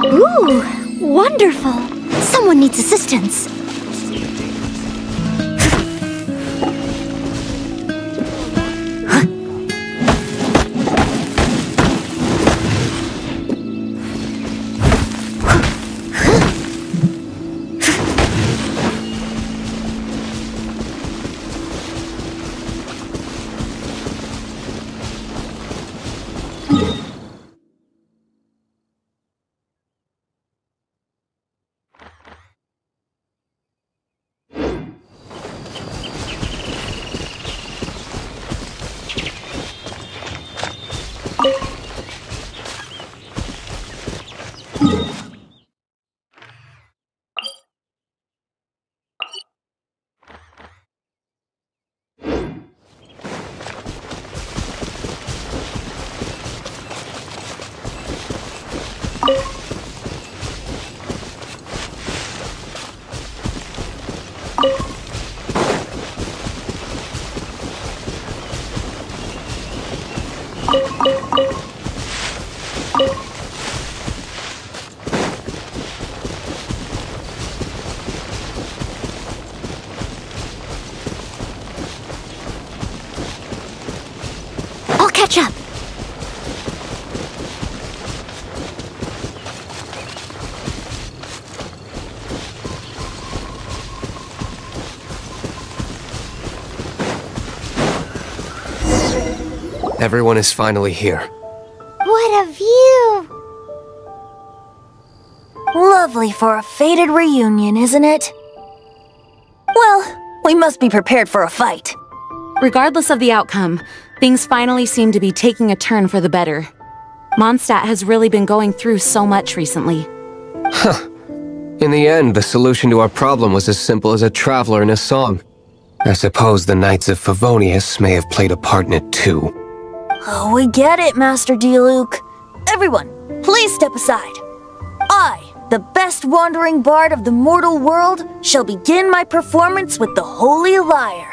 Ooh, wonderful. Someone needs assistance. I'll catch up. Everyone is finally here. What a view! Lovely for a fated reunion, isn't it? Well, we must be prepared for a fight. Regardless of the outcome, things finally seem to be taking a turn for the better. Mondstadt has really been going through so much recently. Huh. In the end, the solution to our problem was as simple as a traveler in a song. I suppose the Knights of Favonius may have played a part in it too. Oh, we get it, Master D-Luke. Everyone, please step aside. I, the best wandering bard of the mortal world, shall begin my performance with the Holy Lyre.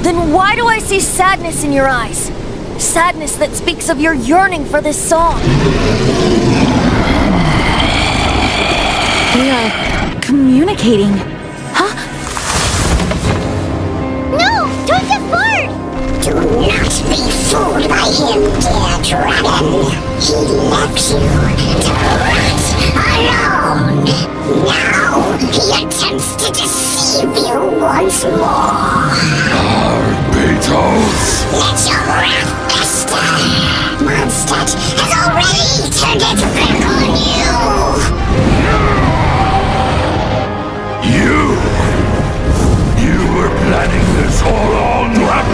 Then why do I see sadness in your eyes? Sadness that speaks of your yearning for this song. We are communicating. Huh? No! Don't get bored! Do not be fooled by him, dear dragon. He left you to rot alone. Now he attempts to deceive you once more. Beatles! Let your wrath fester. Mondstadt has already turned its back on you. You were planning this all along to have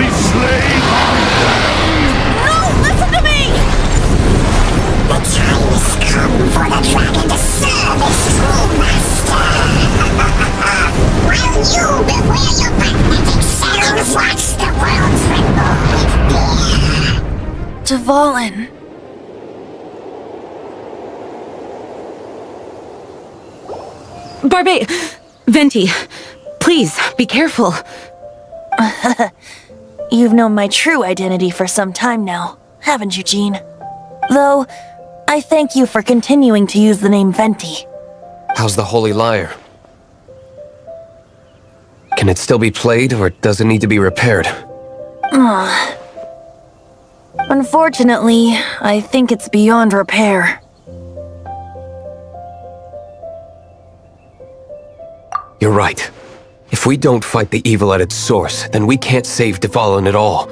Dvalin. Barbe... Venti, please, be careful. You've known my true identity for some time now, haven't you, Jean? Though, I thank you for continuing to use the name Venti. How's the Holy Lyre? Can it still be played, or does it need to be repaired? Unfortunately, I think it's beyond repair. You're right. If we don't fight the evil at its source, then we can't save Dvalin at all.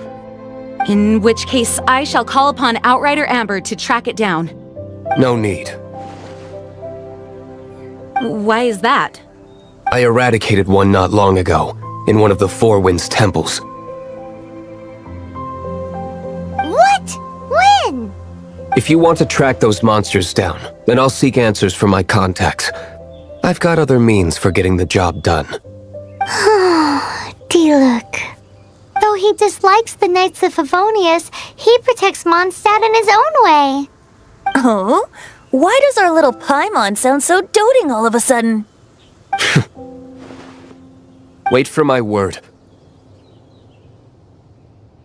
In which case, I shall call upon Outrider Amber to track it down. No need. Why is that? I eradicated one not long ago, in one of the Four Winds temples. What? When? If you want to track those monsters down, then I'll seek answers from my contacts. I've got other means for getting the job done. Diluc. Though he dislikes the Knights of Favonius, he protects Mondstadt in his own way. Oh? Why does our little Paimon sound so doting all of a sudden? Wait for my word.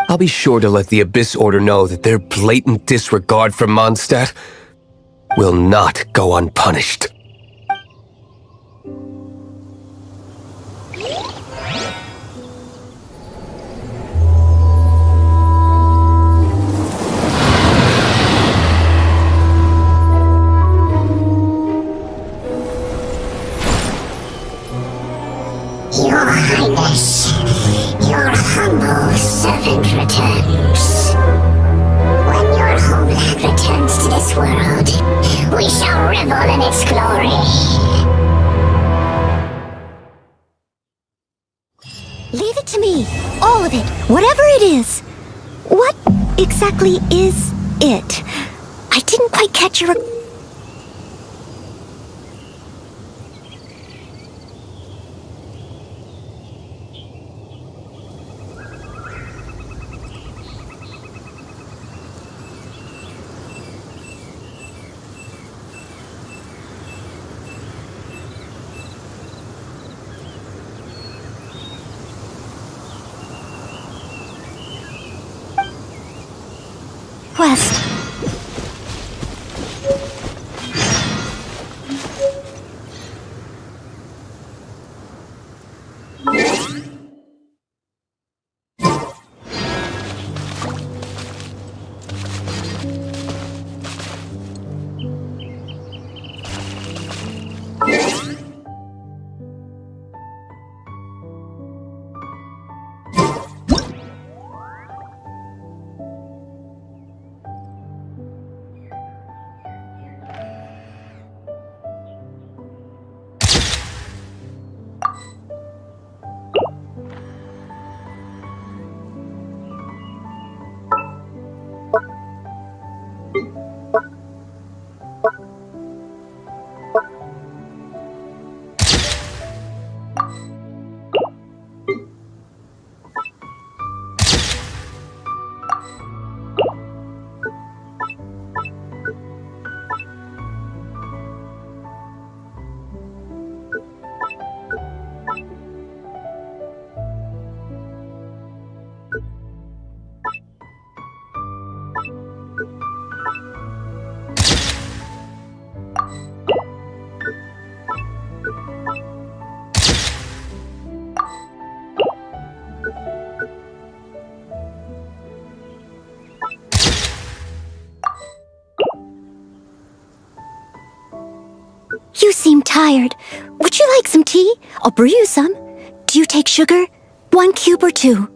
I'll be sure to let the Abyss Order know that their blatant disregard for Mondstadt will not go unpunished. Your Highness, your humble servant returns. When your homeland returns to this world, we shall revel in its glory. Leave it to me. All of it. Whatever it is. What exactly is it? I didn't quite catch your... Quest. You seem tired. Would you like some tea? I'll brew you some. Do you take sugar? 1 cube or 2?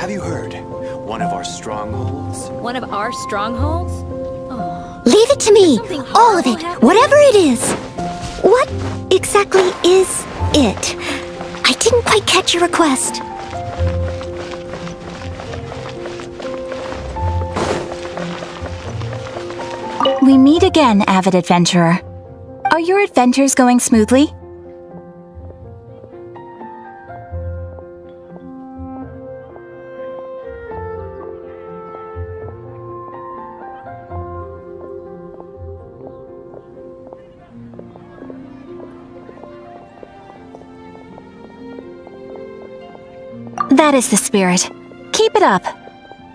Have you heard? One of our strongholds? One of our strongholds? Leave it to me! All of it! Whatever it is! What exactly is it? I didn't quite catch your request. We meet again, avid adventurer. Are your adventures going smoothly? That is the spirit. Keep it up.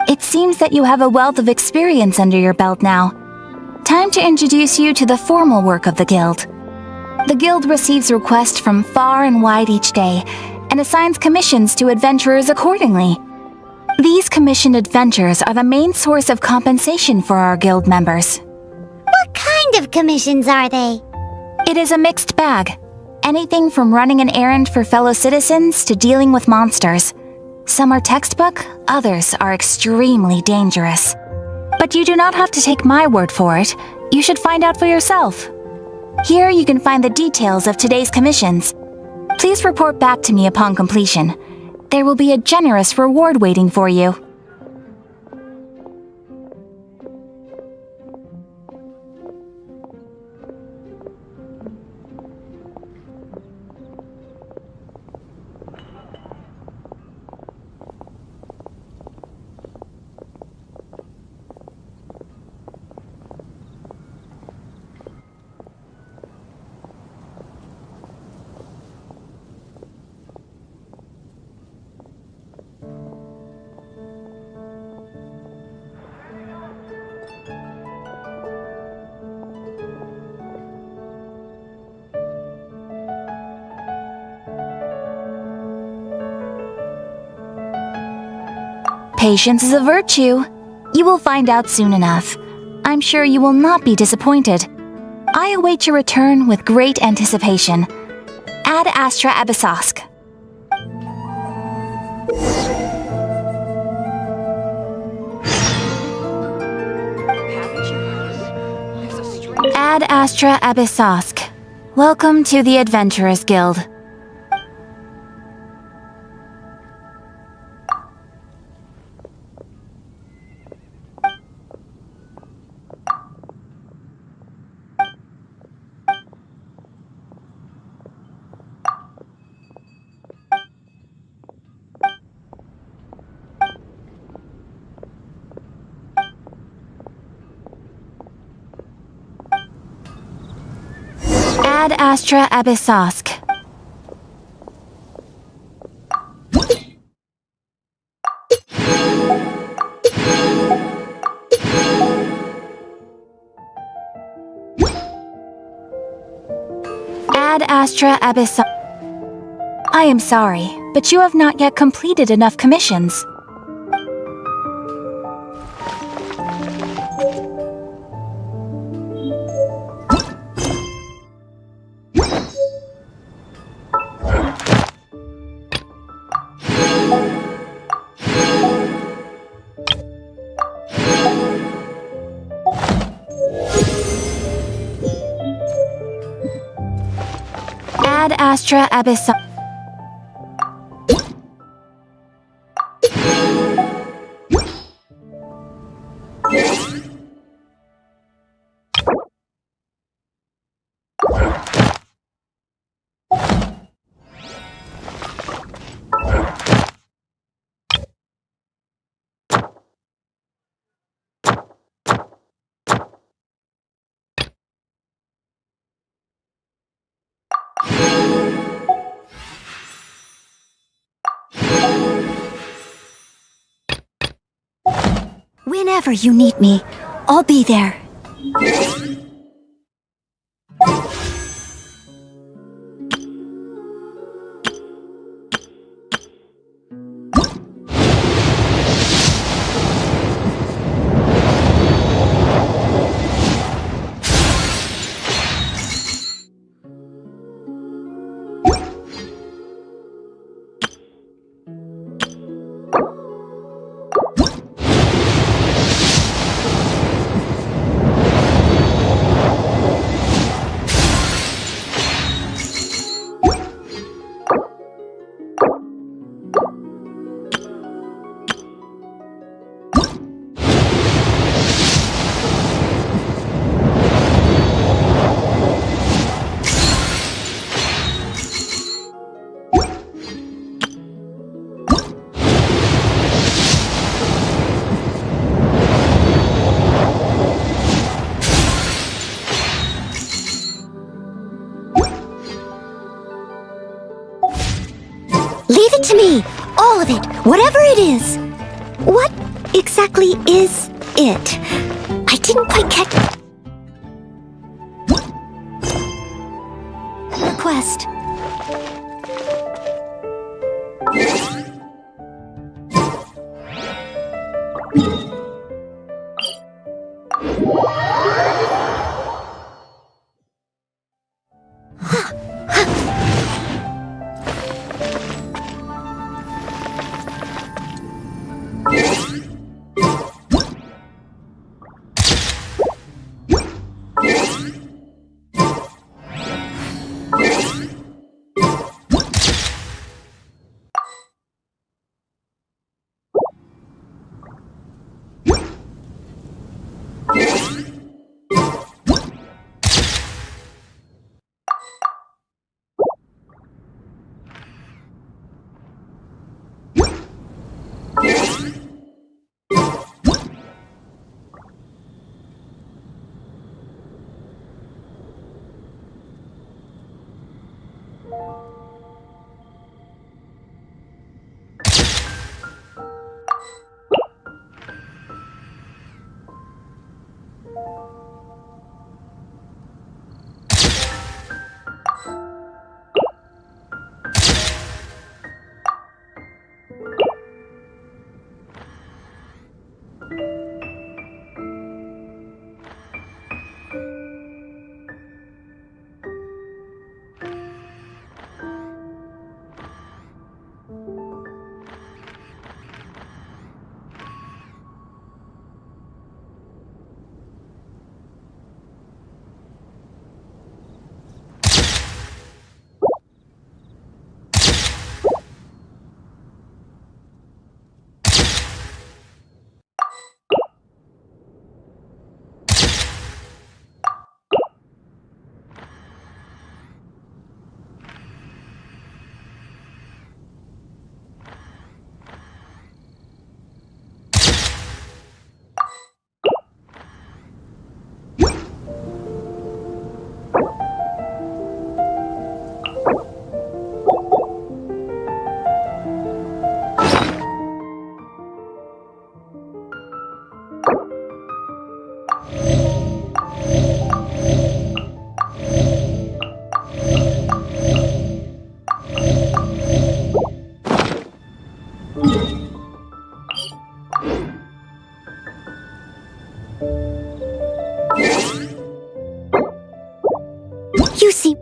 It seems that you have a wealth of experience under your belt now. Time to introduce you to the formal work of the Guild. The Guild receives requests from far and wide each day, and assigns commissions to adventurers accordingly. These commissioned adventures are the main source of compensation for our Guild members. What kind of commissions are they? It is a mixed bag. Anything from running an errand for fellow citizens to dealing with monsters. Some are textbook, others are extremely dangerous. But you do not have to take my word for it. You should find out for yourself. Here you can find the details of today's commissions. Please report back to me upon completion. There will be a generous reward waiting for you. Patience is a virtue. You will find out soon enough. I'm sure you will not be disappointed. I await your return with great anticipation. Ad Astra Abyssosk. Ad Astra Abyssosk. Welcome to the Adventurers Guild. Ad Astra Abyssosk. Ad Astra Abyssosk. I am sorry, but you have not yet completed enough commissions. Ad Astra Abyssosk. Whenever you need me, I'll be there. Leave it to me! All of it! Whatever it is! What exactly is it? I didn't quite catch... Request. You seem...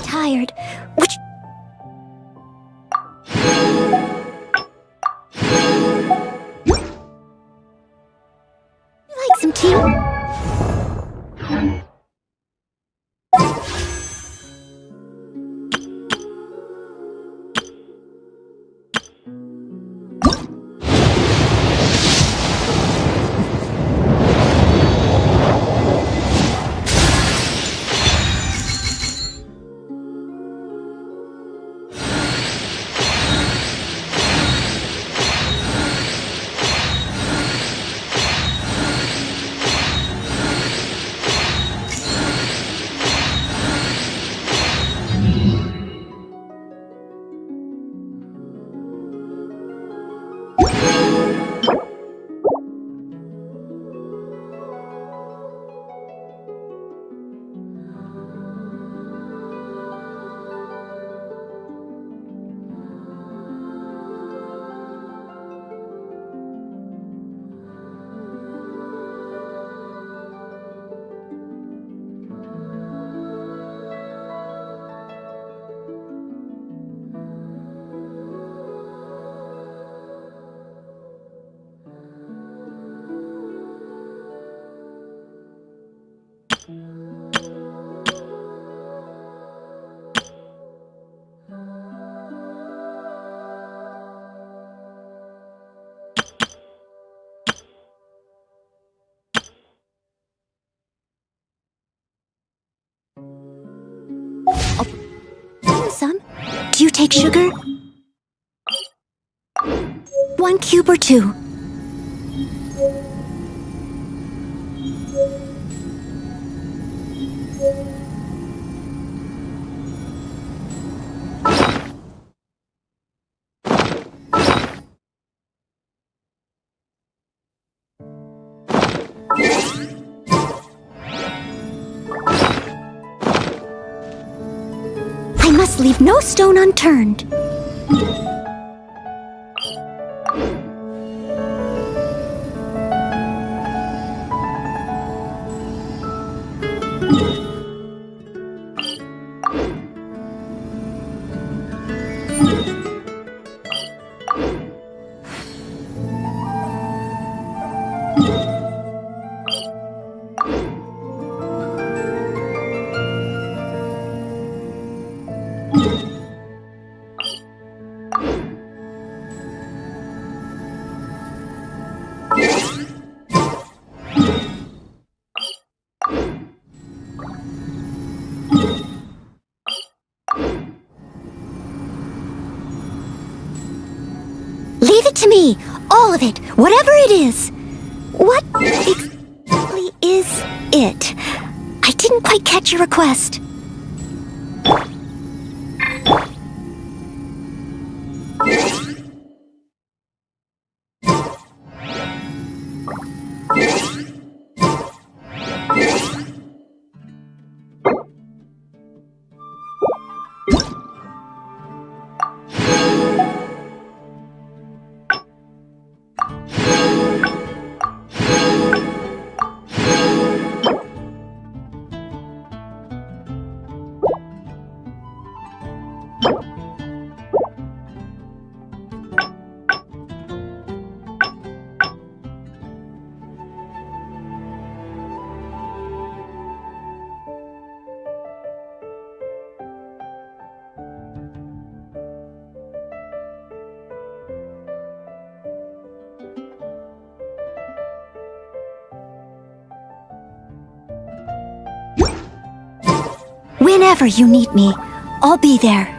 tired. Which... You like some tea? found some. Do you take sugar? 1 cube or 2? I must leave no stone unturned. Leave it to me! All of it! Whatever it is! What exactly is it? I didn't quite catch your request. Whenever you need me, I'll be there.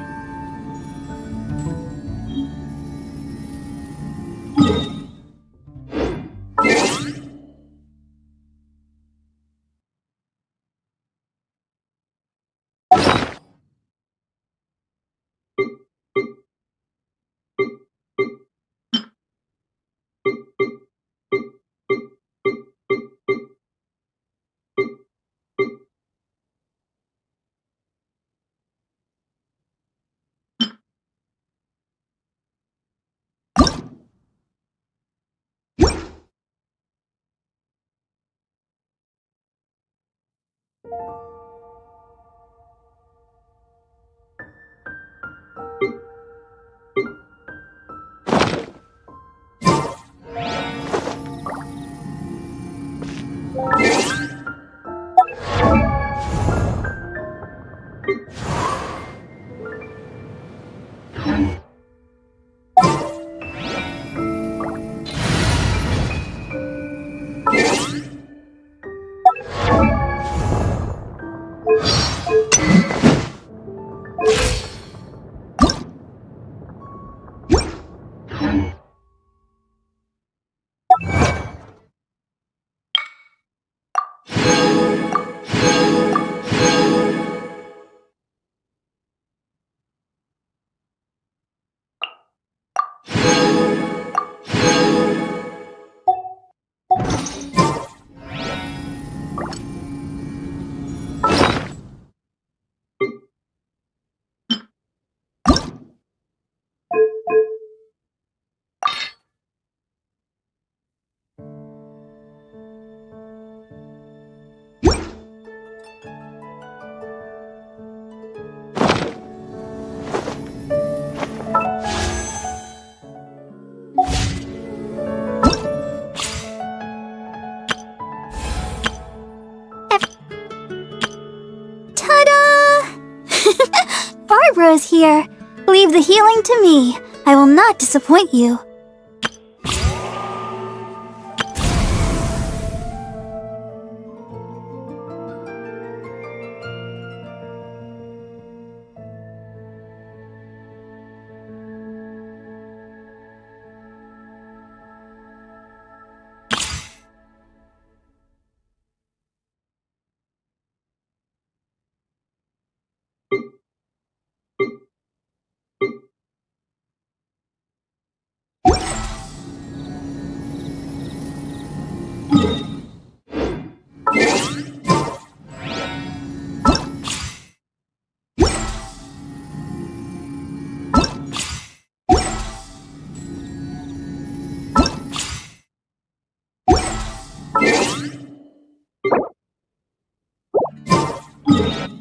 Barbara's here. Leave the healing to me. I will not disappoint you. me.